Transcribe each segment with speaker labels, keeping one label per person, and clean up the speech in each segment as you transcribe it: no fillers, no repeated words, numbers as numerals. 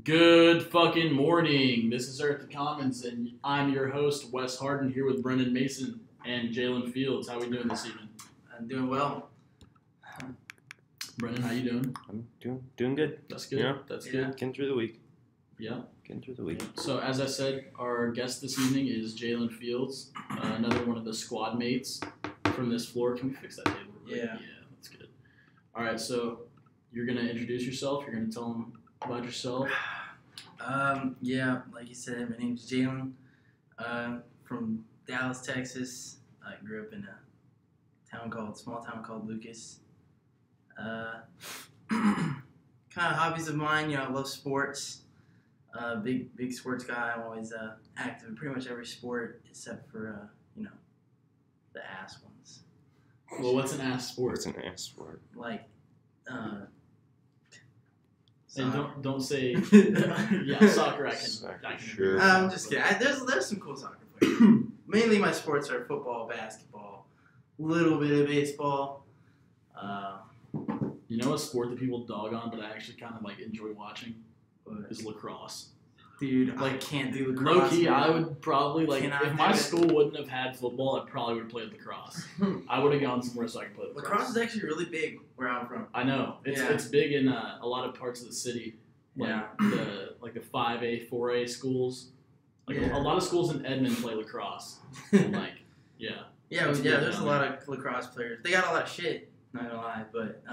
Speaker 1: Good fucking morning. This is EarthToCommons, and I'm your host, Wes Harden, here with Brendan Mason and Jalen Fields. How we doing this evening?
Speaker 2: I'm doing well.
Speaker 1: Brendan, how you doing?
Speaker 3: I'm doing good.
Speaker 1: That's good.
Speaker 3: Yeah.
Speaker 1: That's
Speaker 2: Yeah.
Speaker 1: good.
Speaker 3: Getting through the week.
Speaker 1: Yeah.
Speaker 3: Getting through the week.
Speaker 1: So, as I said, our guest this evening is Jalen Fields, another one of the squad mates from this floor. Can we fix that table? Real quick?
Speaker 2: Yeah.
Speaker 1: Yeah, that's good. All right, so you're going to introduce yourself. You're going to tell them about yourself.
Speaker 2: Yeah, like you said, my name's Jalen. From Dallas, Texas. I grew up in a small town called Lucas. Kind of hobbies of mine, I love sports. Big sports guy. I'm always active in pretty much every sport except for the ass ones.
Speaker 1: Well, what's an ass sport?
Speaker 3: What's an ass sport?
Speaker 2: Like
Speaker 1: And
Speaker 2: soccer.
Speaker 1: don't say yeah, soccer. I
Speaker 3: Soccer,
Speaker 1: can
Speaker 3: sure.
Speaker 1: agree.
Speaker 2: I'm just kidding. There's some cool soccer players. Mainly my sports are football, basketball, little bit of baseball.
Speaker 1: You know a sport that people dog on, but I actually kind of enjoy watching
Speaker 2: But,
Speaker 1: is lacrosse.
Speaker 2: dude, I can't do lacrosse.
Speaker 1: Low key,
Speaker 2: man.
Speaker 1: I would probably
Speaker 2: Cannot
Speaker 1: if
Speaker 2: do
Speaker 1: my
Speaker 2: it.
Speaker 1: school wouldn't have had football, I probably would have played lacrosse. I would have gone somewhere so I could play lacrosse.
Speaker 2: Lacrosse is actually really big where I'm from.
Speaker 1: I know it's big in a lot of parts of the city,
Speaker 2: Yeah.
Speaker 1: the 5A, 4A schools.
Speaker 2: Yeah.
Speaker 1: A lot of schools in Edmond play lacrosse. Yeah.
Speaker 2: Yeah,
Speaker 1: That's
Speaker 2: yeah.
Speaker 1: good
Speaker 2: There's a
Speaker 1: down
Speaker 2: lot of lacrosse players. They got a lot of shit. Not gonna lie, but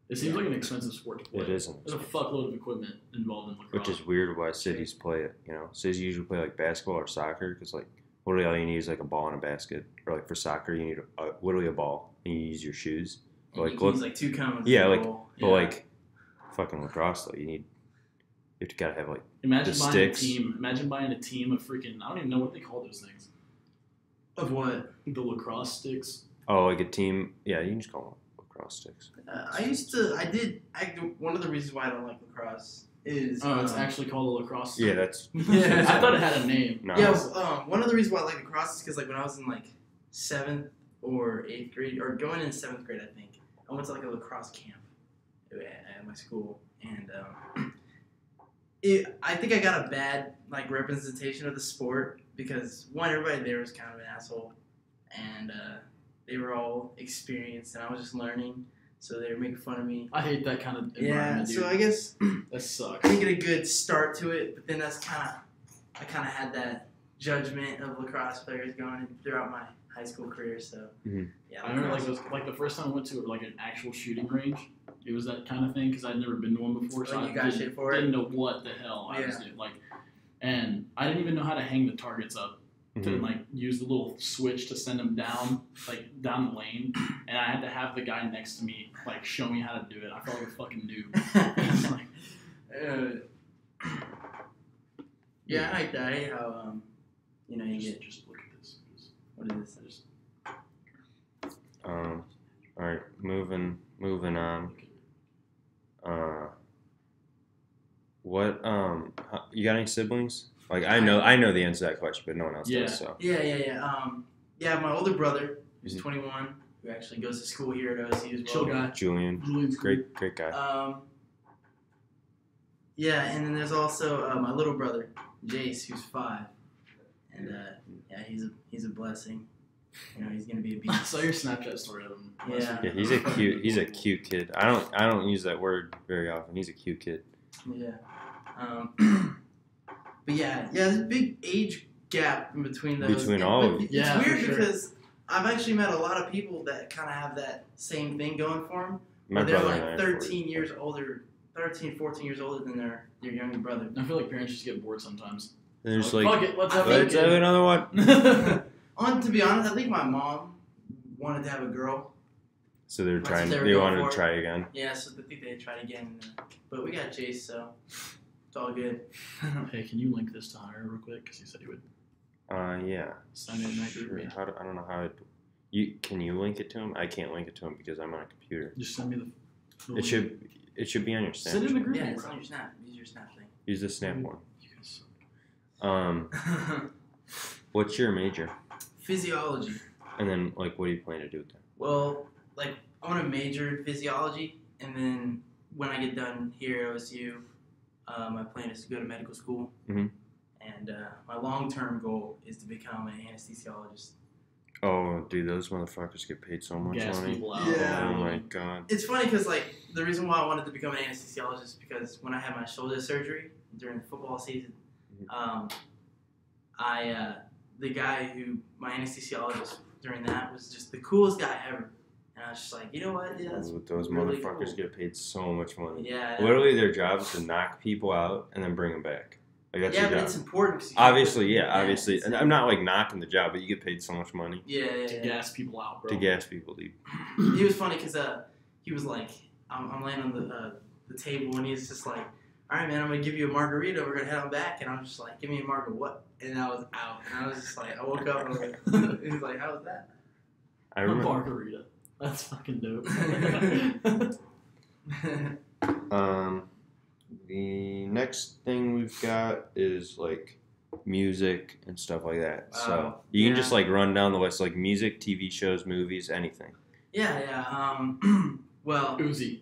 Speaker 1: It seems like an expensive sport to play.
Speaker 3: It isn't.
Speaker 1: There's a fuckload of equipment involved in lacrosse.
Speaker 3: Which is weird why cities play it. Cities usually play basketball or soccer because literally all you need is a ball and a basket. Or for soccer you need literally a ball and you use your shoes.
Speaker 2: you can use 2 cones.
Speaker 3: Yeah,
Speaker 2: in a goal.
Speaker 3: but fucking lacrosse though you gotta have
Speaker 1: Imagine
Speaker 3: the
Speaker 1: buying
Speaker 3: sticks.
Speaker 1: a team. Imagine buying a team of freaking. I don't even know what they call those things.
Speaker 2: Of what?
Speaker 1: The lacrosse sticks.
Speaker 3: a team. Yeah, you can just call them lacrosse sticks.
Speaker 2: One of the reasons why I don't like lacrosse is
Speaker 1: Oh, it's actually called a lacrosse stick.
Speaker 3: Yeah, that's
Speaker 2: Yeah.
Speaker 1: I thought it had a name.
Speaker 3: no.
Speaker 2: Yeah, one of the reasons why I like lacrosse is because when I was in 7th or 8th grade, or going in 7th grade, I think, I went to a lacrosse camp at my school, and I think I got a bad representation of the sport because everybody there was kind of an asshole, and they were all experienced, and I was just learning, so they were making fun of me.
Speaker 1: I hate that kind of
Speaker 2: Yeah,
Speaker 1: environment, dude.
Speaker 2: so I guess
Speaker 1: That sucks.
Speaker 2: I didn't get a good start to it, but then I kind of had that judgment of lacrosse players going throughout my high school career. So yeah,
Speaker 1: I remember
Speaker 2: lacrosse-
Speaker 1: the first time I went to an actual shooting range. It was that kind of thing because I'd never been to one before, so
Speaker 2: Like,
Speaker 1: I
Speaker 2: you got shit for it?
Speaker 1: didn't know what the hell I was doing. And I didn't even know how to hang the targets up to use the little switch to send them down down the lane, and I had to have the guy next to me show me how to do it. I felt like a fucking noob.
Speaker 2: Yeah, I like that. I hate how you get
Speaker 1: just look at this.
Speaker 2: what is this?
Speaker 3: All right, moving on. You got any siblings? I know the answer to that question, but no one else
Speaker 1: Yeah.
Speaker 3: does. So
Speaker 2: Yeah, my older brother, who's
Speaker 3: Mhm.
Speaker 2: 21, who actually goes to school here at OSU as well.
Speaker 1: Chill guy.
Speaker 3: Julian,
Speaker 1: Julian's cool.
Speaker 3: great guy.
Speaker 2: Yeah, and then there's also my little brother, Jace, who's 5, and yeah, he's a blessing. He's gonna be a
Speaker 1: I
Speaker 2: beast.
Speaker 1: saw your Snapchat story of him.
Speaker 2: Yeah.
Speaker 3: Yeah, he's a cute kid. I don't use that word very often. He's a cute kid.
Speaker 2: Yeah. But yeah, there's a big age gap in between those.
Speaker 3: Between all of you.
Speaker 2: It's
Speaker 1: Yeah,
Speaker 2: weird
Speaker 1: for sure.
Speaker 2: because I've actually met a lot of people that kind of have that same thing going for them.
Speaker 3: My
Speaker 2: They're
Speaker 3: brother and I are
Speaker 2: 13 years older, 14 years older than their younger brother.
Speaker 1: I feel like parents just get bored sometimes.
Speaker 3: They're just
Speaker 1: Fuck it, let's have
Speaker 3: let's have
Speaker 1: a
Speaker 3: another one.
Speaker 1: kid.
Speaker 2: To be honest, I think my mom wanted to have a girl.
Speaker 3: So they're
Speaker 2: That's
Speaker 3: trying.
Speaker 2: what they were
Speaker 3: They
Speaker 2: going
Speaker 3: wanted
Speaker 2: for.
Speaker 3: to try again.
Speaker 2: Yeah, so I think they tried again. But we got Jace, so it's all good.
Speaker 1: Hey, can you link this to Hunter real quick? Because he said he would
Speaker 3: Yeah.
Speaker 1: send it in that group.
Speaker 3: Sure.
Speaker 1: Me.
Speaker 3: I don't know how. Can you link it to him? I can't link it to him because I'm on a computer.
Speaker 1: Just send me the
Speaker 3: It should be on your
Speaker 1: Send it in
Speaker 3: Snap.
Speaker 1: the group.
Speaker 2: Yeah,
Speaker 1: me,
Speaker 2: it's
Speaker 1: bro.
Speaker 2: on your snap. Use your snap thing.
Speaker 3: Use the Snap one.
Speaker 1: You guys suck.
Speaker 3: What's your major?
Speaker 2: Physiology.
Speaker 3: And then what do you plan to do with that?
Speaker 2: Well, I want to major in physiology, and then when I get done here at OSU, My plan is to go to medical school,
Speaker 3: Mhm.
Speaker 2: and my long-term goal is to become an anesthesiologist.
Speaker 3: Oh, dude, those motherfuckers get paid so much
Speaker 1: Gas
Speaker 3: money.
Speaker 1: people out.
Speaker 2: Yeah.
Speaker 3: Oh my god.
Speaker 2: It's funny because like the reason why I wanted to become an anesthesiologist is because when I had my shoulder surgery during the football season, the guy who my anesthesiologist during that was just the coolest guy ever, and I was just like, you know what, yeah, that's
Speaker 3: Ooh, those
Speaker 2: really
Speaker 3: motherfuckers
Speaker 2: cool.
Speaker 3: get paid so much money.
Speaker 2: Yeah,
Speaker 3: Literally, their job is to knock people out and then bring them back. Like that's
Speaker 2: yeah,
Speaker 3: your
Speaker 2: but
Speaker 3: job.
Speaker 2: it's important. 'Cause you
Speaker 3: Obviously,
Speaker 2: can't-
Speaker 3: obviously.
Speaker 2: it's-
Speaker 3: And I'm not like knocking the job, but you get paid so much money
Speaker 2: Yeah.
Speaker 1: To gas people out, bro.
Speaker 3: to gas people, dude.
Speaker 2: He was funny because he was like, I'm laying on the table and he's just like, all right, man, I'm gonna give you a margarita. We're gonna head on back, and I'm just like, give me a margarita, what? And I was out, and I was just like, I woke up and I was like, he was like, how was that?
Speaker 3: I
Speaker 1: A
Speaker 3: remember.
Speaker 1: margarita. That's fucking dope.
Speaker 3: The next thing we've got is like music and stuff like that. So you can
Speaker 2: yeah.
Speaker 3: just like run down the list, like music, TV shows, movies, anything.
Speaker 2: Yeah. Well,
Speaker 1: Uzi.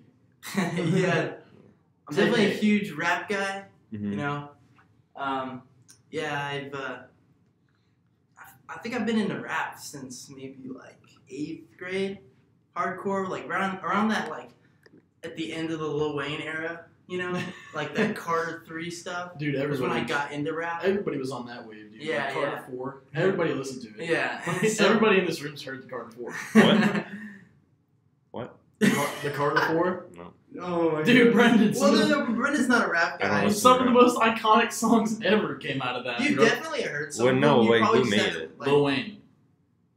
Speaker 2: yeah, I'm definitely a huge rap guy.
Speaker 3: Mhm.
Speaker 2: You know, yeah, I think I've been into rap since maybe like 8th grade, hardcore, like around that like at the end of the Lil Wayne era, you know, like that Carter 3 stuff.
Speaker 1: Dude,
Speaker 2: Was when I
Speaker 1: everybody,
Speaker 2: got into rap.
Speaker 1: everybody was on that wave, dude.
Speaker 2: Yeah,
Speaker 1: Like Carter 4. Everybody listened to it.
Speaker 2: Yeah,
Speaker 1: Like, everybody in this room's heard the Carter 4.
Speaker 3: What? What?
Speaker 1: The Carter 4?
Speaker 3: No.
Speaker 2: Oh my
Speaker 1: Dude,
Speaker 2: God.
Speaker 1: Brendan.
Speaker 2: Well, no, Brendan's not a rap
Speaker 3: I don't
Speaker 2: guy.
Speaker 3: listen
Speaker 1: Some
Speaker 3: to
Speaker 1: of the
Speaker 3: rap.
Speaker 1: most iconic songs ever came out of that.
Speaker 2: You
Speaker 1: bro.
Speaker 2: definitely heard some.
Speaker 3: Well,
Speaker 2: of
Speaker 3: no,
Speaker 2: them. You
Speaker 3: like,
Speaker 2: probably
Speaker 3: who made
Speaker 2: said
Speaker 3: it?
Speaker 2: Like,
Speaker 1: Lil Wayne.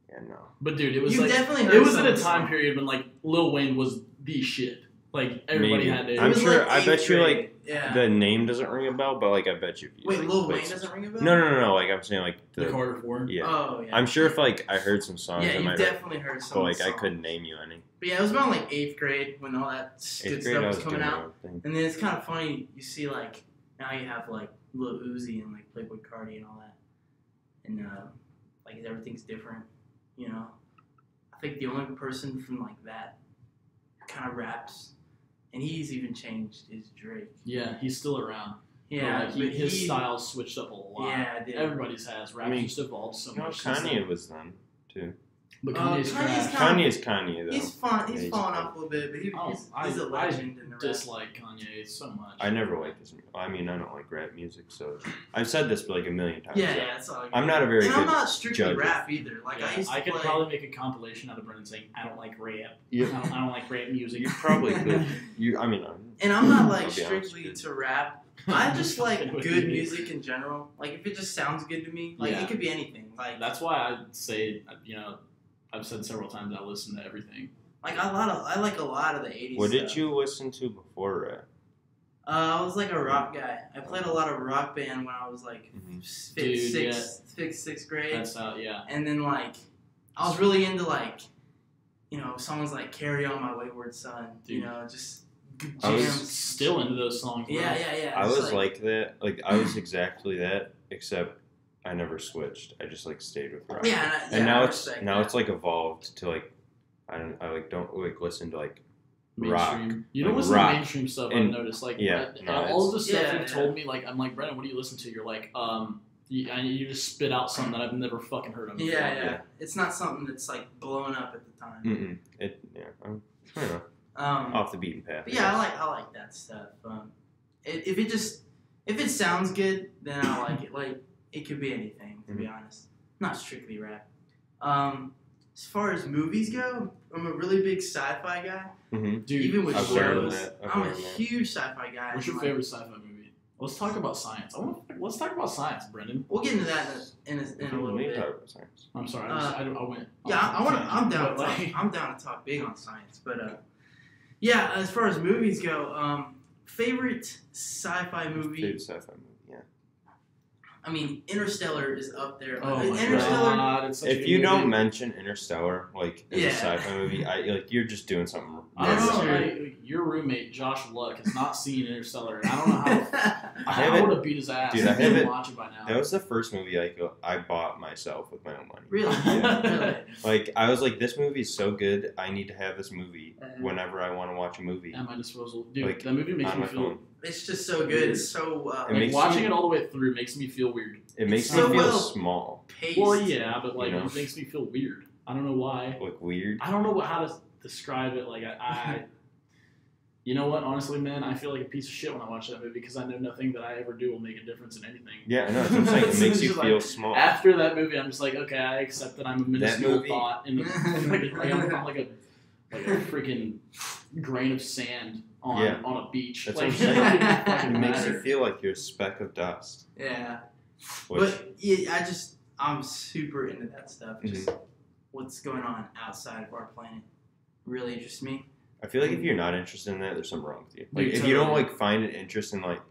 Speaker 3: Yeah, no.
Speaker 1: But dude, it was
Speaker 2: You
Speaker 1: like
Speaker 2: definitely heard
Speaker 1: it was
Speaker 2: some
Speaker 1: at a
Speaker 2: of the
Speaker 1: time
Speaker 2: songs.
Speaker 1: period when like Lil Wayne was the shit. Like everybody
Speaker 3: Maybe.
Speaker 1: had it.
Speaker 2: It
Speaker 3: I'm
Speaker 2: was
Speaker 3: sure.
Speaker 2: like
Speaker 3: I bet
Speaker 2: 8th
Speaker 3: you
Speaker 2: grade.
Speaker 3: like
Speaker 2: Yeah.
Speaker 3: the name doesn't ring a bell, but like I bet you. If you
Speaker 2: Wait,
Speaker 3: like,
Speaker 2: Lil
Speaker 3: played
Speaker 2: Wayne
Speaker 3: some-
Speaker 2: doesn't ring a bell?
Speaker 3: No. Like I'm saying, like
Speaker 1: the Carter 4.
Speaker 3: Yeah.
Speaker 2: Oh yeah.
Speaker 3: I'm sure if like I heard some songs,
Speaker 2: Yeah,
Speaker 3: I
Speaker 2: you
Speaker 3: might.
Speaker 2: definitely heard some.
Speaker 3: But like I
Speaker 2: songs.
Speaker 3: couldn't name you any.
Speaker 2: But yeah, it was around like 8th grade when all that good
Speaker 3: 8th grade,
Speaker 2: stuff
Speaker 3: I
Speaker 2: was
Speaker 3: was
Speaker 2: coming
Speaker 3: doing
Speaker 2: out.
Speaker 3: my own thing.
Speaker 2: And then it's kind of funny. You see like now you have like Lil Uzi and like Playboy Cardi and all that, and like everything's different. You know, I think the only person from like that kind of raps, and he's even changed, is Drake.
Speaker 1: Yeah, he's still around.
Speaker 2: Yeah,
Speaker 1: But, like, his style switched up a lot.
Speaker 2: Yeah, dude.
Speaker 1: Everybody's has. Rap
Speaker 3: I mean,
Speaker 1: just evolved so
Speaker 3: You know,
Speaker 1: much. since
Speaker 3: Kanye
Speaker 1: then.
Speaker 3: was then too.
Speaker 1: But
Speaker 2: Kanye's
Speaker 1: Kanye's trash.
Speaker 2: kind
Speaker 3: Kanye's Kanye though.
Speaker 2: He's fun.
Speaker 3: Yeah,
Speaker 2: He's
Speaker 3: he's
Speaker 2: fallen
Speaker 3: fun.
Speaker 2: off a little bit, but he's
Speaker 1: I
Speaker 2: a legend in the rap.
Speaker 1: dislike Kanye so much.
Speaker 3: I never liked his. I mean, I don't like rap music, so I've said this like a million times.
Speaker 2: Yeah,
Speaker 3: so
Speaker 2: yeah, it's all good.
Speaker 3: I'm not a very
Speaker 2: and
Speaker 3: good
Speaker 2: I'm not strictly
Speaker 3: judge of-
Speaker 2: rap either. Like
Speaker 1: Yeah,
Speaker 2: I used to
Speaker 1: I could
Speaker 2: play.
Speaker 1: probably make a compilation out of Brendan saying, I don't like rap.
Speaker 3: Yeah.
Speaker 1: I don't like rap music.
Speaker 3: You probably could. I mean,
Speaker 2: And I'm not
Speaker 3: I'll
Speaker 2: like
Speaker 3: be honest
Speaker 2: strictly
Speaker 3: with you.
Speaker 2: to rap. I just like
Speaker 1: Fucking with
Speaker 2: good
Speaker 1: you.
Speaker 2: music in general. Like if it just sounds good to me, like
Speaker 1: Yeah.
Speaker 2: it could be anything. Like
Speaker 1: That's why I say, you know, I've said several times I listen to everything.
Speaker 2: like I like a lot of the 80s.
Speaker 3: what did
Speaker 2: stuff.
Speaker 3: you listen to before rap?
Speaker 2: I was like a rock guy. I played a lot of rock band when I was like
Speaker 3: Mhm.
Speaker 2: sixth grade.
Speaker 1: That's how, yeah.
Speaker 2: And then like I was really into like, you know, songs like "Carry On My Wayward Son." You
Speaker 1: Dude.
Speaker 2: know, just
Speaker 3: I was
Speaker 2: jams.
Speaker 1: Still into those songs. bro.
Speaker 2: Yeah.
Speaker 3: I
Speaker 2: It's
Speaker 3: was like that. Like I was exactly that, except I never switched. I just like stayed with rock.
Speaker 2: yeah,
Speaker 3: And
Speaker 2: I
Speaker 3: now it's
Speaker 2: respect
Speaker 3: now
Speaker 2: that.
Speaker 3: it's like evolved to like I like don't like listen to like rock.
Speaker 1: Mainstream. You don't
Speaker 3: Like
Speaker 1: listen
Speaker 3: rock.
Speaker 1: to mainstream stuff. I've
Speaker 3: And-
Speaker 1: noticed. Like,
Speaker 3: yeah, no,
Speaker 1: all of the stuff
Speaker 2: yeah,
Speaker 1: you've
Speaker 2: yeah.
Speaker 1: told me. Like, I'm like, Brendan, what do you listen to? You're like, you just spit out something that I've never fucking heard of before.
Speaker 2: Yeah. It's not something that's like blowing up at the time.
Speaker 3: Mm-mm. I don't know.
Speaker 2: Um,
Speaker 3: Off the beaten path.
Speaker 2: but yeah, I like that stuff. If it sounds good, then I like it. Like it could be anything, to be honest. Not strictly rap. As far as movies go, I'm a really big sci-fi guy.
Speaker 3: Mm-hmm.
Speaker 1: Dude,
Speaker 2: Even with
Speaker 3: I've learned
Speaker 2: shows,
Speaker 3: that. I've
Speaker 2: I'm a
Speaker 3: learned that.
Speaker 2: huge sci-fi guy.
Speaker 1: what's your
Speaker 2: Like,
Speaker 1: favorite sci-fi movie? Let's talk about science. Let's talk about science, Brendan.
Speaker 2: We'll get into that in a little
Speaker 3: We
Speaker 2: bit.
Speaker 3: talk about science.
Speaker 1: I'm sorry. I went.
Speaker 2: Yeah, I'm down.
Speaker 1: But,
Speaker 2: I'm down to talk big on science, but yeah. As far as movies go, favorite sci-fi movie.
Speaker 3: Favorite sci-fi movie. Yeah.
Speaker 2: I mean, Interstellar is up there.
Speaker 1: Oh my
Speaker 2: Interstellar.
Speaker 1: God, it's such a
Speaker 3: If
Speaker 1: good
Speaker 3: you don't
Speaker 1: movie.
Speaker 3: mention Interstellar like as
Speaker 2: Yeah.
Speaker 3: a sci-fi movie, you're just doing something.
Speaker 1: I don't
Speaker 3: wrong.
Speaker 1: know. Your roommate Josh Luck has not seen Interstellar, and I don't know how. I would have beat his ass.
Speaker 3: Dude, I
Speaker 1: didn't
Speaker 3: haven't.
Speaker 1: watch it by now.
Speaker 3: That was the first movie I bought myself with my own money.
Speaker 2: Really? Really?
Speaker 3: Like, I was like, this movie is so good, I need to have this movie whenever I want to watch a movie.
Speaker 1: At my disposal. Dude,
Speaker 3: Like,
Speaker 1: that movie makes
Speaker 3: on
Speaker 1: me
Speaker 3: my
Speaker 1: feel...
Speaker 3: phone.
Speaker 2: It's just so good. It's so
Speaker 3: It
Speaker 1: Like,
Speaker 3: makes
Speaker 1: watching
Speaker 3: me-
Speaker 1: it all the way through makes me feel weird.
Speaker 3: It makes
Speaker 2: so
Speaker 3: me feel
Speaker 2: well
Speaker 3: small.
Speaker 2: paced.
Speaker 1: Well, yeah, but like
Speaker 3: You know?
Speaker 1: it makes me feel weird. I don't know why.
Speaker 3: Like, weird.
Speaker 1: I don't know how to describe it. Like I you know what? Honestly, man, I feel like a piece of shit when I watch that movie because I know nothing that I ever do will make a difference in anything.
Speaker 3: Yeah, I know. That's what I'm saying. It
Speaker 1: It's
Speaker 3: makes you
Speaker 1: just
Speaker 3: feel
Speaker 1: like,
Speaker 3: small.
Speaker 1: After that movie, I'm just like, okay, I accept that I'm a minuscule
Speaker 3: movie-
Speaker 1: thought in the, I'm like a freaking grain of sand on a beach.
Speaker 3: That's
Speaker 1: like,
Speaker 3: what I'm saying.
Speaker 1: it fucking
Speaker 3: It makes you
Speaker 1: matter.
Speaker 3: feel like you're a speck of dust.
Speaker 2: Yeah.
Speaker 3: Which,
Speaker 2: But yeah, I'm super into that stuff. Just
Speaker 3: Mm-hmm.
Speaker 2: what's going on outside of our planet really interests me.
Speaker 3: I feel like if you're not interested in that, there's something wrong with you. Like,
Speaker 1: Dude,
Speaker 3: if you don't
Speaker 1: totally.
Speaker 3: like find an interest in like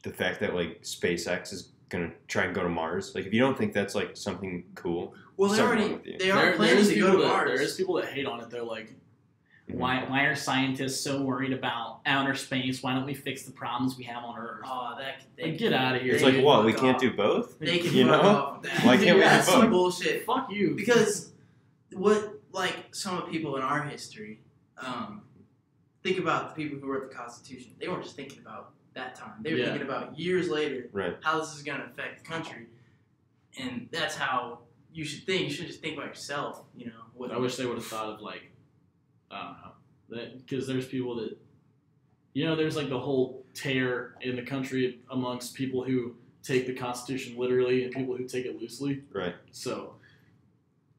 Speaker 3: the fact that like SpaceX is gonna try and go to Mars, like if you don't think that's like something cool,
Speaker 2: Well,
Speaker 3: something wrong with you.
Speaker 2: they are planning to go to Mars.
Speaker 1: There is people that hate on it. They're like,
Speaker 3: Mhm.
Speaker 1: why are scientists so worried about outer space? Why don't we fix the problems we have on Earth?
Speaker 2: Oh,
Speaker 1: Like, get out of here.
Speaker 3: It's
Speaker 2: They
Speaker 3: like
Speaker 2: can
Speaker 3: what we
Speaker 2: fuck
Speaker 3: can't
Speaker 2: off.
Speaker 3: do both.
Speaker 2: They can
Speaker 3: You
Speaker 2: fuck
Speaker 3: know?
Speaker 2: off with that.
Speaker 3: Why can't we
Speaker 2: That's
Speaker 3: do
Speaker 2: some
Speaker 3: both?
Speaker 2: bullshit.
Speaker 1: Fuck you.
Speaker 2: Because what, like, some of the people in our history, think about the people who wrote the Constitution. They weren't just thinking about that time. They were
Speaker 1: Yeah.
Speaker 2: thinking about years later
Speaker 3: Right.
Speaker 2: how this is going to affect the country. And that's how you should think. You should just think about yourself, you know. What
Speaker 1: I wish they would have thought of like, I don't know, that because there's people that, you know, there's like the whole tear in the country amongst people who take the Constitution literally and people who take it loosely.
Speaker 3: Right.
Speaker 1: So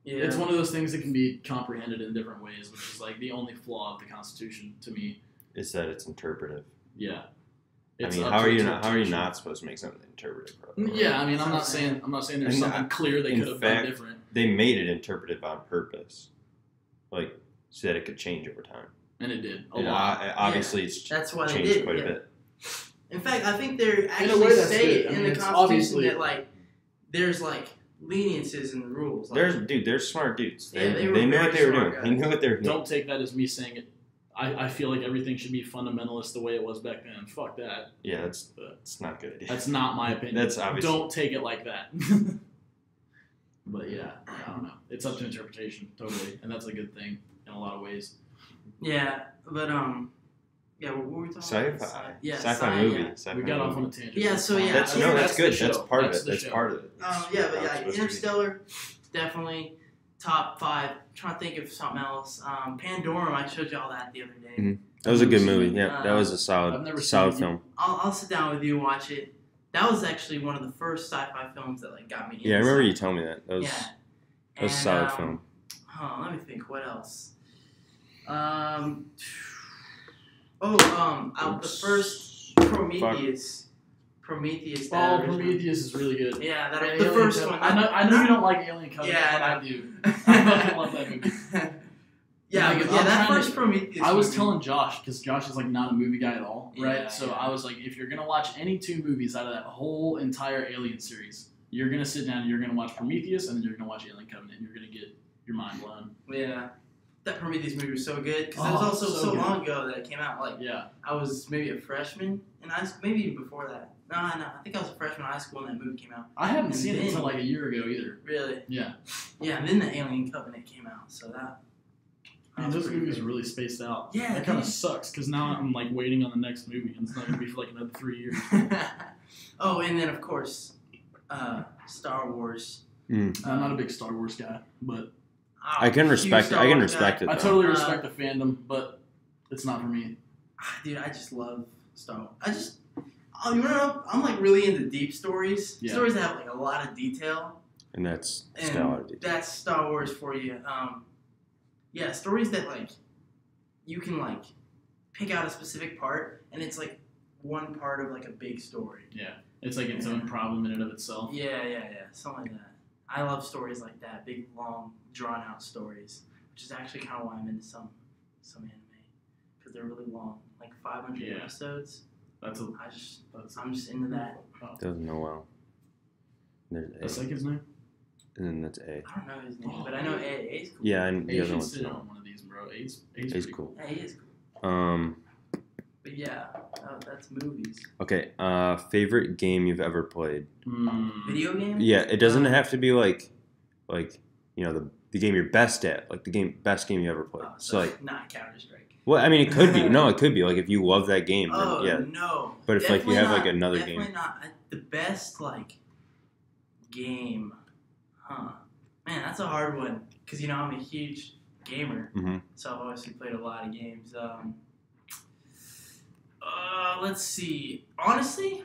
Speaker 2: Yeah.
Speaker 1: it's one of those things that can be comprehended in different ways, which is like the only flaw of the Constitution to me.
Speaker 3: Is that it's interpretive.
Speaker 1: Yeah.
Speaker 3: I
Speaker 1: It's
Speaker 3: mean,
Speaker 1: up
Speaker 3: how
Speaker 1: to
Speaker 3: are you not
Speaker 1: interpretation.
Speaker 3: supposed to make something interpretive?
Speaker 1: Yeah, I mean, I'm not
Speaker 2: Sounds
Speaker 1: saying there's
Speaker 3: And
Speaker 1: something clear they
Speaker 3: in
Speaker 1: could have
Speaker 3: fact-
Speaker 1: done different,
Speaker 3: They made it interpretive on purpose, like so that it could change over time.
Speaker 1: and it did a
Speaker 3: And
Speaker 1: lot.
Speaker 3: obviously, it's
Speaker 2: That's why they
Speaker 3: changed
Speaker 2: did,
Speaker 3: quite
Speaker 2: yeah.
Speaker 3: a bit.
Speaker 2: In fact, I think they're
Speaker 1: In a
Speaker 2: actually
Speaker 1: way, that's
Speaker 2: say
Speaker 1: good. I
Speaker 2: in
Speaker 1: mean,
Speaker 2: the
Speaker 1: it's
Speaker 2: Constitution
Speaker 1: obviously-
Speaker 2: that, like, there's, like, leniences in the rules. Like,
Speaker 3: They're smart dudes.
Speaker 2: Yeah, they were
Speaker 3: knew
Speaker 2: very
Speaker 3: what they were
Speaker 2: smart
Speaker 3: doing.
Speaker 2: guys.
Speaker 3: They knew what they were doing.
Speaker 1: Don't take that as me saying it. I feel like everything should be fundamentalist the way it was back then. Fuck that.
Speaker 3: Yeah, that's not a good idea.
Speaker 1: That's not my opinion.
Speaker 3: That's obviously-
Speaker 1: Don't take it like that. But yeah, I don't know. It's up to interpretation, totally, and that's a good thing in a lot of ways.
Speaker 2: yeah, but, yeah, what were we talking about?
Speaker 3: Sci-fi.
Speaker 2: Yeah,
Speaker 3: Sci-fi movie.
Speaker 2: yeah.
Speaker 3: Sci-fi
Speaker 1: We got off
Speaker 3: movie.
Speaker 1: on a tangent.
Speaker 2: Yeah, so yeah,
Speaker 3: That's
Speaker 2: yeah,
Speaker 3: that's
Speaker 1: the
Speaker 3: good.
Speaker 1: show.
Speaker 3: That's part
Speaker 1: That's
Speaker 3: of it.
Speaker 1: the
Speaker 3: That's
Speaker 1: show.
Speaker 3: part of it.
Speaker 2: Yeah, but
Speaker 3: That's
Speaker 2: yeah,
Speaker 3: what it's supposed to be.
Speaker 2: Interstellar, definitely top 5. I'm trying to think of something else. Pandorum, I showed y'all that the other day.
Speaker 3: Mhm. That was a good movie. Yeah, that was a
Speaker 1: I've never
Speaker 3: solid
Speaker 1: seen it.
Speaker 3: film.
Speaker 2: I'll sit down with you and watch it. That was actually one of the first sci-fi films that, like, got me into
Speaker 3: Yeah, I remember you
Speaker 2: sci-fi.
Speaker 3: telling me that. That was
Speaker 2: Yeah.
Speaker 3: that was a solid film.
Speaker 2: Let me think. What else? The first Prometheus. Prometheus. that
Speaker 1: Oh,
Speaker 2: original-
Speaker 1: Prometheus is really good.
Speaker 2: Yeah, that,
Speaker 1: And
Speaker 2: the
Speaker 1: Alien
Speaker 2: first
Speaker 1: Covenant-
Speaker 2: one.
Speaker 1: I know you don't like Alien Covenant,
Speaker 2: Yeah,
Speaker 1: but
Speaker 2: I
Speaker 1: I
Speaker 2: know.
Speaker 1: do. I fucking love that movie.
Speaker 2: Yeah,
Speaker 1: Like,
Speaker 2: but
Speaker 1: I'm
Speaker 2: yeah, that
Speaker 1: trying
Speaker 2: first
Speaker 1: to-
Speaker 2: Prometheus.
Speaker 1: I was
Speaker 2: movie-
Speaker 1: telling Josh, because Josh is like not a movie guy at all, right?
Speaker 2: Yeah,
Speaker 1: So
Speaker 2: yeah.
Speaker 1: I was like, if you're gonna watch any 2 movies out of that whole entire Alien series, you're gonna sit down and you're gonna watch Prometheus, and then you're gonna watch Alien Covenant, and you're gonna get your mind blown.
Speaker 2: Yeah. That Prometheus movie was so good because it was
Speaker 1: Oh,
Speaker 2: also
Speaker 1: so
Speaker 2: so
Speaker 1: good.
Speaker 2: long ago that it came out. Like,
Speaker 1: Yeah,
Speaker 2: I was maybe a freshman in high school, maybe even before that. No, I think I was a freshman in high school when that movie came out.
Speaker 1: I haven't
Speaker 2: And
Speaker 1: seen it
Speaker 2: then-
Speaker 1: until like a year ago either.
Speaker 2: Really?
Speaker 1: Yeah,
Speaker 2: Yeah, and then the Alien Covenant came out, so that.
Speaker 1: man,
Speaker 2: was
Speaker 1: those
Speaker 2: pretty
Speaker 1: movies
Speaker 2: good.
Speaker 1: are really spaced out.
Speaker 2: Yeah,
Speaker 1: that kind of
Speaker 2: dude.
Speaker 1: sucks because now I'm like waiting on the next movie, and it's not gonna be for like another 3 years.
Speaker 2: Oh, and then of course, Star Wars.
Speaker 1: I'm not a big Star Wars guy, but
Speaker 3: I can respect it. I can respect it.
Speaker 1: I
Speaker 3: though.
Speaker 1: totally respect the fandom, but it's not for me.
Speaker 2: Dude, I just love Star Wars. You know, I'm like really into deep stories.
Speaker 1: Yeah.
Speaker 2: Stories that have like a lot of detail.
Speaker 3: And that's
Speaker 2: And
Speaker 3: stellar.
Speaker 2: that's Star Wars for you. Yeah, stories that like you can like pick out a specific part, and it's like one part of like a big story.
Speaker 1: Yeah, it's like its own problem in and of itself.
Speaker 2: Yeah, something like that. I love stories like that, big, long, drawn-out stories, which is actually kind of why I'm into some anime, because they're really long, like 500
Speaker 1: Yeah.
Speaker 2: episodes.
Speaker 1: That's
Speaker 2: I'm just into that.
Speaker 3: Doesn't know well. There's
Speaker 1: That's
Speaker 3: A.
Speaker 1: like his name.
Speaker 3: And then that's A.
Speaker 2: I don't know his name, but I know A's cool.
Speaker 3: Yeah, and the
Speaker 1: You
Speaker 3: other
Speaker 1: should
Speaker 3: one's
Speaker 1: sit
Speaker 3: no.
Speaker 1: on one of these, bro. A's
Speaker 3: A's
Speaker 1: pretty
Speaker 3: cool.
Speaker 2: A is cool. But yeah, that's movies.
Speaker 3: Okay. Favorite game you've ever played?
Speaker 2: Video game?
Speaker 3: Yeah, it doesn't have to be like you know the game you're best at, like the best game you ever played. So like
Speaker 2: not Counter-Strike.
Speaker 3: well, I mean, it could be. No, it could be like if you love that game.
Speaker 2: Oh
Speaker 3: then, yeah.
Speaker 2: no!
Speaker 3: But if like you have like another game.
Speaker 2: Definitely not the best like game, huh? Man, that's a hard one because I'm a huge gamer, so I've obviously played a lot of games. Let's see. Honestly,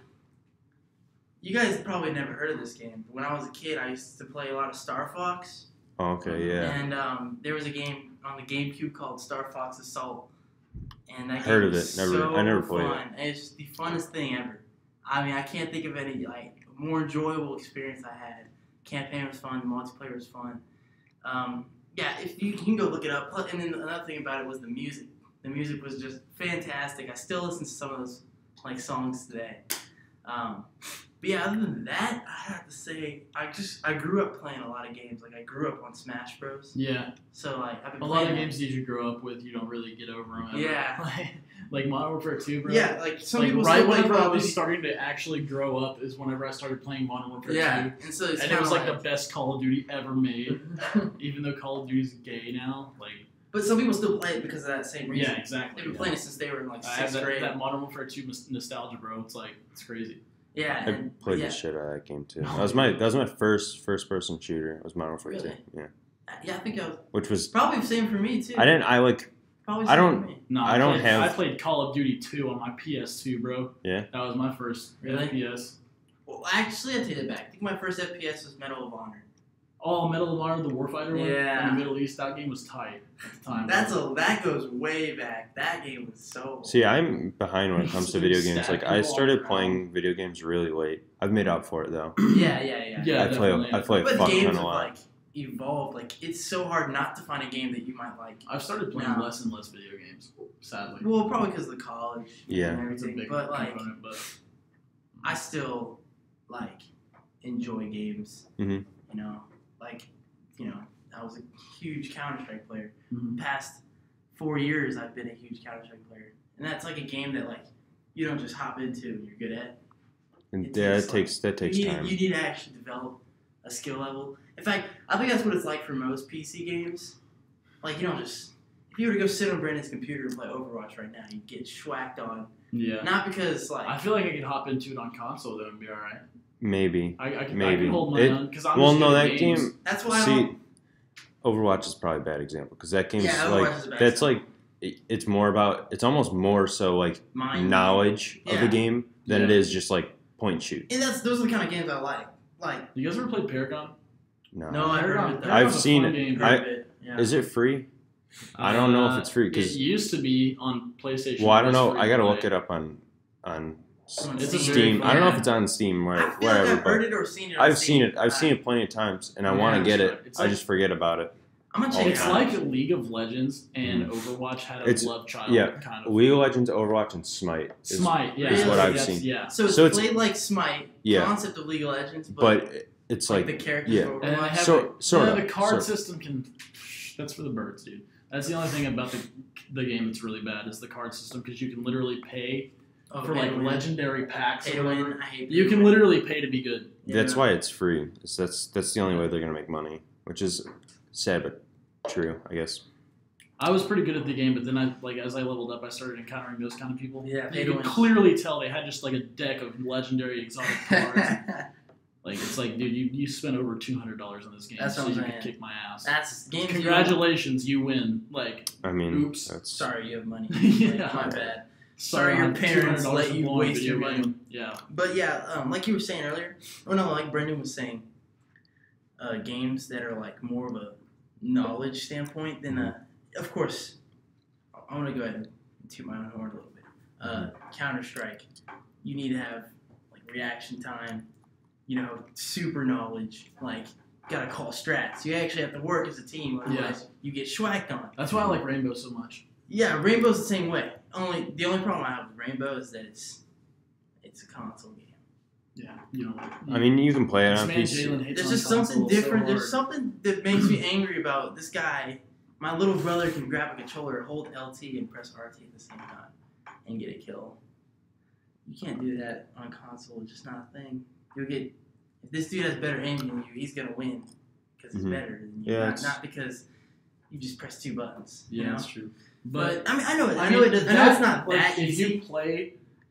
Speaker 2: you guys probably never heard of this game. But when I was a kid, I used to play a lot of Star Fox.
Speaker 3: Oh, okay, yeah.
Speaker 2: And there was a game on the GameCube called Star Fox Assault. And that
Speaker 3: heard
Speaker 2: game
Speaker 3: of it.
Speaker 2: was
Speaker 3: I never played
Speaker 2: fun.
Speaker 3: it.
Speaker 2: It's the funnest thing ever. I mean, I can't think of any like more enjoyable experience I had. Campaign was fun. Multiplayer was fun. Yeah, if you can go look it up. And then another thing about it was the music. The music was just fantastic. I still listen to some of those like songs today. But yeah, other than that, I have to say I grew up playing a lot of games. Like I grew up on Smash Bros.
Speaker 1: Yeah.
Speaker 2: So like I've been
Speaker 1: a lot of games that you grow up with, you don't really get over them. Ever.
Speaker 2: Yeah.
Speaker 1: Like Modern Warfare 2, bro.
Speaker 2: Yeah, like some
Speaker 1: like
Speaker 2: people
Speaker 1: right whenever I was starting to actually grow up is whenever I started playing Modern Warfare 2.
Speaker 2: And so it's
Speaker 1: it was like the best Call of Duty ever made. Even though Call of Duty's gay now, like.
Speaker 2: But some people still play it because of that same reason.
Speaker 1: Yeah, exactly.
Speaker 2: They've been playing it since they were in like 6th grade.
Speaker 1: That Modern Warfare 2 nostalgia, bro. It's like it's crazy.
Speaker 2: Yeah,
Speaker 3: I played the shit out of that game too. That was my first person shooter. It was Modern Warfare 2. Yeah.
Speaker 2: Yeah, I think
Speaker 3: which was
Speaker 2: probably the same for me too.
Speaker 3: I
Speaker 1: played Call of Duty 2 on my PS2, bro.
Speaker 3: Yeah.
Speaker 1: That was my first FPS.
Speaker 2: Well, actually, I take it back. I think my first FPS was Medal of Honor.
Speaker 1: Oh, Medal of Honor, the Warfighter one?
Speaker 2: Yeah.
Speaker 1: In the Middle East, that game was tight at the time.
Speaker 2: That goes way back. That game was so...
Speaker 3: See, I'm behind when it comes to video games. Like, I started playing video games really late. I've made up for it, though.
Speaker 2: Yeah,
Speaker 3: I play a fuck ton a lot.
Speaker 2: Like, evolved. Like, it's so hard not to find a game that you might like.
Speaker 1: I've started playing less and less video games, sadly.
Speaker 2: Well, probably because of the college and
Speaker 1: it's a
Speaker 2: everything.
Speaker 1: big
Speaker 2: But, like,
Speaker 1: component, but
Speaker 2: I still, like, enjoy games.
Speaker 3: Mm-hmm.
Speaker 2: You know? Like, I was a huge Counter-Strike player.
Speaker 1: Mm-hmm.
Speaker 2: The past 4 years, I've been a huge Counter-Strike player. And that's like a game that, like, you don't just hop into and you're good at.
Speaker 3: And that takes time.
Speaker 2: You need to actually develop a skill level. In fact, I think that's what it's like for most PC games. Like, you don't just... If you were to go sit on Brandon's computer and play Overwatch right now, you'd get schwacked on.
Speaker 1: Yeah.
Speaker 2: Not because, like...
Speaker 1: I feel like I could hop into it on console, though, and be alright.
Speaker 3: Maybe.
Speaker 1: I can hold my own, because I'm
Speaker 3: well,
Speaker 1: just
Speaker 3: no,
Speaker 1: good at
Speaker 3: that
Speaker 1: games.
Speaker 3: game...
Speaker 2: That's why
Speaker 3: Overwatch is probably a bad example, because that game's
Speaker 2: Overwatch is a bad
Speaker 3: that's like... It's more about... It's almost more so, like, knowledge of the game than it is just, like, point shoot.
Speaker 2: And those are the kind of games I like. Like...
Speaker 1: You guys ever played Paragon?
Speaker 2: No, I heard of it.
Speaker 3: I've seen it. Is it free? I don't know if it's free. Cause
Speaker 1: it used to be on PlayStation.
Speaker 3: Well, I don't know. I gotta look it up on Steam. I don't know if it's on Steam or
Speaker 2: I feel
Speaker 3: wherever.
Speaker 2: Like I've heard it or seen it.
Speaker 3: I've seen it. I've seen it plenty of times, and I want to get it. I just forget about it.
Speaker 2: I'm gonna check it out.
Speaker 1: It's like League of Legends and Overwatch had a love child.
Speaker 3: Yeah,
Speaker 1: kind of.
Speaker 3: League of Legends, Overwatch, and Smite. Is what I've seen.
Speaker 1: Yeah.
Speaker 2: So it's played like Smite. Concept of League of Legends, but
Speaker 3: it's like
Speaker 2: the characters.
Speaker 3: Yeah.
Speaker 1: And the card system can. That's for the birds, dude. That's the only thing about the game that's really bad is the card system, because you can literally pay for like legendary packs. You can literally pay to be good.
Speaker 3: That's why it's free. That's the only way they're gonna make money, which is sad but true, I guess.
Speaker 1: I was pretty good at the game, but then as I leveled up, I started encountering those kind of people.
Speaker 2: Yeah,
Speaker 1: you could clearly tell they had just like a deck of legendary exotic cards. Like, it's like, dude, you spent over $200 on this game, so you could kick my ass.
Speaker 2: That's games.
Speaker 1: Congratulations, you win. Like,
Speaker 3: I mean,
Speaker 1: oops.
Speaker 2: Sorry, you have money.
Speaker 1: Yeah.
Speaker 2: My bad. Sorry, your parents let you waste your money.
Speaker 1: Yeah.
Speaker 2: But yeah, like you were saying earlier, like Brendan was saying, games that are like more of a knowledge standpoint than of course, I'm gonna go ahead and toot my own horn a little bit. Counter-Strike, you need to have like reaction time. Super knowledge, like, gotta call strats. You actually have to work as a team, otherwise you get schwacked on.
Speaker 1: That's why I like Rainbow so much.
Speaker 2: Yeah, Rainbow's the same way. The only problem I have with Rainbow is that it's a console game.
Speaker 1: Yeah,
Speaker 3: I mean, you can play it on
Speaker 2: PC. There's just something different. There's something that makes me angry about this guy. My little brother can grab a controller, hold LT, and press RT at the same time. and get a kill. You can't do that on console. It's just not a thing. You'll get if this dude has better aim than you, he's gonna win because he's better than you.
Speaker 3: Yeah,
Speaker 2: not because you just press 2 buttons.
Speaker 1: Yeah,
Speaker 2: you know?
Speaker 1: that's true.
Speaker 2: But I mean, I know
Speaker 1: I
Speaker 2: it's not
Speaker 1: like,
Speaker 2: that easy.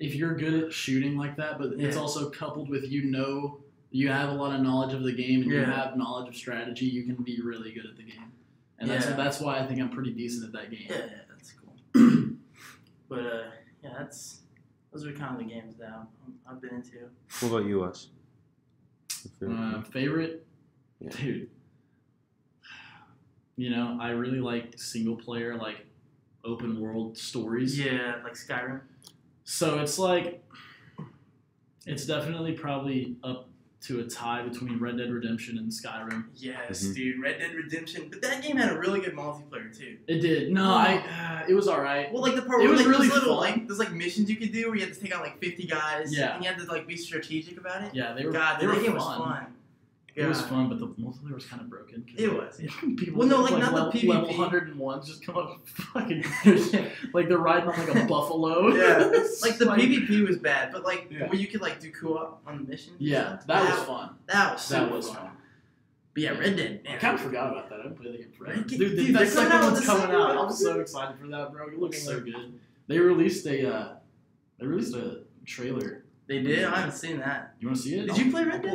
Speaker 1: If you're good at shooting like that, but it's also coupled with you have a lot of knowledge of the game and you have knowledge of strategy, you can be really good at the game. And that's why I think I'm pretty decent at that game.
Speaker 2: Yeah, that's cool. But those are kind of the games that I've been into.
Speaker 3: What about you, Wes?
Speaker 1: Favorite?
Speaker 3: Yeah.
Speaker 1: Dude. I really like single player, like open world stories.
Speaker 2: Yeah, like Skyrim.
Speaker 1: So it's definitely probably up to a tie between Red Dead Redemption and Skyrim.
Speaker 2: Yes, dude, Red Dead Redemption. But that game had a really good multiplayer too.
Speaker 1: It did. No, it was alright.
Speaker 2: Well, like the part
Speaker 1: it
Speaker 2: where
Speaker 1: was really
Speaker 2: little,
Speaker 1: fun.
Speaker 2: there's missions you could do where you had to take out 50 guys.
Speaker 1: Yeah.
Speaker 2: And you had to be strategic about it.
Speaker 1: Yeah, they were.
Speaker 2: God,
Speaker 1: that game
Speaker 2: was fun.
Speaker 1: It was fun, but the multiplayer was kind of broken.
Speaker 2: It was. Yeah.
Speaker 1: People
Speaker 2: not the PvP.
Speaker 1: Level 101 just come up fucking like they're riding on a buffalo.
Speaker 2: Yeah, the PvP was bad, but where you could do co-op on the mission.
Speaker 1: Yeah, that was fun.
Speaker 2: That was fun. But yeah, Red Dead. Man.
Speaker 1: I kind of forgot about that. I didn't play the game forever.
Speaker 2: Dude,
Speaker 1: that second one's coming out. I'm so excited for that, bro. It looks so good. They released a trailer.
Speaker 2: They did? I haven't seen that.
Speaker 1: You want to see it?
Speaker 2: Did you play Red Dead?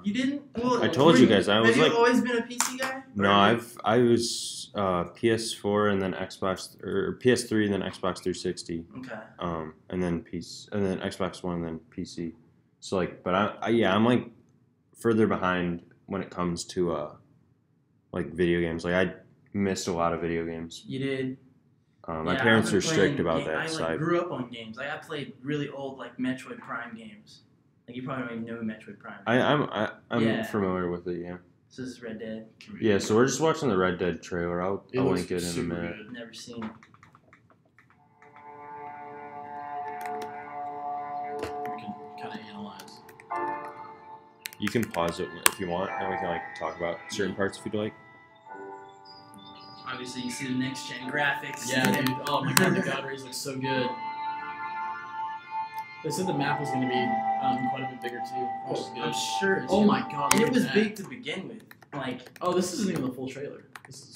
Speaker 3: You
Speaker 2: didn't? Well,
Speaker 3: I told you guys. I was
Speaker 2: have you always been a PC guy?
Speaker 3: No, I was PS4 and then Xbox or PS3 and then Xbox 360.
Speaker 2: Okay.
Speaker 3: And then Xbox One and then PC. So but I'm further behind when it comes to video games. I missed a lot of video games.
Speaker 2: You did.
Speaker 3: My parents are strict about that.
Speaker 2: I grew up on games. I played really old Metroid Prime games. You probably don't even know Metroid Prime.
Speaker 3: I'm familiar with it. Yeah.
Speaker 2: So this is Red Dead.
Speaker 3: Yeah. So we're just watching the Red Dead trailer. I'll link it in a minute.
Speaker 2: Good. Never seen it.
Speaker 1: We can kind of analyze.
Speaker 3: You can pause it if you want, and we can talk about certain parts if you'd like.
Speaker 2: Obviously, you see the next gen graphics.
Speaker 1: Yeah, dude. Oh my god, the God Rays look so good. They said the map was going to be quite a bit bigger too, which is good.
Speaker 2: I'm sure.
Speaker 1: Oh my god.
Speaker 2: And it was big to begin with.
Speaker 1: Oh, this isn't even the full trailer. This is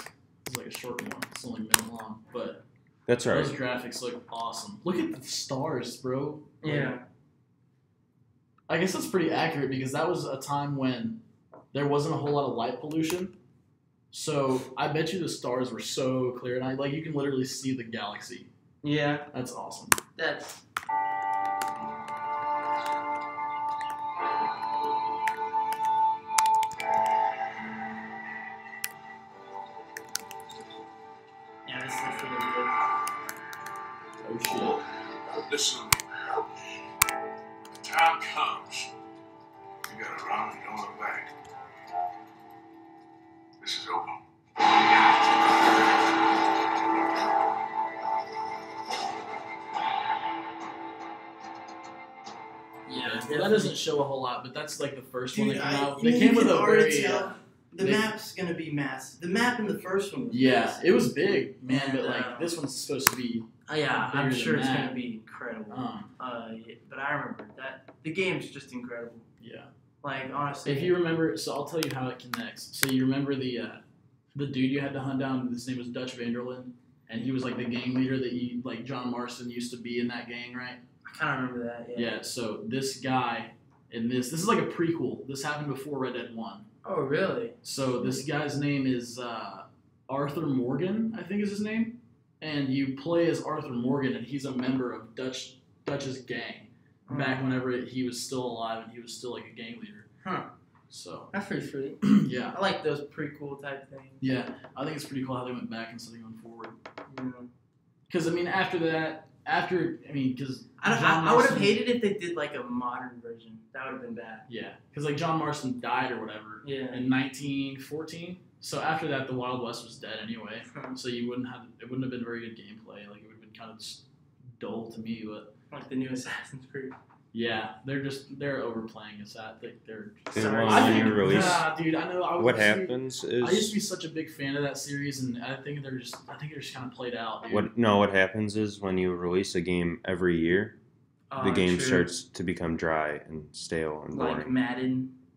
Speaker 1: a short one. It's only a minute long, but
Speaker 3: that's right.
Speaker 1: Those graphics look awesome. Look at the stars, bro.
Speaker 2: Yeah.
Speaker 1: I guess that's pretty accurate because that was a time when there wasn't a whole lot of light pollution. So I bet you the stars were so clear, and you can literally see the galaxy.
Speaker 2: Yeah,
Speaker 1: that's awesome.
Speaker 2: That's. Yeah, this is really good.
Speaker 1: Oh shit!
Speaker 4: Listen to me now. The time comes. You gotta run and don't look back. This is open.
Speaker 1: Yeah, that doesn't show a whole lot, but that's the first one that came out.
Speaker 2: They
Speaker 1: came with a very.
Speaker 2: The map's gonna be massive. The map in the first one was massive.
Speaker 1: It was big, man, but this one's supposed to be.
Speaker 2: I'm sure it's gonna be incredible. But I remember that the game's just incredible.
Speaker 1: Yeah.
Speaker 2: Honestly.
Speaker 1: If you remember, so I'll tell you how it connects. So you remember the dude you had to hunt down? His name was Dutch Vanderlyn, and he was the gang leader that John Marston used to be in that gang, right?
Speaker 2: I kind of remember that. Yeah.
Speaker 1: Yeah. So this guy in this is like a prequel. This happened before Red Dead 1.
Speaker 2: Oh, really?
Speaker 1: So this guy's name is Arthur Morgan, I think is his name, and you play as Arthur Morgan, and he's a member of Dutch's gang back whenever he was still alive and he was still a gang leader.
Speaker 2: Huh.
Speaker 1: So
Speaker 2: that's pretty sweet.
Speaker 1: Yeah.
Speaker 2: I like those prequel type things.
Speaker 1: Yeah, I think it's pretty cool how they went back instead of going forward. Because because
Speaker 2: I would have hated if they did a modern version. That would have been bad.
Speaker 1: Yeah, because John Marston died or whatever in 1914. So after that, the Wild West was dead anyway. So it wouldn't have been very good gameplay. It would have been kind of just dull to me. But
Speaker 2: the new Assassin's Creed.
Speaker 1: Yeah, they're overplaying us. I think they're.
Speaker 3: They
Speaker 2: Sorry.
Speaker 3: want
Speaker 1: I
Speaker 3: one
Speaker 1: think,
Speaker 3: year release.
Speaker 1: dude, I know.
Speaker 3: What happens is
Speaker 1: I used to be such a big fan of that series, and I think they're just kind of played out, dude.
Speaker 3: what happens is when you release a game every year, the game starts to become dry and stale and boring.
Speaker 2: Like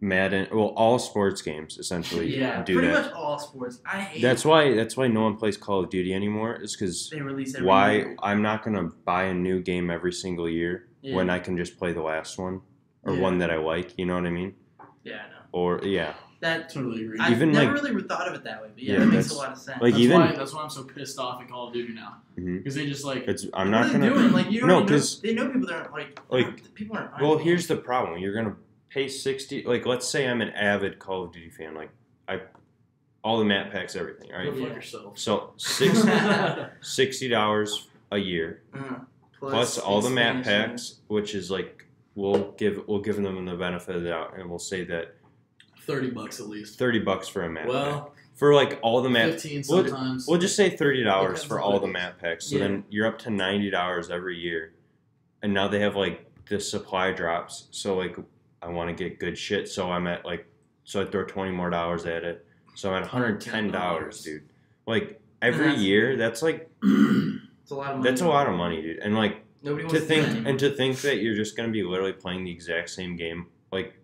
Speaker 2: Madden.
Speaker 3: Well, all sports games essentially do
Speaker 2: pretty
Speaker 3: that.
Speaker 2: much all sports. I hate.
Speaker 3: That's why no one plays Call of Duty anymore. Is because
Speaker 2: they release every year.
Speaker 3: I'm not gonna buy a new game every single year when I can just play the last one or one that I like. You know what I mean?
Speaker 2: Yeah, I know.
Speaker 3: Or
Speaker 2: That
Speaker 1: totally agree.
Speaker 2: I've never really thought of it that way, but that makes a lot of sense.
Speaker 3: Like
Speaker 1: that's why I'm so pissed off at Call of Duty now, because they just like.
Speaker 3: I'm not
Speaker 2: gonna.
Speaker 3: Doing?
Speaker 2: Like you don't they know people that aren't like people aren't.
Speaker 3: Well, here's the problem. You're gonna pay 60. Like, let's say I'm an avid Call of Duty fan. Like, all the map packs, everything. Right?
Speaker 1: Go fuck yourself.
Speaker 3: So $60 a year, plus all the map packs, which is like we'll give them the benefit of the doubt, and we'll say that
Speaker 1: $30 at least.
Speaker 3: $30 for a map pack. For like all the map,
Speaker 1: 15 sometimes.
Speaker 3: We'll just say $30 for all the
Speaker 1: it is.
Speaker 3: map packs. So then you're up to $90 every year, and now they have like the supply drops. So like I want to get good shit, so I'm at like I throw $20 more at it. So I'm at $110, dude. Like every year, that's like
Speaker 2: it's a lot of money.
Speaker 3: That's a lot of money, dude. And like
Speaker 2: nobody
Speaker 3: to think that you're just gonna be literally playing the exact same game, like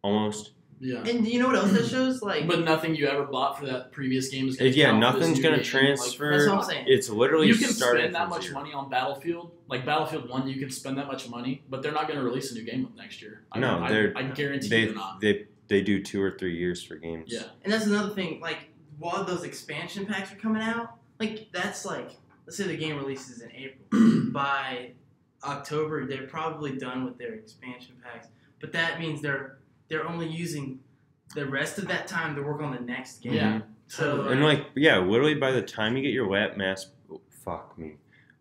Speaker 3: almost.
Speaker 1: Yeah.
Speaker 2: And you know what else that shows? Like,
Speaker 1: but nothing you ever bought for that previous game is going to count
Speaker 3: nothing's
Speaker 1: going
Speaker 3: to transfer.
Speaker 2: That's what I'm saying.
Speaker 3: It's literally
Speaker 1: you can
Speaker 3: starting
Speaker 1: spend that
Speaker 3: from
Speaker 1: much
Speaker 3: zero.
Speaker 1: money on Battlefield. Like Battlefield 1, you can spend that much money, but they're not going to release a new game next year. I guarantee they're not.
Speaker 3: They do 2 or 3 years for games.
Speaker 1: Yeah.
Speaker 2: And that's another thing. Like, while those expansion packs are coming out, like that's like, let's say the game releases in April. By October, they're probably done with their expansion packs. But that means they're only using the rest of that time to work on the next game.
Speaker 1: Yeah.
Speaker 2: So
Speaker 3: And like, literally by the time you get your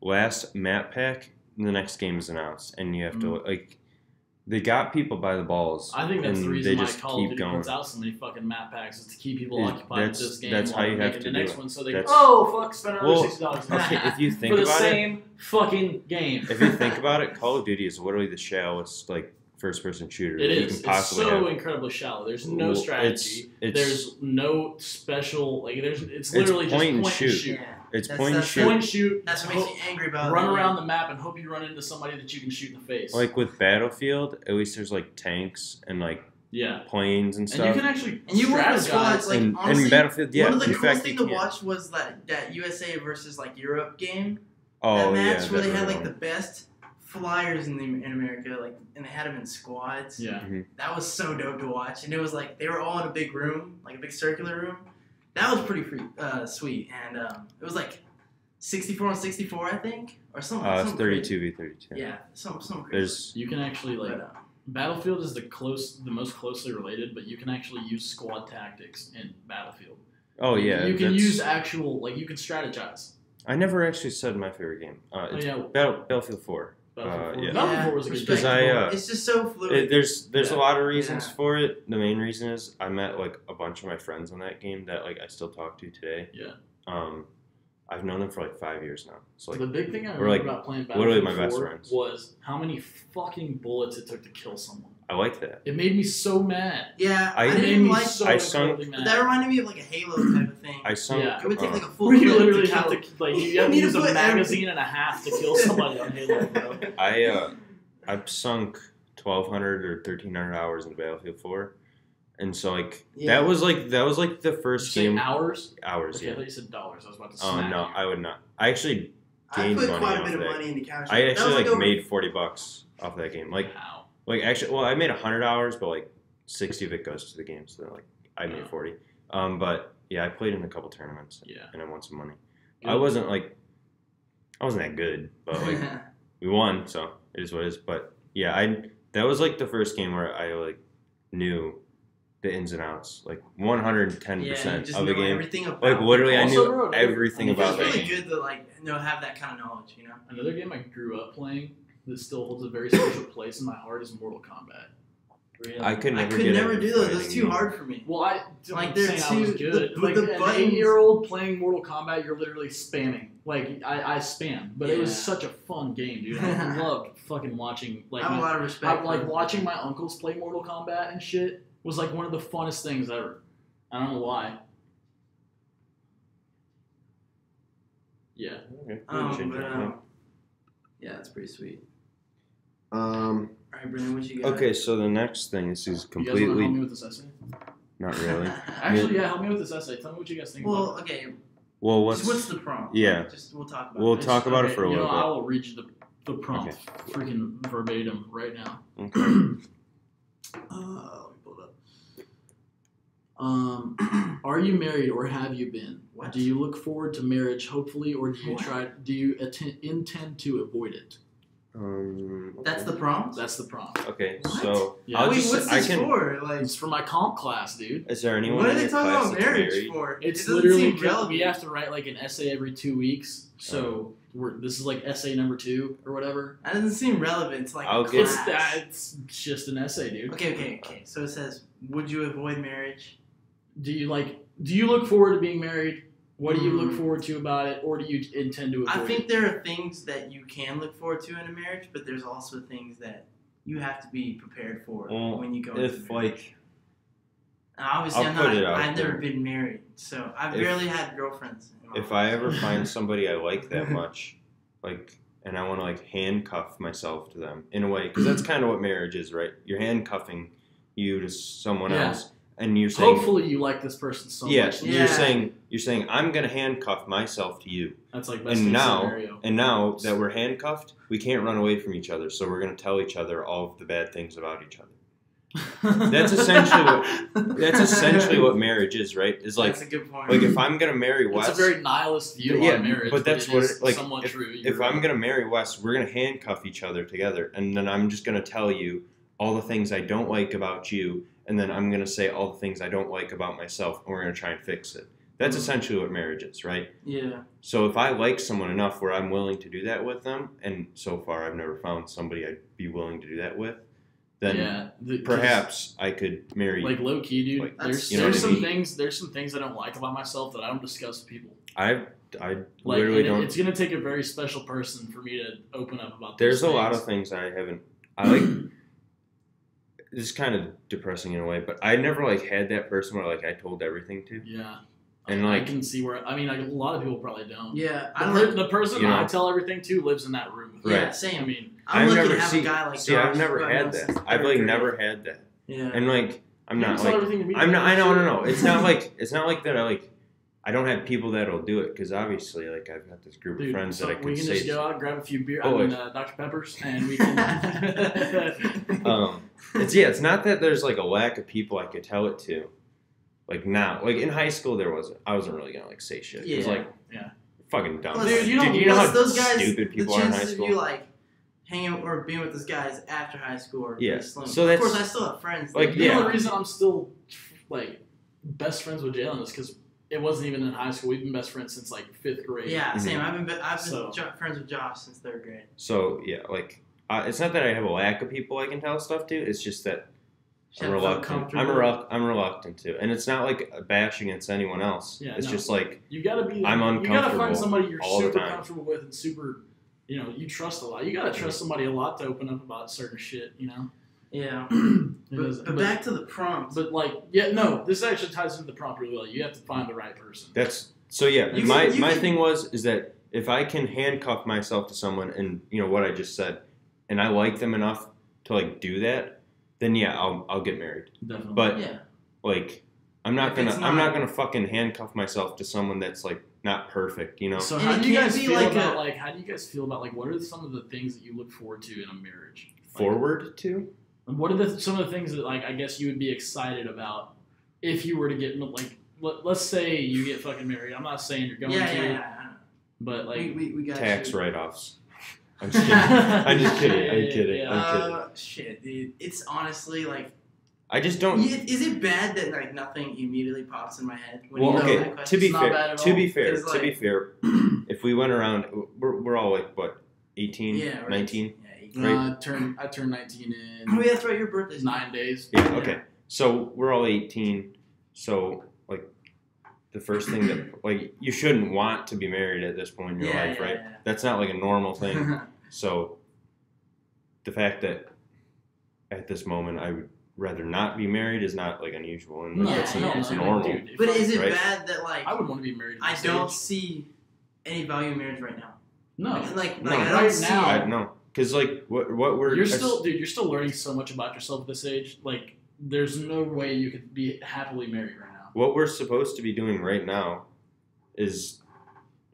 Speaker 3: last map pack, the next game is announced, and you have to like. They got people by the balls.
Speaker 1: I think that's
Speaker 3: and
Speaker 1: the reason
Speaker 3: they
Speaker 1: why
Speaker 3: just
Speaker 1: Call of
Speaker 3: keep
Speaker 1: Duty
Speaker 3: going.
Speaker 1: puts out so many fucking map packs is to keep people occupied with this game.
Speaker 3: That's how you have to
Speaker 1: the
Speaker 3: do
Speaker 1: next
Speaker 3: it.
Speaker 1: one, so they
Speaker 3: That's-
Speaker 1: spend another $60.
Speaker 3: Okay, if you think
Speaker 1: for the
Speaker 3: about
Speaker 1: same fucking game.
Speaker 3: If you think about it, Call of Duty is literally the shallowest like first-person shooter
Speaker 1: It
Speaker 3: that you
Speaker 1: is.
Speaker 3: can possibly
Speaker 1: It's so
Speaker 3: have.
Speaker 1: incredibly shallow. There's no
Speaker 3: Well,
Speaker 1: strategy.
Speaker 3: it's
Speaker 1: there's no special it's literally just point and shoot.
Speaker 2: yeah.
Speaker 3: It's
Speaker 2: That's-
Speaker 3: point and
Speaker 2: that's
Speaker 3: shoot.
Speaker 1: Point and shoot.
Speaker 2: That's what makes me angry about
Speaker 1: Run
Speaker 2: it.
Speaker 1: around the map and hope you run into somebody that you can shoot in the face.
Speaker 3: Like with Battlefield, at least there's like tanks and like
Speaker 1: yeah,
Speaker 3: planes and
Speaker 1: and
Speaker 3: stuff.
Speaker 1: you can actually
Speaker 2: And you work with
Speaker 1: strategize.
Speaker 2: squads. Like,
Speaker 3: and
Speaker 2: honestly,
Speaker 3: Battlefield,
Speaker 2: one of the
Speaker 3: in
Speaker 2: coolest
Speaker 3: fact,
Speaker 2: things
Speaker 3: you
Speaker 2: to
Speaker 3: can.
Speaker 2: watch was that USA versus like Europe game.
Speaker 3: Oh
Speaker 2: That match
Speaker 3: yeah,
Speaker 2: where they
Speaker 3: that
Speaker 2: had
Speaker 3: really
Speaker 2: like the best flyers in America, like, and they had them in squads.
Speaker 1: Yeah.
Speaker 2: That was so dope to watch, and it was like they were all in a big room, like a big circular room. That was pretty sweet, and it was like 64 on 64, I think, or something.
Speaker 3: It's
Speaker 2: something crazy.
Speaker 3: 32v32.
Speaker 2: Yeah, some crazy.
Speaker 3: There's
Speaker 1: You can actually like
Speaker 2: But,
Speaker 1: Battlefield is the most closely related, but you can actually use squad tactics in Battlefield. You can use actual you can strategize.
Speaker 3: I never actually said my favorite game. It's Battlefield 4.
Speaker 1: Battlefield 4.
Speaker 3: Yeah.
Speaker 1: Battlefield 4 was a good
Speaker 3: Because
Speaker 1: game.
Speaker 2: it's just so fluid.
Speaker 3: There's a
Speaker 1: Yeah.
Speaker 3: lot of reasons
Speaker 2: Yeah.
Speaker 3: for it. The main reason is I met like a bunch of my friends on that game that like I still talk to today.
Speaker 1: Yeah.
Speaker 3: I've known them for like 5 years now. So like
Speaker 1: The big thing I
Speaker 3: we're,
Speaker 1: remember
Speaker 3: like,
Speaker 1: about playing
Speaker 3: literally
Speaker 1: Battlefield
Speaker 3: my best
Speaker 1: 4
Speaker 3: friends.
Speaker 1: was how many fucking bullets it took to kill someone.
Speaker 3: I like that.
Speaker 1: It made me so mad.
Speaker 2: Yeah,
Speaker 3: I
Speaker 2: I
Speaker 1: It made
Speaker 2: didn't
Speaker 1: me
Speaker 2: like.
Speaker 1: so
Speaker 3: I sunk-
Speaker 1: incredibly
Speaker 2: But
Speaker 1: mad.
Speaker 2: that reminded me of like a Halo type of thing.
Speaker 3: I sunk.
Speaker 1: Yeah.
Speaker 2: It would take like a full
Speaker 1: Where you
Speaker 2: clip
Speaker 1: literally
Speaker 2: to
Speaker 1: have
Speaker 2: kill.
Speaker 1: to you have to
Speaker 2: need to
Speaker 1: use a
Speaker 2: put
Speaker 1: magazine and a half to kill somebody on Halo, bro.
Speaker 3: I've sunk 1,200 or 1,300 hours in Battlefield 4, and so like
Speaker 2: Yeah.
Speaker 3: that was like the
Speaker 1: Did
Speaker 3: first
Speaker 1: you say
Speaker 3: game.
Speaker 1: hours?
Speaker 3: Hours,
Speaker 1: Okay, I
Speaker 3: yeah.
Speaker 1: thought you said dollars. I was about to
Speaker 3: Oh
Speaker 1: smack
Speaker 3: no,
Speaker 1: you.
Speaker 3: I would not. I actually
Speaker 2: I
Speaker 3: gained
Speaker 2: put
Speaker 3: money
Speaker 2: quite a
Speaker 3: off
Speaker 2: bit of
Speaker 3: that.
Speaker 2: money into Counter.
Speaker 3: I actually like
Speaker 2: over,
Speaker 3: made $40 off that game. Like
Speaker 1: Wow.
Speaker 3: actually, well, I made 100 hours, but like 60 of it goes to the game, so like I made 40. But yeah, I played in a couple tournaments.
Speaker 1: Yeah.
Speaker 3: And I won some money.
Speaker 1: Good.
Speaker 3: I wasn't that good, but like we won, so it is what it is. But yeah, that was like the first game where I like knew the ins and outs, like 110% of the game.
Speaker 2: Everything about
Speaker 3: Like literally, I
Speaker 1: Also,
Speaker 3: knew
Speaker 1: bro,
Speaker 3: everything
Speaker 1: it
Speaker 2: It feels
Speaker 3: about that
Speaker 2: really
Speaker 3: game.
Speaker 2: good to like have that kind of knowledge, you know.
Speaker 1: Another game I grew up playing that still holds a very special place in my heart is Mortal Kombat.
Speaker 2: Really?
Speaker 3: I could never
Speaker 2: I could
Speaker 3: get
Speaker 2: never
Speaker 3: into
Speaker 2: do those. That's
Speaker 3: fighting
Speaker 2: too
Speaker 3: games.
Speaker 2: hard for me.
Speaker 1: Well, I
Speaker 2: Like,
Speaker 1: I'm
Speaker 2: they're
Speaker 1: saying I was
Speaker 2: too-
Speaker 1: good.
Speaker 2: the
Speaker 1: Like
Speaker 2: buttons-
Speaker 1: an 8-year-old playing Mortal Kombat, you're literally spamming. Like I spam, but it was
Speaker 2: Yeah.
Speaker 1: such a fun game, dude. I loved fucking watching. Like
Speaker 2: I have a lot of respect.
Speaker 1: like
Speaker 2: for
Speaker 1: watching my uncles play Mortal Kombat and shit was like one of the funnest things ever. I don't know why. Yeah.
Speaker 3: Okay.
Speaker 2: Yeah, that's pretty sweet.
Speaker 3: Um.
Speaker 2: All right, Brendan, what you got?
Speaker 3: Okay, so the next thing, this is
Speaker 1: You guys want to
Speaker 3: completely
Speaker 1: help me with this essay?
Speaker 3: not really.
Speaker 1: Actually, yeah, help me with this essay. Tell me what you guys think about
Speaker 2: Well, okay.
Speaker 3: Well,
Speaker 2: What's the prompt?
Speaker 3: Yeah.
Speaker 2: Just we'll talk about.
Speaker 3: We'll
Speaker 2: it.
Speaker 3: talk about it for a little
Speaker 1: I
Speaker 3: bit.
Speaker 1: will read you the prompt, freaking verbatim right now.
Speaker 3: Okay.
Speaker 1: Let me pull it up. Are you married or have you been?
Speaker 2: What?
Speaker 1: Do you look forward to marriage, hopefully, or do you
Speaker 2: What?
Speaker 1: intend to avoid it?
Speaker 2: That's the prompt.
Speaker 1: That's the prompt.
Speaker 3: Okay,
Speaker 2: What?
Speaker 3: so
Speaker 1: Yeah.
Speaker 3: I'll
Speaker 2: Wait,
Speaker 3: just
Speaker 2: what's
Speaker 3: I
Speaker 2: this
Speaker 3: can.
Speaker 2: for? Like,
Speaker 1: It's for my comp class, dude.
Speaker 3: Is there anyone
Speaker 2: what are
Speaker 3: in
Speaker 2: they
Speaker 3: your
Speaker 2: talking
Speaker 3: class
Speaker 2: about
Speaker 3: that's
Speaker 2: marriage
Speaker 3: married?
Speaker 2: for?
Speaker 1: It's
Speaker 2: it doesn't
Speaker 1: literally
Speaker 2: seem relevant.
Speaker 1: we have to write like an essay every 2 weeks. So this is like essay number 2 or whatever.
Speaker 2: That doesn't seem relevant to like
Speaker 3: I'll
Speaker 2: a
Speaker 3: get-
Speaker 2: class.
Speaker 1: It's just an essay, dude.
Speaker 2: Okay. So it says, would you avoid marriage?
Speaker 1: Do you look forward to being married? What do you look forward to about it, or do you intend to avoid
Speaker 2: I think
Speaker 1: it?
Speaker 2: there are things that you can look forward to in a marriage, but there's also things that you have to be prepared for
Speaker 3: Well,
Speaker 2: when you go into
Speaker 3: If
Speaker 2: marriage.
Speaker 3: like,
Speaker 2: And obviously,
Speaker 3: I'll put it out
Speaker 2: I've never
Speaker 3: there.
Speaker 2: been married, so I've
Speaker 3: If-
Speaker 2: barely had girlfriends. In my
Speaker 3: if
Speaker 2: life.
Speaker 3: I ever find somebody I like that much, like, and I want to like handcuff myself to them in a way, because that's kind of what marriage is, right? You're handcuffing you to someone
Speaker 1: Yeah.
Speaker 3: else, and you're saying,
Speaker 1: Hopefully, you like this person so
Speaker 3: yes,
Speaker 1: much.
Speaker 2: Yeah.
Speaker 3: you're saying I'm gonna handcuff myself to you.
Speaker 1: That's like best
Speaker 3: And
Speaker 1: case
Speaker 3: now,
Speaker 1: scenario.
Speaker 3: and now that we're handcuffed, we can't run away from each other. So we're gonna tell each other all of the bad things about each other. That's essentially what marriage is, right? Is like,
Speaker 2: that's a good point.
Speaker 3: like if I'm gonna marry
Speaker 1: It's
Speaker 3: Wes,
Speaker 1: a very nihilist view
Speaker 3: Yeah,
Speaker 1: on marriage,
Speaker 3: but that's
Speaker 1: it
Speaker 3: what
Speaker 1: is
Speaker 3: it- like,
Speaker 1: somewhat true.
Speaker 3: if
Speaker 1: You're
Speaker 3: I'm
Speaker 1: right.
Speaker 3: gonna marry Wes, we're gonna handcuff each other together, and then I'm just gonna tell you all the things I don't like about you, and then I'm gonna say all the things I don't like about myself, and we're gonna try and fix it. That's essentially what marriage is, right?
Speaker 2: Yeah.
Speaker 3: So if I like someone enough where I'm willing to do that with them, and so far I've never found somebody I'd be willing to do that with, then perhaps I could marry
Speaker 1: like low key, dude.
Speaker 3: Like,
Speaker 1: there's
Speaker 3: you know what I
Speaker 1: some
Speaker 3: mean?
Speaker 1: things. There's some things I don't like about myself that I don't discuss with people.
Speaker 3: I
Speaker 1: Like,
Speaker 3: literally
Speaker 1: and
Speaker 3: don't.
Speaker 1: it's gonna take a very special person for me to open up about.
Speaker 3: There's
Speaker 1: those
Speaker 3: a lot
Speaker 1: things.
Speaker 3: of things I haven't. I like. It's kind of depressing in a way, but I never like had that person where like I told everything to.
Speaker 1: Yeah.
Speaker 3: And,
Speaker 1: I
Speaker 3: like-
Speaker 1: can see where. I mean, like, a lot of people probably don't.
Speaker 2: Yeah.
Speaker 1: The,
Speaker 2: I
Speaker 1: per-
Speaker 2: don't.
Speaker 1: the person
Speaker 3: You know.
Speaker 1: I tell everything to lives in that room. With me.
Speaker 2: Yeah.
Speaker 3: Right.
Speaker 2: Same.
Speaker 1: I mean,
Speaker 2: I'm lucky
Speaker 3: never
Speaker 2: to have
Speaker 3: see,
Speaker 2: a guy like
Speaker 3: see.
Speaker 2: Josh.
Speaker 3: I've never
Speaker 2: who I've
Speaker 3: had
Speaker 2: known since
Speaker 3: that. I've
Speaker 2: third
Speaker 3: like
Speaker 2: grade.
Speaker 3: never had that,
Speaker 2: Yeah.
Speaker 3: and like I'm
Speaker 1: you
Speaker 3: not
Speaker 1: tell
Speaker 3: like
Speaker 1: everything to me.
Speaker 3: I'm not. I
Speaker 1: don't
Speaker 3: know. It's not like that. I like. I don't have people that'll do it because obviously, like I've got this group
Speaker 1: Dude,
Speaker 3: of friends
Speaker 1: so
Speaker 3: that I can
Speaker 1: we can
Speaker 3: say.
Speaker 1: just go out and grab a few beer.
Speaker 3: Oh,
Speaker 1: Dr. Peppers, and we can.
Speaker 3: It's not that there's like a lack of people I could tell it to. Like now, like in high school, I wasn't really gonna like say shit. It was
Speaker 2: Yeah.
Speaker 3: like,
Speaker 1: Yeah.
Speaker 3: fucking dumb.
Speaker 2: Plus-
Speaker 1: Dude, you don't-
Speaker 3: you know
Speaker 2: plus
Speaker 3: how
Speaker 2: those guys,
Speaker 3: stupid people
Speaker 2: the
Speaker 3: are in high
Speaker 2: chances
Speaker 3: school?
Speaker 2: of you like hanging or being with those guys after high school are
Speaker 3: Yeah.
Speaker 2: pretty slim.
Speaker 3: So
Speaker 2: of
Speaker 3: that's-
Speaker 2: course, I still have friends.
Speaker 3: like,
Speaker 2: that-
Speaker 1: The
Speaker 3: yeah.
Speaker 1: only reason I'm still like best friends with Jalen is because it wasn't even in high school. We've been best friends since like 5th grade.
Speaker 2: Yeah,
Speaker 3: Mhm.
Speaker 2: same. I've been
Speaker 1: So-
Speaker 2: friends with Josh since 3rd grade.
Speaker 3: So yeah, like it's not that I have a lack of people I can tell stuff to. It's just that
Speaker 2: Just
Speaker 3: I'm
Speaker 2: haven't felt
Speaker 3: reluctant.
Speaker 2: comfortable.
Speaker 3: I'm reluctant to, and it's not like a bash against anyone else.
Speaker 1: Yeah,
Speaker 3: it's
Speaker 1: no.
Speaker 3: just like
Speaker 1: You gotta be.
Speaker 3: I'm
Speaker 1: You gotta
Speaker 3: uncomfortable
Speaker 1: find somebody you're
Speaker 3: all the
Speaker 1: super
Speaker 3: time.
Speaker 1: comfortable with and super. You know, you trust a lot. You gotta trust somebody a lot to open up about certain shit. You know.
Speaker 2: Yeah.
Speaker 1: Because-
Speaker 2: But back to the prompt.
Speaker 1: But like, yeah, no. This actually ties into the prompt really well. You have to find the right person.
Speaker 3: that's so. Yeah,
Speaker 2: You
Speaker 3: my
Speaker 2: can-
Speaker 3: thing is that if I can handcuff myself to someone, and you know what I just said, and I like them enough to like do that, then yeah, I'll get married.
Speaker 1: Definitely.
Speaker 3: But
Speaker 2: yeah.
Speaker 3: like, I'm
Speaker 2: If it's
Speaker 3: not
Speaker 2: not-
Speaker 3: gonna fucking handcuff myself to someone that's like not perfect. You know.
Speaker 1: So
Speaker 2: And
Speaker 1: how
Speaker 2: it
Speaker 1: do you
Speaker 2: can't
Speaker 1: guys
Speaker 2: be
Speaker 1: feel
Speaker 2: like
Speaker 1: about
Speaker 2: a-
Speaker 1: like how do you guys feel about like what are some of the things that you look forward to in a marriage? Like,
Speaker 3: Forward to.
Speaker 1: what are some of the things that like I guess you would be excited about if you were to get like let's say you get fucking married. I'm not saying you're going
Speaker 2: Yeah,
Speaker 1: to,
Speaker 2: yeah.
Speaker 1: but like
Speaker 2: We got
Speaker 3: Tax
Speaker 2: you.
Speaker 3: write-offs. I'm just kidding. I'm just kidding. I'm kidding.
Speaker 1: Yeah.
Speaker 3: I'm kidding.
Speaker 2: Shit, dude. It's honestly like,
Speaker 3: I just don't.
Speaker 2: is it bad that like nothing immediately pops in my head when
Speaker 3: Well,
Speaker 2: you know
Speaker 3: okay.
Speaker 2: that
Speaker 3: To
Speaker 2: question?
Speaker 3: be
Speaker 1: It's not
Speaker 3: fair,
Speaker 1: bad at
Speaker 3: to
Speaker 1: all.
Speaker 3: be fair,
Speaker 2: It's
Speaker 3: to be
Speaker 2: like-
Speaker 3: fair, if we went around, we're all like what, 18,
Speaker 2: Yeah, or
Speaker 3: 19.
Speaker 2: Yeah,
Speaker 3: Right.
Speaker 1: I turned 19 in
Speaker 2: Oh, yeah, that's right. Your birthday's
Speaker 1: 9 days.
Speaker 3: Yeah. Okay. So we're all 18. So like the first thing that like you shouldn't want to be married at this point in your life, right?
Speaker 2: Yeah.
Speaker 3: That's not like a normal thing. So the fact that at this moment I would rather not be married is not like unusual, and like, it's normal.
Speaker 1: Dude,
Speaker 2: But is it
Speaker 3: Right.
Speaker 2: bad that like
Speaker 1: I would want to be married.
Speaker 2: I
Speaker 1: At this
Speaker 2: don't
Speaker 1: age.
Speaker 2: see any value in marriage right now?
Speaker 1: No.
Speaker 2: Like
Speaker 3: No,
Speaker 2: I
Speaker 1: right
Speaker 2: don't see
Speaker 1: now-
Speaker 2: it.
Speaker 3: I know, because like what we're
Speaker 1: You're still learning so much about yourself at this age. Like, there's no way you could be happily married right now.
Speaker 3: what we're supposed to be doing right now is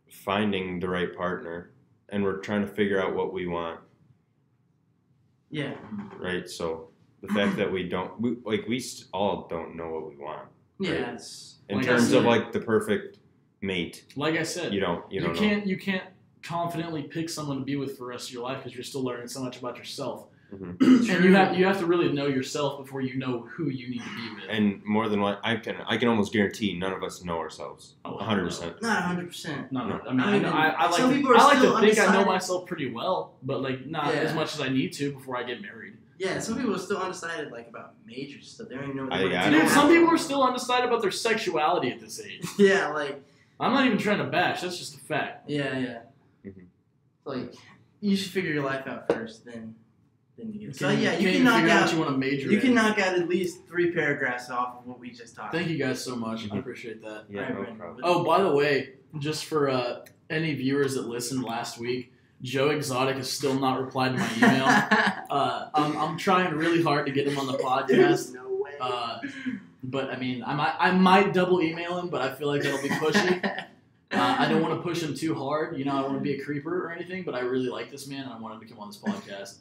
Speaker 3: finding the right partner, and we're trying to figure out what we want,
Speaker 2: Yeah.
Speaker 3: right? So the fact that we all don't know what we want
Speaker 2: Yeah.
Speaker 3: in
Speaker 1: Like I
Speaker 3: terms of
Speaker 1: said-
Speaker 3: like the perfect mate.
Speaker 1: Like I said,
Speaker 3: You don't know.
Speaker 1: you can't confidently pick someone to be with for the rest of your life because you're still learning so much about yourself.
Speaker 3: Mhm.
Speaker 1: And you have to really know yourself before you know who you need to be with.
Speaker 3: And more than what I can almost guarantee none of us know ourselves.
Speaker 1: Oh,
Speaker 3: 100%.
Speaker 2: Not 100%.
Speaker 1: No.
Speaker 3: No.
Speaker 1: I mean,
Speaker 2: I mean,
Speaker 1: I like
Speaker 2: some
Speaker 1: to,
Speaker 2: people are
Speaker 1: I like
Speaker 2: still
Speaker 1: to think I know
Speaker 2: undecided.
Speaker 1: myself pretty well, but like not
Speaker 2: Yeah.
Speaker 1: as much as I need to before I get married.
Speaker 2: Yeah, some people are still undecided like about major stuff. They don't even know what
Speaker 3: I
Speaker 2: they want to
Speaker 3: don't
Speaker 2: do.
Speaker 1: Dude, some people are still undecided about their sexuality at this age.
Speaker 2: Yeah, like
Speaker 1: I'm not even trying to bash. That's just a fact.
Speaker 2: yeah.
Speaker 3: Mhm.
Speaker 2: Like you should figure your life out first, then you get. So
Speaker 1: Can-
Speaker 2: yeah, you
Speaker 1: can
Speaker 2: can knock
Speaker 1: figure out
Speaker 2: out.
Speaker 1: what you want to major
Speaker 2: You
Speaker 1: in.
Speaker 2: can knock out at least 3 paragraphs off of what we just talked.
Speaker 1: Thank you guys so much. I
Speaker 3: Mhm.
Speaker 1: appreciate that.
Speaker 3: Yeah,
Speaker 2: Alright,
Speaker 3: no
Speaker 2: Brandon.
Speaker 3: problem.
Speaker 1: Oh, by the way, just for any viewers that listened last week, Joe Exotic has still not replied to my email. I'm trying really hard to get him on the podcast.
Speaker 2: No way.
Speaker 1: But I mean, I might double email him, but I feel like that'll be pushy. I don't want to push him too hard. You know, I don't want to be a creeper or anything, but I really like this man and I want him to come on this podcast.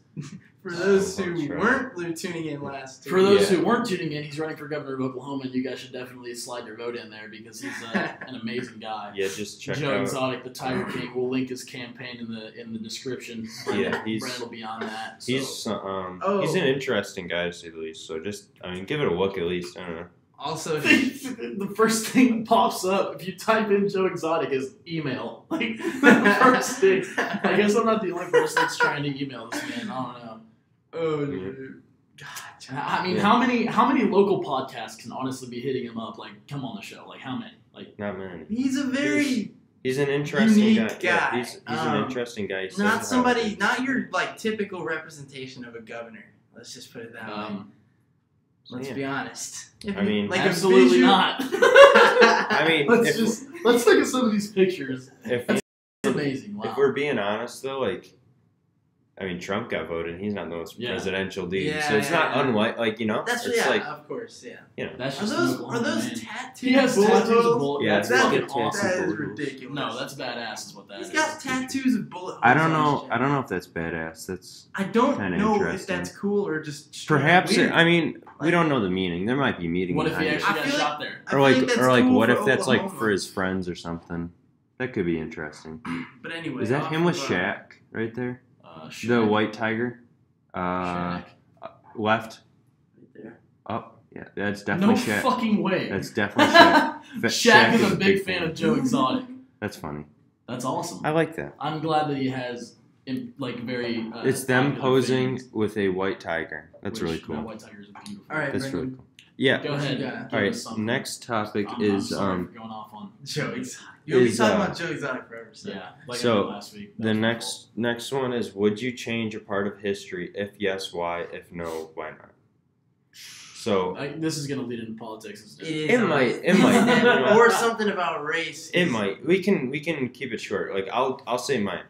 Speaker 2: For those
Speaker 3: I'll
Speaker 2: who
Speaker 3: try.
Speaker 2: weren't tuning in last
Speaker 1: For
Speaker 2: week.
Speaker 1: those
Speaker 3: Yeah.
Speaker 1: who weren't tuning in, he's running for governor of Oklahoma, and you guys should definitely slide your vote in there because he's an amazing guy.
Speaker 3: Yeah, just check
Speaker 1: Joe
Speaker 3: out.
Speaker 1: Exotic, the Tiger King. We'll link his campaign in the description.
Speaker 3: Yeah, he's-
Speaker 1: Brandon will be on that. So.
Speaker 3: He's an interesting guy to say the least. So just give it a look at least. I don't know.
Speaker 2: Also,
Speaker 1: The first thing that pops up if you type in Joe Exotic is email. Like the first thing. I guess I'm not the only person that's trying to email this man. I don't know.
Speaker 2: oh, dude. God,
Speaker 1: I mean,
Speaker 3: Yeah.
Speaker 1: how many local podcasts can honestly be hitting him up? Like, come on the show. Like, how many? Like,
Speaker 3: Not many.
Speaker 2: he's a very
Speaker 3: He's an interesting
Speaker 2: unique
Speaker 3: guy. Yeah,
Speaker 2: guy.
Speaker 3: he's an interesting guy. He says it how
Speaker 2: not
Speaker 3: it
Speaker 2: somebody,
Speaker 3: is.
Speaker 2: not your like typical representation of a governor. Let's just put it that way. Let's
Speaker 3: yeah.
Speaker 2: be honest. If
Speaker 3: I mean,
Speaker 2: like
Speaker 1: absolutely
Speaker 2: a visual,
Speaker 1: not.
Speaker 3: I mean,
Speaker 1: let's look at some of these pictures.
Speaker 3: if
Speaker 1: It's amazing. Wow.
Speaker 3: if we're being honest though, Trump got voted. He's not the most
Speaker 1: Yeah.
Speaker 3: presidential dude,
Speaker 2: Yeah,
Speaker 3: so it's not
Speaker 2: yeah.
Speaker 3: unlike
Speaker 2: That's
Speaker 3: It's
Speaker 2: of course, yeah.
Speaker 1: That's
Speaker 2: Are
Speaker 1: just
Speaker 2: those
Speaker 1: Oklahoma, man.
Speaker 2: tattoos?
Speaker 1: He has
Speaker 2: bullet
Speaker 1: tattoos of
Speaker 2: holes?
Speaker 1: bullet.
Speaker 3: Yeah,
Speaker 1: that's
Speaker 3: it's
Speaker 1: fucking
Speaker 3: tattoos.
Speaker 1: awesome.
Speaker 2: That is
Speaker 3: Bullet holes.
Speaker 2: ridiculous.
Speaker 1: No, that's badass. Is what that
Speaker 2: He's
Speaker 1: is.
Speaker 2: got tattoos of bullet holes.
Speaker 3: I don't
Speaker 2: on
Speaker 3: know.
Speaker 2: his
Speaker 3: I don't
Speaker 2: chest.
Speaker 3: know if that's badass. That's
Speaker 2: I don't
Speaker 3: kinda
Speaker 2: know if
Speaker 3: interesting.
Speaker 2: that's cool or just straight
Speaker 3: perhaps.
Speaker 2: weird.
Speaker 3: We don't know the meaning. There might be meaning
Speaker 1: What if he
Speaker 3: behind it.
Speaker 1: actually
Speaker 2: I
Speaker 1: got
Speaker 2: feel
Speaker 1: shot there?
Speaker 2: I think that's cool
Speaker 3: What
Speaker 2: for
Speaker 3: if that's like
Speaker 2: Oklahoma.
Speaker 3: for his friends or something? That could be interesting.
Speaker 2: But anyway,
Speaker 3: Is that
Speaker 2: off
Speaker 3: him with
Speaker 2: of,
Speaker 3: Shaq right there? The
Speaker 1: Shaq.
Speaker 3: white tiger.
Speaker 1: Shaq.
Speaker 3: Left.
Speaker 2: Right there.
Speaker 3: Up. Yeah, that's
Speaker 1: No
Speaker 3: definitely Shaq.
Speaker 1: fucking way.
Speaker 3: That's definitely Shaq.
Speaker 1: Shaq is a big fan of Joe Exotic.
Speaker 3: That's funny.
Speaker 1: That's awesome.
Speaker 3: I like that.
Speaker 1: I'm glad that he has very.
Speaker 3: It's them
Speaker 1: popular
Speaker 3: posing
Speaker 1: fans,
Speaker 3: with a white tiger. That's
Speaker 1: which
Speaker 3: really
Speaker 1: that
Speaker 3: cool.
Speaker 1: white tigers are beautiful.
Speaker 2: All right,
Speaker 3: That's
Speaker 2: Brendan,
Speaker 3: really cool. Yeah.
Speaker 1: Go ahead.
Speaker 2: Yeah.
Speaker 1: Give
Speaker 3: All right.
Speaker 1: us something.
Speaker 3: Next topic
Speaker 1: I'm
Speaker 3: is
Speaker 1: sorry for going off on.
Speaker 2: Joe Exotic. You'll be
Speaker 3: Is,
Speaker 2: talking about Joe Exotic forever. So.
Speaker 1: Yeah, like
Speaker 3: So,
Speaker 1: I did last week.
Speaker 3: the next one is: would you change a part of history? If yes, why? If no, why not? So
Speaker 1: This is gonna lead into politics. Isn't
Speaker 2: It
Speaker 1: it?
Speaker 2: is.
Speaker 3: It might, you know.
Speaker 2: or something about race.
Speaker 3: it might. We can keep it short. Like I'll say mine.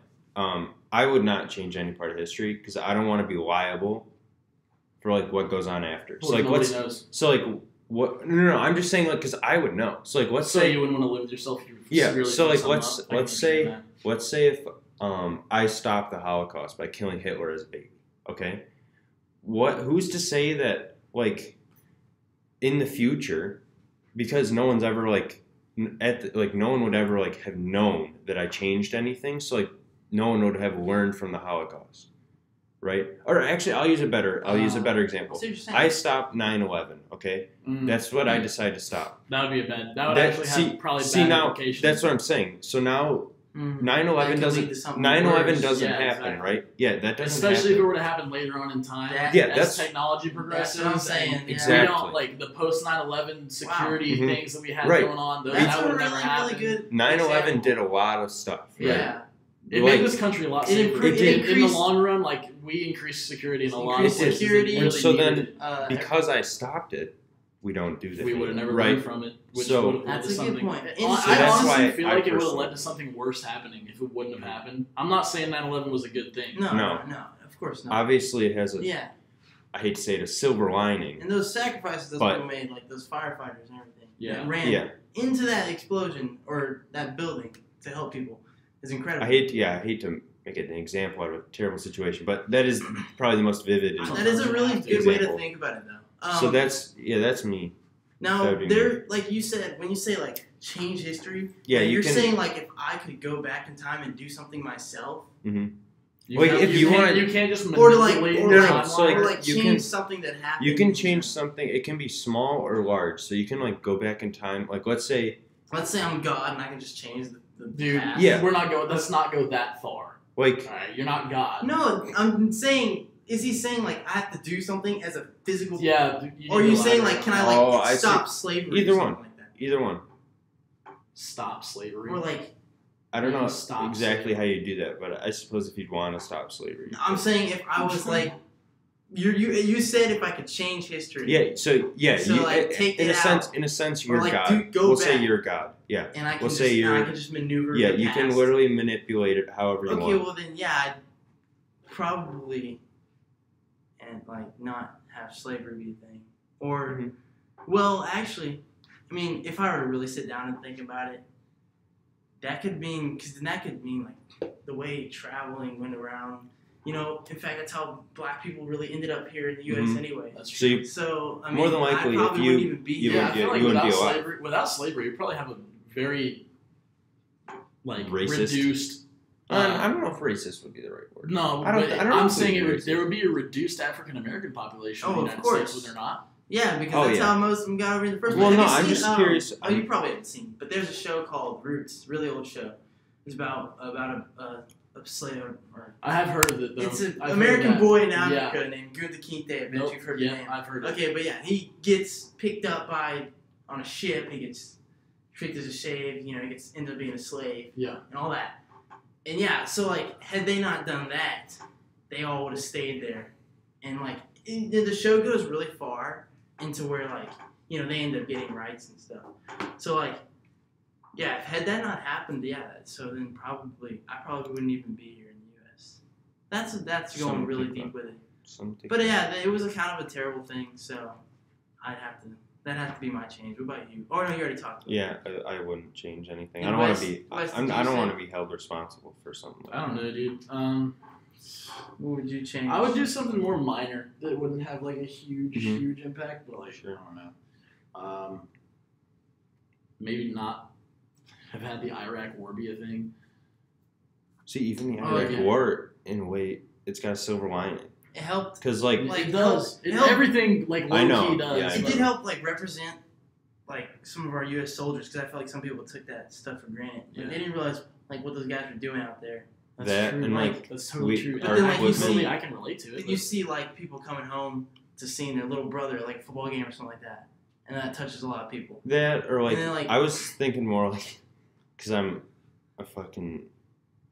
Speaker 3: I would not change any part of history because I don't want to be liable for like what goes on after. So like
Speaker 1: Nobody knows.
Speaker 3: what? No. I'm just saying because I would know. So like let's
Speaker 1: So
Speaker 3: say
Speaker 1: you wouldn't want to live with yourself. If you
Speaker 3: Yeah,
Speaker 1: severely
Speaker 3: so, like,
Speaker 1: fuck
Speaker 3: let's-
Speaker 1: something up. I
Speaker 3: let's
Speaker 1: can
Speaker 3: say-
Speaker 1: understand
Speaker 3: let's say if I stopped the Holocaust by killing Hitler as a baby. Okay, who's to say that like in the future, because no one's ever no one would ever like have known that I changed anything. So like no one would have learned from the Holocaust, right? Or actually, I'll use a better example.
Speaker 2: So you're saying-
Speaker 3: I stopped 9/11. Okay,
Speaker 1: that.
Speaker 3: that's what I decided to stop.
Speaker 1: That would be a bad. That would
Speaker 3: That-
Speaker 1: actually
Speaker 3: see-
Speaker 1: have probably
Speaker 3: See
Speaker 1: bad
Speaker 3: now,
Speaker 1: implications.
Speaker 3: that's what I'm saying. So now
Speaker 2: Mm-hmm.
Speaker 3: 9/11 doesn't. 9/11 doesn't happen,
Speaker 1: exactly.
Speaker 3: right? Yeah, that doesn't.
Speaker 1: Especially
Speaker 3: happen.
Speaker 1: if it were to happen later on in time. As technology progresses.
Speaker 2: That's what I'm saying.
Speaker 1: And
Speaker 3: exactly.
Speaker 1: we don't like the post 9/11 security things that we had
Speaker 3: Right.
Speaker 1: going on.
Speaker 2: That
Speaker 1: would
Speaker 2: really,
Speaker 1: never happen.
Speaker 2: really good
Speaker 3: 9/11 did a lot of stuff. Right?
Speaker 2: Yeah.
Speaker 1: It made this country a lot safer. In the long run, like we increased security in a lot of places.
Speaker 2: Security.
Speaker 1: Really
Speaker 3: so then,
Speaker 1: needed.
Speaker 3: because I stopped it, we don't do that.
Speaker 1: We would have never
Speaker 3: right?
Speaker 1: learned from it. Which
Speaker 3: So
Speaker 1: would have led
Speaker 2: that's
Speaker 1: to
Speaker 2: a
Speaker 1: something.
Speaker 2: good point.
Speaker 1: I
Speaker 3: So that's
Speaker 1: honestly
Speaker 3: why
Speaker 1: feel
Speaker 3: I
Speaker 1: like it would have
Speaker 3: personally-
Speaker 1: led to something worse happening if it wouldn't have happened. I'm not saying 9/11 was a good thing.
Speaker 2: No, of course not.
Speaker 3: Obviously, it has a.
Speaker 2: Yeah.
Speaker 3: I hate to say it, a silver lining.
Speaker 2: And those sacrifices those people made, like those firefighters and everything, that ran into that explosion or that building to help people, is incredible.
Speaker 3: I hate to make it an example out of a terrible situation, but that is probably the most vivid.
Speaker 2: That is a really good way to think about it, though.
Speaker 3: So that's me.
Speaker 2: Now, there, like you said, when you say like change history, you're saying like if I could go back in time and do something myself.
Speaker 3: Mm-hmm.
Speaker 1: You can't just
Speaker 2: manipulate change something that happened.
Speaker 3: You can change something. It can be small or large. So you can like go back in time. Like let's say
Speaker 2: I'm God and I can just change the past.
Speaker 3: Yeah.
Speaker 1: We're not going. Let's not go that far.
Speaker 3: Like,
Speaker 1: all right, you're not God.
Speaker 2: No, I'm saying. Is he saying like I have to do something as a physical?
Speaker 1: Yeah.
Speaker 2: Or are you saying like can I stop slavery?
Speaker 3: Either one.
Speaker 2: Like that?
Speaker 3: Either one.
Speaker 1: Stop slavery.
Speaker 2: Or like.
Speaker 3: I don't know exactly how you do that, but I suppose if you'd want to stop slavery.
Speaker 2: I'm saying if I was like, you said if I could change history.
Speaker 3: Yeah. So
Speaker 2: like take
Speaker 3: in
Speaker 2: it out.
Speaker 3: In a sense, you're
Speaker 2: like,
Speaker 3: God.
Speaker 2: We'll
Speaker 3: say you're God. Yeah.
Speaker 2: And I can
Speaker 3: I
Speaker 2: can just maneuver.
Speaker 3: Yeah, you can literally manipulate it however you want.
Speaker 2: Okay, well then, I'd probably and like not have slavery be a thing, or well, actually, I mean, if I were to really sit down and think about it. That could mean, because then that could mean like the way traveling went around. You know, in fact, that's how black people really ended up here in the U.S. anyway.
Speaker 1: That's true.
Speaker 2: So I mean,
Speaker 3: more than likely,
Speaker 2: I probably wouldn't even be here.
Speaker 1: I feel like without slavery, you'd probably have a very like
Speaker 3: racist.
Speaker 1: Reduced.
Speaker 3: I don't know if racist would be the right word.
Speaker 1: No, I'm saying there would be a reduced African American population in the United States, would there not?
Speaker 2: Yeah, because that's how most of them got over in the first place.
Speaker 3: Well, no, I'm just curious.
Speaker 2: Oh, you probably haven't seen, but there's a show called Roots, really old show. It's about a slave.
Speaker 1: I have heard of it though.
Speaker 2: It's an American boy in Africa named Gunther Kinte. I bet you've heard the name.
Speaker 1: I've heard.
Speaker 2: Okay, but he gets picked up on a ship. He gets tricked as a slave. You know, he ends up being a slave.
Speaker 1: Yeah,
Speaker 2: and all that. And so like, had they not done that, they all would have stayed there. And like, the show goes really far. Into where like they end up getting rights and stuff. So like, had that not happened, so then I probably wouldn't even be here in the U.S. That's going really deep with it. But it was a kind of a terrible thing. So that'd have to be my change. What about you? Oh no, you already talked.
Speaker 3: Yeah, I wouldn't change anything. I don't want to be. I don't want to be held responsible for something.
Speaker 1: I don't know, dude.
Speaker 2: What would you change?
Speaker 1: I would do something more minor that wouldn't have like a huge impact, but like I don't know. Maybe not have had the Iraq War be a thing.
Speaker 3: See, even the Iraq War, in a way, it's got a silver lining.
Speaker 2: It helped
Speaker 3: because like
Speaker 1: it does. Everything like low key does.
Speaker 3: Yeah,
Speaker 2: it did help like represent like some of our U.S. soldiers because I feel like some people took that stuff for granted. Like, they didn't realize like what those guys were doing out there.
Speaker 1: That's true.
Speaker 3: And like
Speaker 1: that's totally true.
Speaker 2: But then, like,
Speaker 1: I can relate to it.
Speaker 2: You see like people coming home to seeing their little brother like a football game or something like that, and that touches a lot of people.
Speaker 3: That or like,
Speaker 2: then, like
Speaker 3: I was thinking more like because I'm a fucking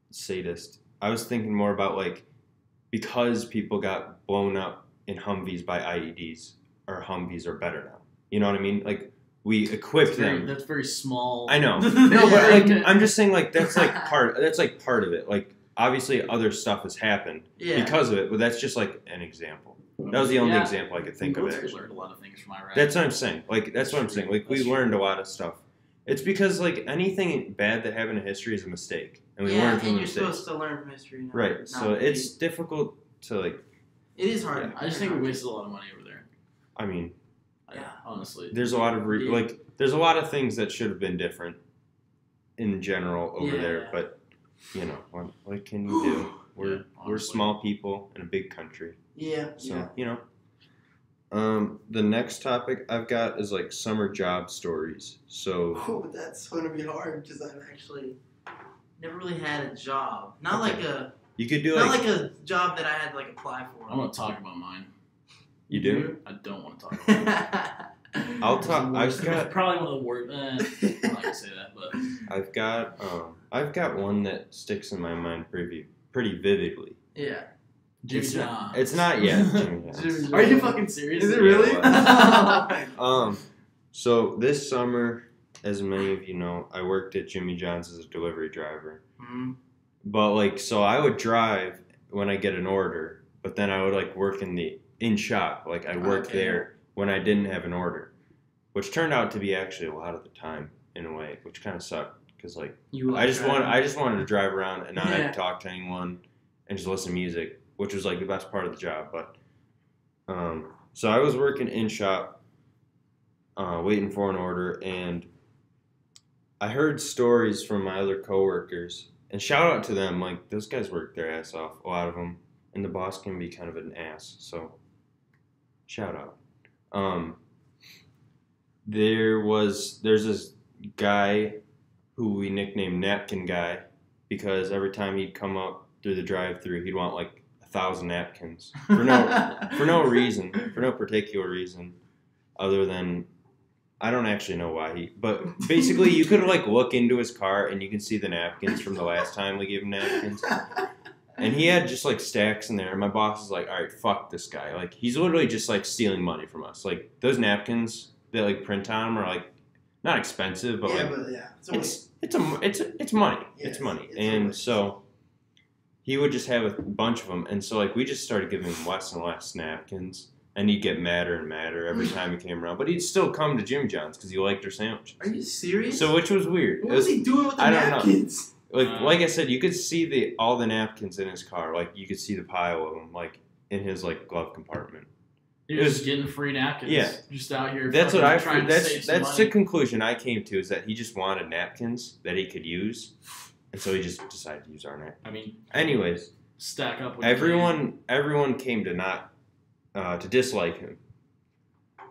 Speaker 3: sadist. I was thinking more about like because people got blown up in Humvees by IEDs, our Humvees are better now. You know what I mean? Like we equipped them.
Speaker 1: That's very small.
Speaker 3: I know. No, but like I'm just saying like that's like part of it. Like obviously other stuff has happened because of it, but that's just like an example. That was the only example I could think of.
Speaker 1: We learned a lot of things from Iraq.
Speaker 3: That's what I'm saying. Like that's what I'm saying. Like we learned a lot of stuff. It's because like anything bad that happened in history is a mistake, and we learn from mistakes.
Speaker 2: You're supposed to learn from history.
Speaker 3: Right. So it's difficult to like.
Speaker 2: It is hard.
Speaker 1: Yeah. I just think we wasted a lot of money over there.
Speaker 3: I mean.
Speaker 1: Honestly.
Speaker 3: There's a lot of there's a lot of things that should have been different in general over there, but you know, what can you do? We're small people in a big country.
Speaker 2: Yeah.
Speaker 3: So, you know. The next topic I've got is like summer job stories. So
Speaker 2: that's going to be hard because I've actually never really had a job. Not
Speaker 3: Okay.
Speaker 2: like a
Speaker 3: You could do
Speaker 2: not
Speaker 3: like,
Speaker 2: like a job that I had to like apply for.
Speaker 1: I want to talk about mine.
Speaker 3: you do.
Speaker 1: I don't want to talk about mine.
Speaker 3: I'll talk. I've got.
Speaker 1: Probably one of the worst. I'm not gonna say that, but
Speaker 3: I've got one that sticks in my mind pretty vividly.
Speaker 2: Yeah.
Speaker 1: Jimmy
Speaker 3: It's
Speaker 1: John.
Speaker 3: It's not yet. Jimmy John's.
Speaker 1: Are you fucking serious?
Speaker 2: Is it really?
Speaker 3: So this summer, as many of you know, I worked at Jimmy John's as a delivery driver.
Speaker 2: Mhm.
Speaker 3: But like, so I would drive when I get an order, but then I would like work in shop. Like I'd work
Speaker 2: Okay.
Speaker 3: there when I didn't have an order, which turned out to be actually a lot of the time in a way, which kind of sucked because like
Speaker 2: You
Speaker 3: I just wanted to drive around and not have
Speaker 2: Yeah.
Speaker 3: to talk to anyone and just listen to music, which was like the best part of the job. But so I was working in shop, waiting for an order, and I heard stories from my other coworkers. And shout out to them, like those guys work their ass off, a lot of them, and the boss can be kind of an ass. So shout out. There's this guy who we nicknamed Napkin Guy because every time he'd come up through the drive-thru, he'd want like 1,000 napkins for no reason, for no particular reason, other than I don't actually know why but basically you could like look into his car and you can see the napkins from the last time we gave him napkins. And he had just like stacks in there and my boss is like, all right, fuck this guy. Like he's literally just like stealing money from us. Like those napkins that like print on them are like not expensive, but
Speaker 2: yeah,
Speaker 3: like
Speaker 2: but yeah.
Speaker 3: it's money.
Speaker 2: Yeah,
Speaker 3: It's money.
Speaker 2: it's
Speaker 3: And
Speaker 2: money.
Speaker 3: so he would just have a bunch of them. And so like we just started giving him less and less napkins. And he'd get madder and madder every time he came around. But he'd still come to Jimmy John's because he liked their sandwiches.
Speaker 2: Are you serious?
Speaker 3: So which was weird.
Speaker 2: What was he doing with the
Speaker 3: I don't know.
Speaker 2: napkins?
Speaker 3: Like I said, you could see all the napkins in his car. Like you could see the pile of them like in his like glove compartment.
Speaker 1: You're just getting free napkins.
Speaker 3: Yeah.
Speaker 1: Just out here.
Speaker 3: That's what
Speaker 1: trying to save some
Speaker 3: that's the
Speaker 1: money.
Speaker 3: conclusion I came to is that he just wanted napkins that he could use, and so he just decided to use our napkins.
Speaker 1: I mean,
Speaker 3: Anyways,
Speaker 1: stack up with
Speaker 3: everyone came to to dislike him.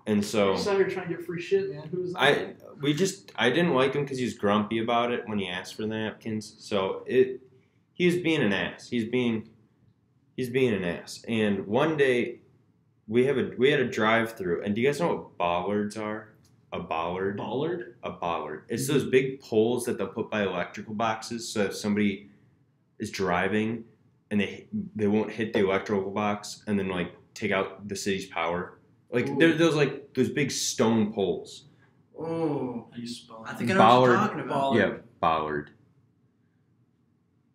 Speaker 3: And so
Speaker 1: just out here trying to get free shit, man. Who's that?
Speaker 3: I didn't like him because he was grumpy about it when he asked for the napkins. So he was being an ass. He's being an ass. And one day we had a drive-through. And do you guys know what bollards are? A bollard.
Speaker 1: Bollard?
Speaker 3: A bollard. It's those big poles that they'll put by electrical boxes. So if somebody is driving and they won't hit the electrical box and then like take out the city's power. Like they're those big stone poles.
Speaker 2: Oh,
Speaker 1: How do you spell
Speaker 2: I
Speaker 1: that?
Speaker 2: think I know what you're talking about.
Speaker 1: Bollard.
Speaker 3: Yeah, bollard.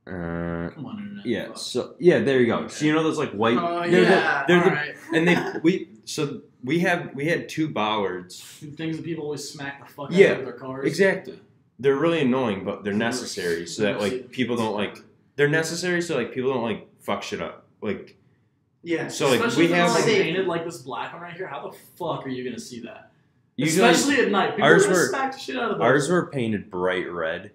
Speaker 1: Come on, internet.
Speaker 3: Yeah.
Speaker 1: Fuck.
Speaker 3: So yeah, there you go.
Speaker 1: Okay.
Speaker 3: So you know those like white.
Speaker 2: Oh
Speaker 3: they're
Speaker 2: yeah,
Speaker 3: they're
Speaker 2: alright.
Speaker 3: and we had two bollards.
Speaker 1: Things that people always smack the fuck
Speaker 3: Yeah,
Speaker 1: out of their cars.
Speaker 3: Exactly. They're really annoying, but they're necessary so that like people don't like. They're necessary so like people don't like fuck shit up. Like
Speaker 2: Yeah.
Speaker 3: so like
Speaker 1: Especially
Speaker 3: we
Speaker 1: if it's
Speaker 3: have
Speaker 1: like
Speaker 2: Safe.
Speaker 1: painted like this black one right here. How the fuck are you gonna see that?
Speaker 3: usually
Speaker 1: Especially at night. People are
Speaker 3: ours
Speaker 1: gonna
Speaker 3: were-
Speaker 1: smack the shit out of those.
Speaker 3: ours were painted bright red.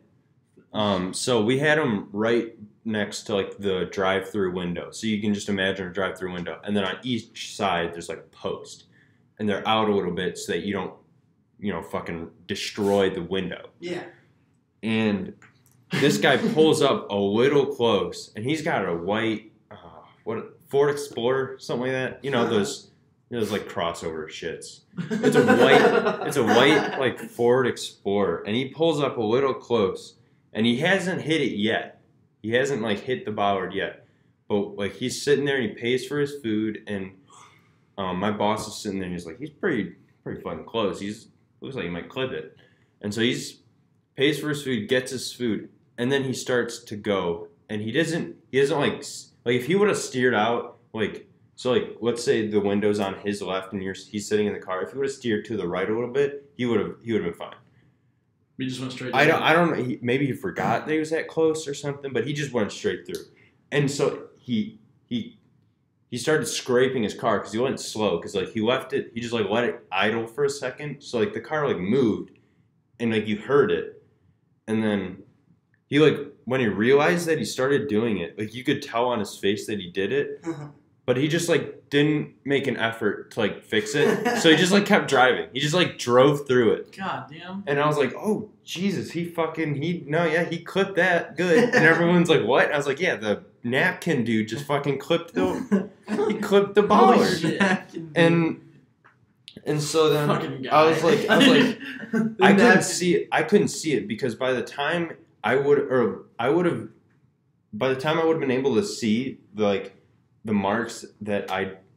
Speaker 3: So we had them right next to like the drive-through window. So you can just imagine a drive-through window, and then on each side there's like a post, and they're out a little bit so that you don't, fucking destroy the window.
Speaker 2: Yeah.
Speaker 3: And this guy pulls up a little close, and he's got a white, Ford Explorer, something like that. You know those like crossover shits. It's a white like Ford Explorer, and he pulls up a little close, and he hasn't hit it yet. He hasn't like hit the bollard yet, but like he's sitting there and he pays for his food, and my boss is sitting there and he's like, he's pretty fucking close. Looks like he might clip it, and so pays for his food, gets his food, and then he starts to go, and he doesn't like if he would have steered out let's say the window's on his left and he's sitting in the car. If he would have steered to the right a little bit, he would have been fine.
Speaker 1: We just went straight.
Speaker 3: I don't know. Maybe he forgot that he was that close or something, but he just went straight through. And so he started scraping his car because he went slow because like he left it. He just like let it idle for a second. So like the car like moved, and like you heard it, and then he like when he realized that he started doing it, like you could tell on his face that he did it. but he just like didn't make an effort to like fix it. So he just like kept driving. He just like drove through it.
Speaker 1: God damn.
Speaker 3: And I was like, oh Jesus, he clipped that good. And everyone's like, what? And I was like, yeah, the napkin dude just fucking clipped the
Speaker 1: Holy
Speaker 3: bollard.
Speaker 1: shit.
Speaker 3: And so then
Speaker 1: Fucking guy.
Speaker 3: I was like I couldn't see it because by the time I would have been able to see the marks that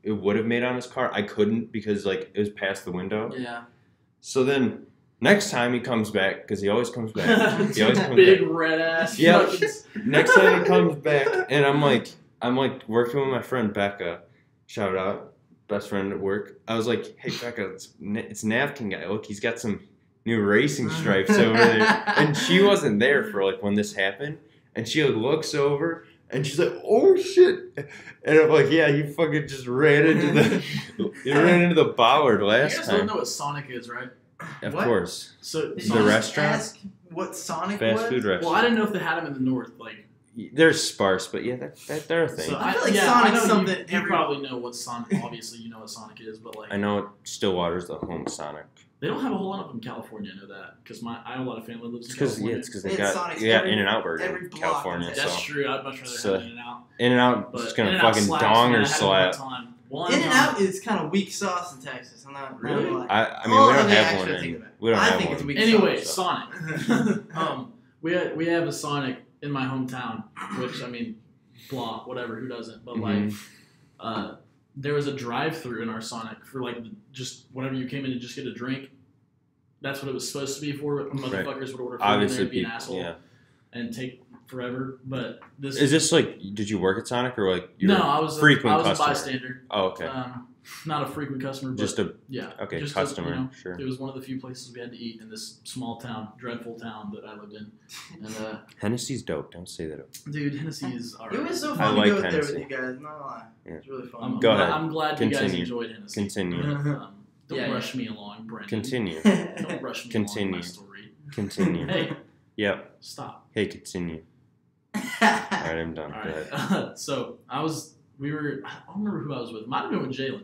Speaker 3: it would have made on his car, I couldn't because like it was past the window.
Speaker 2: Yeah.
Speaker 3: So then next time he comes back, because he always comes back.
Speaker 1: Big red ass.
Speaker 3: Yeah. Next time he comes back, and I'm like working with my friend Becca. Shout out, best friend at work. I was like, hey Becca, it's Napkin guy. Look, he's got some new racing stripes over there. And she wasn't there for like when this happened. And she like looks over and she's like, oh shit. And I'm like, yeah, he fucking just ran into the bollard last
Speaker 1: You guys
Speaker 3: time.
Speaker 1: don't know what Sonic is, right?
Speaker 3: Of
Speaker 2: What?
Speaker 3: course.
Speaker 1: So
Speaker 2: Did
Speaker 3: The
Speaker 2: you just
Speaker 3: restaurant?
Speaker 2: ask what Sonic
Speaker 3: Fast
Speaker 2: was?
Speaker 3: food restaurant.
Speaker 1: Well, I didn't know if they had them in the north, like.
Speaker 3: They're sparse, but yeah, they're a thing.
Speaker 1: So
Speaker 2: I feel like
Speaker 1: I
Speaker 2: Sonic's
Speaker 1: know
Speaker 2: something
Speaker 1: You
Speaker 2: every-
Speaker 1: probably know what Sonic. Obviously, you know what Sonic is, but like
Speaker 3: I know Stillwater's the home of Sonic.
Speaker 1: they don't have a whole lot of them in California. I know that because I have a lot of family lives in
Speaker 3: It's because
Speaker 1: California.
Speaker 3: they
Speaker 2: It's
Speaker 3: got
Speaker 2: Sonic's
Speaker 3: In and Out Burger
Speaker 2: every
Speaker 3: in
Speaker 2: block
Speaker 3: California.
Speaker 2: in
Speaker 1: That's
Speaker 3: So
Speaker 1: true. I'd much rather
Speaker 3: So-
Speaker 1: have In and Out.
Speaker 3: In and Out
Speaker 1: But
Speaker 3: just gonna
Speaker 1: In-N-Out
Speaker 3: fucking
Speaker 1: slaps,
Speaker 3: dong
Speaker 1: man.
Speaker 3: or
Speaker 1: I had it
Speaker 3: slap.
Speaker 1: one time.
Speaker 2: In and Out is kind of weak sauce in Texas. I'm not
Speaker 1: Really?
Speaker 2: gonna lie.
Speaker 3: I mean,
Speaker 2: Oh,
Speaker 3: we don't
Speaker 2: okay,
Speaker 3: have
Speaker 2: actually,
Speaker 3: one.
Speaker 2: I take it back.
Speaker 3: We don't
Speaker 2: I
Speaker 3: have
Speaker 2: think
Speaker 3: one.
Speaker 2: it's weak
Speaker 1: Anyway,
Speaker 2: sauce.
Speaker 1: Sonic. We have a Sonic in my hometown, which I mean, blah, whatever. Who doesn't? But like, there was a drive-through in our Sonic for like just whenever you came in to just get a drink. That's what it was supposed to be for. Motherfuckers would order food
Speaker 3: Obviously,
Speaker 1: in there and be an
Speaker 3: people,
Speaker 1: asshole
Speaker 3: yeah.
Speaker 1: and take forever. But this
Speaker 3: Is this like? Did you work at Sonic or like? You
Speaker 1: no,
Speaker 3: were
Speaker 1: I was
Speaker 3: frequent
Speaker 1: I was
Speaker 3: customer?
Speaker 1: a bystander.
Speaker 3: Oh, okay.
Speaker 1: Not a frequent customer, but
Speaker 3: Just a
Speaker 1: yeah, just
Speaker 3: customer. Sure.
Speaker 1: It was one of the few places we had to eat in this small town, dreadful town that I lived in. And
Speaker 3: Hennessy's dope. Don't say that.
Speaker 1: dude, Hennessy's alright.
Speaker 2: It was so
Speaker 3: I
Speaker 2: fun
Speaker 3: like
Speaker 2: to go there
Speaker 3: Hennessy.
Speaker 2: with you guys. Not gonna lie.
Speaker 3: Yeah.
Speaker 2: It's really fun.
Speaker 3: Go ahead.
Speaker 1: I'm glad you guys
Speaker 3: Continue.
Speaker 1: enjoyed Hennessy.
Speaker 3: Continue.
Speaker 1: Don't
Speaker 2: Yeah,
Speaker 1: rush me along, Brandon.
Speaker 3: Continue.
Speaker 1: Don't rush me along
Speaker 3: Continue.
Speaker 1: my story.
Speaker 3: Continue.
Speaker 1: Hey,
Speaker 3: Yep.
Speaker 1: stop.
Speaker 3: Hey, continue. All right, I'm done.
Speaker 1: All
Speaker 3: Go ahead.
Speaker 1: right. So I don't remember who I was with. Might have been with Jalen,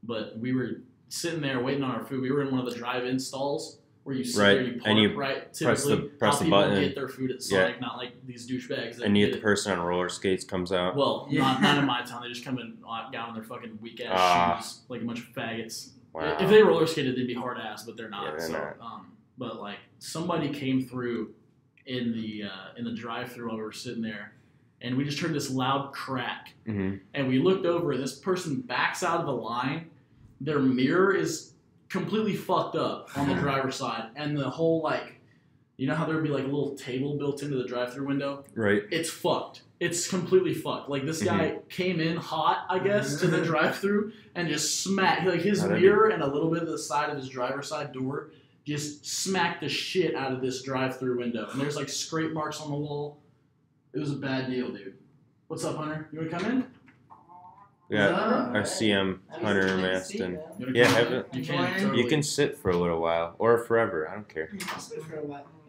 Speaker 1: but we were sitting there waiting on our food. We were in one of the drive-in stalls where you sit
Speaker 3: Right,
Speaker 1: there, you park,
Speaker 3: and you
Speaker 1: right?
Speaker 3: press the-
Speaker 1: Typically,
Speaker 3: press
Speaker 1: how
Speaker 3: the
Speaker 1: people
Speaker 3: button.
Speaker 1: get their food at Sonic, not like these douchebags. that
Speaker 3: And you get
Speaker 1: get
Speaker 3: the
Speaker 1: it.
Speaker 3: person on roller skates comes out.
Speaker 1: Well,
Speaker 2: Yeah.
Speaker 1: not in my town. They just come in down in their fucking weak ass
Speaker 3: Ah.
Speaker 1: shoes, like a bunch of faggots.
Speaker 3: Wow.
Speaker 1: If they roller skated, they'd be hard ass, but they're not.
Speaker 3: Yeah, they're
Speaker 1: so,
Speaker 3: not.
Speaker 1: But like somebody came through in the drive-through while we were sitting there, and we just heard this loud crack,
Speaker 3: Mhm.
Speaker 1: and we looked over, and this person backs out of the line. Their mirror is completely fucked up on the driver's side, and the whole like, you know how there would be like a little table built into the drive-through window?
Speaker 3: Right.
Speaker 1: It's fucked. It's completely fucked. Like this guy came in hot, I guess, to the drive-through and just smacked like his
Speaker 3: How'd I
Speaker 1: mirror and a little bit of the side of his driver's side door just smacked the shit out of this drive-through window. And there's like scrape marks on the wall. It was a bad deal, dude. What's up, Hunter? You wanna come in?
Speaker 3: Yeah.
Speaker 2: Oh,
Speaker 3: Our CM Hunter Maston.
Speaker 1: You wanna
Speaker 3: Yeah,
Speaker 1: come
Speaker 3: have
Speaker 1: in?
Speaker 3: it.
Speaker 1: You can.
Speaker 2: You
Speaker 1: Totally.
Speaker 3: You can sit for a little while or forever. I don't care.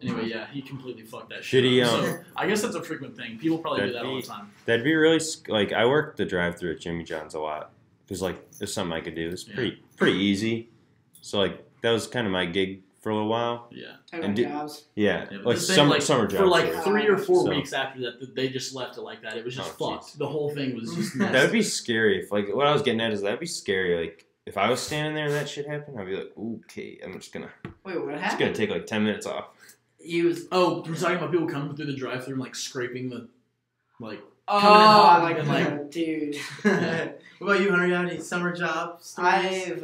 Speaker 1: Anyway, yeah, he completely fucked that
Speaker 3: Should
Speaker 1: shit
Speaker 3: he,
Speaker 1: up. So I guess that's a frequent thing. People probably do
Speaker 3: That'd
Speaker 1: that all
Speaker 3: be-
Speaker 1: the time.
Speaker 3: That'd be really like I worked the drive-through at Jimmy John's a lot because like it's something I could do. It's
Speaker 1: Yeah.
Speaker 3: pretty easy. So like that was kind of my gig for a little while.
Speaker 1: Yeah.
Speaker 3: And do-
Speaker 5: jobs.
Speaker 3: Yeah,
Speaker 1: Yeah, but
Speaker 3: like
Speaker 1: the thing,
Speaker 3: summer
Speaker 1: like,
Speaker 3: summer jobs.
Speaker 1: For like
Speaker 3: yeah.
Speaker 1: 3 or 4
Speaker 3: So-
Speaker 1: weeks after that, they just left it like that. It was just
Speaker 3: Oh,
Speaker 1: fucked. The whole thing was just messed.
Speaker 3: That would be scary. If like what I was getting at is that'd be scary. Like if I was standing there and that shit happened, I'd be like, okay, I'm just gonna
Speaker 5: Wait, what
Speaker 3: it's
Speaker 5: happened?
Speaker 3: gonna take like 10 minutes off.
Speaker 2: He was.
Speaker 1: Oh, we're talking about people coming through the drive-through and like scraping the, like.
Speaker 5: Oh,
Speaker 1: coming in hot
Speaker 5: like,
Speaker 1: and, like-
Speaker 5: dude.
Speaker 2: What about you, Hunter? You have any summer jobs?
Speaker 5: I've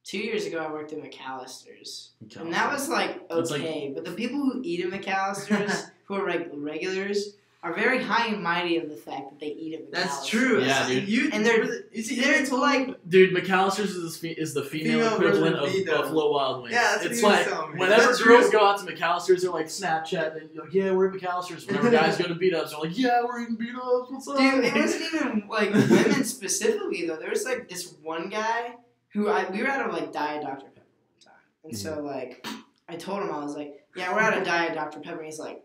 Speaker 5: 2 years ago I worked at McAllister's, and that was like
Speaker 1: It's
Speaker 5: okay. But the people who eat at McAllister's, who are like regulars, are very high and mighty of the fact that they eat at McAllister's.
Speaker 2: That's true.
Speaker 1: Yeah, dude.
Speaker 2: And
Speaker 5: They're like,
Speaker 1: Dude, McAllister's is the female
Speaker 2: Female
Speaker 1: equivalent
Speaker 2: version
Speaker 1: of
Speaker 2: of B-Dubs.
Speaker 1: Buffalo Wild Wings.
Speaker 2: Yeah, that's what
Speaker 1: it's
Speaker 2: he was
Speaker 1: like
Speaker 2: telling me.
Speaker 1: whenever
Speaker 2: That's
Speaker 1: girls
Speaker 2: true.
Speaker 1: go out to McAllister's, they're like Snapchat and you're like, yeah, we're at McAllister's. Whenever guys go to B-Dubs, they're like, yeah, we're eating B-Dubs. What's up?
Speaker 5: dude, it wasn't even like women specifically though. There was like this one guy who we were out of like Diet Dr Pepper one time, and so like I told him I was like, yeah, we're out of Diet Dr Pepper. And he's like,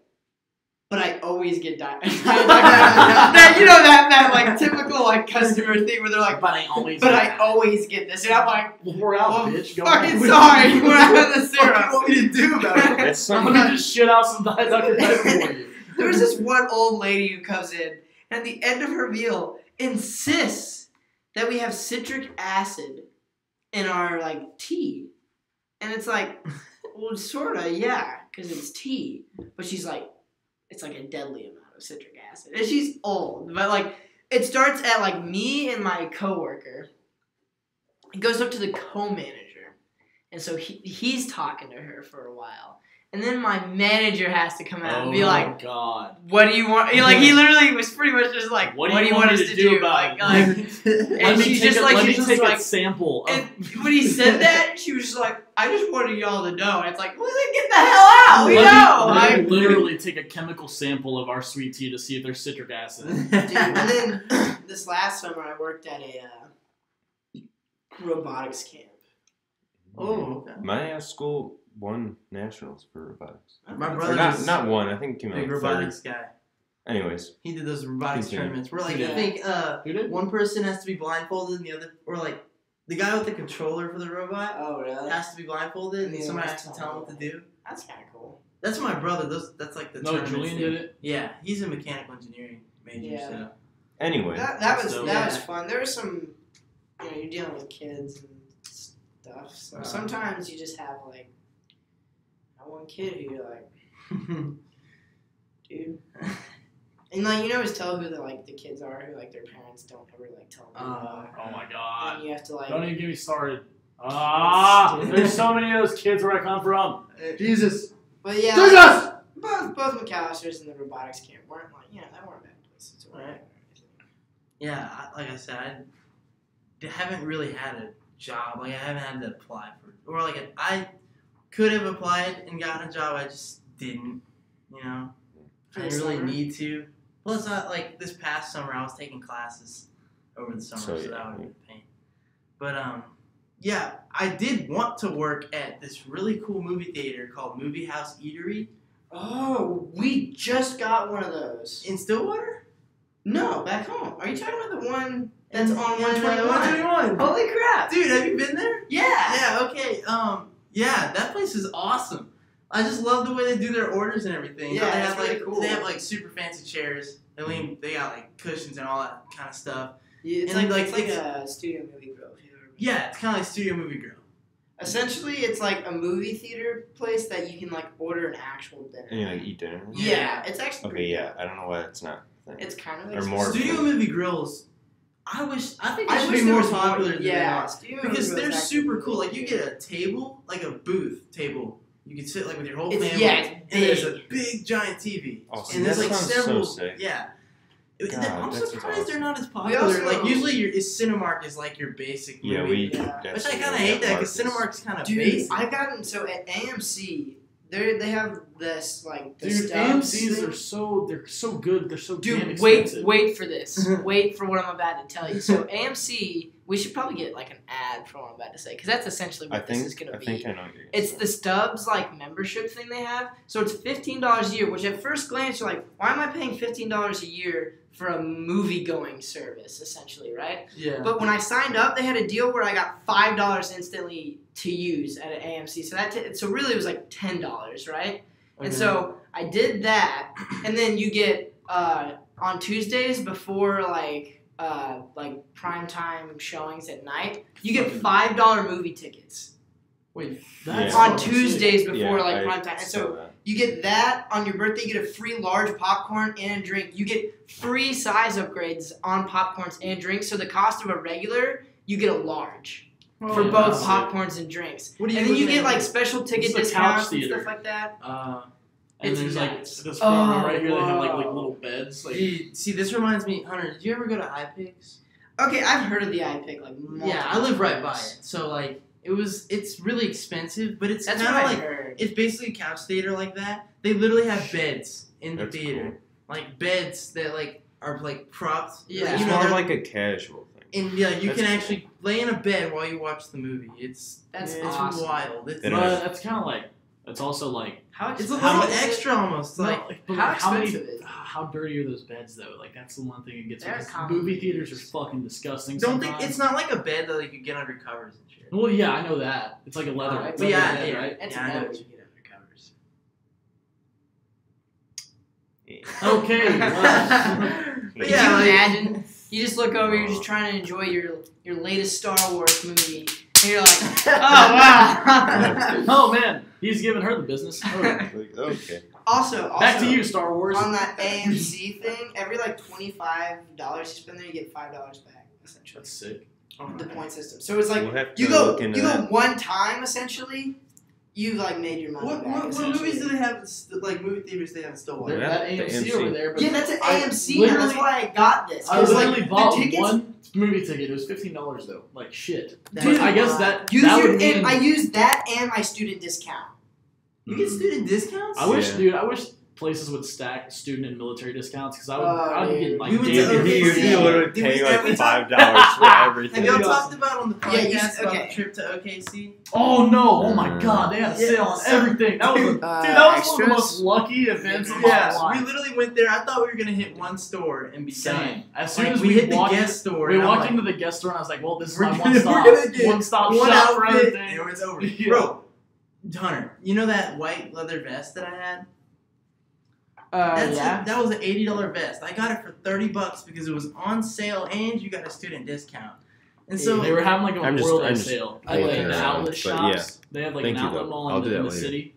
Speaker 5: but I always get diet. That, you know, that like typical like customer thing where they're like, but I always get this, and I'm like,
Speaker 1: we're out, bitch. Go
Speaker 5: fucking
Speaker 1: on.
Speaker 5: sorry, we're out of the
Speaker 2: What do
Speaker 5: syrup.
Speaker 2: you want me to do about it?
Speaker 3: That's
Speaker 1: I'm
Speaker 3: something.
Speaker 1: gonna just shit out some Diet Dr. Pepper for you.
Speaker 5: There was this one old lady who comes in, and at the end of her meal, insists that we have citric acid in our like tea, and it's like, well, sorta, yeah, because it's tea. But she's like, it's like a deadly amount of citric acid, and she's old. But like, it starts at like me and my coworker. It goes up to the co-manager, and so he's talking to her for a while. And then my manager has to come out and be like,
Speaker 1: God.
Speaker 5: "What do you want?" Like he literally was pretty much just like,
Speaker 1: What do you want us to do about it?
Speaker 5: And she's just like,
Speaker 1: a sample. Of...
Speaker 5: And when he said that, she was just like, "I just wanted y'all to know." And it's like, well, then get the hell out. We know.
Speaker 1: Let me literally take a chemical sample of our sweet tea to see if there's citric acid.
Speaker 5: Dude, and then this last summer, I worked at a robotics camp.
Speaker 2: Oh, okay.
Speaker 3: My school won nationals for robotics.
Speaker 2: My
Speaker 3: Or
Speaker 2: brother
Speaker 3: not one. I think it came out
Speaker 2: big
Speaker 3: like
Speaker 2: robotics
Speaker 3: third.
Speaker 2: guy.
Speaker 3: Anyways,
Speaker 2: He did those robotics
Speaker 3: Continue.
Speaker 2: tournaments. Where like
Speaker 1: Yeah.
Speaker 2: I think
Speaker 1: Who did?
Speaker 2: one person has to be blindfolded, and the other, or like the guy with the controller for the robot
Speaker 5: Oh, really?
Speaker 2: has to be blindfolded, and
Speaker 5: Yeah,
Speaker 2: somebody
Speaker 5: that's
Speaker 2: has to tell him what to do.
Speaker 5: That's kind of cool.
Speaker 2: That's my brother. That's like the
Speaker 1: No,
Speaker 2: tournaments
Speaker 1: Julian
Speaker 2: they-
Speaker 1: did it.
Speaker 2: Yeah, he's a mechanical engineering major.
Speaker 5: Yeah.
Speaker 2: So
Speaker 3: anyway,
Speaker 5: That was
Speaker 1: dope.
Speaker 5: that was fun. There was some, you know, you're dealing with kids and stuff. So sometimes you just have like that one kid who you're like, dude. And like you always tell who the kids are who like their parents don't ever like tell them.
Speaker 1: Oh my God.
Speaker 5: And you have to like.
Speaker 1: Don't even get me started. There's so many of those kids where I come from.
Speaker 2: Jesus.
Speaker 5: But yeah,
Speaker 2: Jesus!
Speaker 5: both McAllisters and the robotics camp weren't like they weren't bad places.
Speaker 2: Right. Yeah, like I said, I haven't really had a job. Like I haven't had to apply for, or like I could have applied and gotten a job. I just didn't. You know,
Speaker 5: For
Speaker 2: I
Speaker 5: the
Speaker 2: didn't really
Speaker 5: summer?
Speaker 2: need to. Plus, like this past summer, I was taking classes over the summer, so
Speaker 3: So, yeah,
Speaker 2: that would be a pain. But yeah, I did want to work at this really cool movie theater called Movie House Eatery
Speaker 5: Oh, we just got one of those.
Speaker 2: in Stillwater.
Speaker 5: No, back home. Are you talking about the one that's on
Speaker 2: Yeah,
Speaker 5: 121?
Speaker 2: 121.
Speaker 5: Holy crap!
Speaker 2: Dude, have you been there?
Speaker 5: Yeah.
Speaker 2: Yeah, okay. Yeah, that place is awesome. I just love the way they do their orders and everything.
Speaker 5: Yeah,
Speaker 2: they
Speaker 5: it's
Speaker 2: have
Speaker 5: really
Speaker 2: like
Speaker 5: cool.
Speaker 2: they have like super fancy chairs. They got like cushions and all that kind of stuff.
Speaker 5: Yeah, it's
Speaker 2: And,
Speaker 5: like
Speaker 2: like,
Speaker 5: it's like a studio movie grill. If you've ever been.
Speaker 2: Yeah, it's kind of like Studio Movie Grill.
Speaker 5: Essentially, it's like a movie theater place that you can like order an actual dinner.
Speaker 3: and you like eat dinner.
Speaker 5: Yeah, it's actually
Speaker 3: Okay,
Speaker 5: pretty
Speaker 3: yeah.
Speaker 5: cool.
Speaker 3: I don't know why it's not a thing.
Speaker 5: It's kind of
Speaker 3: Or more
Speaker 2: Studio
Speaker 3: food.
Speaker 2: Movie Grills. I think they
Speaker 5: I
Speaker 2: should
Speaker 5: wish
Speaker 2: be
Speaker 5: there
Speaker 2: more
Speaker 5: was
Speaker 2: popular than they
Speaker 5: yeah,
Speaker 2: are.
Speaker 5: Studio
Speaker 2: Because
Speaker 5: Movie
Speaker 2: they're
Speaker 5: Grill's
Speaker 2: super
Speaker 5: actually
Speaker 2: cool.
Speaker 5: really
Speaker 2: Like you
Speaker 5: cool.
Speaker 2: get a table, like a booth table. You can sit like with your whole
Speaker 5: It's-
Speaker 2: family.
Speaker 5: yeah, it's
Speaker 2: and there's a
Speaker 5: big.
Speaker 2: big giant TV.
Speaker 3: Oh, see,
Speaker 2: and there's
Speaker 3: that
Speaker 2: like
Speaker 3: sounds
Speaker 2: several.
Speaker 3: so sick.
Speaker 2: Yeah.
Speaker 3: God,
Speaker 2: I'm
Speaker 3: that's
Speaker 2: surprised
Speaker 3: awesome.
Speaker 2: they're not as popular.
Speaker 5: also-
Speaker 2: like usually, your Cinemark is like your basic movie.
Speaker 3: Yeah, we.
Speaker 5: Yeah.
Speaker 3: that's
Speaker 2: Which I
Speaker 3: the
Speaker 2: kind of
Speaker 3: way
Speaker 2: hate that
Speaker 3: Marcus-
Speaker 2: because Cinemark's kind of
Speaker 5: Dude,
Speaker 2: basic.
Speaker 5: I've gotten so at AMC, they have this like the
Speaker 1: Dude,
Speaker 5: stubs
Speaker 1: AMC's
Speaker 5: thing.
Speaker 1: are they're so good. They're so damn
Speaker 5: Dude, wait
Speaker 1: expensive.
Speaker 5: for this. Wait for what I'm about to tell you. So AMC, we should probably get like an ad for what I'm about to say because that's essentially
Speaker 3: I
Speaker 5: what this is
Speaker 3: think.
Speaker 5: gonna
Speaker 3: I
Speaker 5: be.
Speaker 3: think I know what you're gonna
Speaker 5: It's
Speaker 3: say.
Speaker 5: the Stubs like membership thing they have. So it's $15 a year, which at first glance you're like, why am I paying $15 a year for a movie going service, essentially, right?
Speaker 2: Yeah.
Speaker 5: But when I signed up, they had a deal where I got $5 instantly to use at an AMC. So so really it was like $10, right? And so I did that, and then you get on Tuesdays before like primetime showings at night, you get $5 movie tickets.
Speaker 1: Wait,
Speaker 3: that's
Speaker 5: on
Speaker 1: fucking sick.
Speaker 5: Tuesdays before
Speaker 3: Yeah,
Speaker 5: like
Speaker 3: I
Speaker 5: prime time. And
Speaker 3: saw
Speaker 5: so
Speaker 3: that.
Speaker 5: you get that on your birthday. You get a free large popcorn and a drink. You get free size upgrades on popcorns and drinks. So the cost of a regular, you get a large for
Speaker 1: yeah,
Speaker 5: both
Speaker 1: that's sick.
Speaker 5: popcorns and drinks.
Speaker 2: What are you
Speaker 5: And then you
Speaker 2: looking
Speaker 5: get
Speaker 2: at?
Speaker 5: like special ticket
Speaker 1: It's the couch
Speaker 5: discounts and
Speaker 1: theater.
Speaker 5: stuff like that.
Speaker 1: And
Speaker 5: It's
Speaker 1: there's like
Speaker 5: nuts.
Speaker 1: this front row
Speaker 5: Oh,
Speaker 1: right here. They have like
Speaker 5: wow.
Speaker 1: little beds. Like
Speaker 2: Dude, see, this reminds me, Hunter. Did you ever go to iPigs?
Speaker 5: Okay, I've heard of the iPick like multiple
Speaker 2: Yeah, I live right by
Speaker 5: times.
Speaker 2: it. So like, it's really expensive, but it's
Speaker 5: That's
Speaker 2: kind
Speaker 5: what
Speaker 2: of
Speaker 5: I
Speaker 2: like
Speaker 5: heard.
Speaker 2: it's basically a couch theater like that. They literally have beds in the
Speaker 3: That's
Speaker 2: theater,
Speaker 3: cool.
Speaker 2: like beds that like are like propped.
Speaker 5: Yeah.
Speaker 3: It's
Speaker 2: you know,
Speaker 3: more
Speaker 2: they're-
Speaker 3: like a casual thing.
Speaker 2: and yeah, you
Speaker 3: That's
Speaker 2: can
Speaker 3: cool.
Speaker 2: actually lay in a bed while you watch the movie. It's
Speaker 5: That's
Speaker 2: it's
Speaker 5: awesome.
Speaker 2: wild. It's
Speaker 3: They
Speaker 1: but
Speaker 3: don't have-
Speaker 1: that's kind of like It's also like
Speaker 5: How
Speaker 2: It's a
Speaker 5: expensive
Speaker 2: little
Speaker 5: is it?
Speaker 2: extra almost. Like
Speaker 1: but
Speaker 5: how
Speaker 1: how many?
Speaker 5: expensive is it?
Speaker 1: How dirty are those beds though? Like that's the one thing that gets me.
Speaker 5: They're
Speaker 1: 'Cause
Speaker 5: common
Speaker 1: movie theaters
Speaker 5: theaters.
Speaker 1: are fucking disgusting.
Speaker 2: don't
Speaker 1: sometimes.
Speaker 2: think it's not like a bed that like you get under covers and shit.
Speaker 1: Well, yeah, I know that. It's like a leather.
Speaker 5: Alright,
Speaker 1: leather
Speaker 2: yeah,
Speaker 1: bed,
Speaker 2: yeah.
Speaker 1: right?
Speaker 5: It's
Speaker 2: Yeah, I know
Speaker 5: better
Speaker 2: what
Speaker 5: to
Speaker 2: you
Speaker 5: get under covers.
Speaker 1: Okay. Well,
Speaker 2: But
Speaker 5: Could
Speaker 2: yeah,
Speaker 5: you
Speaker 2: like-
Speaker 5: imagine? You just look over, you're just trying to enjoy your latest Star Wars movie, and you're like, oh wow.
Speaker 1: oh man, he's giving her the business. Oh.
Speaker 3: Like, okay.
Speaker 5: also,
Speaker 1: Back to you, Star Wars.
Speaker 5: On that AMC thing, every like $25 you spend there, you get $5 back, essentially.
Speaker 1: That's sick.
Speaker 5: The point system. So it's like
Speaker 3: We'll have to
Speaker 5: you go
Speaker 3: look into that.
Speaker 5: one time essentially, you've like made your money
Speaker 2: What
Speaker 5: back.
Speaker 2: movies
Speaker 5: essentially.
Speaker 2: do they have? Like movie theaters they have in Stillwater.
Speaker 1: They're
Speaker 3: Yeah,
Speaker 1: at
Speaker 3: the
Speaker 1: AMC
Speaker 3: AMC.
Speaker 1: over there. But
Speaker 5: Yeah, that's an
Speaker 1: I
Speaker 5: AMC. Now. That's
Speaker 1: literally-
Speaker 5: why I got this.
Speaker 1: I
Speaker 5: 'Cause, like,
Speaker 1: literally
Speaker 5: the
Speaker 1: bought
Speaker 5: tickets-
Speaker 1: one movie ticket. It was $15 though. Like shit.
Speaker 5: Dude,
Speaker 1: But I guess that
Speaker 5: Use
Speaker 1: that
Speaker 5: your,
Speaker 1: would mean.
Speaker 5: and I used that and my student discount.
Speaker 2: You get student discounts?
Speaker 1: I wish,
Speaker 3: Yeah.
Speaker 1: dude. I wish places would stack student and military discounts because I would.
Speaker 5: Oh,
Speaker 1: I'd be getting
Speaker 5: dude.
Speaker 1: like
Speaker 2: We went to
Speaker 1: damn
Speaker 2: OKC.
Speaker 3: You'd be literally
Speaker 2: Did we
Speaker 3: paying
Speaker 2: ever
Speaker 3: like
Speaker 2: talk-
Speaker 3: $5 for
Speaker 2: Have
Speaker 3: everything.
Speaker 2: y'all
Speaker 1: Awesome.
Speaker 2: talked about on the
Speaker 5: Yeah, you
Speaker 2: podcast
Speaker 5: s-
Speaker 2: about
Speaker 5: okay.
Speaker 2: the trip to OKC?
Speaker 1: Oh no! Oh my god! They had a sale on
Speaker 2: Yeah.
Speaker 1: everything. That was dude. That was one of the
Speaker 5: extras?
Speaker 1: most lucky events of my
Speaker 2: Yeah,
Speaker 1: life.
Speaker 2: we literally went there. I thought we were gonna hit one store and be
Speaker 1: Same.
Speaker 2: done.
Speaker 1: As soon
Speaker 2: Like,
Speaker 1: as
Speaker 2: we
Speaker 1: we
Speaker 2: hit the
Speaker 1: walked,
Speaker 2: guest store,
Speaker 1: we
Speaker 2: and I'm
Speaker 1: walked
Speaker 2: like,
Speaker 1: into the guest store and I was like, "Well, this is
Speaker 2: we're
Speaker 1: my
Speaker 2: gonna-
Speaker 1: one
Speaker 2: we're gonna get
Speaker 1: stop
Speaker 2: one
Speaker 1: shop for
Speaker 2: outfit,
Speaker 1: everything."
Speaker 2: and it was over.
Speaker 1: Yeah.
Speaker 2: Bro, Hunter, you know that white leather vest that I had? That was an $80 vest. I got it for $30 because it was on sale and you got a student discount. And so
Speaker 1: they were having like a
Speaker 3: I'm
Speaker 1: Memorial Day
Speaker 3: just
Speaker 1: sale.
Speaker 3: looking
Speaker 1: Like
Speaker 3: around,
Speaker 1: the outlet
Speaker 3: but
Speaker 1: shops. They have like
Speaker 3: Thank
Speaker 1: an
Speaker 3: you,
Speaker 1: outlet
Speaker 3: though.
Speaker 1: mall
Speaker 3: I'll do
Speaker 1: in
Speaker 3: that
Speaker 1: the
Speaker 3: later.
Speaker 1: city.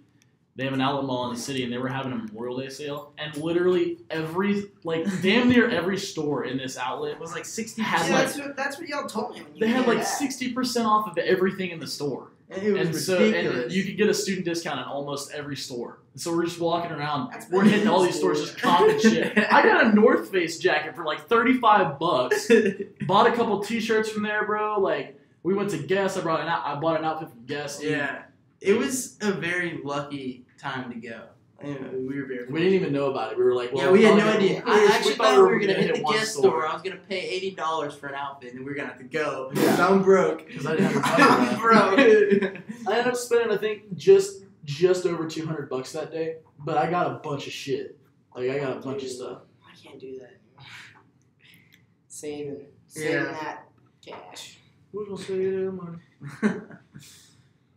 Speaker 1: They have an outlet mall in the city, and they were having a Memorial Day sale. And literally every, like, damn near every store in this outlet
Speaker 2: it was like 60%.
Speaker 1: Had,
Speaker 5: Yeah, that's what y'all told me. When you
Speaker 1: they had
Speaker 5: came
Speaker 1: like
Speaker 5: back.
Speaker 1: 60% off of everything in the store.
Speaker 2: and it was
Speaker 1: And so
Speaker 2: ridiculous.
Speaker 1: and you could get a student discount in almost every store. So we're just walking around.
Speaker 5: That's
Speaker 1: We're hitting all these stores just comping shit. I got a North Face jacket for like $35. Bought a couple T-shirts from there, bro. Like we went to Guess. I bought an outfit from Guess. dude.
Speaker 2: Yeah, it was a very lucky time to go. And we were very.
Speaker 1: We didn't even know about it. We were like, well,
Speaker 2: Yeah, we had
Speaker 1: we're
Speaker 2: no
Speaker 1: not
Speaker 2: idea.
Speaker 1: gonna-
Speaker 2: I actually thought we were gonna hit the
Speaker 1: one
Speaker 2: guest store. I was gonna pay $80 for an outfit, and we were gonna have to go.
Speaker 1: Yeah.
Speaker 2: So I'm broke.
Speaker 1: because I didn't have the money.
Speaker 2: I'm broke.
Speaker 1: I ended up spending, I think, just over $200 that day. But I got a bunch of shit. Like I got a bunch of stuff.
Speaker 5: I can't do that anymore. Saving
Speaker 2: Yeah.
Speaker 5: that cash.
Speaker 1: We're gonna say that money.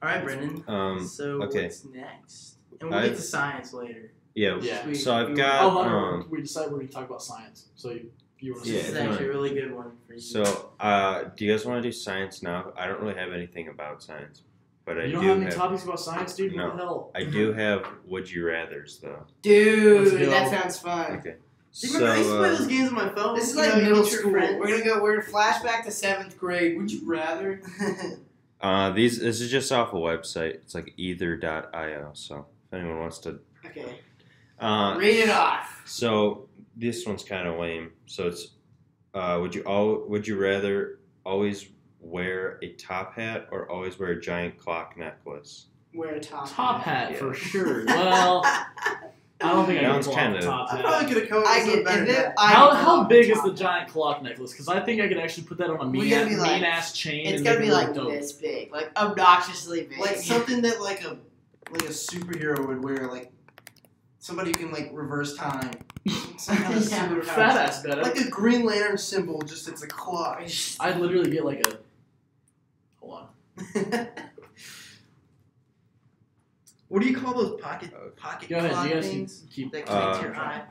Speaker 2: All right, Brendan. So
Speaker 3: okay.
Speaker 2: what's next? And we'll get to science later.
Speaker 3: Yeah.
Speaker 1: Yeah.
Speaker 2: Sweet.
Speaker 3: So I've
Speaker 2: You-
Speaker 3: got.
Speaker 1: Oh, Hunter, we decided we're gonna talk about science. So if you want to
Speaker 3: Yeah,
Speaker 2: This is
Speaker 3: if you
Speaker 2: actually
Speaker 3: want.
Speaker 2: a really good one for you.
Speaker 3: So, do you guys want to do science now? I don't really have anything about science, but I
Speaker 1: you
Speaker 3: do
Speaker 1: don't have any
Speaker 3: have.
Speaker 1: topics about science, dude?
Speaker 3: No.
Speaker 1: What the hell?
Speaker 3: I do have would you rather's though.
Speaker 5: Dude,
Speaker 1: Let's go.
Speaker 5: that sounds fun.
Speaker 3: Okay.
Speaker 2: Do you remember I used to play
Speaker 3: So,
Speaker 2: those games on my phone?
Speaker 5: This is
Speaker 2: You
Speaker 5: like
Speaker 2: know, you
Speaker 5: middle
Speaker 2: get your
Speaker 5: school.
Speaker 2: friends.
Speaker 5: We're gonna flashback to 7th grade. Would you rather?
Speaker 3: this is just off a website. It's like either.io. So if anyone wants to.
Speaker 5: Okay.
Speaker 3: Uh,
Speaker 5: Read it off.
Speaker 3: So this one's kind of lame. So it's would you rather always wear a top hat or always wear a giant clock necklace?
Speaker 5: Wear a top.
Speaker 1: Top hat
Speaker 3: Yeah.
Speaker 1: for sure. Well, I don't think I
Speaker 3: That
Speaker 1: can
Speaker 3: one's
Speaker 1: pull off
Speaker 3: kinda-
Speaker 1: a top
Speaker 2: I
Speaker 1: hat.
Speaker 2: probably could have come up
Speaker 5: I
Speaker 2: with something
Speaker 5: get
Speaker 2: better.
Speaker 5: if
Speaker 2: than
Speaker 5: it.
Speaker 2: that.
Speaker 5: I
Speaker 1: How
Speaker 5: can
Speaker 1: how
Speaker 5: pull off a
Speaker 1: big is
Speaker 5: top
Speaker 1: the
Speaker 5: hat.
Speaker 1: giant clock necklace? Because I think I could actually put that on a
Speaker 5: We
Speaker 1: mean,
Speaker 5: gotta be like-
Speaker 1: ass chain.
Speaker 5: It's
Speaker 1: and
Speaker 5: gotta
Speaker 1: make
Speaker 5: be
Speaker 1: it
Speaker 5: like
Speaker 1: look dope.
Speaker 5: this big, like obnoxiously big.
Speaker 2: Like something that like a superhero would wear, like somebody who can like reverse time. Some kind of
Speaker 5: Yeah.
Speaker 2: superpower.
Speaker 1: Fat ass better.
Speaker 2: Like a Green Lantern symbol, just it's a clock.
Speaker 1: I'd literally get like a. Hold on.
Speaker 2: What do you call those pocket
Speaker 1: Go ahead.
Speaker 2: clock
Speaker 1: You guys
Speaker 2: things
Speaker 1: can keep.
Speaker 2: that connect to your eye?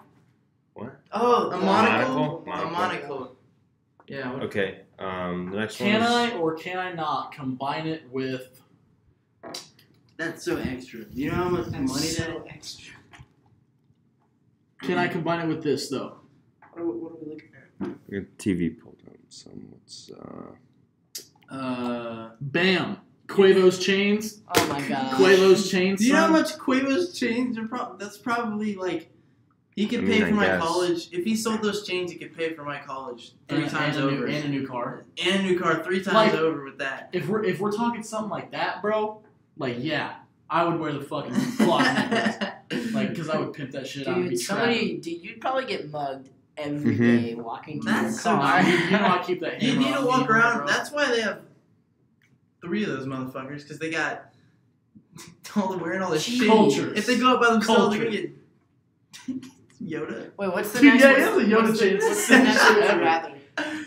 Speaker 5: Oh,
Speaker 2: A
Speaker 5: the
Speaker 2: monocle?
Speaker 3: Monocle?
Speaker 2: A monocle. Yeah. What,
Speaker 3: Okay. The next one.
Speaker 1: Can
Speaker 3: is,
Speaker 1: I or can I not combine it with?
Speaker 2: that's so extra. You know how much money
Speaker 5: That's
Speaker 2: that?
Speaker 5: so extra.
Speaker 1: Can I combine it with this though?
Speaker 5: What are we looking at?
Speaker 3: I got TV pulled up. So let's.
Speaker 1: Bam! Quavo's chains.
Speaker 5: Oh my god.
Speaker 1: Quavo's chains.
Speaker 2: Do you know how
Speaker 1: son.
Speaker 2: much Quavo's chains are? That's probably like he could
Speaker 3: I
Speaker 2: pay
Speaker 3: mean,
Speaker 2: for
Speaker 3: I
Speaker 2: my
Speaker 3: guess.
Speaker 2: college. If he sold those chains, he could pay for my college three times
Speaker 1: and
Speaker 2: over,
Speaker 1: and a new car.
Speaker 2: and a new car 3 times
Speaker 1: Like-
Speaker 2: over with that.
Speaker 1: If we're talking something like that, bro, like yeah, I would wear the fucking clock necklace, like because I would pimp that shit out and be
Speaker 5: Dude, you'd probably get mugged every day
Speaker 3: Mhm.
Speaker 5: walking to
Speaker 2: That's
Speaker 5: your
Speaker 2: so
Speaker 5: car.
Speaker 1: trapping. You know I keep that.
Speaker 2: You
Speaker 1: hammer
Speaker 2: need to
Speaker 1: on
Speaker 2: walk
Speaker 1: me,
Speaker 2: around.
Speaker 1: bro.
Speaker 2: That's why they have 3 of those motherfuckers, because they got wearing all this
Speaker 5: Jeez.
Speaker 2: shit.
Speaker 1: Cultures.
Speaker 2: If they go out by themselves, they're
Speaker 1: Culture.
Speaker 2: gonna get Yoda.
Speaker 5: Wait, what's the
Speaker 1: Dude,
Speaker 5: next
Speaker 1: yeah,
Speaker 5: one?
Speaker 1: it is a Yoda
Speaker 5: What's the-
Speaker 1: chain. It's
Speaker 5: what's
Speaker 1: the
Speaker 5: the next
Speaker 1: shit
Speaker 5: one would you
Speaker 1: ever.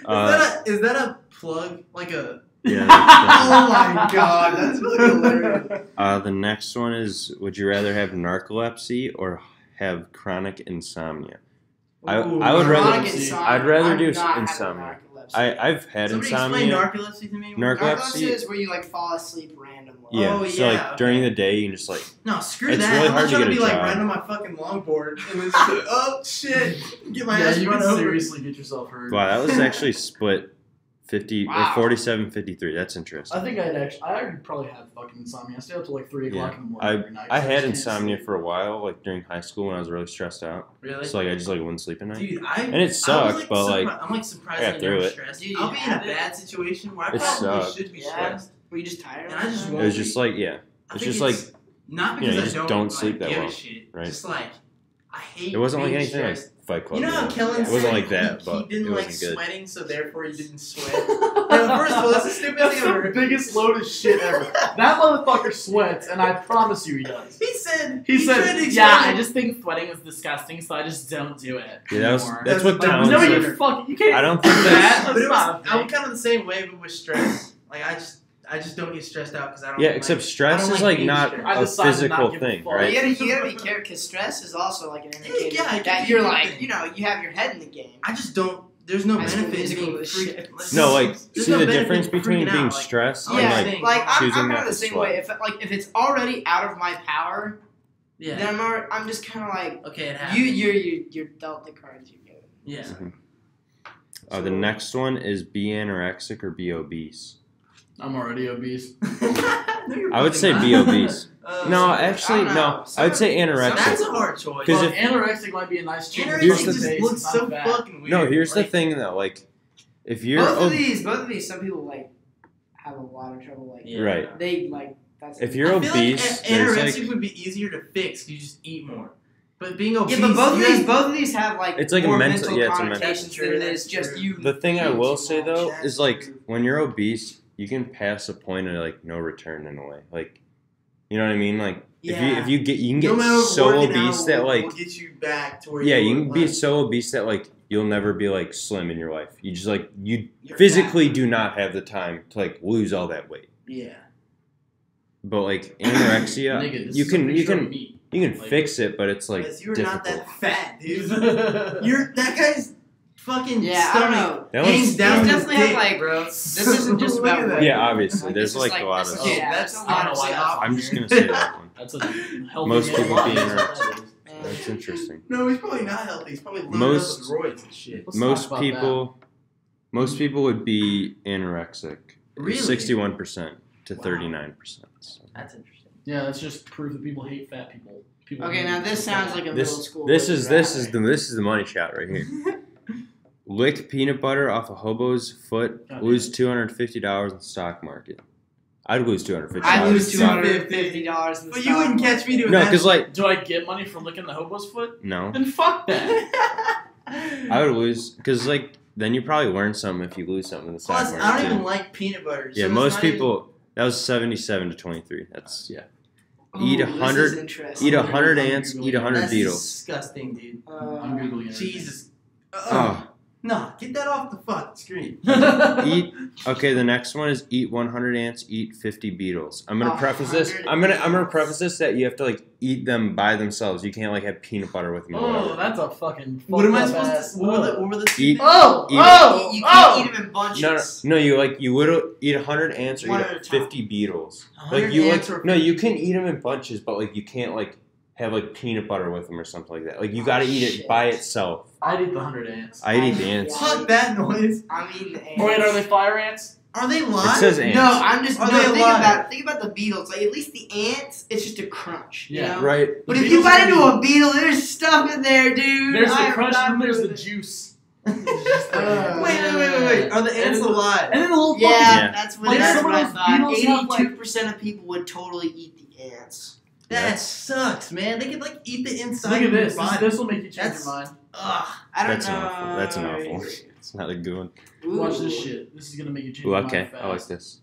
Speaker 5: rather?
Speaker 2: Is that a plug? Like a
Speaker 3: Yeah.
Speaker 2: oh my god, that's really hilarious.
Speaker 3: The next one is: would you rather have narcolepsy or have chronic insomnia? I would
Speaker 5: Chronic
Speaker 3: rather.
Speaker 5: insomnia.
Speaker 3: I'd rather
Speaker 5: I'm
Speaker 3: do
Speaker 5: not having
Speaker 3: insomnia.
Speaker 5: narcolepsy.
Speaker 3: I've had
Speaker 2: Somebody
Speaker 3: insomnia.
Speaker 2: explain narcolepsy to me.
Speaker 5: Narcolepsy is where you like fall asleep randomly.
Speaker 3: Yeah.
Speaker 2: Oh,
Speaker 3: So
Speaker 2: yeah,
Speaker 3: like during the day, you just like
Speaker 2: No, screw
Speaker 3: It's
Speaker 2: that.
Speaker 3: really
Speaker 2: I'm
Speaker 3: hard
Speaker 2: not
Speaker 3: to
Speaker 2: trying to
Speaker 3: get
Speaker 2: be
Speaker 3: a
Speaker 2: like
Speaker 3: job.
Speaker 2: riding on my fucking longboard and then just like, oh shit, get my
Speaker 1: Yeah,
Speaker 2: ass
Speaker 1: you
Speaker 2: run
Speaker 1: can
Speaker 2: over.
Speaker 1: seriously get yourself hurt.
Speaker 3: wow, that was actually split 50
Speaker 5: Wow.
Speaker 3: or 47-53. That's interesting.
Speaker 1: I think I would probably have fucking insomnia. I stay up till like 3 o'clock in the morning every night.
Speaker 3: I
Speaker 1: 'cause
Speaker 3: had
Speaker 1: just can't
Speaker 3: insomnia
Speaker 1: sleep.
Speaker 3: for a while, like during high school when I was really stressed out.
Speaker 2: Really?
Speaker 3: So like I just like wouldn't sleep at night.
Speaker 2: Dude,
Speaker 3: And it sucked, but like
Speaker 2: I'm like surprised
Speaker 3: I got
Speaker 2: I
Speaker 3: through
Speaker 2: never
Speaker 3: it.
Speaker 2: stressed.
Speaker 5: Dude,
Speaker 2: I'll
Speaker 5: you
Speaker 2: be in a
Speaker 5: had it?
Speaker 2: bad situation where I
Speaker 3: It
Speaker 2: probably
Speaker 3: sucked.
Speaker 2: should be
Speaker 5: Yeah.
Speaker 2: stressed.
Speaker 5: Were you just tired?
Speaker 2: And I just
Speaker 3: it
Speaker 2: won't
Speaker 3: was just like yeah,
Speaker 2: I
Speaker 3: it's
Speaker 2: think
Speaker 3: just like
Speaker 2: not
Speaker 3: you know,
Speaker 2: because
Speaker 3: you
Speaker 2: I
Speaker 3: just
Speaker 2: don't
Speaker 3: don't sleep that
Speaker 2: give
Speaker 3: well,
Speaker 2: a shit.
Speaker 3: right?
Speaker 2: Just like I hate.
Speaker 3: it wasn't like
Speaker 2: being
Speaker 3: anything like
Speaker 2: stressed.
Speaker 3: Fight Club.
Speaker 2: You know how
Speaker 3: or
Speaker 2: Kellen
Speaker 3: it
Speaker 2: said
Speaker 3: wasn't like that,
Speaker 2: he
Speaker 3: but
Speaker 2: didn't
Speaker 3: it
Speaker 2: like
Speaker 3: wasn't good.
Speaker 2: sweating, so therefore he didn't sweat. Yeah, first of all, that's the stupidest
Speaker 1: That's
Speaker 2: thing I've ever
Speaker 1: the
Speaker 2: heard.
Speaker 1: biggest load of shit ever. That motherfucker sweats, and I promise you he does.
Speaker 2: He said.
Speaker 1: He
Speaker 2: tried to
Speaker 1: said,
Speaker 2: explain
Speaker 1: "Yeah,
Speaker 2: it.
Speaker 1: I just think sweating is disgusting, so I just don't do it
Speaker 3: Yeah, that's
Speaker 1: anymore."
Speaker 3: that's what
Speaker 2: That's-
Speaker 3: Talon
Speaker 1: no,
Speaker 3: said.
Speaker 1: you fuck. You can't.
Speaker 3: I don't think
Speaker 1: do
Speaker 3: that's-
Speaker 1: that.
Speaker 2: But it
Speaker 1: That's not
Speaker 2: was,
Speaker 1: a
Speaker 2: I'm
Speaker 1: thing.
Speaker 2: kind of the same way, but with stress. Like I just don't get stressed out because I don't.
Speaker 3: Yeah,
Speaker 2: like,
Speaker 3: except
Speaker 2: I
Speaker 3: stress
Speaker 2: don't
Speaker 3: is like
Speaker 2: being
Speaker 3: not
Speaker 2: stressed.
Speaker 1: I
Speaker 3: a
Speaker 1: decided not
Speaker 3: physical
Speaker 1: give a
Speaker 3: thing,
Speaker 1: fuck.
Speaker 3: right?
Speaker 5: You gotta be careful because stress is also like an indicator
Speaker 2: Yeah, it can
Speaker 5: that
Speaker 2: be
Speaker 5: you're
Speaker 2: a good
Speaker 5: like,
Speaker 2: thing.
Speaker 5: you know, you have your head in the game.
Speaker 2: I just don't. There's no
Speaker 5: High school
Speaker 2: benefit in
Speaker 5: musical
Speaker 2: being
Speaker 5: is
Speaker 2: freak.
Speaker 5: shit.
Speaker 3: No, like
Speaker 2: There's
Speaker 3: see
Speaker 2: no
Speaker 3: the
Speaker 2: benefit
Speaker 3: difference
Speaker 2: in
Speaker 3: between
Speaker 2: freaking
Speaker 3: being
Speaker 2: out, like,
Speaker 3: stressed
Speaker 2: I'm
Speaker 3: and
Speaker 5: Yeah,
Speaker 2: just
Speaker 3: like
Speaker 2: saying,
Speaker 5: like I'm
Speaker 3: choosing
Speaker 5: kind
Speaker 3: not
Speaker 5: of the
Speaker 3: to
Speaker 5: same
Speaker 3: sweat.
Speaker 5: way. If it's already out of my power,
Speaker 2: Yeah.
Speaker 5: then I'm just kind of like
Speaker 2: Okay, it happens.
Speaker 5: you're dealt the cards you get.
Speaker 2: Yeah.
Speaker 3: The next one is be anorexic or be obese.
Speaker 1: I'm already obese.
Speaker 2: No, you're
Speaker 3: I would
Speaker 2: fucking
Speaker 3: say
Speaker 2: not.
Speaker 3: be obese. No,
Speaker 5: I
Speaker 3: actually,
Speaker 5: don't know.
Speaker 3: no. I would say
Speaker 2: That's
Speaker 3: anorexic.
Speaker 2: a hard choice.
Speaker 3: Because
Speaker 1: Well,
Speaker 3: if-
Speaker 1: anorexic might be a nice change.
Speaker 2: Anorexic
Speaker 3: Here's the
Speaker 2: just
Speaker 3: thing.
Speaker 2: looks so fucking weird.
Speaker 3: No, here's the
Speaker 2: Like,
Speaker 3: thing though. Like, if you're
Speaker 5: Both of
Speaker 3: ob-
Speaker 5: these, some people like have a lot of trouble. Like
Speaker 2: Yeah.
Speaker 3: Right.
Speaker 5: they like that's.
Speaker 3: if you're
Speaker 2: I feel
Speaker 3: obese,
Speaker 2: like
Speaker 3: there's
Speaker 2: anorexia
Speaker 3: like
Speaker 2: would be easier to fix. 'Cause you just eat more. But being obese,
Speaker 5: yeah, but both
Speaker 2: you
Speaker 5: of these,
Speaker 2: have-
Speaker 5: both of these have like
Speaker 3: It's like a
Speaker 5: more
Speaker 3: mental- yeah, it's a mental-
Speaker 5: connotations
Speaker 2: That's true,
Speaker 5: than
Speaker 2: that's
Speaker 5: it's just
Speaker 2: true.
Speaker 5: you.
Speaker 3: the thing I
Speaker 5: eating
Speaker 3: will
Speaker 5: too
Speaker 3: say
Speaker 5: much.
Speaker 3: though
Speaker 2: That's
Speaker 3: is like
Speaker 2: true.
Speaker 3: when you're obese, you can pass a point of like no return in a way. Like, you know what I mean? Like
Speaker 2: Yeah.
Speaker 3: if you can get
Speaker 2: no matter what
Speaker 3: so
Speaker 2: working
Speaker 3: obese
Speaker 2: out
Speaker 3: that
Speaker 2: will
Speaker 3: like
Speaker 2: get you back to where
Speaker 3: yeah,
Speaker 2: you
Speaker 3: you
Speaker 2: were,
Speaker 3: can be
Speaker 2: like,
Speaker 3: so obese that like you'll never be like slim in your life. You just like you
Speaker 2: you're
Speaker 3: physically
Speaker 2: fat.
Speaker 3: do not have the time to like lose all that weight.
Speaker 2: Yeah.
Speaker 3: But like anorexia,
Speaker 1: Nigga, this
Speaker 3: you
Speaker 1: is a
Speaker 3: can
Speaker 1: picture of me.
Speaker 3: like,
Speaker 1: like-
Speaker 3: fix it, but it's like
Speaker 2: Because you're
Speaker 3: difficult.
Speaker 2: not that fat, dude. You're that guy's fucking
Speaker 5: Yeah, I don't
Speaker 2: stomach
Speaker 5: know.
Speaker 3: That
Speaker 2: hangs
Speaker 3: one's-
Speaker 2: down
Speaker 5: He's
Speaker 2: his
Speaker 5: definitely have,
Speaker 2: dick,
Speaker 5: like-
Speaker 2: bro.
Speaker 5: This isn't just
Speaker 2: Look at
Speaker 5: about
Speaker 2: that.
Speaker 5: weight.
Speaker 3: Yeah, obviously.
Speaker 5: Like,
Speaker 3: There's
Speaker 5: this is
Speaker 3: like a lot of
Speaker 5: this is-
Speaker 2: Oh,
Speaker 5: yeah,
Speaker 2: that's
Speaker 5: that's a
Speaker 1: I don't
Speaker 5: lot
Speaker 1: know
Speaker 5: of
Speaker 1: why
Speaker 5: stuff.
Speaker 1: that's
Speaker 3: I'm just gonna say that one.
Speaker 1: That's a healthy
Speaker 3: Most
Speaker 1: man.
Speaker 3: people
Speaker 1: That's
Speaker 3: being
Speaker 1: what that
Speaker 3: anorexic.
Speaker 1: is.
Speaker 3: That's interesting.
Speaker 2: No, he's probably not healthy. He's probably loaded
Speaker 3: Most-
Speaker 2: up with roids and shit.
Speaker 1: Let's
Speaker 3: Most
Speaker 1: talk about
Speaker 3: people would be anorexic.
Speaker 2: Really?
Speaker 3: 61% to
Speaker 2: Wow.
Speaker 3: 39%. So.
Speaker 2: That's interesting.
Speaker 1: Yeah, that's just proof that people hate fat people. People
Speaker 5: Okay,
Speaker 1: hate
Speaker 5: now this
Speaker 1: fat.
Speaker 5: sounds like a middle
Speaker 3: This
Speaker 5: school.
Speaker 3: this
Speaker 5: would
Speaker 3: is
Speaker 5: you
Speaker 3: this
Speaker 5: rather.
Speaker 3: is the money shot right here. Lick peanut butter off a hobo's foot.
Speaker 1: God
Speaker 3: Lose
Speaker 1: damn
Speaker 3: $250 in the stock market. I'd lose $250.
Speaker 5: I lose
Speaker 3: in the stock-
Speaker 5: $250 in the
Speaker 2: But
Speaker 5: stock
Speaker 2: you wouldn't
Speaker 5: market.
Speaker 2: catch me doing
Speaker 3: No,
Speaker 2: that.
Speaker 3: because like
Speaker 1: Do I get money from licking the hobo's foot?
Speaker 3: no,
Speaker 1: Then fuck that.
Speaker 3: I would lose because like then you probably learn something if you lose something in the stock
Speaker 2: Plus,
Speaker 3: market.
Speaker 2: I don't
Speaker 3: too.
Speaker 2: even like peanut butter. so
Speaker 3: Yeah,
Speaker 2: it's
Speaker 3: most
Speaker 2: not even-
Speaker 3: people. That was 77 to 23. That's yeah.
Speaker 5: Ooh,
Speaker 3: Eat
Speaker 5: this
Speaker 3: 100
Speaker 5: is interesting.
Speaker 3: Eat 100
Speaker 1: I'm
Speaker 3: ants.
Speaker 1: Googling
Speaker 3: Eat 100
Speaker 2: That's
Speaker 3: beetles.
Speaker 2: disgusting, dude.
Speaker 1: I'm googling it.
Speaker 2: Jesus.
Speaker 3: Oh.
Speaker 2: No, get that off the fucking screen.
Speaker 3: Eat. Okay, the next one is eat 100 ants. Eat 50 beetles. I'm gonna preface this.
Speaker 5: 100
Speaker 3: I'm gonna
Speaker 5: beetles.
Speaker 3: preface this that you have to like eat them by themselves. You can't like have peanut butter with them. Or
Speaker 1: Oh,
Speaker 3: whatever.
Speaker 1: that's a fucking.
Speaker 2: What am I
Speaker 1: fucked up
Speaker 2: supposed
Speaker 1: ass-
Speaker 2: to? What were the two
Speaker 3: Eat-
Speaker 2: things?
Speaker 1: Oh,
Speaker 3: Eat-
Speaker 1: oh,
Speaker 5: You
Speaker 1: oh.
Speaker 5: can't eat them in bunches.
Speaker 3: No, you would eat 100 ants or
Speaker 5: One
Speaker 3: eat
Speaker 5: at a time.
Speaker 3: 50 beetles.
Speaker 2: 100
Speaker 3: Like you
Speaker 2: ants
Speaker 3: like
Speaker 2: or
Speaker 3: no, you can eat them in bunches, but like you can't like have like peanut butter with them or something like that. Like you got to eat it
Speaker 5: shit.
Speaker 3: by itself.
Speaker 1: I'd eat the 100 ants.
Speaker 3: I eat the ants.
Speaker 2: Fuck that noise.
Speaker 5: I'm eating the ants.
Speaker 1: Oh, wait, are they fire ants?
Speaker 2: Are they
Speaker 3: It
Speaker 2: live?
Speaker 3: says ants.
Speaker 5: No, I'm just
Speaker 2: Are
Speaker 5: no.
Speaker 2: they alive?
Speaker 5: Think about the beetles. Like at least the ants, it's just a crunch. You
Speaker 1: Yeah.
Speaker 5: know?
Speaker 3: Right.
Speaker 5: But
Speaker 1: The
Speaker 5: if you
Speaker 1: beetles
Speaker 5: bite
Speaker 1: are
Speaker 5: into
Speaker 1: gonna
Speaker 5: a beetle, there's stuff in there, dude.
Speaker 1: There's the
Speaker 5: I'm
Speaker 1: crunch
Speaker 5: not
Speaker 1: and there's the
Speaker 5: with it.
Speaker 1: juice.
Speaker 2: Wait. Are the ants alive?
Speaker 1: And then the little
Speaker 5: Yeah,
Speaker 3: Yeah.
Speaker 5: that's
Speaker 1: Like,
Speaker 5: what
Speaker 1: some of
Speaker 5: I
Speaker 1: those
Speaker 5: thought.
Speaker 1: beetles have, like-
Speaker 5: 82% of people would totally eat the ants.
Speaker 2: That sucks, man. They could like eat the inside
Speaker 1: Look at
Speaker 2: of your
Speaker 1: this.
Speaker 2: body.
Speaker 1: This will make you change
Speaker 2: That's-
Speaker 1: your mind.
Speaker 2: Ugh.
Speaker 5: I don't
Speaker 3: That's
Speaker 5: know.
Speaker 3: an awful. That's an awful. It's not a good one.
Speaker 5: Ooh.
Speaker 1: Watch this shit. This is gonna make you change
Speaker 3: Ooh,
Speaker 1: your
Speaker 3: okay,
Speaker 1: mind fast.
Speaker 3: I like this.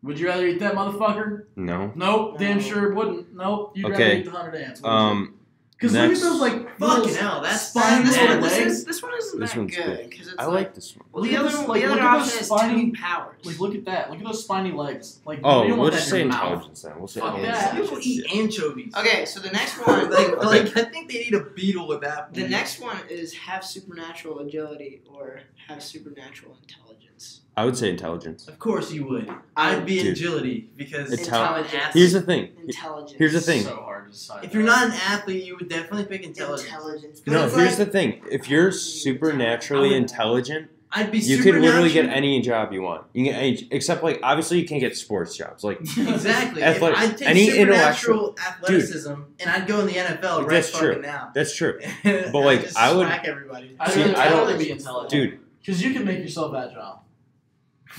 Speaker 1: Would you rather eat that motherfucker?
Speaker 3: No.
Speaker 1: Nope,
Speaker 5: No.
Speaker 1: damn sure wouldn't. Nope, you'd rather
Speaker 3: Okay.
Speaker 1: eat the 100 ants. Because look at
Speaker 3: Next-
Speaker 1: those like
Speaker 2: Fucking
Speaker 1: little
Speaker 2: hell, that's
Speaker 1: spiny
Speaker 5: This
Speaker 1: little
Speaker 5: one,
Speaker 1: legs.
Speaker 5: this one isn't
Speaker 3: This
Speaker 5: that
Speaker 3: one's
Speaker 5: good
Speaker 3: good.
Speaker 5: because it's
Speaker 3: I
Speaker 5: like
Speaker 3: like this one.
Speaker 5: well, the
Speaker 1: Look at
Speaker 5: other
Speaker 1: those-
Speaker 5: the other
Speaker 1: look at
Speaker 5: option
Speaker 1: those
Speaker 5: is
Speaker 1: spiny-
Speaker 5: 2 powers.
Speaker 1: Like look at that. Look at those spiny legs. Like
Speaker 3: Oh,
Speaker 1: you don't
Speaker 3: we'll
Speaker 1: want
Speaker 3: just
Speaker 1: that
Speaker 3: say
Speaker 1: in your mouth.
Speaker 3: intelligence then. We'll say
Speaker 1: Fuck
Speaker 3: intelligence.
Speaker 1: that.
Speaker 2: Some people eat anchovies.
Speaker 5: Okay, so the next one,
Speaker 2: Like I think they eat a beetle with that.
Speaker 5: the next one is have supernatural agility or have supernatural intelligence.
Speaker 3: I would say intelligence.
Speaker 2: Of course you would. I'd be
Speaker 3: Dude.
Speaker 2: agility because
Speaker 3: Intelli-
Speaker 2: I'm an athlete.
Speaker 3: Here's the thing.
Speaker 5: Intelligence.
Speaker 3: Here's the thing.
Speaker 1: So hard to decide.
Speaker 2: If you're not an athlete, you would definitely pick intelligence.
Speaker 5: Intelligence. But
Speaker 3: No,
Speaker 5: it's
Speaker 3: here's
Speaker 5: like,
Speaker 3: the thing. If you're supernaturally
Speaker 2: I would-
Speaker 3: intelligent,
Speaker 2: I'd be
Speaker 3: you could literally get
Speaker 2: supernatural-
Speaker 3: any job you want. You can get any, except like obviously you can't get sports jobs. Like
Speaker 2: Exactly.
Speaker 3: Athletic-
Speaker 2: If I'd take
Speaker 3: any
Speaker 2: supernatural athleticism and I'd go in the NFL right
Speaker 3: That's true.
Speaker 2: fucking now.
Speaker 3: that's true,
Speaker 2: But
Speaker 3: like,
Speaker 2: just
Speaker 3: I would-
Speaker 2: smack everybody.
Speaker 1: I'd
Speaker 3: See,
Speaker 1: rather,
Speaker 3: I
Speaker 1: I'd
Speaker 3: don't-
Speaker 1: rather be intelligent.
Speaker 3: dude.
Speaker 1: Because you can make yourself agile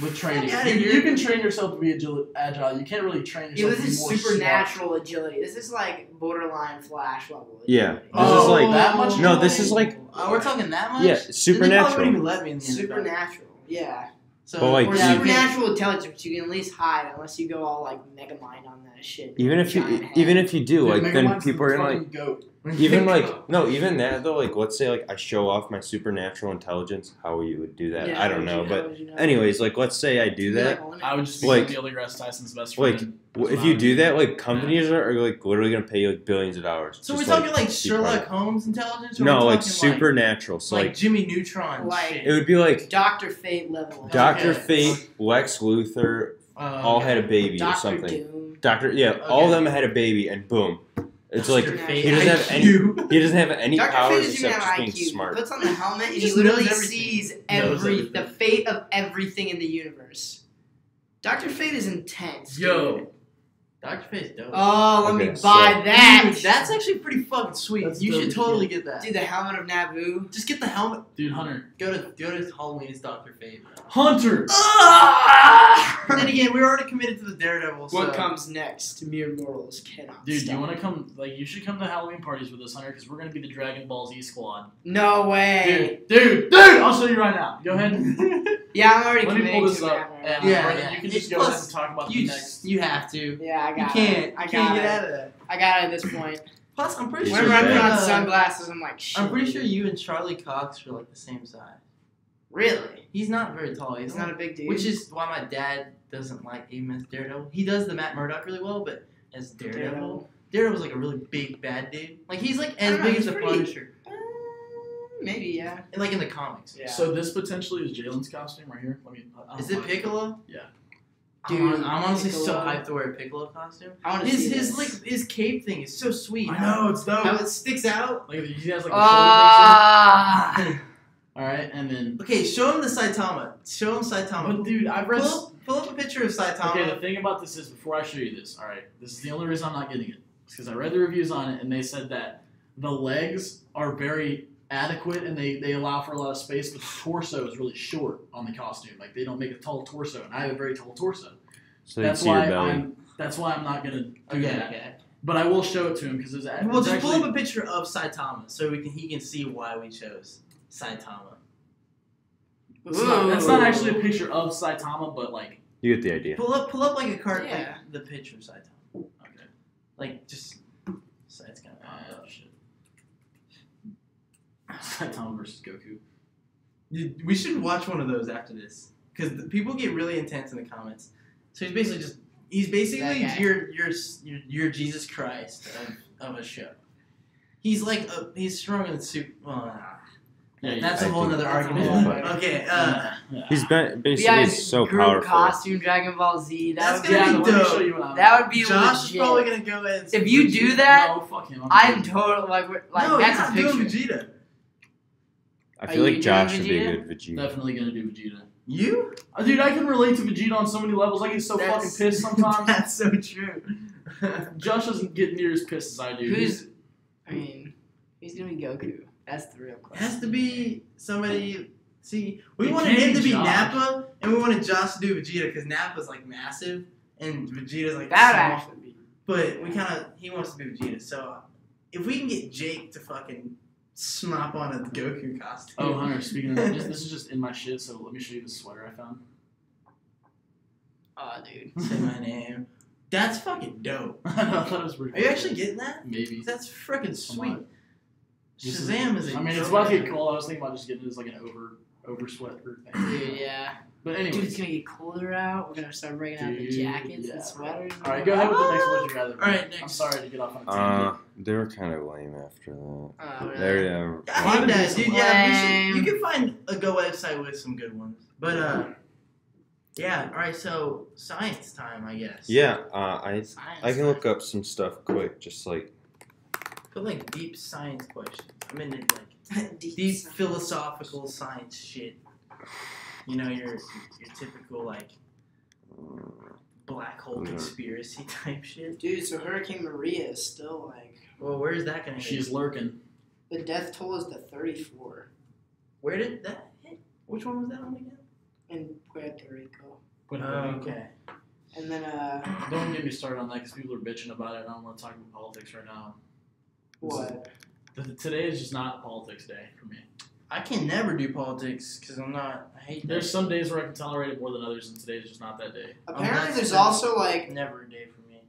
Speaker 1: with training.
Speaker 2: Fuck outta
Speaker 1: You,
Speaker 2: here.
Speaker 1: you can train yourself to be agile. You can't really train
Speaker 5: yeah,
Speaker 1: yourself
Speaker 5: this
Speaker 1: to be
Speaker 5: is
Speaker 1: more
Speaker 5: supernatural agility. This is like borderline Flash level.
Speaker 3: Yeah.
Speaker 5: agility.
Speaker 3: This is like-
Speaker 1: that much.
Speaker 3: No, this
Speaker 1: agility?
Speaker 3: is like
Speaker 2: We're talking that much?
Speaker 3: yeah,
Speaker 2: Then they probably
Speaker 3: supernatural.
Speaker 2: wouldn't even let me in the NFL.
Speaker 5: supernatural. Yeah.
Speaker 2: So,
Speaker 3: But, like,
Speaker 5: Or
Speaker 3: Yeah,
Speaker 5: supernatural intelligence. You can at least hide unless you go all like mega mind on that shit.
Speaker 3: Even if you
Speaker 5: Giant
Speaker 3: even
Speaker 5: head.
Speaker 3: if you do,
Speaker 1: Dude,
Speaker 3: like then
Speaker 1: Megamind's
Speaker 3: people
Speaker 1: the
Speaker 3: are gonna like
Speaker 1: fucking goat.
Speaker 3: even like no, even that though, like let's say like I show off my supernatural intelligence, how you would do that,
Speaker 5: Yeah,
Speaker 3: I don't
Speaker 5: how
Speaker 3: know.
Speaker 5: would you- how
Speaker 3: But
Speaker 5: would you know?
Speaker 3: anyways, like let's say I do
Speaker 5: You'd be
Speaker 3: that.
Speaker 5: like,
Speaker 1: I would just be
Speaker 3: Like-
Speaker 1: Neil deGrasse Tyson's best
Speaker 3: Like
Speaker 1: friend.
Speaker 3: if you do that, like companies are like literally gonna pay you like billions of dollars.
Speaker 2: So we're
Speaker 3: just,
Speaker 2: talking like
Speaker 3: be
Speaker 2: Sherlock
Speaker 3: part of
Speaker 2: Holmes intelligence? Or
Speaker 3: it. No,
Speaker 2: we're
Speaker 3: like
Speaker 2: talking,
Speaker 3: supernatural. So
Speaker 2: like
Speaker 3: like
Speaker 2: Jimmy Neutron
Speaker 5: Like-
Speaker 2: shit.
Speaker 3: it would be like
Speaker 5: Dr. Fate level.
Speaker 3: Doctor
Speaker 2: Okay.
Speaker 3: Fate, Lex Luthor, all
Speaker 2: okay.
Speaker 3: had a baby or
Speaker 5: Dr.
Speaker 3: something.
Speaker 5: Doom.
Speaker 3: Doctor, yeah, all of
Speaker 2: Okay.
Speaker 3: them had a baby, and boom, it's
Speaker 2: Dr.
Speaker 3: like
Speaker 2: Fate
Speaker 3: he doesn't have any.
Speaker 2: IQ.
Speaker 3: He doesn't have any
Speaker 5: Dr. Fate
Speaker 3: powers
Speaker 5: doesn't even
Speaker 3: except
Speaker 5: have
Speaker 3: just being
Speaker 5: IQ. He
Speaker 3: smart.
Speaker 5: puts on the helmet and
Speaker 2: He
Speaker 5: he
Speaker 2: just
Speaker 5: literally
Speaker 2: knows everything.
Speaker 5: sees
Speaker 2: Knows
Speaker 5: the
Speaker 2: everything.
Speaker 5: fate of everything in the universe. Dr. Fate is intense.
Speaker 2: Yo.
Speaker 5: dude.
Speaker 2: Dr. Fate's dope.
Speaker 5: Oh, let me
Speaker 3: Okay,
Speaker 5: buy
Speaker 3: so-
Speaker 5: that.
Speaker 2: Dude, that's actually pretty fucking sweet.
Speaker 1: That's
Speaker 2: You
Speaker 1: dope
Speaker 2: should
Speaker 1: as
Speaker 2: totally
Speaker 1: shit.
Speaker 2: get that.
Speaker 5: Dude, the helmet of Naboo.
Speaker 2: Just get the helmet.
Speaker 1: Dude, Hunter.
Speaker 2: Go to Halloween as Dr. Fate.
Speaker 1: Hunter!
Speaker 2: But then again, we're already committed to the Daredevil. So.
Speaker 5: What comes next? Mere mortals cannot
Speaker 1: Dude,
Speaker 5: stop.
Speaker 1: you want to come? Like, you should come to Halloween parties with us, Hunter, because we're gonna be the Dragon Ball Z squad.
Speaker 5: No way.
Speaker 1: Dude! I'll show you right now. Go ahead.
Speaker 5: Yeah, I'm already
Speaker 1: Let me
Speaker 5: committing
Speaker 1: pull this
Speaker 5: to
Speaker 1: up.
Speaker 5: that right
Speaker 1: And
Speaker 5: now.
Speaker 2: Yeah,
Speaker 1: Brendan,
Speaker 2: yeah.
Speaker 1: you can
Speaker 2: It's
Speaker 1: just go ahead
Speaker 2: plus-
Speaker 1: and talk about
Speaker 2: You
Speaker 1: the next.
Speaker 2: you have to.
Speaker 5: Yeah, I
Speaker 2: You
Speaker 5: got
Speaker 2: can't.
Speaker 5: it. I
Speaker 2: You can't
Speaker 5: got
Speaker 2: get
Speaker 5: it.
Speaker 2: out of that.
Speaker 5: I got it at this point.
Speaker 2: Plus, I'm pretty
Speaker 3: It's
Speaker 2: sure.
Speaker 5: Whenever I
Speaker 3: so
Speaker 5: put on
Speaker 3: bad.
Speaker 5: sunglasses, I'm like, shit.
Speaker 2: I'm pretty sure you and Charlie Cox are like the same size.
Speaker 5: Really?
Speaker 2: He's not very tall.
Speaker 5: He's not a big dude.
Speaker 2: Which is why my dad doesn't like him as Daredevil. He does the Matt Murdock really well, but as Daredevil's like a really big bad dude. Like he's like
Speaker 5: I
Speaker 2: as
Speaker 5: don't know,
Speaker 2: big
Speaker 5: he's
Speaker 2: as the
Speaker 5: pretty-
Speaker 2: Punisher,
Speaker 5: Maybe, yeah.
Speaker 2: and like in the comics.
Speaker 5: Yeah.
Speaker 1: So this potentially is Jalen's costume right here. Let me. I
Speaker 2: Is
Speaker 1: don't
Speaker 2: it
Speaker 1: know.
Speaker 2: Piccolo?
Speaker 1: Yeah.
Speaker 5: Dude,
Speaker 2: I'm honestly so
Speaker 5: Piccolo.
Speaker 2: hyped to wear a Piccolo costume.
Speaker 5: I want to see
Speaker 2: His
Speaker 5: this.
Speaker 2: like his cape thing is so sweet.
Speaker 1: I know it's dope.
Speaker 2: How it sticks out.
Speaker 1: Like he has like a
Speaker 5: Ah.
Speaker 1: All right, and then.
Speaker 2: Okay, show him the Saitama. Show him Saitama.
Speaker 1: But dude, I've read.
Speaker 2: Pull up a picture of Saitama.
Speaker 1: Okay, the thing about this is, before I show you this, all right, this is the only reason I'm not getting it. It's because I read the reviews on it, and they said that the legs are very adequate, and they allow for a lot of space, but the torso is really short on the costume. Like, they don't make a tall torso, and I have a very tall torso.
Speaker 3: So you
Speaker 1: That's
Speaker 3: see your
Speaker 1: why
Speaker 3: belly.
Speaker 1: that's why I'm not going to do
Speaker 2: Okay,
Speaker 1: that.
Speaker 2: okay.
Speaker 1: But I will show it to him, because it's,
Speaker 2: Well,
Speaker 1: it's
Speaker 2: just
Speaker 1: actually...
Speaker 2: pull up a picture of Saitama so he can see why we chose Saitama.
Speaker 1: That's not actually a picture of Saitama, but, like...
Speaker 3: You get the idea.
Speaker 2: Pull up like a card,
Speaker 5: Yeah.
Speaker 2: like the picture of Saitama.
Speaker 1: Okay.
Speaker 2: Like just, so it's gonna pop up.
Speaker 1: Shit. Saitama versus Goku.
Speaker 2: We should watch one of those after this because people get really intense in the comments. So he's basically
Speaker 5: That guy.
Speaker 2: your Jesus Christ of a show. He's like he's strong in the super. Well,
Speaker 1: Yeah,
Speaker 2: that's
Speaker 3: I
Speaker 2: a whole
Speaker 3: think-
Speaker 2: other
Speaker 5: That's a
Speaker 2: argument.
Speaker 5: whole
Speaker 3: other-
Speaker 2: Okay,
Speaker 1: Yeah.
Speaker 3: He's been
Speaker 5: But
Speaker 3: basically
Speaker 5: yeah,
Speaker 3: so
Speaker 5: group
Speaker 3: powerful.
Speaker 5: costume Dragon Ball Z.
Speaker 2: That's
Speaker 5: That would
Speaker 2: gonna
Speaker 5: be
Speaker 2: be
Speaker 1: let me
Speaker 2: dope.
Speaker 1: show you what I'm
Speaker 5: That would be
Speaker 2: Josh is
Speaker 5: legit.
Speaker 2: probably gonna go in.
Speaker 5: If you do that,
Speaker 1: No, fuck him.
Speaker 5: I'm totally like
Speaker 2: no,
Speaker 5: that's
Speaker 2: you're
Speaker 5: a
Speaker 2: not
Speaker 5: picture.
Speaker 2: doing Vegeta.
Speaker 3: I
Speaker 5: Are
Speaker 3: feel
Speaker 5: you
Speaker 3: like
Speaker 5: doing
Speaker 3: Josh would be a
Speaker 5: Vegeta?
Speaker 3: good Vegeta.
Speaker 1: Definitely gonna do Vegeta.
Speaker 2: You?
Speaker 1: Dude, I can relate to Vegeta on so many levels. I get so fucking pissed sometimes.
Speaker 2: That's so true.
Speaker 1: Josh doesn't get near as pissed as I do.
Speaker 5: Who's gonna be Goku? That's the real
Speaker 2: It
Speaker 5: question.
Speaker 2: has to be somebody. See, we
Speaker 1: It
Speaker 2: wanted
Speaker 1: can't
Speaker 2: him to
Speaker 1: be
Speaker 2: be
Speaker 1: Josh.
Speaker 2: Nappa, and we wanted Josh to do Vegeta because Nappa's like massive, and Vegeta's like
Speaker 5: That
Speaker 2: small.
Speaker 5: would actually be.
Speaker 2: But he wants to be Vegeta. So if we can get Jake to fucking snap on a Goku costume.
Speaker 1: Oh, Hunter, speaking of that, this is just in my shit, so let me show you the sweater I found.
Speaker 5: Oh, dude.
Speaker 2: Say my name. That's fucking dope.
Speaker 1: I know, I thought it was pretty
Speaker 2: Are you
Speaker 1: cool.
Speaker 2: actually getting that?
Speaker 1: Maybe.
Speaker 2: That's freaking sweet.
Speaker 1: on.
Speaker 2: Shazam is a
Speaker 1: I mean, it's about to get cold. I was thinking about just getting it as like an over sweater thing.
Speaker 5: Dude, yeah.
Speaker 1: But
Speaker 5: Dude,
Speaker 1: anyway.
Speaker 5: it's gonna get colder out. We're gonna start breaking out the jackets and sweaters.
Speaker 1: All right, go ahead with the next one you rather.
Speaker 2: Alright,
Speaker 1: I'm
Speaker 2: next.
Speaker 1: sorry to get off on a tangent.
Speaker 3: They were kind of lame after that.
Speaker 5: Oh, really?
Speaker 3: There,
Speaker 2: I hate that, dude. Yeah,
Speaker 5: Lame.
Speaker 2: you can find a Go website with some good ones. But, yeah, alright, so science time, I guess.
Speaker 3: yeah. I
Speaker 5: Science.
Speaker 3: can look up some stuff quick, just like
Speaker 2: Put, like, deep science questions. I'm into, like,
Speaker 5: Deep
Speaker 2: deep
Speaker 5: science.
Speaker 2: philosophical science shit. You know, your typical, like, black hole conspiracy type shit.
Speaker 5: Dude, so Hurricane Maria is still like
Speaker 2: Well, where's that gonna hit?
Speaker 1: She's lurking.
Speaker 5: the death toll is to 34
Speaker 2: Where did that hit? Which one was that one again?
Speaker 5: in Puerto Rico,
Speaker 2: Okay.
Speaker 5: and then
Speaker 1: Don't get me started on that because people are bitching about it. I don't want to talk about politics right now.
Speaker 5: what?
Speaker 1: Today is just not politics day for me.
Speaker 2: I can never do politics because I'm not. I hate that.
Speaker 1: There's some days where I can tolerate it more than others, and today is just not that day.
Speaker 5: Apparently,
Speaker 2: that's-
Speaker 5: there's
Speaker 2: that's-
Speaker 5: also like
Speaker 2: Never a day for me.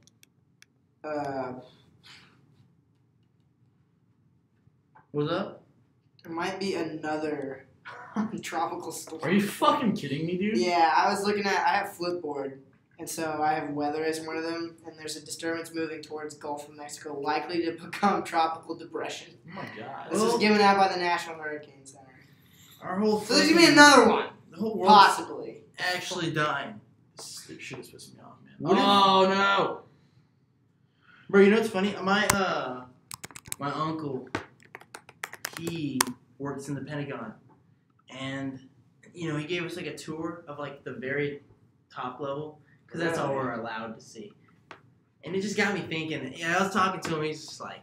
Speaker 2: What's up?
Speaker 5: there might be another tropical storm.
Speaker 1: Are you fucking kidding me, dude?
Speaker 5: Yeah, I was looking at. I have Flipboard, and so I have weather as one of them. And there's a disturbance moving towards Gulf of Mexico, likely to become tropical depression.
Speaker 1: Oh my god.
Speaker 5: This
Speaker 2: Well-
Speaker 5: was given out by the National Hurricane Center.
Speaker 2: Our whole.
Speaker 5: So there's gonna be another one,
Speaker 2: The whole world
Speaker 5: possibly.
Speaker 2: actually dying.
Speaker 1: This shit is pissing me off, man.
Speaker 2: What if-
Speaker 1: Oh no!
Speaker 2: Bro, you know what's funny? My uncle, he works in the Pentagon, and you know he gave us like a tour of like the very top level because that's all we're allowed to see. And it just got me thinking. Yeah, I was talking to him. He's just like,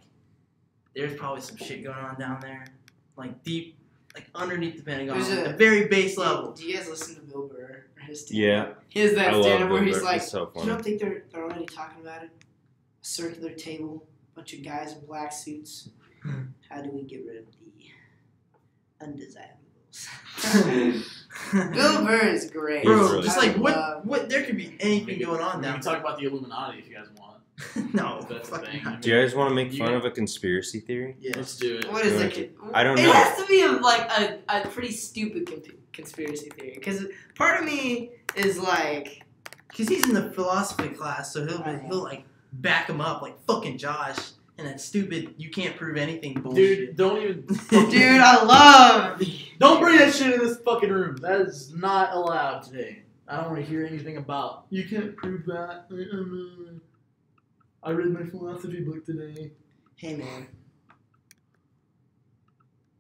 Speaker 2: "There's probably some shit going on down there, like deep, like underneath the Pentagon,
Speaker 5: There's a-
Speaker 2: the very base level."
Speaker 5: Do you guys listen to Bill Burr? Or his stand-up?
Speaker 3: yeah.
Speaker 5: He has that
Speaker 3: I love
Speaker 5: stand-up where
Speaker 3: Bill
Speaker 5: he's
Speaker 3: Burr.
Speaker 5: like,
Speaker 3: It's so
Speaker 5: you
Speaker 3: funny.
Speaker 5: don't think they're already talking about it? A circular table, bunch of guys in black suits. How do we get rid of the undesirables? Bill Burr is great.
Speaker 2: Bro,
Speaker 3: really
Speaker 2: just
Speaker 5: I
Speaker 2: like
Speaker 5: love-
Speaker 2: what? There could be anything going on
Speaker 1: We
Speaker 2: down
Speaker 1: can talk about the Illuminati if you guys want.
Speaker 2: there. No,
Speaker 1: If that's a
Speaker 2: fucking
Speaker 1: thing.
Speaker 2: not.
Speaker 3: Do you guys want to make
Speaker 1: You
Speaker 3: fun
Speaker 1: can-
Speaker 3: of a conspiracy theory?
Speaker 2: Yeah.
Speaker 1: Let's do it.
Speaker 5: What is
Speaker 3: Go
Speaker 5: it?
Speaker 3: I don't
Speaker 5: It
Speaker 3: know.
Speaker 5: has to be a pretty stupid conspiracy theory. Because part of me is like,
Speaker 2: Cause he's in the philosophy class, so he'll like back him up like fucking Josh and that stupid you can't prove anything bullshit.
Speaker 1: Dude, don't even.
Speaker 5: dude, I love.
Speaker 1: Don't bring that shit in this fucking room. That is not allowed today. I don't want to hear anything about. You can't prove that. I read my philosophy book today.
Speaker 5: Hey man,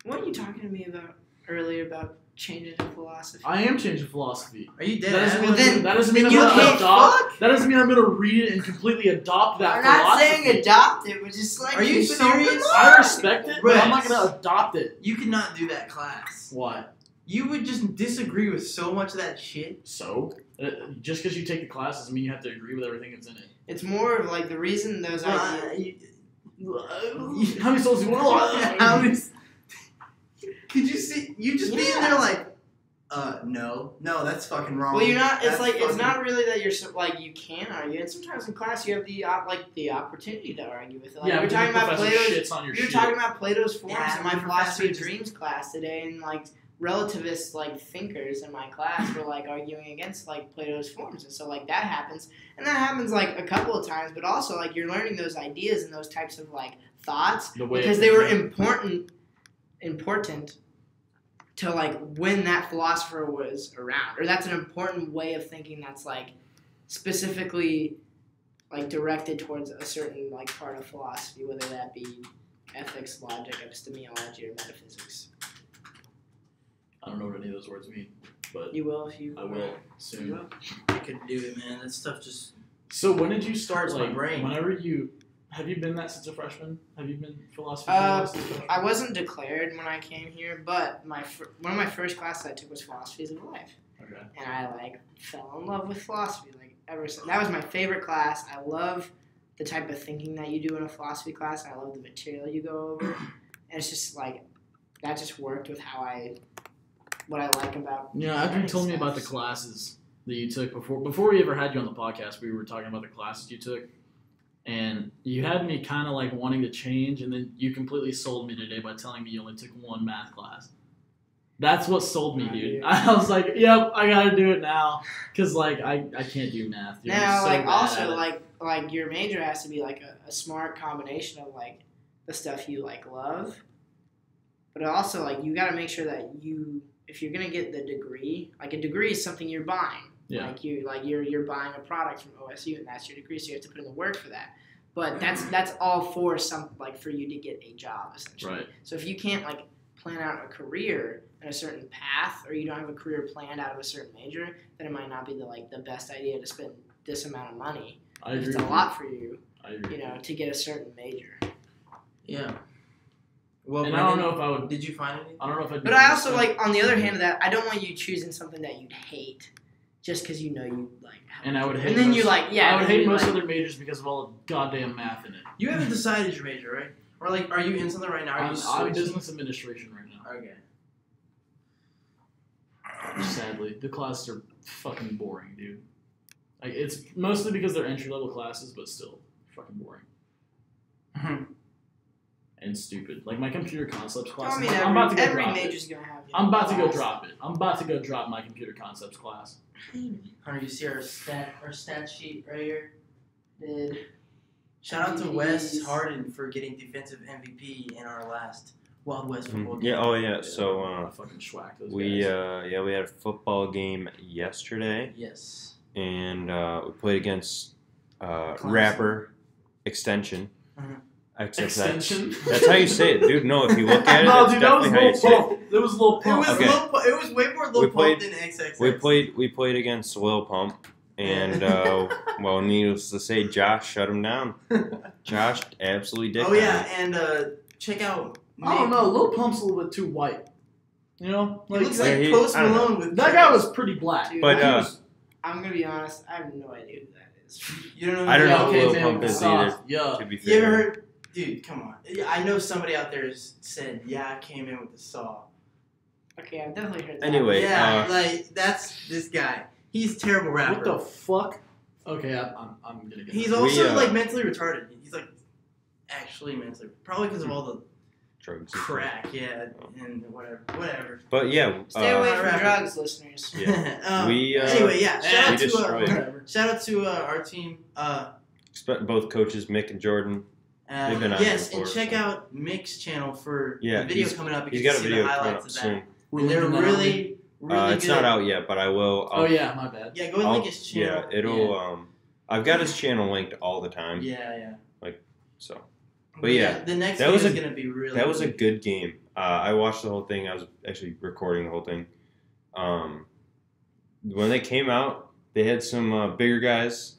Speaker 5: what are you talking to me about earlier about changing in philosophy?
Speaker 1: I am changing philosophy.
Speaker 2: Are you dead?
Speaker 1: That doesn't,
Speaker 2: ass?
Speaker 1: mean,
Speaker 5: Well, then-
Speaker 1: that doesn't mean I'm
Speaker 5: you
Speaker 1: gonna
Speaker 5: can't
Speaker 1: adopt. That doesn't mean I'm gonna read it and completely adopt that
Speaker 5: I'm not
Speaker 1: philosophy.
Speaker 5: saying adopt it, but just like
Speaker 2: Are you
Speaker 5: keep it open
Speaker 2: serious?
Speaker 1: I
Speaker 5: mind.
Speaker 1: respect it, but I'm not
Speaker 2: Rex.
Speaker 1: gonna adopt it.
Speaker 2: You could not do that class.
Speaker 1: What?
Speaker 2: You would just disagree with so much of that shit.
Speaker 1: So? Just because you take the class doesn't mean you have to agree with everything that's in it.
Speaker 5: It's more of like the reason those ideas.
Speaker 1: How many souls do you want?
Speaker 2: How many- Could you see? You just being
Speaker 5: Yeah.
Speaker 2: there like, no, that's fucking wrong.
Speaker 5: Well, you're not. It's
Speaker 2: That's
Speaker 5: like it's
Speaker 2: fucking-
Speaker 5: not really that you're like you can argue. And sometimes in class you have the opportunity to argue with it. Like
Speaker 1: Yeah,
Speaker 5: we were
Speaker 1: but
Speaker 5: talking
Speaker 1: the
Speaker 5: about
Speaker 1: professor
Speaker 5: Plato's.
Speaker 1: shits on your
Speaker 5: We were
Speaker 1: shit.
Speaker 5: talking about Plato's forms
Speaker 2: Yeah,
Speaker 5: in my
Speaker 2: the
Speaker 5: philosophy of
Speaker 2: professor
Speaker 5: dreams class today, and like relativist like thinkers in my class were like arguing against like Plato's forms, and so like that happens, and that happens like a couple of times, but also like you're learning those ideas and those types of like thoughts
Speaker 1: The way
Speaker 5: because
Speaker 1: of
Speaker 5: they were
Speaker 1: thinking.
Speaker 5: important to like when that philosopher was around, or that's an important way of thinking that's like specifically like directed towards a certain like part of philosophy, whether that be ethics, logic, epistemology, or metaphysics.
Speaker 1: I don't know what any of those words mean, but
Speaker 5: You will if you.
Speaker 1: I will
Speaker 5: You
Speaker 1: soon.
Speaker 5: will.
Speaker 2: I couldn't do it, man. That stuff just.
Speaker 1: So when did you start?
Speaker 2: Hurts my
Speaker 1: Like,
Speaker 2: brain.
Speaker 1: whenever you have you been that since a freshman? Have you been philosophy? since a freshman?
Speaker 5: I wasn't declared when I came here, but one of my first classes I took was philosophies of life,
Speaker 1: Okay.
Speaker 5: and I like fell in love with philosophy like ever since. That was my favorite class. I love the type of thinking that you do in a philosophy class. I love the material you go over, and it's just like that just worked with what I like about.
Speaker 1: Yeah, after you
Speaker 5: learning
Speaker 1: told me
Speaker 5: stuff.
Speaker 1: about the classes, that you took before we ever had you on the podcast. We were talking about the classes you took, and you had me kind of like wanting to change, and then you completely sold me today by telling me you only took one math class. That's what sold me, dude. I was like, yep, I gotta do it now, cause like I can't do math. Dude.
Speaker 5: Now,
Speaker 1: so
Speaker 5: like
Speaker 1: bad
Speaker 5: also
Speaker 1: at it.
Speaker 5: like your major has to be like a smart combination of like the stuff you like love, but also like you got to make sure that if you're gonna get the degree, like a degree is something you're buying.
Speaker 1: Yeah.
Speaker 5: You're buying a product from OSU and that's your degree, so you have to put in the work for that. But that's all for for you to get a job essentially.
Speaker 1: Right.
Speaker 5: So if you can't like plan out a career in a certain path, or you don't have a career planned out of a certain major, then it might not be the best idea to spend this amount of money.
Speaker 1: I agree.
Speaker 5: It's a lot for you,
Speaker 1: I agree.
Speaker 5: to get a certain major.
Speaker 2: Yeah. Well,
Speaker 1: And I don't know if I would.
Speaker 2: Did you find anything?
Speaker 1: I don't know if I'd.
Speaker 5: But I also on the other hand of that, I don't want you choosing something that you'd hate, just because you like.
Speaker 1: And I would hate.
Speaker 5: And then
Speaker 1: most,
Speaker 5: you like
Speaker 1: I would hate most
Speaker 5: like,
Speaker 1: other majors because of all the goddamn math in it.
Speaker 2: You haven't decided your major, right? Or like, are you in something right now? Are you
Speaker 1: I'm
Speaker 2: switching?
Speaker 1: business administration right now.
Speaker 2: Okay.
Speaker 1: Sadly, the classes are fucking boring, dude. Like it's mostly because they're entry level classes, but still fucking boring and stupid. Like my computer concepts class.
Speaker 5: I mean,
Speaker 1: I'm about to go
Speaker 5: every
Speaker 1: drop
Speaker 5: major's
Speaker 1: it.
Speaker 5: gonna have.
Speaker 1: I'm about to go drop it. I'm about to go drop my computer concepts class.
Speaker 2: Hunter, you see our stat sheet right here?
Speaker 5: Did
Speaker 2: Shout out to Wes
Speaker 5: Jeez.
Speaker 2: Harden for getting defensive MVP in our last Wild West football game.
Speaker 3: Yeah. Oh yeah. So
Speaker 1: I fucking schwacked those
Speaker 3: we
Speaker 1: guys.
Speaker 3: we had a football game yesterday,
Speaker 2: Yes.
Speaker 3: and we played against rapper Extension.
Speaker 2: Mhm.
Speaker 1: Extension.
Speaker 3: That's how you say it, dude. No, if you look at it,
Speaker 1: No,
Speaker 3: that's
Speaker 1: dude, that was
Speaker 3: definitely how you say it.
Speaker 1: Pump. It was Lil
Speaker 2: It
Speaker 1: Pump.
Speaker 2: was
Speaker 3: Okay.
Speaker 2: it was way more low
Speaker 3: We
Speaker 2: pump
Speaker 3: played-
Speaker 2: than XXX.
Speaker 3: We played against Lil Pump, and well, needless to say, Josh shut him down. Josh absolutely did.
Speaker 2: Oh yeah, and check out.
Speaker 1: I don't know. Lil Pump's a little bit too white. You know,
Speaker 2: He looks
Speaker 3: Yeah,
Speaker 2: like
Speaker 3: he-
Speaker 2: Post
Speaker 3: I don't know.
Speaker 2: Malone with
Speaker 1: that guy was pretty black.
Speaker 5: Dude,
Speaker 3: But
Speaker 5: I'm gonna be honest. I have no idea who that is.
Speaker 2: You don't know.
Speaker 3: I don't
Speaker 2: who
Speaker 3: know
Speaker 2: that
Speaker 3: who
Speaker 2: is?
Speaker 3: Lil
Speaker 1: man,
Speaker 3: Pump is
Speaker 1: soft.
Speaker 3: either.
Speaker 1: Yeah.
Speaker 3: To be
Speaker 2: You ever
Speaker 3: fair,
Speaker 2: heard? Dude, come on. I know somebody out there said, "Yeah, I came in with the saw."
Speaker 5: Okay, I've definitely heard that.
Speaker 3: Anyway,
Speaker 2: Yeah, like that's this guy. He's a terrible rapper.
Speaker 1: What the fuck? Okay, I'm gonna get.
Speaker 2: He's
Speaker 1: it.
Speaker 2: also like mentally retarded. He's like actually mentally, probably because of all the
Speaker 3: drugs.
Speaker 2: crack, yeah, and whatever.
Speaker 3: But yeah,
Speaker 5: Stay away
Speaker 2: rapper.
Speaker 5: from drugs, listeners.
Speaker 3: Yeah. We,
Speaker 2: anyway, yeah.
Speaker 1: we
Speaker 3: destroyed.
Speaker 1: Whatever.
Speaker 2: Shout out to our team.
Speaker 3: both coaches, Mick and Jordan. They've been on
Speaker 2: Yes,
Speaker 3: before,
Speaker 2: and check
Speaker 3: so.
Speaker 2: out Mick's channel for
Speaker 3: Yeah,
Speaker 2: the video
Speaker 3: he's-
Speaker 2: coming up. You
Speaker 3: He's
Speaker 2: can
Speaker 3: got a
Speaker 2: see
Speaker 3: video
Speaker 2: the
Speaker 3: coming
Speaker 2: highlights
Speaker 3: up
Speaker 2: of that.
Speaker 3: soon.
Speaker 1: We're
Speaker 2: They're
Speaker 1: linking that on
Speaker 2: really, really
Speaker 3: It's
Speaker 2: good.
Speaker 3: not out yet, but I will.
Speaker 1: Oh yeah, my bad.
Speaker 2: Yeah, go and link his channel.
Speaker 3: Yeah, it'll. I've got his channel linked all the time.
Speaker 2: Yeah.
Speaker 3: So But yeah,
Speaker 2: the next
Speaker 3: that
Speaker 2: video
Speaker 3: was
Speaker 2: is
Speaker 3: a-
Speaker 2: gonna be really.
Speaker 3: that was a
Speaker 2: good.
Speaker 3: good game. I watched the whole thing. I was actually recording the whole thing. When they came out, they had some bigger guys,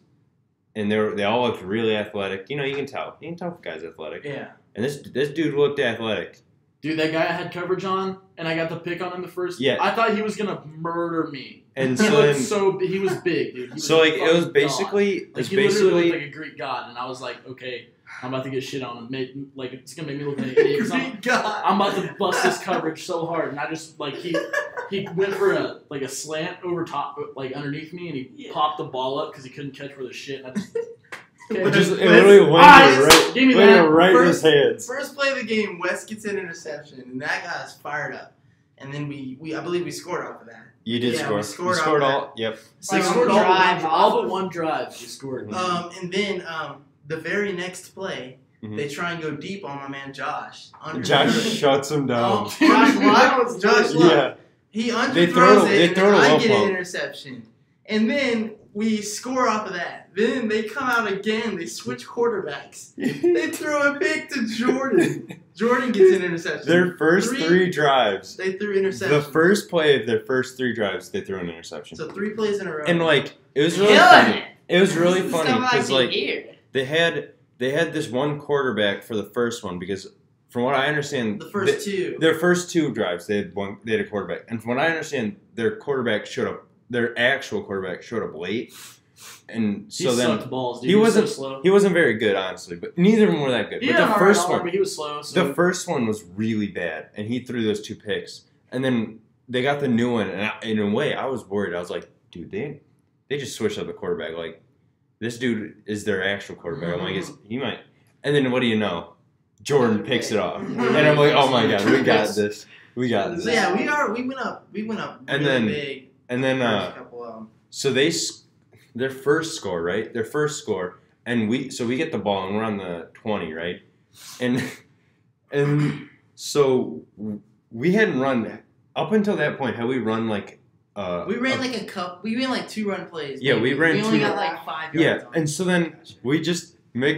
Speaker 3: and they all looked really athletic. You know, you can tell. You can tell if a guy's athletic.
Speaker 2: Yeah.
Speaker 3: And this dude looked athletic.
Speaker 1: Dude, that guy I had coverage on, and I got the pick on him the first.
Speaker 3: Yeah.
Speaker 1: I thought he was gonna murder me.
Speaker 3: And
Speaker 1: He
Speaker 3: so
Speaker 1: looked
Speaker 3: then,
Speaker 1: he was big, dude. He was
Speaker 3: so like
Speaker 1: a
Speaker 3: it was
Speaker 1: fucking
Speaker 3: basically
Speaker 1: god. Like he literally
Speaker 3: basically
Speaker 1: looked like a Greek god, and I was like, okay, I'm about to get shit on and make like it's gonna make me look like an idiot. 'Cause I'm about to bust this coverage so hard, and I just like he went for a slant over top, like underneath me, and he popped the ball up because he couldn't catch for the shit. And I just,
Speaker 3: it literally landed right,
Speaker 1: give me
Speaker 3: landed
Speaker 1: that.
Speaker 3: right in his hands.
Speaker 2: First play of the game, West gets an interception, and that guy's fired up. And then I believe we scored off of that.
Speaker 3: You did
Speaker 2: Yeah,
Speaker 3: score.
Speaker 2: we scored
Speaker 3: you scored
Speaker 2: off
Speaker 3: all. Yep.
Speaker 1: So
Speaker 5: Like
Speaker 1: he
Speaker 5: on
Speaker 1: scored
Speaker 5: the drive
Speaker 1: all
Speaker 5: off
Speaker 1: but
Speaker 5: of-
Speaker 1: one drive. He scored.
Speaker 2: And then the very next play,
Speaker 3: Mhm.
Speaker 2: they try and go deep on my man Josh.
Speaker 3: Josh shuts him down.
Speaker 2: Oh, Josh Love. Josh Love.
Speaker 3: Yeah.
Speaker 2: He
Speaker 3: They throw
Speaker 2: underthrows
Speaker 3: it- they
Speaker 2: it, and
Speaker 3: throw
Speaker 2: then
Speaker 3: it
Speaker 2: I
Speaker 3: low
Speaker 2: get an
Speaker 3: pump.
Speaker 2: interception. And then we score off of that. Then they come out again. They switch quarterbacks. They throw a pick to Jordan. Jordan gets an interception.
Speaker 3: Their first three drives.
Speaker 2: They threw interceptions.
Speaker 3: The first play of their first three drives, they threw an interception.
Speaker 2: So 3 plays in a row.
Speaker 3: And like it was really
Speaker 5: Killing
Speaker 3: funny.
Speaker 5: it.
Speaker 3: It was really
Speaker 5: This is
Speaker 3: funny
Speaker 5: stuff I
Speaker 3: because
Speaker 5: can
Speaker 3: like
Speaker 5: hear.
Speaker 3: they had this one quarterback for the first one because from what I understand,
Speaker 2: the first two.
Speaker 3: their first two drives they had a quarterback, and from what I understand, their actual quarterback showed up late, and
Speaker 1: he
Speaker 3: so then
Speaker 1: sucked balls, dude.
Speaker 3: he
Speaker 1: was
Speaker 3: wasn't-
Speaker 1: so slow.
Speaker 3: he wasn't very good, honestly. But neither of them were that good.
Speaker 1: He
Speaker 3: But
Speaker 1: had
Speaker 3: the
Speaker 1: an
Speaker 3: first
Speaker 1: alright arm,
Speaker 3: one,
Speaker 1: but he was slow. So
Speaker 3: the first one was really bad, and he threw those two picks. And then they got the new one, and in a way, I was worried. I was like, dude, they just switched up the quarterback. Like, this dude is their actual quarterback. I'm like, he might. And then what do you know? Jordan picks it off, and I'm like, oh my god, we got this. We got this.
Speaker 2: So yeah, we went up
Speaker 3: And
Speaker 2: really
Speaker 3: then-
Speaker 2: big.
Speaker 3: And then
Speaker 2: First couple,
Speaker 3: so their first score, right? Their first score, and we get the ball and we're on the 20, right? And so we hadn't run up until that point. Had we run like
Speaker 2: we ran like we ran like 2-run plays.
Speaker 3: Yeah,
Speaker 2: maybe.
Speaker 3: we ran
Speaker 2: We only
Speaker 3: 2
Speaker 2: got like 5 yards.
Speaker 3: yeah,
Speaker 2: on
Speaker 3: and so then Mick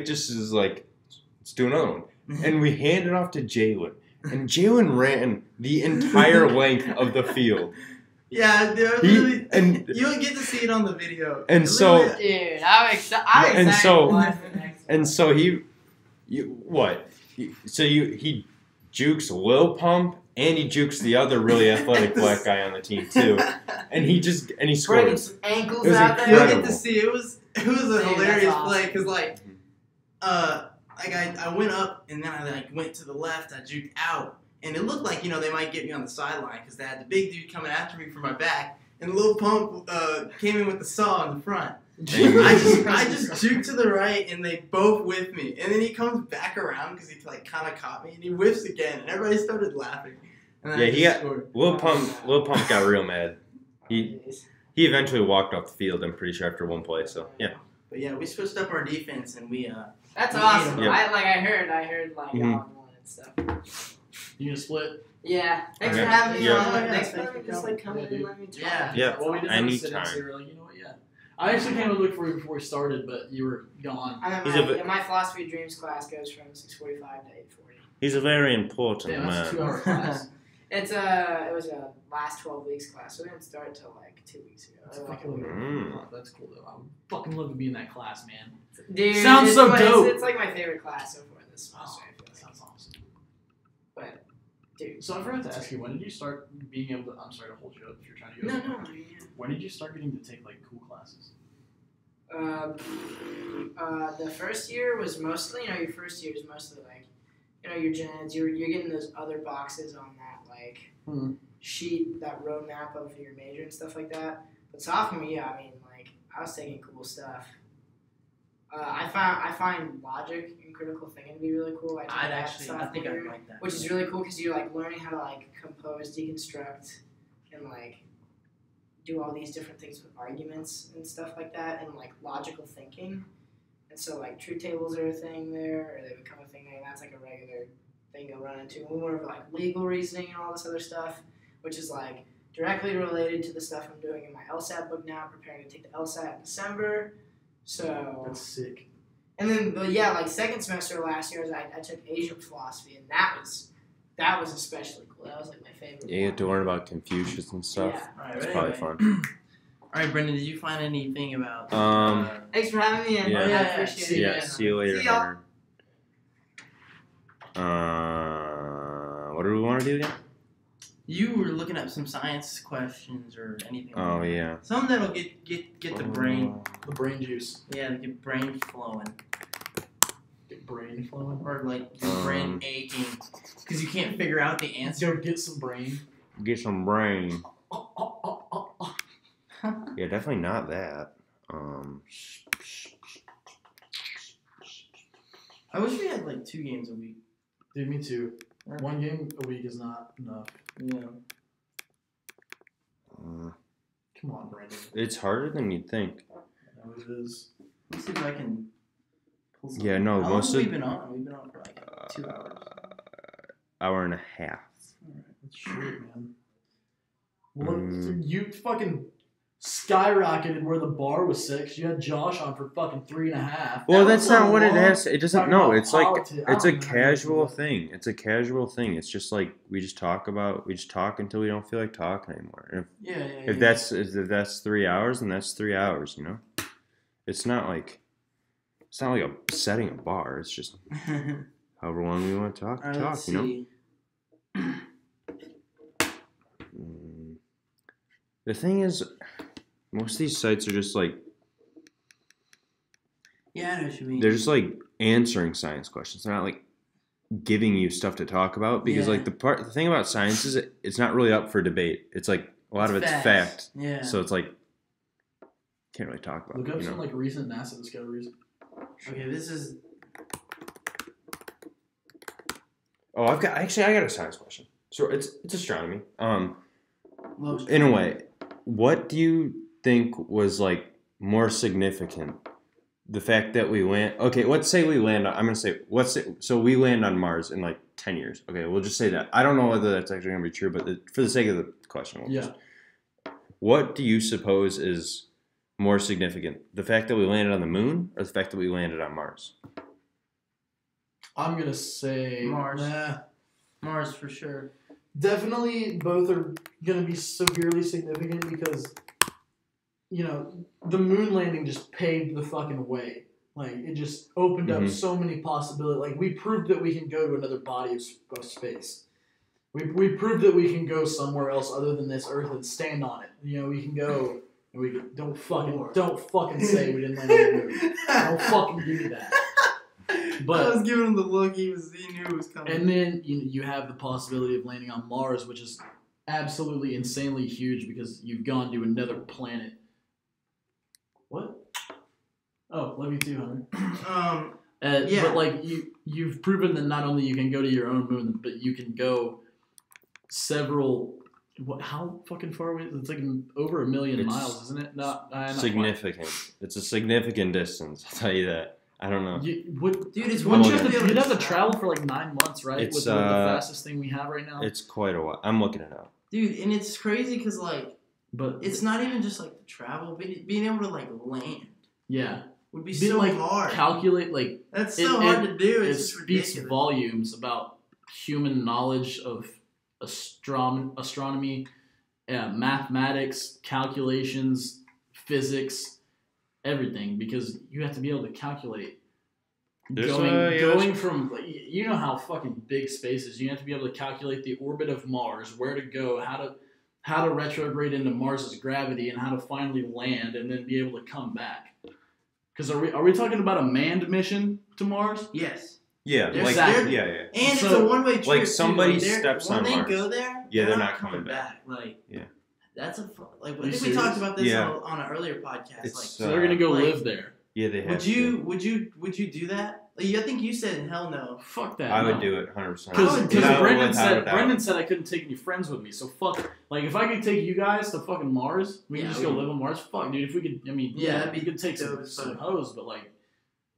Speaker 3: just is like, let's do another one, and we handed off to Jalen, and Jalen ran the entire length of the field.
Speaker 2: Yeah, dude,
Speaker 3: He- and-
Speaker 2: you don't get to see it on the video.
Speaker 3: And so-
Speaker 2: Literally-
Speaker 5: Dude, I'm excited.
Speaker 3: And so-
Speaker 5: Next
Speaker 3: And so he jukes Lil Pump and he jukes the other really athletic black guy on the team too, and he
Speaker 5: breaking
Speaker 3: scored.
Speaker 5: some ankles
Speaker 3: It was
Speaker 5: out
Speaker 2: you
Speaker 5: there.
Speaker 2: don't
Speaker 3: incredible.
Speaker 2: get to see it was a
Speaker 5: Dude,
Speaker 2: hilarious
Speaker 5: that's awesome.
Speaker 2: play because like I went up and then I like went to the left. I juked out and it looked like they might get me on the sideline because they had the big dude coming after me from my back and Lil Pump came in with the saw in the front. I just juked to the right and they both whiffed me and then he comes back around because he like kind of caught me and he whiffs again and everybody started laughing. And then
Speaker 3: Yeah,
Speaker 2: I
Speaker 3: he
Speaker 2: just
Speaker 3: got
Speaker 2: scored.
Speaker 3: Lil Pump got real mad. He eventually walked off the field. I'm pretty sure after one play. So yeah.
Speaker 2: But yeah, we switched up our defense and we
Speaker 5: That's
Speaker 2: Yeah.
Speaker 5: awesome.
Speaker 3: Yeah.
Speaker 5: I heard like
Speaker 3: Mhm.
Speaker 5: y'all won and stuff.
Speaker 1: You gonna split?
Speaker 5: Yeah. Thanks
Speaker 3: Okay.
Speaker 5: for having me
Speaker 3: Yeah.
Speaker 5: on.
Speaker 2: Yeah.
Speaker 5: Thanks for just like coming
Speaker 1: Yeah,
Speaker 5: and
Speaker 1: dude.
Speaker 5: letting me talk.
Speaker 2: Yeah.
Speaker 3: Yeah.
Speaker 1: Well, we didn't have to sit
Speaker 3: Anytime.
Speaker 1: so we were like, you know what? Yeah. I actually came to look for you before we started, but you were gone.
Speaker 5: I'm
Speaker 3: He's
Speaker 5: in my philosophy of dreams class goes from 6:45 to 8:40.
Speaker 3: He's a very important
Speaker 1: Damn, that's a
Speaker 3: man.
Speaker 1: 2-hour class.
Speaker 5: It was a last 12 weeks class, so we didn't start till like 2 weeks ago.
Speaker 1: That's
Speaker 5: Or, like, a
Speaker 1: fucking
Speaker 5: week.
Speaker 3: Mm.
Speaker 1: That's cool though. I would fucking love to be in that class, man.
Speaker 5: Dude,
Speaker 1: Sounds
Speaker 5: it's
Speaker 1: so
Speaker 5: like-
Speaker 1: dope.
Speaker 5: It's like my favorite class so far this semester. I feel
Speaker 1: That
Speaker 5: like.
Speaker 1: sounds awesome.
Speaker 5: But dude,
Speaker 1: So I forgot to ask you, when did you start being able to? I'm sorry to hold you up if you're trying to go.
Speaker 5: no.
Speaker 1: When did you start getting to take like cool classes?
Speaker 5: The first year was mostly, your first year is mostly like, your gens. You're getting those other boxes on that like sheet, that roadmap of your major and stuff like that. But sophomore year, I mean, like I was taking cool stuff. I find logic and critical thinking to be really cool.
Speaker 2: I think I'd like that.
Speaker 5: which is really cool because you're like learning how to like compose, deconstruct, and like do all these different things with arguments and stuff like that, and like logical thinking. And so like truth tables are a thing there, or they become a thing there. And that's like a regular thing you'll run into. And more of like legal reasoning and all this other stuff, which is like directly related to the stuff I'm doing in my LSAT book now, preparing to take the LSAT in December. So
Speaker 1: That's sick.
Speaker 5: and then, but yeah, like second semester last year, I took Asian philosophy, and that was especially cool. That was like my favorite.
Speaker 3: Yeah, you get to
Speaker 5: one.
Speaker 3: learn about Confucius and stuff.
Speaker 5: Yeah.
Speaker 2: Alright,
Speaker 3: It's
Speaker 2: but
Speaker 3: probably
Speaker 2: anyway.
Speaker 3: fun.
Speaker 2: Alright, Brendan, did you find anything about
Speaker 5: Thanks for having me, and
Speaker 3: Yeah.
Speaker 5: I
Speaker 2: Yeah,
Speaker 5: appreciate
Speaker 2: see
Speaker 5: it.
Speaker 2: ya.
Speaker 3: Yeah, see you later,
Speaker 5: See y'all.
Speaker 3: Hunter. What do we want to do again?
Speaker 2: you were looking up some science questions or anything like
Speaker 3: Oh
Speaker 2: that.
Speaker 3: yeah.
Speaker 2: Something that'll get the brain
Speaker 1: The brain juice.
Speaker 2: to get brain flowing.
Speaker 1: Get brain flowing.
Speaker 2: Or like your brain aching. Because you can't figure out the
Speaker 1: Let's
Speaker 2: answer.
Speaker 1: go get some brain.
Speaker 3: Get some brain.
Speaker 1: Oh.
Speaker 3: Yeah, definitely not that.
Speaker 2: I wish we had like 2 games a week.
Speaker 1: Dude, me too. One game a week is not enough. Come on, Brandon.
Speaker 3: It's harder than you'd think.
Speaker 1: I know it is.
Speaker 2: Let's see if I can pull something.
Speaker 3: Yeah, no,
Speaker 2: How
Speaker 3: most
Speaker 2: long
Speaker 3: of
Speaker 2: have we been on? We've been on for like 2 hours.
Speaker 3: hour and a half.
Speaker 1: That's short, man. What,
Speaker 3: Mm.
Speaker 1: you fucking skyrocketed where the bar was 6. You had Josh on for fucking 3.5.
Speaker 3: Well,
Speaker 2: That
Speaker 3: that's
Speaker 2: was
Speaker 3: not
Speaker 2: a
Speaker 3: what it
Speaker 2: long-
Speaker 3: has. It doesn't.
Speaker 1: talking
Speaker 3: No,
Speaker 1: about
Speaker 3: it's like
Speaker 1: politics. I
Speaker 3: it's a
Speaker 1: don't know.
Speaker 3: casual thing. It's a casual thing. It's just like we just talk until we don't feel like talking anymore. And
Speaker 2: Yeah.
Speaker 3: if that's 3 hours, then that's 3 hours. You know, it's not like a setting a bar. It's just however long we want to talk.
Speaker 2: Alright,
Speaker 3: talk.
Speaker 2: let's
Speaker 3: You know.
Speaker 2: see.
Speaker 3: The thing is, most of these sites are just like
Speaker 2: Yeah, I know what you mean.
Speaker 3: they're just like answering science questions. They're not like giving you stuff to talk about because
Speaker 2: Yeah.
Speaker 3: like the thing about science is it's not really up for debate. It's like a lot of it's
Speaker 2: facts.
Speaker 3: fact.
Speaker 2: Yeah.
Speaker 3: So it's like can't really talk about.
Speaker 1: Look up some like recent NASA discoveries.
Speaker 2: Okay, this is.
Speaker 3: Oh, I got a science question. So it's astronomy.
Speaker 2: Well,
Speaker 3: In a way, what do you think was like more significant? The fact that we land. Okay, let's say we land. I'm gonna say so we land on Mars in like 10 years. Okay, we'll just say that. I don't know whether that's actually gonna be true, but for the sake of the question, what do you suppose is more significant? The fact that we landed on the moon, or the fact that we landed on Mars?
Speaker 1: I'm gonna say
Speaker 2: Mars. Mars for sure.
Speaker 1: Definitely, both are gonna be severely significant because, the moon landing just paved the fucking way. Like it just opened up so many possibilities. Like we proved that we can go to another body of space. We proved that we can go somewhere else other than this Earth and stand on it. We can go. Don't fucking say we didn't land on the moon. Don't fucking do that. But
Speaker 2: I was giving him the look. He knew it was coming.
Speaker 1: And then you have the possibility of landing on Mars, which is absolutely insanely huge because you've gone to another planet. What? Oh, love you too, Hunter.
Speaker 2: Yeah.
Speaker 1: But like you've proven that not only you can go to your own moon, but you can go several. How fucking far away? It's like over 1 million miles, isn't it? Not
Speaker 3: significant. It's a significant distance. I'll tell you that. I don't know.
Speaker 2: Dude, it's
Speaker 1: you'd have to travel for like 9 months, right?
Speaker 3: It's
Speaker 1: with the fastest thing we have right now.
Speaker 3: It's quite a while. I'm looking it up.
Speaker 2: Dude, and it's crazy because
Speaker 1: but
Speaker 2: it's not even just like the travel, but being able to like land.
Speaker 1: Yeah.
Speaker 2: Would be so hard.
Speaker 1: Calculate like
Speaker 2: that's so hard to do. It's
Speaker 1: speaks
Speaker 2: ridiculous.
Speaker 1: Volumes about human knowledge of astronomy, mathematics, calculations, physics, everything, because you have to be able to calculate. Going from how fucking big space is. You have to be able to calculate the orbit of Mars, where to go, how to retrograde into Mars's gravity, and how to finally land, and then be able to come back. Because are we talking about a manned mission to Mars?
Speaker 2: Yes.
Speaker 3: Yeah,
Speaker 1: exactly.
Speaker 2: And it's a one-way trip.
Speaker 3: Like somebody steps on Mars.
Speaker 2: When they go there,
Speaker 3: they're not coming back.
Speaker 2: Like, that's I think
Speaker 1: serious?
Speaker 2: we talked about this on an earlier podcast.
Speaker 3: So
Speaker 1: they're gonna go live there.
Speaker 3: Yeah, they have.
Speaker 2: Would you do that? Like, I think you said hell no.
Speaker 1: Fuck that.
Speaker 3: I would do it 100%.
Speaker 1: Because Brendan said I couldn't take any friends with me. So fuck. Like if I could take you guys to fucking Mars, we could just go live on Mars. Fuck, dude. If we could, we could take some hoes, but like,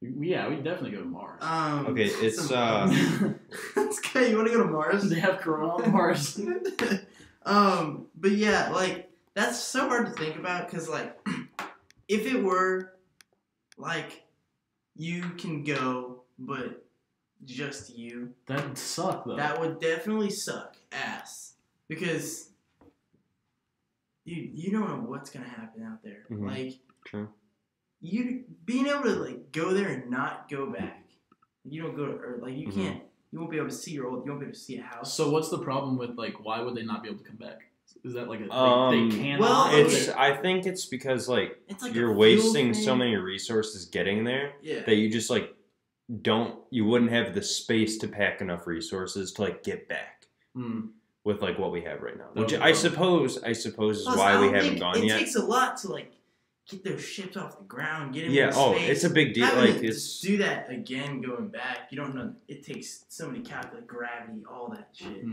Speaker 1: we'd definitely go to Mars.
Speaker 3: Okay, it's
Speaker 2: This guy, you want to go to Mars?
Speaker 1: They have Corona on Mars.
Speaker 2: But yeah, like that's so hard to think about because like, if it were like. You can go, but just you.
Speaker 1: That'd suck, though.
Speaker 2: That would definitely suck ass. Because you don't know what's going to happen out there.
Speaker 3: Mm-hmm.
Speaker 2: Like,
Speaker 3: true.
Speaker 2: You being able to, like, go there and not go back. You don't go to Earth. Like, you can't. You won't be able to see you won't be able to see a house.
Speaker 1: So what's the problem with, like, why would they not be able to come back? Is that like they can't?
Speaker 2: Well,
Speaker 3: I think it's because like
Speaker 2: it's
Speaker 3: you're wasting so many resources getting there that you just like you wouldn't have the space to pack enough resources to like get back with like what we have right now. Which I suppose is why we haven't gone yet.
Speaker 2: It takes a lot to like get those ships off the ground, get them
Speaker 3: in
Speaker 2: space.
Speaker 3: It's a big deal. Like it's
Speaker 2: do that again going back. You don't know. It takes so many calculations, gravity, all that shit.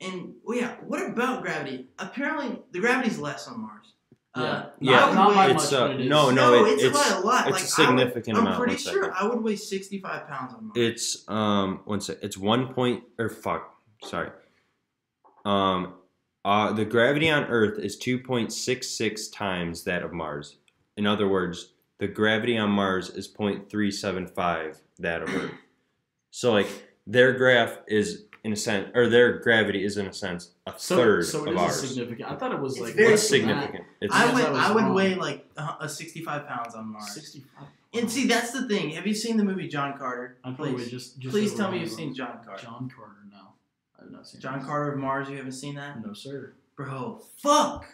Speaker 2: And what about gravity? Apparently, the gravity's less on Mars.
Speaker 1: Not by much, but it is.
Speaker 2: It's quite a lot.
Speaker 3: It's a significant amount.
Speaker 2: I'm pretty sure I would weigh 65 pounds on Mars.
Speaker 3: It's one sec. It's 1 point or fuck. Sorry. The gravity on Earth is 2.66 times that of Mars. In other words, the gravity on Mars is 0.375 that of Earth. So like their graph is. In a sense, or their gravity is in a sense a third of ours.
Speaker 1: Significant. I thought it was like
Speaker 3: very significant.
Speaker 2: I would weigh like 65 pounds on Mars.
Speaker 1: 65.
Speaker 2: And see, that's the thing. Have you seen the movie John Carter?
Speaker 1: Please
Speaker 2: tell me you've seen John Carter.
Speaker 1: John Carter, no, I've not seen.
Speaker 2: John Carter of Mars. You haven't seen that?
Speaker 1: No, sir.
Speaker 2: Bro, fuck,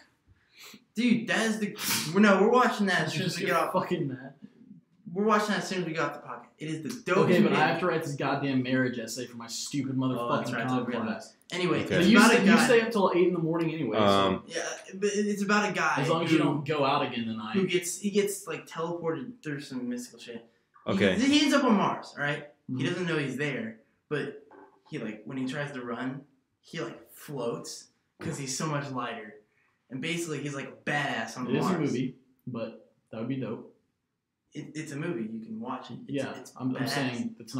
Speaker 2: dude, that is the. No, we're watching that as soon as we get off.
Speaker 1: Fucking mad.
Speaker 2: We're watching that as soon as we got off the podcast. It is the dopest
Speaker 1: Okay, but
Speaker 2: movie.
Speaker 1: I have to write this goddamn marriage essay for my stupid motherfucking
Speaker 2: right,
Speaker 1: comp
Speaker 2: I realized.
Speaker 1: class.
Speaker 2: Anyway,
Speaker 3: Okay.
Speaker 2: it's
Speaker 1: You
Speaker 2: about a
Speaker 1: stay,
Speaker 2: guy.
Speaker 1: you stay up till 8 in the morning anyway. So
Speaker 2: Yeah, but it's about a guy
Speaker 1: as long as you don't go out again tonight.
Speaker 2: who gets like teleported through some mystical shit.
Speaker 3: Okay.
Speaker 2: He ends up on Mars, right?
Speaker 1: Mhm.
Speaker 2: He doesn't know he's there, but he like when he tries to run, he like floats because he's so much lighter, and basically he's like a badass on
Speaker 1: It is
Speaker 2: Mars.
Speaker 1: a movie, but that would be dope.
Speaker 2: It's a movie. You can watch it. It's
Speaker 1: I'm
Speaker 2: badass.
Speaker 1: saying it's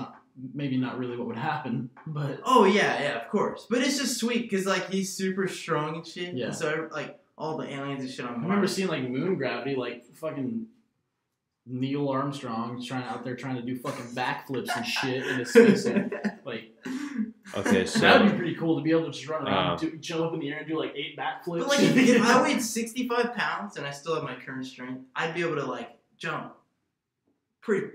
Speaker 1: maybe not really what would happen, but
Speaker 2: Oh yeah, of course. But it's just sweet because like he's super strong and shit.
Speaker 1: Yeah.
Speaker 2: And so like all the aliens and shit on
Speaker 1: I
Speaker 2: Mars.
Speaker 1: remember seeing like moon gravity, like fucking Neil Armstrong trying to do fucking backflips and shit in his spacesuit. Like
Speaker 3: Okay, so
Speaker 1: that would be pretty cool to be able to just run around, jump up in the air, and do like 8 backflips.
Speaker 2: But like if I weighed 65 pounds and I still have my current strength, I'd be able to like jump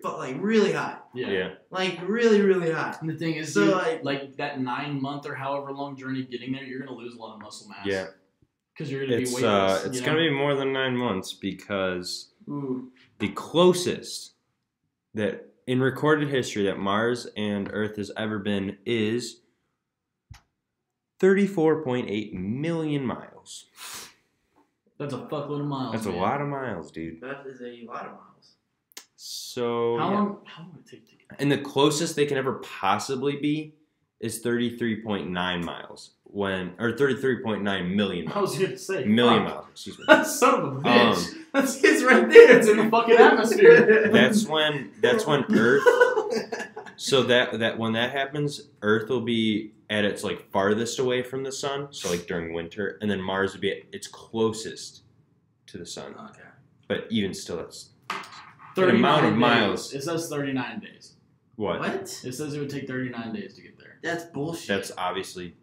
Speaker 2: like really high,
Speaker 3: yeah.
Speaker 2: like really really high.
Speaker 1: And the thing is,
Speaker 2: So,
Speaker 1: dude, like that 9-month or however long journey getting there, you're gonna lose a lot of muscle mass.
Speaker 3: Yeah.
Speaker 1: Because you're gonna be
Speaker 3: It's
Speaker 1: weightless.
Speaker 3: it's gonna be more than 9 months because
Speaker 2: Ooh.
Speaker 3: the closest that in recorded history that Mars and Earth has ever been is 34.8 million miles.
Speaker 1: That's a fuckload of miles.
Speaker 3: That's a
Speaker 1: man.
Speaker 3: lot of miles, dude.
Speaker 2: That is a lot of miles.
Speaker 3: So
Speaker 1: How
Speaker 3: yeah.
Speaker 1: long would it take to get?
Speaker 3: And the closest they can ever possibly be is 33.9 miles or 33.9 million
Speaker 1: I was
Speaker 3: miles.
Speaker 1: gonna say
Speaker 3: Million
Speaker 1: fuck.
Speaker 3: miles, excuse me.
Speaker 1: That's son of a bitch.
Speaker 2: That's it's right there.
Speaker 1: It's in the fucking atmosphere.
Speaker 3: That's when Earth. So that when that happens, Earth will be at its like farthest away from the sun. So like during winter, and then Mars would be at its closest to the sun.
Speaker 2: Okay.
Speaker 3: But even still, that's
Speaker 1: 39
Speaker 3: amount of
Speaker 1: days.
Speaker 3: miles.
Speaker 1: It says 39 days.
Speaker 3: what?
Speaker 2: What?
Speaker 1: It says it would take 39 days to get there.
Speaker 2: That's bullshit.
Speaker 3: That's obviously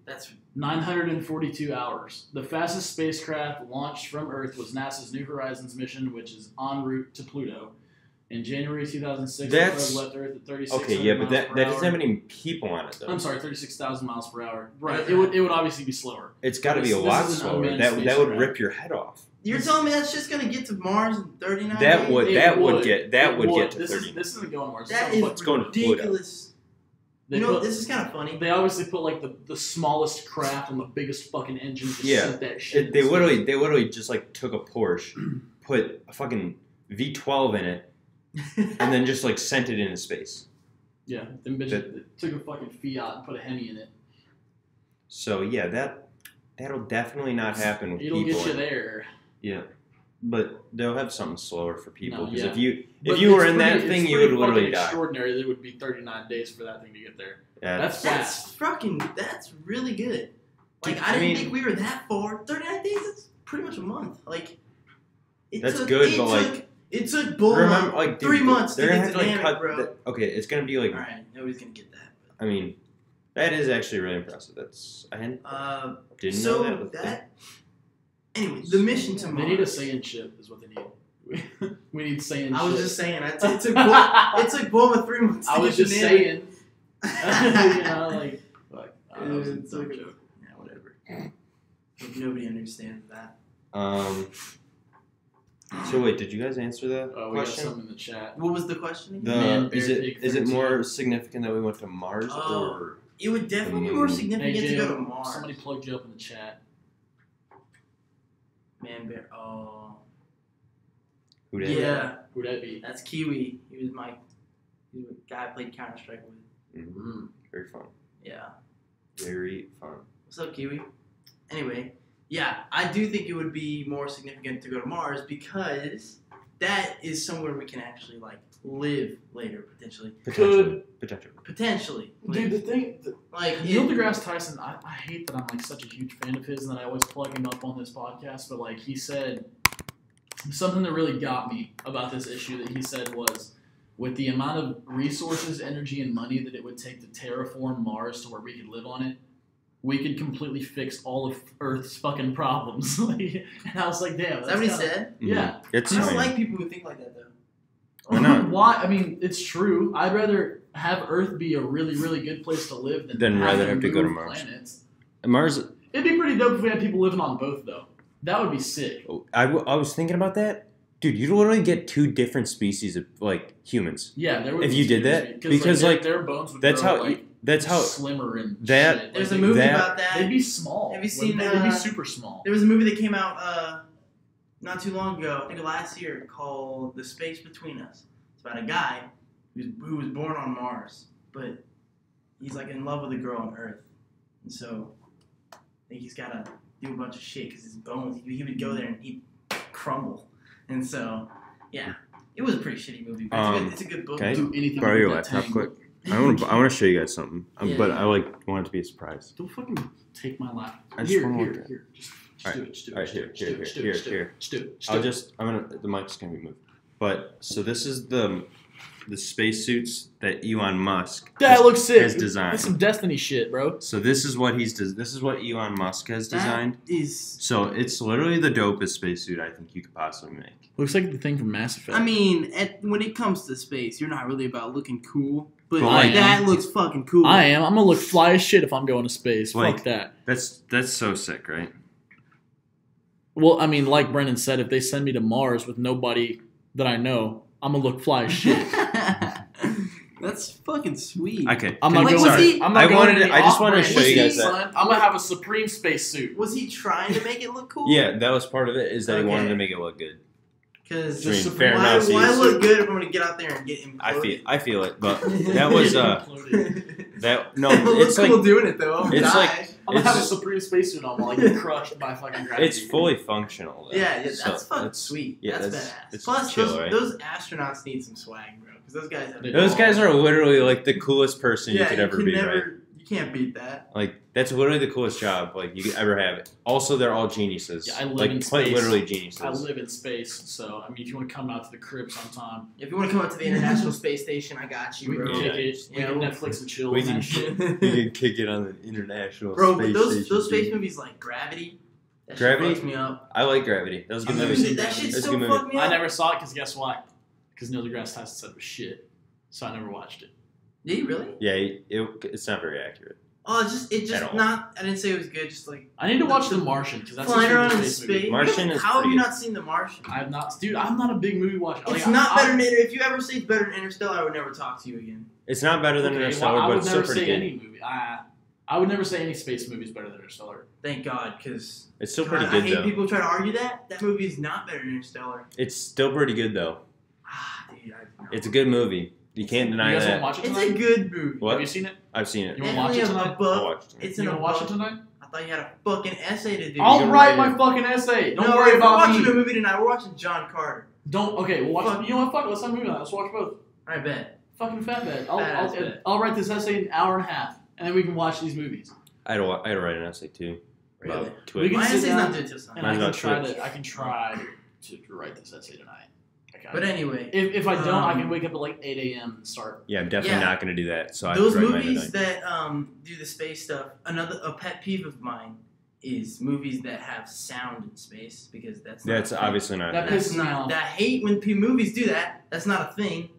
Speaker 1: 942 hours. The fastest spacecraft launched from Earth was NASA's New Horizons mission, which is en route to Pluto. In January 2006,
Speaker 3: That's-
Speaker 1: the probe left Earth at 36.
Speaker 3: okay. Yeah, but that doesn't have any people on it though.
Speaker 1: I'm sorry, 36,000 miles per hour. Right.
Speaker 2: Okay.
Speaker 1: It would obviously be slower.
Speaker 3: It's got to be
Speaker 1: This-
Speaker 3: a
Speaker 1: this
Speaker 3: lot
Speaker 1: is an
Speaker 3: slower.
Speaker 1: unmanned
Speaker 3: That would
Speaker 1: spacecraft.
Speaker 3: rip your head off.
Speaker 2: You're telling me that's just gonna get to Mars in 39
Speaker 3: That
Speaker 2: days?
Speaker 3: would
Speaker 1: It
Speaker 3: that would
Speaker 1: would.
Speaker 3: get
Speaker 1: It
Speaker 3: to
Speaker 1: this
Speaker 3: 30.
Speaker 1: This isn't going to Mars.
Speaker 2: That
Speaker 1: This
Speaker 2: is
Speaker 1: fucking-
Speaker 3: going to Pluto.
Speaker 2: ridiculous.
Speaker 1: They
Speaker 2: You know,
Speaker 1: put-
Speaker 2: this is kind of funny.
Speaker 1: They obviously put like the smallest craft on the biggest fucking engine to
Speaker 3: Yeah.
Speaker 1: send that shit.
Speaker 3: They
Speaker 1: in space.
Speaker 3: literally just like took a Porsche, put a fucking V12 in it, and then just like sent it into space.
Speaker 1: Yeah, them bitches took a fucking Fiat and put a Hemi in it.
Speaker 3: So yeah, that'll definitely not happen with
Speaker 1: It'll
Speaker 3: people.
Speaker 1: get you there.
Speaker 3: Yeah, but they'll have something slower for people
Speaker 1: No,
Speaker 3: because
Speaker 1: yeah.
Speaker 3: if
Speaker 1: But
Speaker 3: you were
Speaker 1: it's
Speaker 3: in that
Speaker 1: pretty-
Speaker 3: thing,
Speaker 1: it's
Speaker 3: you would
Speaker 1: pretty
Speaker 3: literally
Speaker 1: fucking
Speaker 3: die.
Speaker 1: Extraordinary. That it would be 39 days for that thing to get there.
Speaker 3: Yeah,
Speaker 1: That's fast.
Speaker 2: That's really good. Like,
Speaker 3: Dude,
Speaker 2: I didn't
Speaker 3: I mean-
Speaker 2: think we were that far. 39 days, that's pretty much a month. Like,
Speaker 3: That's good, but, like,
Speaker 2: it took bull
Speaker 3: remember, like, dude,
Speaker 2: 3 months to
Speaker 3: they're
Speaker 2: get
Speaker 3: gonna
Speaker 2: to
Speaker 3: have
Speaker 2: Namek,
Speaker 3: cut.
Speaker 2: bro.
Speaker 3: Okay, it's gonna be like.
Speaker 2: Alright, nobody's gonna get that.
Speaker 3: I mean, that is actually really impressive. I didn't
Speaker 2: So
Speaker 3: know that.
Speaker 2: that. Anyway, the mission to
Speaker 1: They
Speaker 2: Mars.
Speaker 1: need a Saiyan ship, is what they need. We need Saiyan.
Speaker 2: I was
Speaker 1: ship.
Speaker 2: just saying, it took Bulma 3 months.
Speaker 1: I
Speaker 2: to
Speaker 1: was
Speaker 2: get to
Speaker 1: just
Speaker 2: Namek.
Speaker 1: saying. You know, like that was a
Speaker 2: It's
Speaker 1: dumb
Speaker 2: like-
Speaker 1: joke.
Speaker 2: Yeah, whatever. Nobody understands that.
Speaker 3: So wait, did you guys answer that
Speaker 1: Oh, we got
Speaker 3: question?
Speaker 1: some in the chat.
Speaker 2: What was the question again?
Speaker 1: Man,
Speaker 3: Is
Speaker 1: bear,
Speaker 3: it
Speaker 1: pig,
Speaker 3: is it
Speaker 1: 13.
Speaker 3: more significant that we went to Mars
Speaker 2: Oh.
Speaker 3: or
Speaker 2: It would definitely be more significant
Speaker 1: Hey,
Speaker 2: to go to
Speaker 1: Jay,
Speaker 2: Mars.
Speaker 1: somebody plugged you up in the chat.
Speaker 2: Man, bear. Oh.
Speaker 3: who did?
Speaker 2: Yeah,
Speaker 1: Who'd that be?
Speaker 2: that's Kiwi. He was the guy I played Counter Strike with.
Speaker 3: Mhm. Very fun.
Speaker 2: Yeah.
Speaker 3: Very fun.
Speaker 2: What's up, Kiwi? Anyway, yeah, I do think it would be more significant to go to Mars because that is somewhere we can actually like live later potentially.
Speaker 3: Potentially.
Speaker 2: Potentially.
Speaker 1: Dude, the thing,
Speaker 2: Like
Speaker 1: Neil
Speaker 2: it-
Speaker 1: deGrasse Tyson, I hate that I'm like such a huge fan of his and that I always plug him up on this podcast, but like he said, something that really got me about this issue that he said was, with the amount of resources, energy, and money that it would take to terraform Mars to where we could live on it, we could completely fix all of Earth's fucking problems. And I was like, damn.
Speaker 2: Is that what he
Speaker 1: kinda-
Speaker 2: said?
Speaker 1: Yeah.
Speaker 3: It's
Speaker 2: I don't
Speaker 3: fine.
Speaker 2: like people who think like that though.
Speaker 3: Why not?
Speaker 1: Why? I mean, it's true. I'd rather have Earth be a really, really good place to live than
Speaker 3: rather have to go to
Speaker 1: move
Speaker 3: Mars.
Speaker 1: planets.
Speaker 3: Mars.
Speaker 1: It'd be pretty dope if we had people living on both, though. That would be sick.
Speaker 3: I was thinking about that, Dude, you'd literally get 2 different species of like humans.
Speaker 1: Yeah, there would
Speaker 3: If
Speaker 1: be
Speaker 3: you did that, because like
Speaker 1: their bones would
Speaker 3: that's
Speaker 1: grow,
Speaker 3: how
Speaker 1: like,
Speaker 3: that's how
Speaker 1: slimmer and
Speaker 3: that-
Speaker 1: shit.
Speaker 2: There's
Speaker 1: Like,
Speaker 2: a movie
Speaker 3: that-
Speaker 2: about that.
Speaker 1: They'd be small.
Speaker 2: Have you seen,
Speaker 1: They'd be super small.
Speaker 2: There was a movie that came out not too long ago, I think last year, called The Space Between Us. It's about a guy who was born on Mars, but he's like in love with a girl on Earth, and so I think he's gotta do a bunch of shit because his bones. He would go there and he'd crumble, and so yeah, it was a pretty shitty movie. But it's a good book.
Speaker 3: Okay.
Speaker 1: Do anything
Speaker 3: borrow
Speaker 1: to
Speaker 3: your
Speaker 1: get that
Speaker 3: laptop
Speaker 1: tang.
Speaker 3: quick. I want to show you guys something,
Speaker 2: Yeah,
Speaker 3: but
Speaker 2: yeah.
Speaker 3: I want it to be a surprise.
Speaker 1: Don't fucking take my laptop.
Speaker 3: I just
Speaker 1: Here,
Speaker 3: wanna
Speaker 1: here,
Speaker 3: look at it.
Speaker 1: here. Just
Speaker 3: Alright,
Speaker 1: do it. Just do it.
Speaker 3: alright,
Speaker 1: just do
Speaker 3: here,
Speaker 1: it, just do
Speaker 3: here,
Speaker 1: it, just do
Speaker 3: here,
Speaker 1: it, just do
Speaker 3: here.
Speaker 1: it, just do it, just do it.
Speaker 3: The mic's gonna be moved. But so this is the spacesuits that Elon Musk
Speaker 1: That looks sick.
Speaker 3: has designed.
Speaker 1: That's some Destiny shit, bro.
Speaker 3: So this is what this is what Elon Musk has designed.
Speaker 2: That is.
Speaker 3: So it's literally the dopest spacesuit I think you could possibly make.
Speaker 1: Looks like the thing from Mass Effect.
Speaker 2: I mean, when it comes to space, you're not really about looking cool, but
Speaker 3: But
Speaker 1: like-
Speaker 2: that looks fucking cool.
Speaker 1: I am. I'm gonna look fly as shit if I'm going to space.
Speaker 3: Like-
Speaker 1: Fuck that.
Speaker 3: That's so sick, right?
Speaker 1: Well, I mean, like Brennan said, if they send me to Mars with nobody that I know, I'm gonna look fly as shit.
Speaker 2: That's fucking sweet.
Speaker 3: Okay.
Speaker 1: I'm not
Speaker 2: Like,
Speaker 1: going.
Speaker 2: was he-
Speaker 1: I'm not
Speaker 3: I
Speaker 1: going
Speaker 3: wanted
Speaker 1: to
Speaker 3: to- I just wanted to
Speaker 1: off-brand
Speaker 3: show you guys
Speaker 1: shit,
Speaker 3: that.
Speaker 1: son. I'm gonna have a Supreme space suit.
Speaker 2: Was he trying to make it look cool?
Speaker 3: Yeah, that was part of it. Is that he wanted
Speaker 2: Okay.
Speaker 3: to make it look good.
Speaker 2: Because
Speaker 3: I mean,
Speaker 1: Just
Speaker 3: fair
Speaker 2: why,
Speaker 3: enough.
Speaker 2: why
Speaker 3: he's-
Speaker 2: look good if I'm gonna get out there and get imploded?
Speaker 3: I feel it, but that was that no.
Speaker 2: It
Speaker 3: It's
Speaker 2: looks
Speaker 3: like
Speaker 2: cool doing it though. I'm
Speaker 3: it's
Speaker 2: die.
Speaker 3: like-
Speaker 1: I'm gonna have a
Speaker 3: It's-
Speaker 1: Supreme spacesuit on while I get crushed by fucking gravity.
Speaker 3: it's fully functional. Though.
Speaker 2: yeah,
Speaker 3: So
Speaker 2: that's fucking
Speaker 3: that's-
Speaker 2: sweet.
Speaker 3: yeah,
Speaker 2: that's
Speaker 3: that's-
Speaker 2: badass.
Speaker 3: it's
Speaker 2: Plus,
Speaker 3: chill,
Speaker 2: those,
Speaker 3: right?
Speaker 2: those astronauts need some swag, bro. Because those guys have.
Speaker 3: Those guys are literally like the coolest person you could ever
Speaker 2: can
Speaker 3: be,
Speaker 2: never,
Speaker 3: right?
Speaker 2: You can't beat that.
Speaker 3: Like that's literally the coolest job like you could ever have. Also, they're all geniuses.
Speaker 1: Yeah, I live
Speaker 3: like
Speaker 1: in
Speaker 3: quite
Speaker 1: space.
Speaker 3: literally geniuses.
Speaker 1: I live in space, so I mean, if you want to come out to the crib sometime,
Speaker 2: If you want to come up to the International Space Station, I got you,
Speaker 1: we
Speaker 2: bro.
Speaker 1: can kick it. We
Speaker 2: Yeah,
Speaker 1: can
Speaker 2: we'll-
Speaker 1: Netflix and chill.
Speaker 3: We
Speaker 1: and
Speaker 3: can-
Speaker 1: that shit.
Speaker 3: You can kick it on the international
Speaker 2: Bro,
Speaker 3: space
Speaker 2: but those
Speaker 3: station,
Speaker 2: space
Speaker 3: dude.
Speaker 2: movies like Gravity, that
Speaker 3: Gravity?
Speaker 2: shit fucks me up.
Speaker 3: I like Gravity. That was a good
Speaker 1: I've never
Speaker 3: movie.
Speaker 1: seen
Speaker 2: That
Speaker 1: Gravity.
Speaker 2: shit
Speaker 3: It's a
Speaker 2: still
Speaker 3: good
Speaker 2: fuck
Speaker 3: movie.
Speaker 2: me up.
Speaker 1: I never saw it because guess what? Because Neil deGrasse Tyson said it was shit, so I never watched it.
Speaker 2: Did you really?
Speaker 3: Yeah, it's not very accurate.
Speaker 2: Oh, it
Speaker 3: At
Speaker 2: just
Speaker 3: all.
Speaker 2: not. I didn't say it was good. Just like
Speaker 1: I need to watch The Martian because that's
Speaker 2: flying
Speaker 1: a
Speaker 2: around in
Speaker 1: space movie.
Speaker 2: space.
Speaker 3: Martian is
Speaker 2: How have
Speaker 3: pretty
Speaker 2: you
Speaker 3: good.
Speaker 2: not seen The Martian?
Speaker 1: I have not, dude. I'm not a big movie watcher.
Speaker 2: It's
Speaker 1: Like,
Speaker 2: not
Speaker 1: I-
Speaker 2: better than if you ever say it's better than Interstellar, I would never talk to you again.
Speaker 3: It's not better than
Speaker 1: Okay,
Speaker 3: Interstellar,
Speaker 1: well, I
Speaker 3: but
Speaker 1: would
Speaker 3: it's still
Speaker 1: never
Speaker 3: pretty
Speaker 1: say
Speaker 3: good.
Speaker 1: any movie. I would never say any space movie is better than Interstellar.
Speaker 2: Thank God, because
Speaker 3: It's still pretty
Speaker 2: I
Speaker 3: good
Speaker 2: hate
Speaker 3: though.
Speaker 2: people try to argue that. That movie is not better than Interstellar.
Speaker 3: It's still pretty good though.
Speaker 2: Dude,
Speaker 3: It's a good movie. You can't deny
Speaker 1: You guys want to
Speaker 3: that.
Speaker 1: watch it
Speaker 2: It's
Speaker 1: tonight?
Speaker 2: a good movie.
Speaker 3: What?
Speaker 1: Have you seen it?
Speaker 3: I've seen it.
Speaker 1: You want to watch
Speaker 2: Definitely
Speaker 1: it
Speaker 2: a
Speaker 1: tonight?
Speaker 2: book.
Speaker 3: I watched it.
Speaker 2: It's
Speaker 1: You
Speaker 2: in a
Speaker 1: want to watch it
Speaker 2: book.
Speaker 1: tonight?
Speaker 2: I thought you had a fucking essay to do.
Speaker 1: I'll
Speaker 3: can
Speaker 1: write
Speaker 3: write
Speaker 1: my
Speaker 3: it.
Speaker 1: fucking essay. Don't
Speaker 2: no,
Speaker 1: worry
Speaker 2: we're
Speaker 1: about
Speaker 2: watching
Speaker 1: me.
Speaker 2: a movie tonight. We're watching John Carter.
Speaker 1: Don't. Okay, we'll watch.
Speaker 2: Fuck.
Speaker 1: You know what? Fuck it. Let's have a movie night. Let's watch both.
Speaker 2: I bet.
Speaker 1: Fucking fat bed.
Speaker 2: Fat-ass bet.
Speaker 1: I'll write this essay in an hour and a half, and then we can watch these movies.
Speaker 3: I had to write an essay too.
Speaker 2: Really?
Speaker 3: About Twitch.
Speaker 1: We can
Speaker 2: My
Speaker 1: sit
Speaker 2: essay's
Speaker 1: down
Speaker 2: not due till
Speaker 1: And
Speaker 2: Sunday.
Speaker 3: Mine's
Speaker 1: I
Speaker 3: about
Speaker 1: can try
Speaker 3: Twitch.
Speaker 1: to. I can try to write this essay tonight. Okay.
Speaker 2: But anyway,
Speaker 1: If I don't, I can wake up at like 8 a.m. and start.
Speaker 3: Yeah, I'm definitely
Speaker 2: Yeah.
Speaker 3: not going to do that. So I
Speaker 2: those
Speaker 3: have to write
Speaker 2: movies
Speaker 3: mine tonight.
Speaker 2: that do the space stuff. A pet peeve of mine is movies that have sound in space because that's not
Speaker 3: That's
Speaker 2: a thing.
Speaker 3: obviously not.
Speaker 1: That
Speaker 3: good.
Speaker 2: That's
Speaker 1: pisses me
Speaker 2: not.
Speaker 1: off.
Speaker 2: That I hate when movies do that. That's not a thing.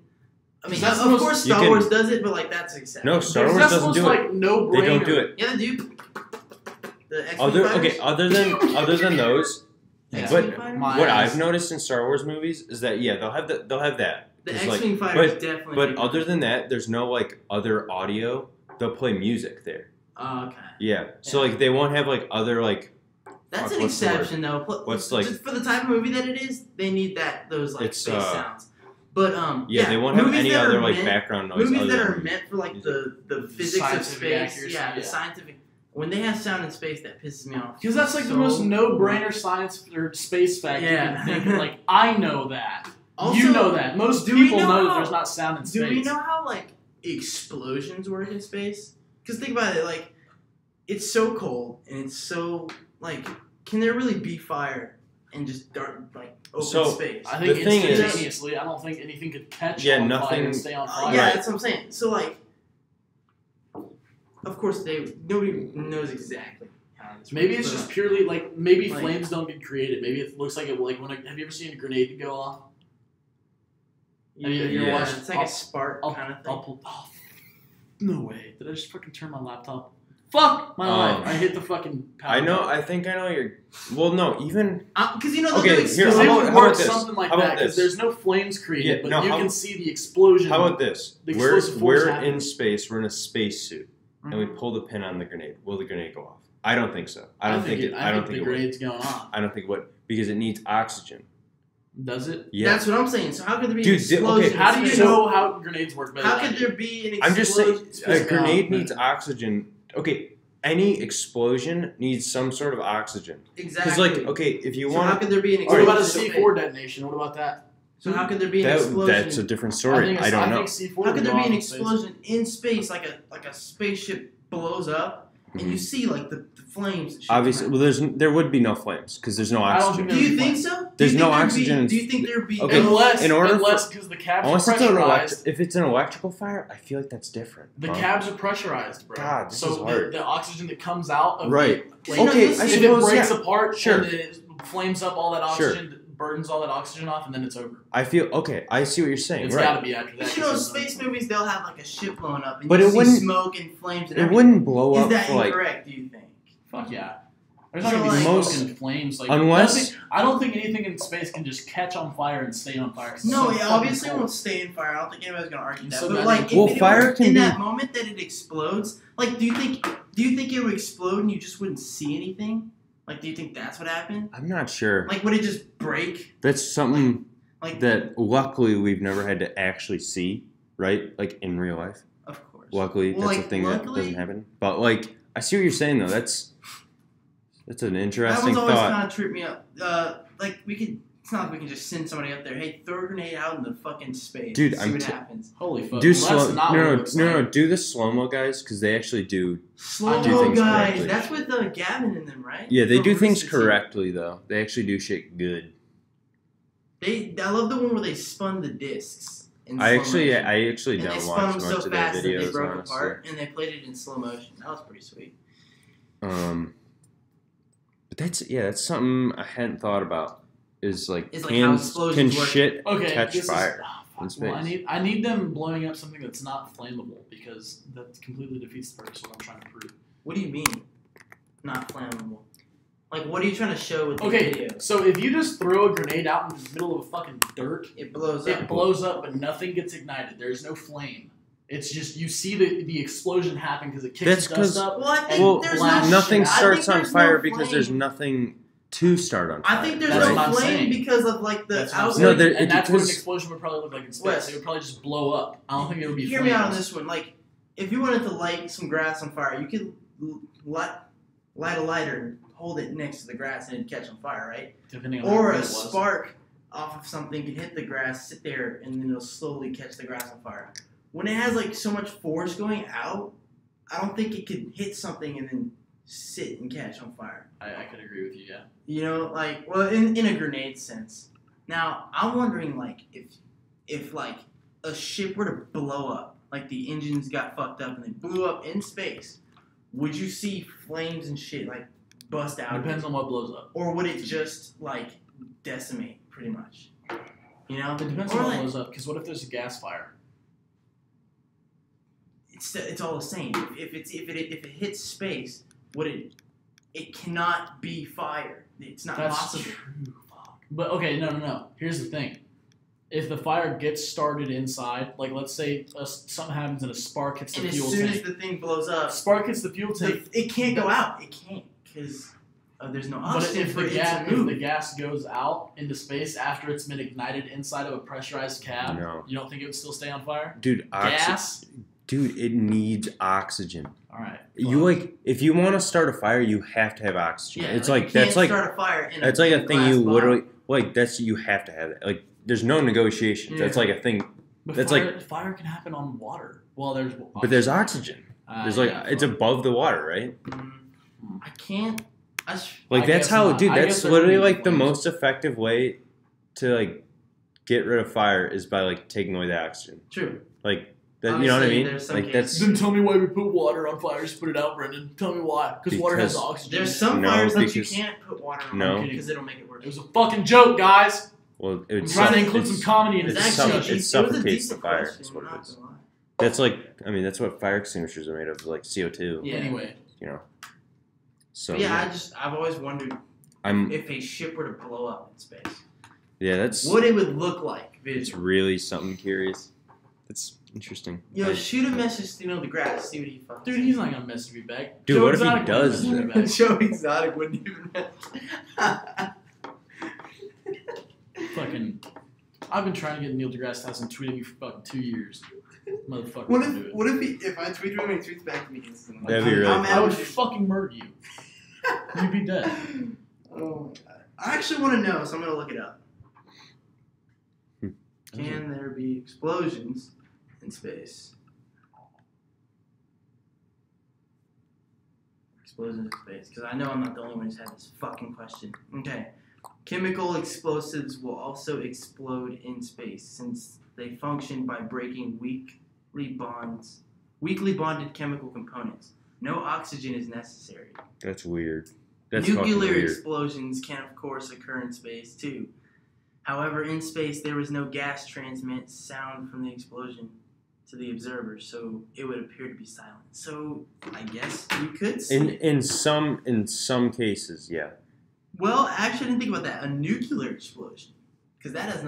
Speaker 2: I mean,
Speaker 1: That's
Speaker 2: of
Speaker 1: the most-
Speaker 2: course
Speaker 3: you
Speaker 2: Star
Speaker 3: can-
Speaker 2: Wars does it, but like that's acceptable.
Speaker 3: No, Star
Speaker 1: Because
Speaker 3: Wars
Speaker 1: that's
Speaker 3: doesn't
Speaker 1: supposed
Speaker 3: do
Speaker 1: to,
Speaker 3: it.
Speaker 1: like no
Speaker 3: They don't
Speaker 1: brainer.
Speaker 3: do it.
Speaker 2: Yeah, they do. The X-Wing
Speaker 3: Other
Speaker 2: fighters?
Speaker 3: okay, other than those,
Speaker 1: Yeah.
Speaker 2: X-Wing
Speaker 3: But
Speaker 2: fighters?
Speaker 1: My
Speaker 3: what
Speaker 1: ass.
Speaker 3: I've noticed in Star Wars movies is that yeah, they'll have that.
Speaker 2: The
Speaker 3: 'Cause,
Speaker 2: X-Wing
Speaker 3: like,
Speaker 2: fighters definitely.
Speaker 3: But
Speaker 2: make
Speaker 3: other
Speaker 2: it.
Speaker 3: than that, there's no like other audio. They'll play music there.
Speaker 2: Oh, okay.
Speaker 3: Yeah. So
Speaker 2: Yeah.
Speaker 3: like they won't have like other like
Speaker 2: That's
Speaker 3: Fuck,
Speaker 2: an
Speaker 3: what's the word?
Speaker 2: exception, though.
Speaker 3: What's, like-
Speaker 2: just for the type of movie that it is, they need those like
Speaker 3: It's,
Speaker 2: space sounds. But
Speaker 3: yeah, they won't have
Speaker 2: movies
Speaker 3: any
Speaker 2: that
Speaker 3: other
Speaker 2: are
Speaker 3: like
Speaker 2: meant-
Speaker 3: background noise.
Speaker 2: movies
Speaker 3: other
Speaker 2: that are
Speaker 3: than
Speaker 2: meant for like
Speaker 3: music.
Speaker 2: the physics of
Speaker 1: Scientific
Speaker 2: space.
Speaker 1: accuracy,
Speaker 2: Yeah, the
Speaker 1: yeah.
Speaker 2: scientific. When they have sound in space, that pisses me off.
Speaker 1: Because that's like the
Speaker 2: so
Speaker 1: most no-brainer
Speaker 2: much.
Speaker 1: science or space fact
Speaker 2: Yeah.
Speaker 1: you can think. Like I know that.
Speaker 2: Also,
Speaker 1: you know that. Most
Speaker 2: do we
Speaker 1: people
Speaker 2: know
Speaker 1: know that
Speaker 2: how-
Speaker 1: there's not sound in space.
Speaker 2: Do we know how like explosions work in space? Because think about it, like it's so cold and it's so like, can there really be fire and just dark like open
Speaker 3: So,
Speaker 2: space?
Speaker 1: I think
Speaker 3: The thing is-
Speaker 1: instantaneously, I don't think anything could catch
Speaker 3: Yeah,
Speaker 1: on fire
Speaker 3: nothing-
Speaker 1: and stay on fire.
Speaker 2: Yeah,
Speaker 3: Right.
Speaker 2: that's what I'm saying. So like, of course nobody knows exactly how this
Speaker 1: Maybe
Speaker 2: works,
Speaker 1: it's
Speaker 2: but,
Speaker 1: just purely like maybe
Speaker 2: Like-
Speaker 1: flames don't get created. Maybe it looks like it like when have you ever seen a grenade go off?
Speaker 2: yeah,
Speaker 1: Have you
Speaker 3: Yeah.
Speaker 2: it's like a spark kind of thing.
Speaker 1: I'll pull. Oh, no way! Did I just fucking turn my laptop Fuck my life. I hit the fucking power
Speaker 3: I know.
Speaker 1: button.
Speaker 3: I think I know you're. Well, no, even.
Speaker 2: Because you know
Speaker 3: Okay,
Speaker 2: the
Speaker 3: here,
Speaker 1: Because
Speaker 3: how
Speaker 1: it
Speaker 3: about-
Speaker 1: would
Speaker 3: how
Speaker 1: work
Speaker 3: about this?
Speaker 1: something like
Speaker 3: How about
Speaker 1: that because
Speaker 3: this?
Speaker 1: there's no flames created,
Speaker 3: Yeah,
Speaker 1: but
Speaker 3: no,
Speaker 1: you
Speaker 3: how-
Speaker 1: can see the explosion.
Speaker 3: How about this?
Speaker 1: The
Speaker 3: We're
Speaker 1: explosive force
Speaker 3: we're
Speaker 1: happening.
Speaker 3: in space. We're in a spacesuit, and we pull the pin on the grenade. Will the grenade go off? I don't think so. I don't think it. I don't think
Speaker 1: the
Speaker 3: it would.
Speaker 1: grade's going off.
Speaker 3: I don't think it would because it needs oxygen.
Speaker 1: Does it?
Speaker 3: Yeah.
Speaker 2: That's what I'm saying. So how could there be
Speaker 3: Dude,
Speaker 2: an explosion?
Speaker 3: okay,
Speaker 1: How do you
Speaker 2: in
Speaker 1: know how grenades work better
Speaker 2: How
Speaker 1: than I
Speaker 2: could
Speaker 1: do?
Speaker 2: there be an explosion?
Speaker 3: I'm just saying, a
Speaker 1: Space
Speaker 3: grenade
Speaker 1: now.
Speaker 3: needs oxygen. Okay, any explosion needs some sort of oxygen.
Speaker 2: Exactly.
Speaker 3: Because, like, okay, if you
Speaker 2: so how
Speaker 3: want,
Speaker 2: could there be an
Speaker 1: What
Speaker 2: explosion?
Speaker 1: about a C4 detonation? What about that?
Speaker 2: So how could there be an explosion?
Speaker 3: that's a different story. I don't know.
Speaker 1: think C4
Speaker 2: How could
Speaker 1: would
Speaker 2: there
Speaker 1: go
Speaker 2: be
Speaker 1: off
Speaker 2: an
Speaker 1: in space.
Speaker 2: explosion in space, like a spaceship blows up, and you
Speaker 3: Mhm.
Speaker 2: see like the flames? And shit
Speaker 3: Obviously,
Speaker 2: come
Speaker 3: well, there would be no flames because there's no
Speaker 1: I don't
Speaker 3: oxygen.
Speaker 2: out. Do you think so? Do
Speaker 3: There's
Speaker 2: you
Speaker 3: no
Speaker 2: think there'd
Speaker 3: oxygen in-
Speaker 2: Do you think there'd be?
Speaker 3: Okay,
Speaker 1: Unless,
Speaker 3: in order
Speaker 1: because the cabs are
Speaker 3: Unless it's an
Speaker 1: pressurized.
Speaker 3: if it's an electrical fire, I feel like that's different.
Speaker 1: The
Speaker 3: Huh?
Speaker 1: cabs are pressurized, bro.
Speaker 3: God, this
Speaker 1: so
Speaker 3: is hard.
Speaker 1: The oxygen that comes out of
Speaker 3: Right.
Speaker 1: the,
Speaker 2: You know,
Speaker 3: Okay,
Speaker 2: you'll
Speaker 3: I
Speaker 2: see-
Speaker 1: if it
Speaker 3: suppose,
Speaker 1: breaks
Speaker 3: yeah.
Speaker 1: apart
Speaker 3: Sure.
Speaker 1: and then it flames up all that
Speaker 3: Sure.
Speaker 1: oxygen, burns all that oxygen off, and then it's over.
Speaker 3: I feel okay. I see what you're saying.
Speaker 1: It's
Speaker 3: right.
Speaker 1: got to be after that.
Speaker 2: But you know,
Speaker 1: 'cause
Speaker 2: space movies they'll have like a ship blowing up, and
Speaker 3: But
Speaker 2: you
Speaker 3: it
Speaker 2: see
Speaker 3: wouldn't-
Speaker 2: smoke and flames and
Speaker 3: It
Speaker 2: everything.
Speaker 3: wouldn't blow
Speaker 2: Is
Speaker 3: up
Speaker 2: that
Speaker 3: for like
Speaker 2: incorrect? Do you think?
Speaker 1: Fuck yeah. There's not
Speaker 2: So,
Speaker 1: gonna be
Speaker 2: like-
Speaker 1: smoke
Speaker 3: Most-
Speaker 1: and flames. Like
Speaker 3: unless-
Speaker 1: I don't think anything in space can just catch on fire and stay on fire. 'Cause it's
Speaker 2: No,
Speaker 1: so
Speaker 2: it
Speaker 1: fucking
Speaker 2: obviously
Speaker 1: cold.
Speaker 2: won't stay in fire. I don't think anybody's gonna argue that.
Speaker 1: So
Speaker 2: But
Speaker 1: bad.
Speaker 2: like,
Speaker 3: Well,
Speaker 2: if it
Speaker 3: fire
Speaker 2: were
Speaker 3: can
Speaker 2: in
Speaker 3: be-
Speaker 2: that moment that it explodes, like, do you think it would explode and you just wouldn't see anything? Like, do you think that's what happened?
Speaker 3: I'm not sure.
Speaker 2: Like, would it just break?
Speaker 3: That's something
Speaker 2: Like,
Speaker 3: that luckily we've never had to actually see, right? Like in real life.
Speaker 2: of course.
Speaker 3: Luckily,
Speaker 2: Well,
Speaker 3: that's
Speaker 2: like,
Speaker 3: a thing that
Speaker 2: luckily-
Speaker 3: doesn't happen. But like, I see what you're saying though. That's an
Speaker 2: That
Speaker 3: interesting
Speaker 2: one's always
Speaker 3: thought.
Speaker 2: kind of tripped me up. Like, we could. It's not like we can just send somebody up there. Hey, throw a grenade out in the fucking space.
Speaker 3: Dude,
Speaker 2: and see
Speaker 3: I'm
Speaker 2: what
Speaker 3: t-
Speaker 2: happens.
Speaker 1: Holy fuck.
Speaker 3: Do
Speaker 1: Well,
Speaker 3: slow.
Speaker 1: that's not what it looks like.
Speaker 3: Do the slow mo guys because they actually do.
Speaker 2: Slow
Speaker 3: do
Speaker 2: mo
Speaker 3: things
Speaker 2: guys.
Speaker 3: correctly.
Speaker 2: That's with Gavin in them, right?
Speaker 3: Yeah, they
Speaker 2: From
Speaker 3: do things
Speaker 2: Rooster Teeth.
Speaker 3: correctly though. They actually do shit good.
Speaker 2: I love the one where they spun the discs. In
Speaker 3: I
Speaker 2: slow
Speaker 3: actually
Speaker 2: motion.
Speaker 3: don't
Speaker 2: And they spun
Speaker 3: watch
Speaker 2: them
Speaker 3: much
Speaker 2: so
Speaker 3: of their
Speaker 2: fast that they
Speaker 3: videos
Speaker 2: broke
Speaker 3: honestly.
Speaker 2: apart, and they played it in slow motion. That was pretty sweet.
Speaker 3: But that's something I hadn't thought about. Is like
Speaker 2: It's like how
Speaker 3: can
Speaker 2: explosions work.
Speaker 3: shit
Speaker 1: Okay,
Speaker 3: catch
Speaker 1: this
Speaker 3: fire
Speaker 1: is,
Speaker 3: in space?
Speaker 1: well, I need them blowing up something that's not flammable because that completely defeats the purpose of what I'm trying to prove.
Speaker 2: What do you mean? Not flammable. Like, what are you trying to show with the
Speaker 1: Okay,
Speaker 2: video?
Speaker 1: so if you just throw a grenade out in the middle of a fucking dirt,
Speaker 2: It blows
Speaker 1: it
Speaker 2: up.
Speaker 1: blows up, but nothing gets ignited. There's no flame. It's just you see the explosion happen because it
Speaker 3: That's
Speaker 1: kicks dust
Speaker 3: 'cause-
Speaker 1: up.
Speaker 2: Well, I think
Speaker 3: Well,
Speaker 2: there's
Speaker 1: blast
Speaker 2: no
Speaker 3: nothing
Speaker 1: shit.
Speaker 2: I
Speaker 3: starts
Speaker 2: think
Speaker 3: on
Speaker 2: there's
Speaker 3: fire
Speaker 2: no
Speaker 3: because
Speaker 2: flame.
Speaker 3: there's nothing to start on fire.
Speaker 2: I think there's
Speaker 1: That's
Speaker 2: no
Speaker 1: what I'm
Speaker 2: flame
Speaker 1: saying.
Speaker 2: because of like the
Speaker 1: That's what I'm
Speaker 2: outside.
Speaker 1: saying.
Speaker 3: No, there-
Speaker 1: and that's what an
Speaker 3: because-
Speaker 1: explosion would probably look like in space.
Speaker 2: Wes.
Speaker 1: It would probably just blow up. I don't think it would be
Speaker 2: Hear me out on
Speaker 1: flames.
Speaker 2: this one. Like, if you wanted to light some grass on fire, you could light a lighter and hold it next to the grass and it'd catch on fire, right?
Speaker 1: Depending on
Speaker 2: Or
Speaker 1: how
Speaker 2: a
Speaker 1: red it was.
Speaker 2: spark off of something could hit the grass, sit there, and then it'll slowly catch the grass on fire. When it has like so much force going out, I don't think it could hit something and then sit and catch on fire.
Speaker 1: I could agree with you, yeah.
Speaker 2: You know, like, well, in a grenade sense. Now, I'm wondering, like, if like a ship were to blow up, like the engines got fucked up and they blew up in space, would you see flames and shit like bust out?
Speaker 1: Depends on what blows up.
Speaker 2: Or would it just like decimate pretty much? You know,
Speaker 1: It depends
Speaker 2: or
Speaker 1: on what
Speaker 2: like,
Speaker 1: blows up, because what if there's a gas fire?
Speaker 2: it's all the same. If it hits space, it cannot be fire. It's not
Speaker 1: That's
Speaker 2: possible.
Speaker 1: true. Fuck. But okay, no. Here's the thing. If the fire gets started inside, like let's say something happens and a spark hits the
Speaker 2: And as
Speaker 1: fuel
Speaker 2: soon
Speaker 1: tank.
Speaker 2: as the thing blows up,
Speaker 1: Spark hits the fuel tank.
Speaker 2: it can't go out. It can't because there's no
Speaker 1: But
Speaker 2: oxygen
Speaker 1: if
Speaker 2: for
Speaker 1: the,
Speaker 2: it
Speaker 1: gas,
Speaker 2: to
Speaker 1: if
Speaker 2: move.
Speaker 1: the gas goes out into space after it's been ignited inside of a pressurized cab,
Speaker 3: No.
Speaker 1: you don't think it would still stay on fire?
Speaker 3: Dude,
Speaker 1: Gas?
Speaker 3: Dude, it needs oxygen.
Speaker 1: All right.
Speaker 3: You like if you want to start a fire, you have to have oxygen.
Speaker 2: Yeah,
Speaker 3: it's
Speaker 2: like,
Speaker 3: like
Speaker 2: you can't
Speaker 3: that's like
Speaker 2: start a fire in
Speaker 3: that's like
Speaker 2: in
Speaker 3: a thing
Speaker 2: glass
Speaker 3: you
Speaker 2: bottle.
Speaker 3: literally like that's you have to have it. Like there's no negotiations. That's
Speaker 2: Yeah.
Speaker 3: like a thing.
Speaker 1: But
Speaker 3: That's
Speaker 1: fire can happen on water. Well, there's oxygen.
Speaker 3: But there's oxygen. There's like
Speaker 1: yeah,
Speaker 3: it's
Speaker 1: fuck.
Speaker 3: above the water, right?
Speaker 2: I can't.
Speaker 3: Like
Speaker 1: I
Speaker 3: that's
Speaker 1: guess
Speaker 3: how,
Speaker 1: not.
Speaker 3: dude.
Speaker 1: I
Speaker 3: That's
Speaker 1: guess there
Speaker 3: literally
Speaker 1: would be
Speaker 3: like the
Speaker 1: flames.
Speaker 3: most effective way to like get rid of fire is by like taking away the oxygen.
Speaker 2: True.
Speaker 3: Like that, you know what I
Speaker 2: Obviously,
Speaker 3: mean?
Speaker 2: there's some
Speaker 3: Like that's
Speaker 1: Then tell me why we put water on fire. Just put it out, Brendan. Tell me why. Because water has
Speaker 3: Because
Speaker 1: oxygen.
Speaker 2: There's some
Speaker 3: No,
Speaker 2: fires that you
Speaker 3: because-
Speaker 2: can't put water on
Speaker 3: No.
Speaker 2: because it'll make it worse.
Speaker 1: It was a fucking joke, guys.
Speaker 3: well,
Speaker 1: I'm
Speaker 3: it's
Speaker 1: trying to
Speaker 3: suff-
Speaker 1: include
Speaker 3: it's-
Speaker 1: some comedy in
Speaker 2: It's
Speaker 1: this.
Speaker 3: suff-
Speaker 2: actually
Speaker 3: it
Speaker 2: it was a
Speaker 3: suffocates the
Speaker 2: decent
Speaker 3: fire,
Speaker 2: question,
Speaker 3: is what it
Speaker 2: I'm not
Speaker 3: is.
Speaker 2: gonna lie.
Speaker 3: That's like I mean that's what fire extinguishers are made of, like CO2.
Speaker 2: Yeah.
Speaker 1: Anyway,
Speaker 3: you know. So
Speaker 2: I've always wondered if a ship were to blow up in space.
Speaker 3: Yeah, that's
Speaker 2: what it would look like.
Speaker 3: It's really something curious. That's interesting.
Speaker 2: Yo, shoot a message to Neil deGrasse. See what he fucks.
Speaker 1: Dude, he's not gonna message me back.
Speaker 3: Dude,
Speaker 1: Joe
Speaker 3: what if he
Speaker 1: Exotic
Speaker 3: does?
Speaker 1: wouldn't message me back.
Speaker 2: Joe Exotic wouldn't even message.
Speaker 1: Fucking, I've been trying to get Neil deGrasse Tyson tweeting me for fucking 2 years. Motherfucker.
Speaker 2: What if I tweet him and he tweets back to me instantly?
Speaker 3: That'd be really
Speaker 1: I would fucking murder you. You'd be dead.
Speaker 2: Oh my god. I actually want to know, so I'm gonna look it up. Can there be explosions in space? Explosions in space. Because I know I'm not the only one who's had this fucking question. Okay. Chemical explosives will also explode in space since they function by breaking weakly bonded chemical components. No oxygen is necessary.
Speaker 3: That's weird. That's
Speaker 2: Nuclear
Speaker 3: weird.
Speaker 2: explosions can, of course, occur in space, too. However, in space, there was no gas transmit sound from the explosion to the observer, so it would appear to be silent. So, I guess you could see
Speaker 3: in some cases, yeah.
Speaker 2: Well, actually, I didn't think about that. A nuclear explosion. Because that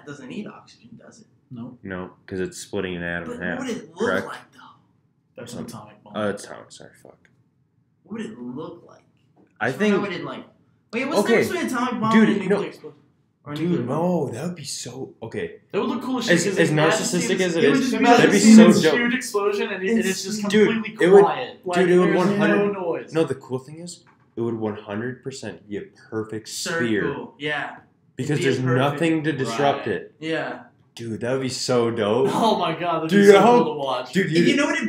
Speaker 2: doesn't need oxygen, does it?
Speaker 1: No.
Speaker 3: No, because it's splitting an atom
Speaker 2: But
Speaker 3: in half.
Speaker 2: what would it look
Speaker 3: correct?
Speaker 2: like, though?
Speaker 1: That's an atomic bomb.
Speaker 3: Oh, that's atomic. Sorry, fuck.
Speaker 2: What would it look like?
Speaker 3: I
Speaker 2: How
Speaker 3: think.
Speaker 2: would it like? Wait, what's the difference between an atomic bomb
Speaker 3: Dude,
Speaker 2: and a nuclear
Speaker 3: no.
Speaker 2: explosion? Or a nuclear
Speaker 3: Dude,
Speaker 2: bomb?
Speaker 3: no, that would be so okay.
Speaker 1: That would look cool as shit.
Speaker 3: As
Speaker 1: 'cause if
Speaker 3: narcissistic as it
Speaker 2: it would
Speaker 3: is,
Speaker 2: just be
Speaker 3: that'd be
Speaker 1: seen
Speaker 3: so
Speaker 1: this
Speaker 3: dope.
Speaker 1: huge explosion and it's just
Speaker 3: Dude,
Speaker 1: completely
Speaker 3: it would-
Speaker 1: quiet. Like,
Speaker 3: dude, it would
Speaker 1: there's
Speaker 3: 100
Speaker 1: no noise.
Speaker 3: No, the cool thing is, it would 100% be a perfect sphere
Speaker 2: Circle. Yeah.
Speaker 3: because
Speaker 2: It'd be
Speaker 3: there's
Speaker 2: perfect.
Speaker 3: nothing to disrupt
Speaker 1: Right.
Speaker 3: it.
Speaker 2: Yeah.
Speaker 3: Dude, that would be so dope.
Speaker 1: Oh my god, that'd
Speaker 3: Dude,
Speaker 1: be so
Speaker 3: how-
Speaker 1: cool to watch.
Speaker 3: Dude,
Speaker 2: You know what?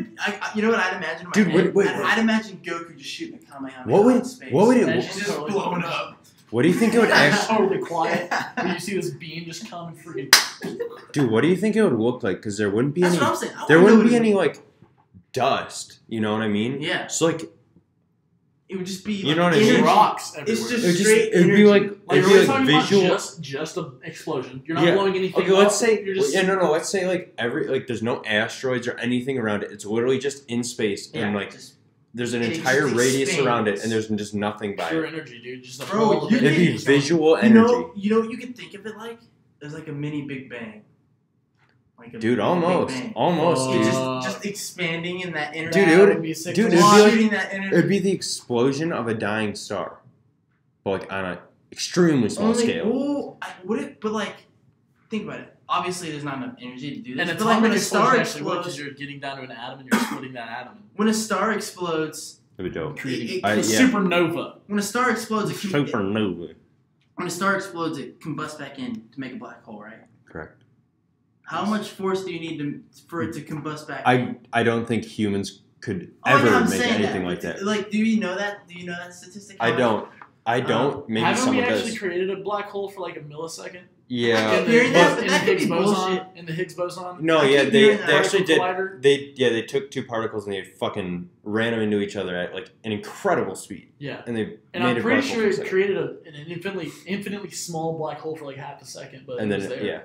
Speaker 2: You know what I'd imagine in my
Speaker 3: Dude,
Speaker 2: head?
Speaker 3: wait.
Speaker 2: I'd imagine Goku just shooting a Kamehameha
Speaker 3: What
Speaker 2: in space.
Speaker 3: would
Speaker 1: And
Speaker 3: it?
Speaker 1: it's
Speaker 2: Just blowing up.
Speaker 3: What do you think it would actually?
Speaker 1: Totally quiet. When you see this beam just come and freaking.
Speaker 3: Dude, what do you think it would look like? Because there wouldn't be
Speaker 2: That's
Speaker 3: any.
Speaker 2: what I'm saying. I
Speaker 3: There
Speaker 2: wanna know
Speaker 3: wouldn't
Speaker 2: what
Speaker 3: be
Speaker 2: it-
Speaker 3: any like dust. You know what I mean?
Speaker 2: Yeah.
Speaker 3: So like,
Speaker 2: It would just be.
Speaker 3: You know
Speaker 2: like,
Speaker 3: what I mean?
Speaker 2: energy.
Speaker 1: Rocks everywhere.
Speaker 2: It's just
Speaker 3: it would
Speaker 2: straight
Speaker 3: it'd be
Speaker 2: energy.
Speaker 3: like
Speaker 1: Like,
Speaker 3: it'd
Speaker 1: we're
Speaker 3: be
Speaker 1: talking
Speaker 3: like visual.
Speaker 1: about just an explosion. You're not
Speaker 3: Yeah.
Speaker 1: blowing anything
Speaker 3: Okay, let's
Speaker 1: up.
Speaker 3: say
Speaker 1: You're just,
Speaker 3: let's say like there's no asteroids or anything around it. It's literally just in space and like
Speaker 2: just,
Speaker 3: there's an
Speaker 2: it
Speaker 3: entire
Speaker 2: just
Speaker 3: radius
Speaker 2: expands.
Speaker 3: around it and there's just nothing by
Speaker 1: pure
Speaker 3: it.
Speaker 1: energy, dude. Just a
Speaker 2: Bro,
Speaker 1: ball of
Speaker 2: you
Speaker 3: It'd
Speaker 1: energy
Speaker 3: be
Speaker 1: just going-
Speaker 3: visual
Speaker 2: you
Speaker 3: energy.
Speaker 2: know what you could think of it like? There's like a mini Big Bang. Like a
Speaker 3: Dude,
Speaker 2: mini
Speaker 3: almost,
Speaker 2: Big Bang.
Speaker 3: almost,
Speaker 2: It's
Speaker 3: dude.
Speaker 2: just expanding in that energy.
Speaker 3: Dude, it
Speaker 1: That
Speaker 3: would-
Speaker 1: would be sick
Speaker 3: dude,
Speaker 1: to
Speaker 3: it'd be
Speaker 1: watch.
Speaker 3: like-
Speaker 2: shooting that energy.
Speaker 3: It'd be the explosion of a dying star, but like on a extremely small scale.
Speaker 2: But like, think about it. Obviously, there's not enough energy to do this.
Speaker 1: And
Speaker 2: but like
Speaker 1: atomic
Speaker 2: when a
Speaker 1: explosion
Speaker 2: star
Speaker 1: actually works
Speaker 2: explodes,
Speaker 1: because you're getting down to an atom and you're splitting that atom.
Speaker 2: when a star explodes,
Speaker 3: That'd be dope.
Speaker 1: Creating
Speaker 3: I-
Speaker 1: a
Speaker 3: yeah.
Speaker 1: supernova.
Speaker 2: when a star explodes,
Speaker 3: Supernova.
Speaker 2: when a star explodes, it combusts back in to make a black hole, right?
Speaker 3: Correct.
Speaker 2: How much force do you need for it to combust back in?
Speaker 3: I don't think humans could
Speaker 2: Oh, yeah,
Speaker 3: ever
Speaker 2: I'm
Speaker 3: make
Speaker 2: saying
Speaker 3: anything
Speaker 2: that.
Speaker 3: like that.
Speaker 2: Like, do you know that? Do you know that statistic?
Speaker 3: I don't. Maybe
Speaker 1: Haven't we
Speaker 3: someone
Speaker 1: actually
Speaker 3: does.
Speaker 1: created a black hole for like a millisecond?
Speaker 3: Yeah.
Speaker 2: I'm hearing that, but
Speaker 1: in
Speaker 2: that
Speaker 1: the
Speaker 2: could
Speaker 1: Higgs
Speaker 2: be
Speaker 1: boson.
Speaker 2: bullshit.
Speaker 1: In the Higgs boson.
Speaker 3: No,
Speaker 2: I
Speaker 3: yeah,
Speaker 2: keep
Speaker 3: they
Speaker 2: hearing that.
Speaker 3: actually did.
Speaker 1: Collider?
Speaker 3: They took two particles and they fucking ran them into each other at like an incredible speed,
Speaker 1: Yeah.
Speaker 3: and they
Speaker 1: And
Speaker 3: made
Speaker 1: I'm
Speaker 3: a
Speaker 1: pretty
Speaker 3: black hole
Speaker 1: sure
Speaker 3: for a
Speaker 1: it
Speaker 3: second.
Speaker 1: created an infinitely small black hole for like half a second, but
Speaker 3: And
Speaker 1: it
Speaker 3: then
Speaker 1: was there.
Speaker 3: yeah,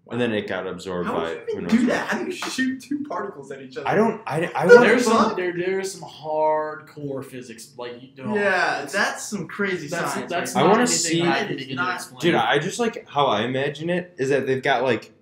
Speaker 3: and then it got absorbed
Speaker 2: How
Speaker 3: by.
Speaker 2: do you
Speaker 3: who
Speaker 2: even
Speaker 3: knows
Speaker 2: do
Speaker 3: what.
Speaker 2: that? How do you shoot two particles at each other?
Speaker 3: I want.
Speaker 1: There's some hardcore physics like you know.
Speaker 2: Yeah, that's some crazy science.
Speaker 1: That's
Speaker 3: I
Speaker 1: not
Speaker 3: wanna
Speaker 1: anything
Speaker 3: see-
Speaker 1: I
Speaker 2: That
Speaker 1: can
Speaker 2: is
Speaker 1: begin
Speaker 2: not-
Speaker 1: to explain.
Speaker 3: Dude, I just like how I imagine it is that they've got like,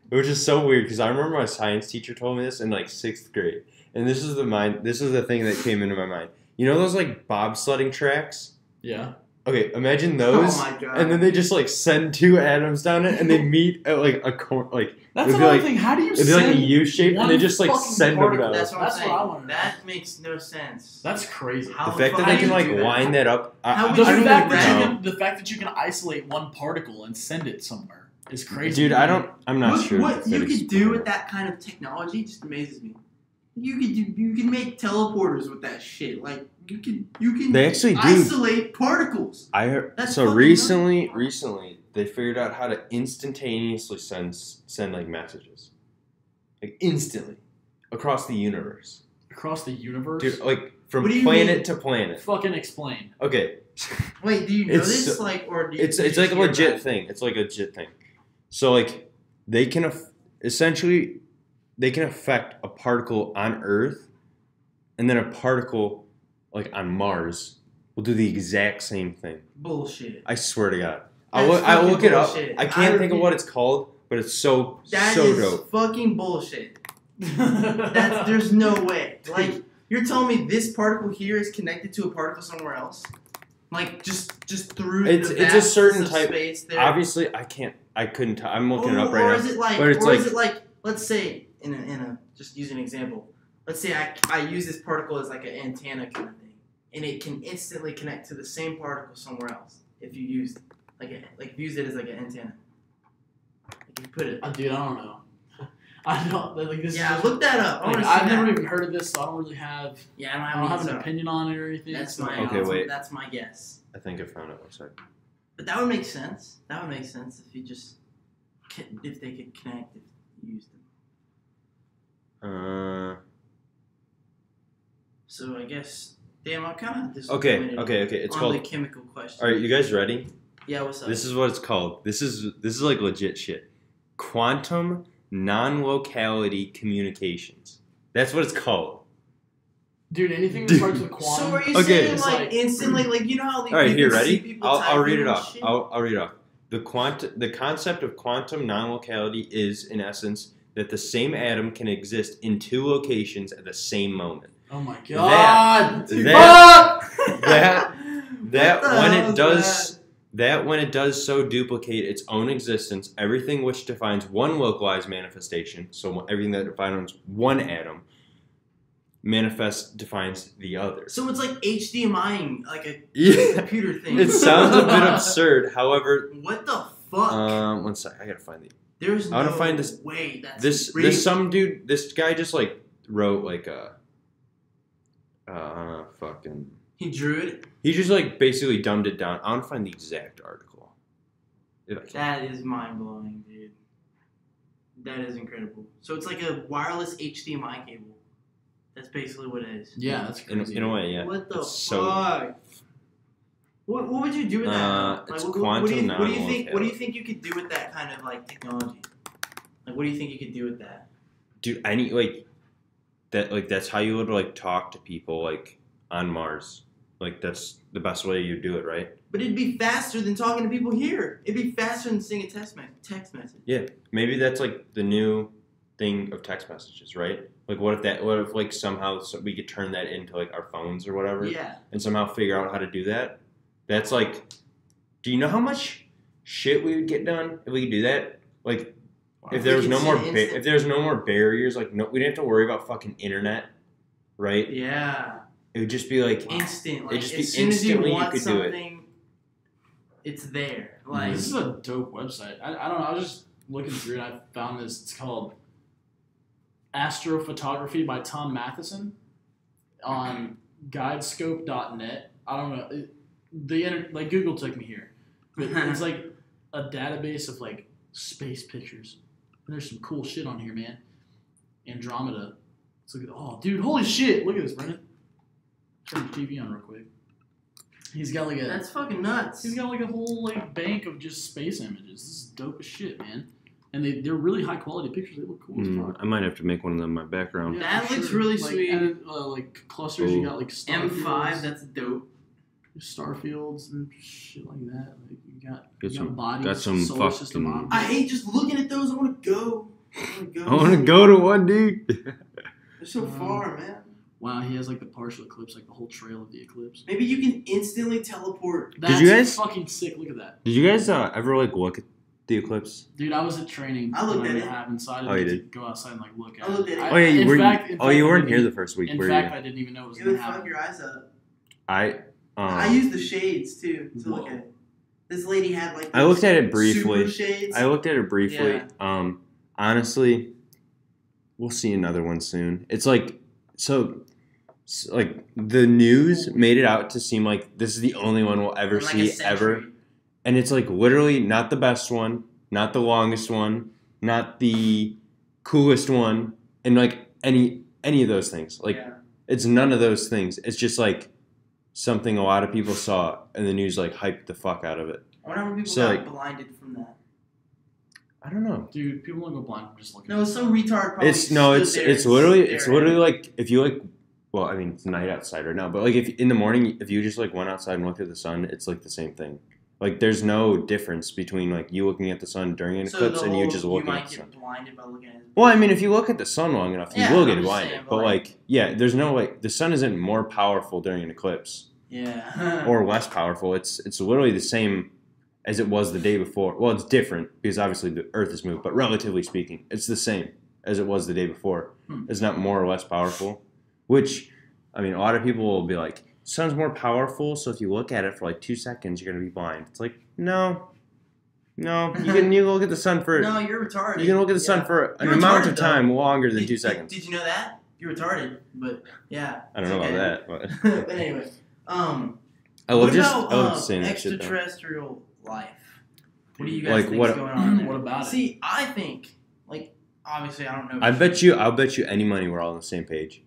Speaker 3: which is so weird because I remember my science teacher told me this in like 6th grade, and this is the thing that came into my mind. You know those like bobsledding tracks?
Speaker 1: Yeah.
Speaker 3: Okay, imagine those,
Speaker 2: Oh my god.
Speaker 3: and then they just like send two atoms down it, and they meet at like a like
Speaker 1: That's
Speaker 3: it'd be
Speaker 1: another
Speaker 3: like
Speaker 1: thing. How do you
Speaker 3: it'd be like a
Speaker 1: send
Speaker 3: U shape, and they
Speaker 1: one
Speaker 3: just like
Speaker 1: fucking
Speaker 3: send them
Speaker 1: particle?
Speaker 3: down.
Speaker 2: That's what I'm
Speaker 1: That's what
Speaker 2: saying.
Speaker 1: I wanna know.
Speaker 2: That makes no sense.
Speaker 1: That's crazy.
Speaker 2: How
Speaker 3: The fact that
Speaker 2: how
Speaker 3: they
Speaker 2: do
Speaker 3: can
Speaker 2: you
Speaker 3: like
Speaker 2: do that?
Speaker 3: wind that up.
Speaker 2: How would
Speaker 1: The
Speaker 2: you
Speaker 3: I don't
Speaker 1: fact,
Speaker 3: know.
Speaker 1: that the fact that you can isolate one particle and send it somewhere is crazy.
Speaker 3: Dude, I'm not sure.
Speaker 2: What
Speaker 3: the
Speaker 2: you
Speaker 3: physics
Speaker 2: could do
Speaker 3: behind
Speaker 2: with
Speaker 3: it.
Speaker 2: that kind of technology just amazes me. You can make teleporters with that shit. Like you can
Speaker 3: They actually do.
Speaker 2: isolate particles.
Speaker 3: I heard,
Speaker 2: That's
Speaker 3: so
Speaker 2: fucking
Speaker 3: recently they figured out how to instantaneously send like messages, like instantly across the universe,
Speaker 1: across the universe.
Speaker 3: dude. Like from
Speaker 2: What do you
Speaker 3: planet
Speaker 2: mean?
Speaker 3: to planet.
Speaker 1: Fucking explain.
Speaker 3: Okay,
Speaker 2: Wait, do you know
Speaker 3: It's
Speaker 2: this?
Speaker 3: so-
Speaker 2: Like, or do you,
Speaker 3: it's
Speaker 2: did you
Speaker 3: like a
Speaker 2: hear
Speaker 3: legit
Speaker 2: about it?
Speaker 3: thing. It's like a legit thing. So like they can essentially they can affect a particle on Earth, and then a particle like on Mars will do the exact same thing.
Speaker 2: Bullshit.
Speaker 3: I swear to God.
Speaker 2: That's
Speaker 3: I'll look it up.
Speaker 2: bullshit.
Speaker 3: I can't think of
Speaker 2: repeat-
Speaker 3: what it's called, but it's so
Speaker 2: That
Speaker 3: so
Speaker 2: is
Speaker 3: dope.
Speaker 2: fucking bullshit. There's no way. Like, you're telling me this particle here is connected to a particle somewhere else? Like, just through
Speaker 3: It's
Speaker 2: the
Speaker 3: a
Speaker 2: vastness
Speaker 3: certain
Speaker 2: of
Speaker 3: type.
Speaker 2: space there?
Speaker 3: Obviously, I couldn't tell. I'm looking it up right
Speaker 2: or
Speaker 3: now.
Speaker 2: is it like,
Speaker 3: but it's
Speaker 2: or
Speaker 3: like,
Speaker 2: is it like, let's say, in a just use an example. Let's say I use this particle as like an antenna kind of thing, and it can instantly connect to the same particle somewhere else if you use use it as like an antenna. Like you put it.
Speaker 1: Dude, I don't know. I don't like this.
Speaker 2: Yeah,
Speaker 1: is,
Speaker 2: look that up. I
Speaker 1: like,
Speaker 2: wanna see
Speaker 1: I've
Speaker 2: that.
Speaker 1: never even heard of this, so I don't really have.
Speaker 2: Yeah,
Speaker 1: I don't have an
Speaker 2: answer.
Speaker 1: opinion on it or anything.
Speaker 2: That's
Speaker 1: so,
Speaker 2: my
Speaker 3: Okay, wait.
Speaker 2: That's my guess.
Speaker 3: I think I found it. One second.
Speaker 2: But that would make sense. That would make sense if you just if they could connect if you used them. So I guess damn, I'm kind of disappointed.
Speaker 3: Okay. It's
Speaker 2: on
Speaker 3: called.
Speaker 2: the chemical question.
Speaker 3: All right, you guys ready?
Speaker 2: Yeah, what's up?
Speaker 3: This is what it's called. This is like legit shit. Quantum non-locality communications. That's what it's called.
Speaker 1: Dude, anything that
Speaker 3: Dude.
Speaker 1: starts with quantum.
Speaker 2: So are you
Speaker 3: Okay.
Speaker 2: saying
Speaker 1: it's
Speaker 2: like instantly, like you know how
Speaker 3: All right,
Speaker 2: you
Speaker 3: here,
Speaker 2: can see
Speaker 3: ready?
Speaker 2: people
Speaker 3: I'll read
Speaker 2: typing
Speaker 3: it
Speaker 2: and
Speaker 3: off.
Speaker 2: shit?
Speaker 3: I'll read it off. The concept of quantum non-locality is, in essence, that the same atom can exist in two locations at the same moment.
Speaker 1: Oh my god!
Speaker 3: That
Speaker 2: What the
Speaker 3: when
Speaker 2: hell
Speaker 3: it
Speaker 2: is
Speaker 3: does that when it does so duplicate its own existence, everything which defines one localized manifestation, so everything that defines one atom, defines the other.
Speaker 2: So it's like HDMI, like a
Speaker 3: Yeah.
Speaker 2: computer thing.
Speaker 3: It sounds a bit absurd. However,
Speaker 2: What the fuck?
Speaker 3: one sec, I gotta find the
Speaker 2: There's no
Speaker 3: I wanna find this-
Speaker 2: way that's
Speaker 3: this guy just like wrote like a fucking.
Speaker 2: He drew it.
Speaker 3: He just like basically dumbed it down. I want to find the exact article. If I can.
Speaker 2: That is mind blowing, dude. That is incredible. So it's like a wireless HDMI cable. That's basically what it is.
Speaker 1: Yeah, that's crazy.
Speaker 3: In a way, yeah.
Speaker 2: What the
Speaker 3: It's so-
Speaker 2: fuck? What would you do with that?
Speaker 3: It's
Speaker 2: what
Speaker 3: quantum
Speaker 2: do you think?
Speaker 3: non-locality.
Speaker 2: What do you think you could do with that kind of like technology? Like, what do you think you could do with that?
Speaker 3: Dude, I need like that. Like that's how you would like talk to people like on Mars. Like that's the best way you do it, right?
Speaker 2: But it'd be faster than talking to people here. It'd be faster than sending a text message.
Speaker 3: Yeah, maybe that's like the new thing of text messages, right? Like what if like somehow we could turn that into like our phones or whatever,
Speaker 2: Yeah.
Speaker 3: and somehow figure out how to do that? That's like, do you know how much shit we would get done if we could do that? Like, if there was no more if there's no more barriers, like we didn't have to worry about fucking internet, right?
Speaker 2: Yeah.
Speaker 3: It would just be like
Speaker 2: Instant. Like,
Speaker 3: It'd just be
Speaker 2: as soon as you
Speaker 3: instantly you
Speaker 2: want
Speaker 3: could do it.
Speaker 2: something, it's there. Like,
Speaker 1: This is a dope website. I don't know. I was just looking through it. I found this. It's called Astrophotography by Tom Matheson on guidescope.net. I don't know. Like Google took me here. But it's like a database of like space pictures. And there's some cool shit on here, man. Andromeda. Let's look at dude, holy shit. Look at this, Brennan. Turn the TV on real quick. He's got like a
Speaker 2: that's fucking nuts.
Speaker 1: He's got like a whole like bank of just space images. This is dope as shit, man. And they're really high quality pictures. They look cool as fuck.
Speaker 3: I might have to make one of them my background.
Speaker 1: Yeah,
Speaker 2: That
Speaker 1: for
Speaker 2: looks
Speaker 1: sure.
Speaker 2: really
Speaker 1: Like,
Speaker 2: sweet.
Speaker 1: And like clusters, you got like
Speaker 2: M5, that's dope.
Speaker 1: star fields and shit like that. Like you got
Speaker 3: Got some-
Speaker 1: bodies,
Speaker 3: got some
Speaker 1: solar system
Speaker 3: fucking-
Speaker 1: objects.
Speaker 2: I hate just looking at those. I want to go.
Speaker 3: I want to go to one, dude.
Speaker 2: They're so far, man.
Speaker 1: Wow, he has like the partial eclipse, like the whole trail of the eclipse.
Speaker 2: Maybe you can instantly teleport.
Speaker 1: That's
Speaker 3: you guys-
Speaker 1: fucking sick. Look at that,
Speaker 3: Did you guys ever like look at the eclipse?
Speaker 1: dude. I was at training.
Speaker 2: I looked
Speaker 1: when
Speaker 2: at it.
Speaker 1: Happened, so I
Speaker 3: Oh, you
Speaker 1: didn't go outside and like look at
Speaker 2: I looked at it.
Speaker 3: Oh yeah, you
Speaker 1: in
Speaker 3: were.
Speaker 1: fact,
Speaker 3: You weren't
Speaker 1: I
Speaker 3: here
Speaker 1: didn't-
Speaker 3: the first week,
Speaker 1: In
Speaker 3: were
Speaker 1: fact,
Speaker 3: you?
Speaker 1: I didn't even know it was
Speaker 2: It
Speaker 1: gonna
Speaker 2: would fuck
Speaker 1: happen.
Speaker 2: your eyes up.
Speaker 3: I
Speaker 2: I use the shades too to look
Speaker 1: Whoa.
Speaker 2: at it. This lady had like.
Speaker 3: I looked at it
Speaker 2: super
Speaker 3: briefly.
Speaker 2: shades.
Speaker 3: I looked at it briefly.
Speaker 2: Yeah.
Speaker 3: Honestly, we'll see another one soon. It's like like the news made it out to seem like this is the only one we'll ever
Speaker 2: In like a
Speaker 3: see ever,
Speaker 2: century.
Speaker 3: and it's like literally not the best one, not the longest one, not the coolest one, and like any of those things. Like
Speaker 2: Yeah.
Speaker 3: it's none of those things. It's just like something a lot of people saw, and the news like hyped the fuck out of it.
Speaker 2: I wonder how many people
Speaker 3: So,
Speaker 2: got
Speaker 3: like-
Speaker 2: blinded from that.
Speaker 3: I don't know.
Speaker 1: Dude, people don't go blind from just looking.
Speaker 2: No,
Speaker 1: at
Speaker 2: some retard probably.
Speaker 3: It's
Speaker 2: stood there
Speaker 3: literally
Speaker 2: and stared at it.
Speaker 3: like if you like well, I mean, it's night outside right now, but like if in the morning, if you just like went outside and looked at the sun, it's like the same thing. Like there's no difference between like you looking at the sun during an eclipse and you just looking at the sun.
Speaker 2: You might get blinded by looking at it.
Speaker 3: Well, I mean, if you look at the sun long enough, you will get blinded.
Speaker 2: Saying,
Speaker 3: but like, yeah, there's no like the sun isn't more powerful during an eclipse.
Speaker 2: Yeah.
Speaker 3: Or less powerful. It's literally the same as it was the day before. Well, it's different because obviously the Earth has moved, but relatively speaking, it's the same as it was the day before. It's not more or less powerful, which, I mean, a lot of people will be like, sun's more powerful, so if you look at it for like 2 seconds, you're going to be blind. It's like, no. You can look at the sun for...
Speaker 2: No, you're retarded.
Speaker 3: You can look at the sun for an amount of time longer than 2 seconds.
Speaker 2: Did you know that? You're retarded, but yeah.
Speaker 3: I don't know about that. But,
Speaker 2: but anyway,
Speaker 3: I love saying that shit, though.
Speaker 2: Extraterrestrial life. What do you guys think is going on there?
Speaker 1: What about it?
Speaker 2: See, I think, like, obviously I don't know.
Speaker 3: I'll bet you any money we're all on the same page.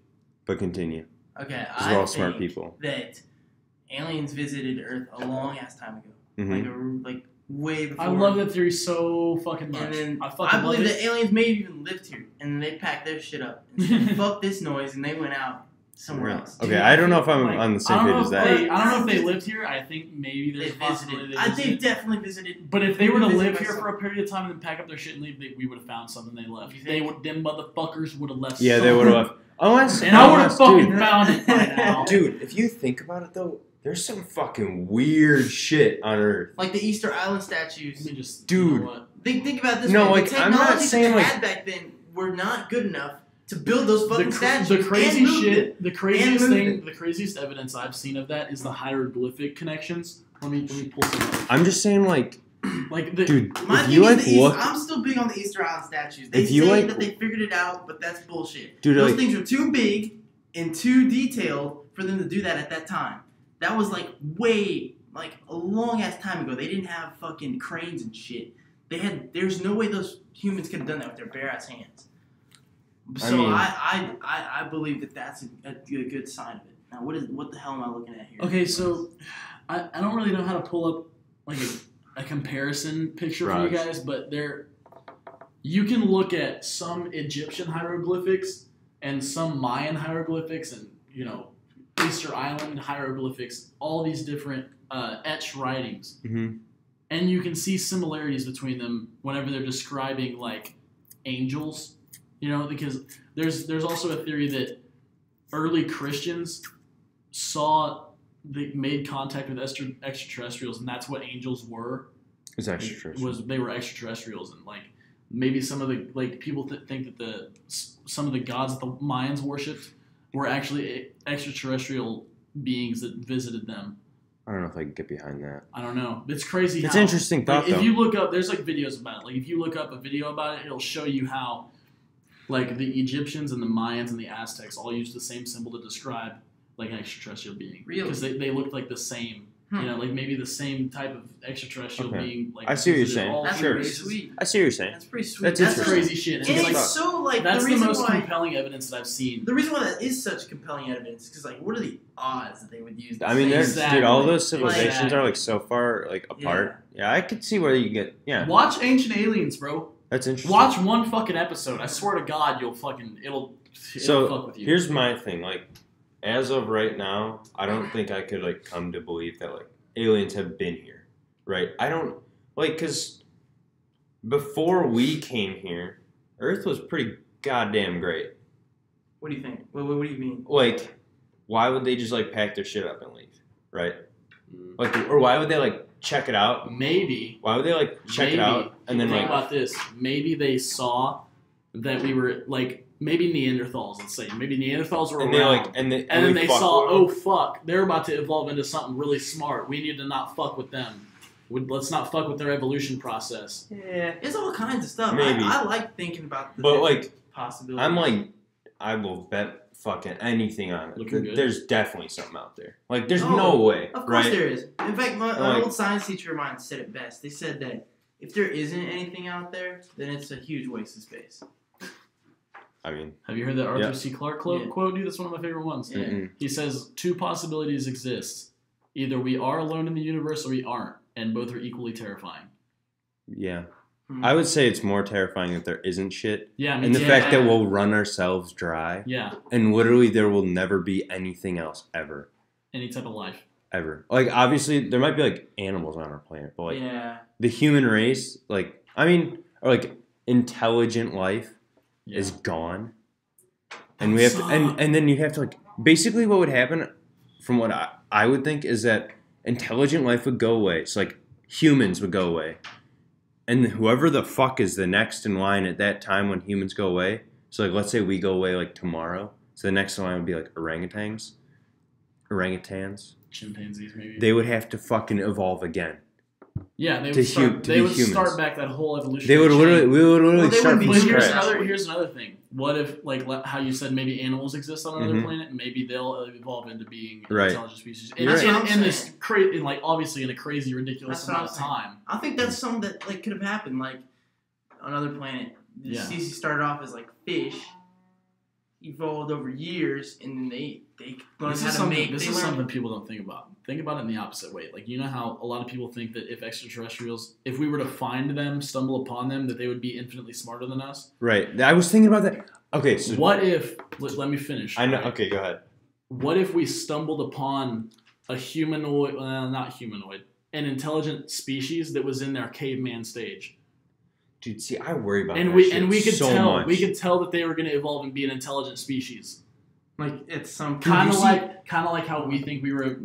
Speaker 3: But continue.
Speaker 2: Okay,
Speaker 3: we're all smart people.
Speaker 2: That aliens visited Earth a long ass time ago, like way before.
Speaker 1: I love that theory so fucking much.
Speaker 2: And then
Speaker 1: I
Speaker 2: believe that aliens may have even lived here, and they packed their shit up and said, "Fuck this noise," and they went out somewhere else.
Speaker 3: Okay, I don't know if I'm on the same page as that.
Speaker 1: I don't know if they lived here. I think maybe there's a possibility they visited.
Speaker 2: They've definitely visited.
Speaker 1: But if they were to live here for a period of time and then pack up their shit and leave, we would have found something they left. Them motherfuckers would have left.
Speaker 3: Yeah, they would have left. I would have
Speaker 1: fucking found it by now.
Speaker 3: Dude, if you think about it though, there's some fucking weird shit on Earth.
Speaker 2: Like the Easter Island statues.
Speaker 3: Dude.
Speaker 2: You know what? Think about this.
Speaker 3: No,
Speaker 2: way.
Speaker 3: like,
Speaker 2: the
Speaker 3: I'm not saying
Speaker 2: they
Speaker 3: like
Speaker 2: had back then were not good enough to build those fucking statues.
Speaker 1: The crazy shit,
Speaker 2: the
Speaker 1: craziest evidence I've seen of that is the hieroglyphic connections. Let me pull some up.
Speaker 3: I'm just saying dude,
Speaker 2: my thing is I'm still big on the Easter Island statues. They say that they figured it out, but that's bullshit.
Speaker 3: Dude,
Speaker 2: those things are too big and too detailed for them to do that at that time. That was way a long ass time ago. They didn't have fucking cranes and shit. There's no way those humans could have done that with their bare ass hands. So I believe that that's a good sign of it. Now what the hell am I looking at here?
Speaker 1: Okay, so I don't really know how to pull up like a comparison picture for you guys, but you can look at some Egyptian hieroglyphics and some Mayan hieroglyphics and Easter Island hieroglyphics, all these different etched writings.
Speaker 3: Mm-hmm.
Speaker 1: And you can see similarities between them whenever they're describing like angels, because there's also a theory that early Christians made contact with extraterrestrials, and that's what angels were.
Speaker 3: It's extraterrestrial.
Speaker 1: They were extraterrestrials, and like maybe some of the people think that some of the gods that the Mayans worshipped were actually extraterrestrial beings that visited them.
Speaker 3: I don't know if I can get behind that.
Speaker 1: I don't know. It's crazy.
Speaker 3: It's an interesting thought, though.
Speaker 1: If you look up, there's videos about it. Like if you look up a video about it, it'll show you how like the Egyptians and the Mayans and the Aztecs all used the same symbol to describe like an extraterrestrial being.
Speaker 2: Really?
Speaker 1: Because they looked like the same. Like maybe the same type of extraterrestrial being. Like
Speaker 3: I see what you're saying.
Speaker 2: That's
Speaker 3: sure.
Speaker 2: pretty sweet.
Speaker 3: I see what you're saying.
Speaker 2: That's pretty sweet.
Speaker 1: That's crazy shit.
Speaker 2: And it's so
Speaker 1: that's
Speaker 2: the
Speaker 1: most compelling evidence that I've seen.
Speaker 2: The reason why that is such compelling evidence is because what are the odds that they would use?
Speaker 3: I mean, dude, all those civilizations are so far apart. Yeah, I could see where you get. Yeah.
Speaker 1: Watch Ancient Aliens, bro.
Speaker 3: That's interesting.
Speaker 1: Watch one fucking episode. I swear to God, it'll fuck with you.
Speaker 3: Here's my thing. As of right now, I don't think I could come to believe that aliens have been here, right? I don't because before we came here, Earth was pretty goddamn great.
Speaker 2: What do you think? What do you mean?
Speaker 3: Why would they just pack their shit up and leave, right? Or why would they check it out?
Speaker 1: Maybe.
Speaker 3: Why would they check it out and then
Speaker 1: think about this? Maybe they saw that we were maybe Neanderthals. Let's say maybe Neanderthals were around, and then they saw, oh fuck, they're about to evolve into something really smart. We need to not fuck with them. Let's not fuck with their evolution process.
Speaker 2: Yeah, it's all kinds of stuff.
Speaker 3: Maybe.
Speaker 2: I like thinking about the possibilities.
Speaker 3: I will bet fucking anything on it.
Speaker 1: Good.
Speaker 3: There's definitely something out there. There's no way.
Speaker 2: Of course there is. In fact, my old science teacher of mine said it best. They said that if there isn't anything out there, then it's a huge waste of space.
Speaker 3: I mean,
Speaker 1: have you heard that Arthur C. Clarke quote? Dude, that's one of my favorite ones.
Speaker 2: Yeah.
Speaker 1: He says, 2 possibilities exist. Either we are alone in the universe or we aren't, and both are equally terrifying.
Speaker 3: Yeah. I would say it's more terrifying that there isn't shit.
Speaker 1: Yeah, I mean,
Speaker 3: And the fact that we'll run ourselves dry.
Speaker 1: Yeah.
Speaker 3: And literally there will never be anything else ever.
Speaker 1: Any type of life.
Speaker 3: Ever. Like, obviously, there might be, like, animals on our planet. But, like,
Speaker 2: Yeah.
Speaker 3: the human race, like, I mean, or, like, intelligent life is gone. And we have to, and then you have to, like, basically what would happen, from what I would think, is that intelligent life would go away. So, like, humans would go away. And whoever the fuck is the next in line at that time when humans go away, so, like, let's say we go away, like, tomorrow. So the next in line would be, like, orangutans.
Speaker 1: Chimpanzees, maybe.
Speaker 3: They would have to fucking evolve again.
Speaker 1: Yeah, they would start back that whole evolution.
Speaker 3: We would literally start from scratch.
Speaker 1: Here's another thing. What if, like how you said, maybe animals exist on another planet? Maybe they'll evolve into being an intelligent species. Obviously in a crazy, ridiculous amount of time.
Speaker 2: I think that's something that like could have happened. Like on another planet, the species started off as like fish, evolved over years, and then they learned how to make.
Speaker 1: This is something people don't think about. Think about it in the opposite way. Like, you know how a lot of people think that if extraterrestrials, if we were to find them, stumble upon them, that they would be infinitely smarter than us?
Speaker 3: Right. I was thinking about that. Okay, so...
Speaker 1: What if... Let me finish.
Speaker 3: I know. Right? Okay, go ahead.
Speaker 1: What if we stumbled upon a humanoid... Well, not humanoid. An intelligent species that was in their caveman stage?
Speaker 3: Dude, see, I worry about
Speaker 1: and
Speaker 3: that
Speaker 1: we
Speaker 3: shit
Speaker 1: and we could
Speaker 3: so
Speaker 1: tell
Speaker 3: much.
Speaker 1: we could tell that they were going to evolve and be an intelligent species.
Speaker 2: Like it's some
Speaker 1: kind of like how we think we were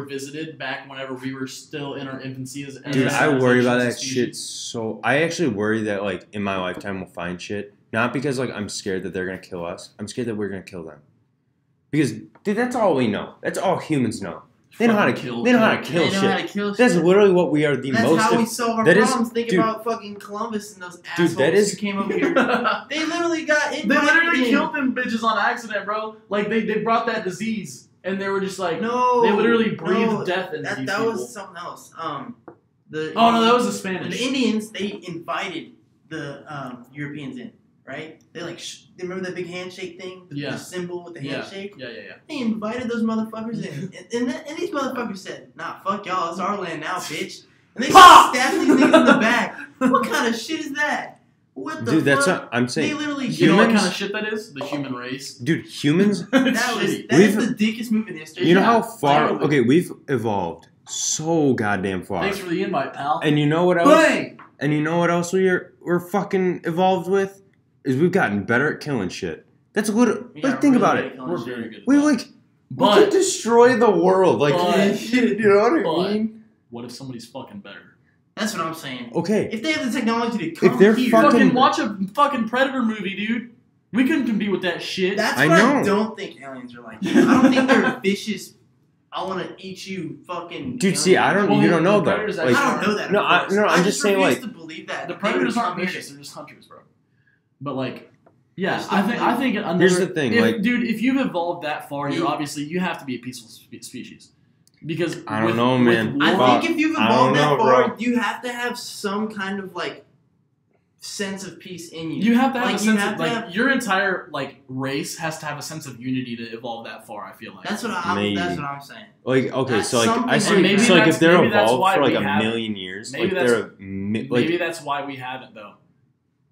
Speaker 1: visited back whenever we were still in our infancy as
Speaker 3: dude, I worry about that shit so. I actually worry that like in my lifetime we'll find shit. Not because like I'm scared that they're gonna kill us. I'm scared that we're gonna kill them. Because dude, that's all we know. That's all humans know. They know how to kill. They know how to kill shit. That's literally what we are.
Speaker 2: That's how we solve our problems. Think about fucking Columbus and those assholes who came over here. They literally got invited.
Speaker 1: They literally killed them bitches on accident, bro. Like they brought that disease, and they were just like,
Speaker 2: no,
Speaker 1: they literally breathed death into these people.
Speaker 2: That was something else.
Speaker 1: That was the Spanish.
Speaker 2: The Indians, they invited the Europeans in. Right? They like, they remember that big handshake thing? The symbol with the handshake?
Speaker 1: Yeah.
Speaker 2: They invited those motherfuckers in. And these motherfuckers said, nah, fuck y'all, it's our land now, bitch. And they stabbed these niggas in the back. What kind of shit is that? What the fuck?
Speaker 3: That's what I'm saying.
Speaker 2: They literally
Speaker 1: you know what kind of shit that is? The human race.
Speaker 3: Dude, humans?
Speaker 2: that is the dickest move in history.
Speaker 3: You know how far... Okay, we've evolved so goddamn far.
Speaker 1: Thanks for the invite, pal.
Speaker 3: And you know what else?
Speaker 2: Bang!
Speaker 3: And you know what else we're fucking evolved with? Is we've gotten better at killing shit. That's what. Like, think about it.
Speaker 1: We're very good.
Speaker 3: We could destroy the world. Like, you know what I mean?
Speaker 1: What if somebody's fucking better?
Speaker 2: That's what I'm saying.
Speaker 3: Okay.
Speaker 2: If they have the technology to come
Speaker 3: if they're
Speaker 2: here,
Speaker 1: fucking watch a fucking Predator movie, dude. We couldn't compete with that shit.
Speaker 2: That's what I don't think aliens are like. I don't think they're vicious. I want to eat you, fucking.
Speaker 3: Dude, see, I don't. You don't know though.
Speaker 2: Like, I don't know that.
Speaker 3: No, I'm just saying like.
Speaker 2: To believe that
Speaker 1: the predators aren't vicious; they're just hunters, bro. But like, yeah, I think another.
Speaker 3: Here's the thing,
Speaker 1: dude, if you've evolved that far, you have to be a peaceful species. Because
Speaker 3: I don't know, man.
Speaker 2: I think if you've evolved that far, you have to have some kind of like sense of peace in you.
Speaker 1: You have to have a sense of like your entire like race has to have a sense of unity to evolve that far. I feel like
Speaker 2: that's what I'm saying.
Speaker 3: Like okay, so like I see. So like if they're evolved for like a million years,
Speaker 1: maybe
Speaker 3: maybe
Speaker 1: that's why we haven't though.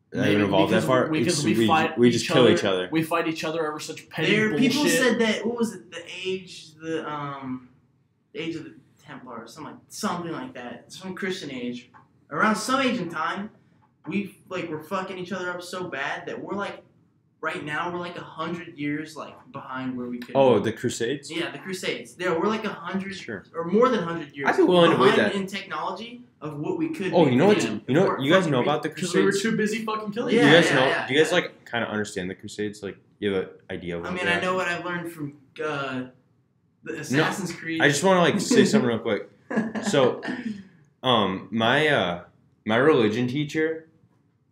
Speaker 3: They haven't evolved that far. We just kill each other.
Speaker 1: We fight each other over such petty bullshit.
Speaker 2: People said that. What was it? The age of the Templar, or something like that. It's from Christian age. Around some age in time, we're fucking each other up so bad that we're like, right now we're like 100 years like behind where we could.
Speaker 3: Oh, the Crusades.
Speaker 2: Yeah, the Crusades. We're like 100 or more than 100 years.
Speaker 3: I'd be willing to believe that
Speaker 2: in technology of what we could.
Speaker 3: Oh, you know what? You guys know about the Crusades?
Speaker 1: Because we were too busy fucking killing.
Speaker 3: Do you guys know? Do you guys like kind of understand the Crusades? Like, you have an idea of what?
Speaker 2: I mean, I know what I've learned from the Assassin's Creed.
Speaker 3: I just want to like say something real quick. So, my religion teacher.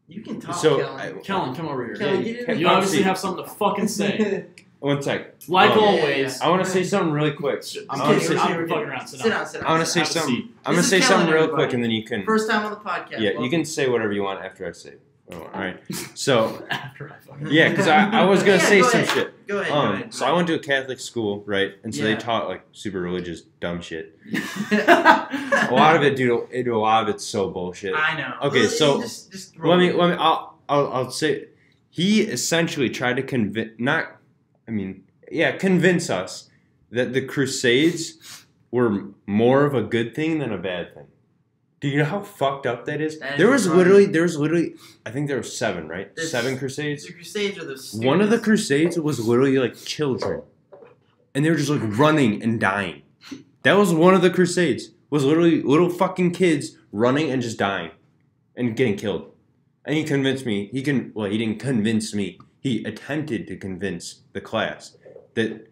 Speaker 2: You can talk.
Speaker 3: So,
Speaker 1: Kellen, come over here.
Speaker 2: Kellen,
Speaker 1: you obviously have something to fucking say.
Speaker 3: 1 sec.
Speaker 1: Like always.
Speaker 3: I want to say something really quick.
Speaker 1: I'm fucking around. Sit down.
Speaker 3: I want to say something. I'm gonna say something real quick, and then you can.
Speaker 2: First time on the podcast.
Speaker 3: Yeah, you can say whatever you want after I say. Oh, all right. So
Speaker 1: After I fucking
Speaker 3: yeah, because I was gonna
Speaker 2: Yeah,
Speaker 3: say
Speaker 2: go
Speaker 3: some
Speaker 2: ahead.
Speaker 3: shit.
Speaker 2: Go ahead.
Speaker 3: So I went to a Catholic school, right? And so they
Speaker 2: Yeah.
Speaker 3: taught like super religious dumb shit. A lot of it, dude. A lot of it's so bullshit.
Speaker 2: I know.
Speaker 3: Okay,
Speaker 2: Well,
Speaker 3: so
Speaker 2: just
Speaker 3: let me. I'll say he essentially tried to convince us that the Crusades were more of a good thing than a bad thing. Do you know how fucked up that is?
Speaker 2: That
Speaker 3: There
Speaker 2: is
Speaker 3: was literally, I think there were 7, right?
Speaker 2: There's-
Speaker 3: 7 Crusades.
Speaker 2: The Crusades are the
Speaker 3: One of the
Speaker 2: stupidest-
Speaker 3: Crusades was literally like children, and they were just like running and dying. That was one of the Crusades. Was literally little fucking kids running and just dying, and getting killed. And he convinced me. He didn't convince me. He attempted to convince the class that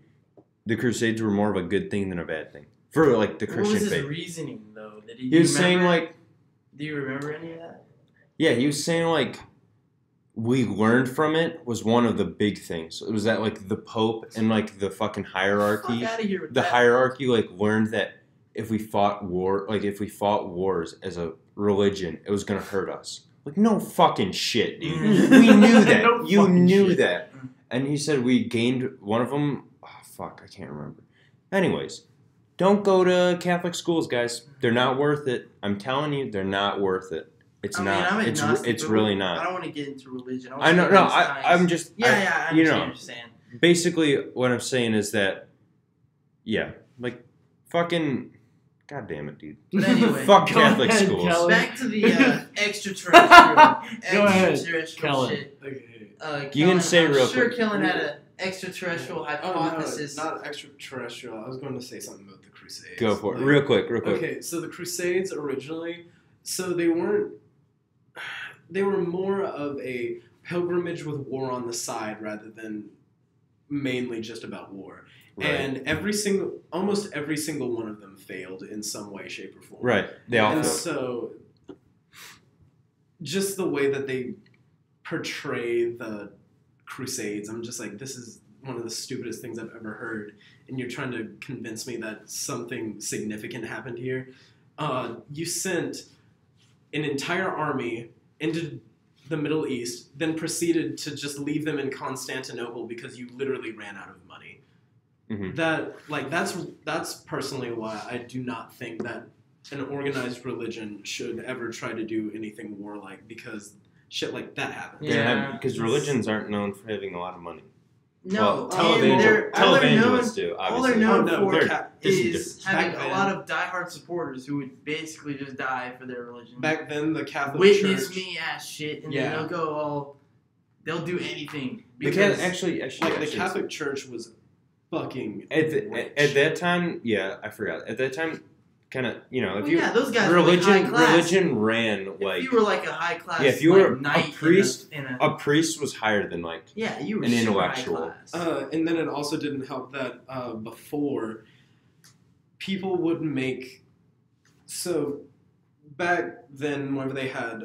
Speaker 3: the Crusades were more of a good thing than a bad thing for like the
Speaker 2: What
Speaker 3: Christian
Speaker 2: was his
Speaker 3: faith.
Speaker 2: reasoning though?
Speaker 3: He was saying like,
Speaker 2: Do you remember any of that?
Speaker 3: yeah, he was saying like, we learned from it was one of the big things. It was that like the Pope and like the fucking hierarchy.
Speaker 2: Fuck out of here with
Speaker 3: The
Speaker 2: that.
Speaker 3: hierarchy like learned that if we fought wars as a religion, it was gonna hurt us. Like no fucking shit, dude. We knew that.
Speaker 1: No
Speaker 3: You
Speaker 1: fucking
Speaker 3: knew
Speaker 1: shit.
Speaker 3: that. And he said we gained one of them. Oh fuck, I can't remember. Anyways, don't go to Catholic schools, guys. They're not worth it. I'm telling you, they're not worth it. It's
Speaker 2: I mean,
Speaker 3: not.
Speaker 2: I'm agnostic,
Speaker 3: It's
Speaker 2: but
Speaker 3: really
Speaker 2: I
Speaker 3: not.
Speaker 2: don't want to get into religion.
Speaker 3: I know. No, I'm just.
Speaker 2: Yeah,
Speaker 3: I
Speaker 2: understand
Speaker 3: you know,
Speaker 2: what you're saying.
Speaker 3: basically what I'm saying is that, yeah, like fucking, god damn it, dude.
Speaker 2: But anyway,
Speaker 3: Fuck
Speaker 1: Go
Speaker 3: Catholic
Speaker 1: ahead,
Speaker 3: schools.
Speaker 1: Kelly.
Speaker 2: back to the extraterrestrial.
Speaker 1: Go ahead,
Speaker 2: extraterrestrial
Speaker 1: Kellen.
Speaker 2: shit.
Speaker 6: Okay.
Speaker 3: You can say it real
Speaker 2: I'm sure
Speaker 3: quick.
Speaker 2: Kellen had an extraterrestrial
Speaker 6: Oh,
Speaker 2: hypothesis.
Speaker 6: no, not extraterrestrial. I was going to say something about the Crusades.
Speaker 3: Go for it,
Speaker 6: Like,
Speaker 3: real quick.
Speaker 6: Okay, so the Crusades originally, so they weren't. They were more of a pilgrimage with war on the side rather than mainly just about war.
Speaker 3: Right.
Speaker 6: And almost every single one of them failed in some way, shape, or form.
Speaker 3: Right, they all
Speaker 6: And
Speaker 3: failed.
Speaker 6: so, just the way that they portray the Crusades, I'm just like, this is one of the stupidest things I've ever heard. And you're trying to convince me that something significant happened here. You sent an entire army into the Middle East, then proceeded to just leave them in Constantinople because you literally ran out of money.
Speaker 3: Mhm.
Speaker 6: That's personally why I do not think that an organized religion should ever try to do anything warlike, because shit like that happens.
Speaker 2: Yeah.
Speaker 3: Because religions aren't known for having a lot of money.
Speaker 2: No,
Speaker 3: Well,
Speaker 2: and all they're known,
Speaker 3: televangelists do,
Speaker 2: all they're
Speaker 3: obviously.
Speaker 2: known
Speaker 6: Oh, no,
Speaker 2: for
Speaker 6: they're
Speaker 2: is having
Speaker 6: Back
Speaker 2: a
Speaker 6: then-
Speaker 2: lot of diehard supporters who would basically just die for their religion.
Speaker 6: Back then, the Catholic
Speaker 2: Witness
Speaker 6: Church,
Speaker 2: me ass shit, and
Speaker 6: Yeah.
Speaker 2: then they'll do anything
Speaker 3: Because
Speaker 2: because
Speaker 3: actually,
Speaker 6: the Catholic Church was fucking
Speaker 3: at
Speaker 6: rich.
Speaker 3: that time, yeah, I forgot. At that time, kind of, you know, if
Speaker 2: well,
Speaker 3: you
Speaker 2: yeah, those guys were like high class.
Speaker 3: religion ran like
Speaker 2: If you were like a high class,
Speaker 3: Yeah, if you were
Speaker 2: like, knight
Speaker 3: a priest,
Speaker 2: in a
Speaker 3: a priest was higher than like
Speaker 2: yeah, you were
Speaker 3: an
Speaker 2: super
Speaker 3: intellectual.
Speaker 2: high class.
Speaker 6: And then it also didn't help that before, people would make, so back then whenever they had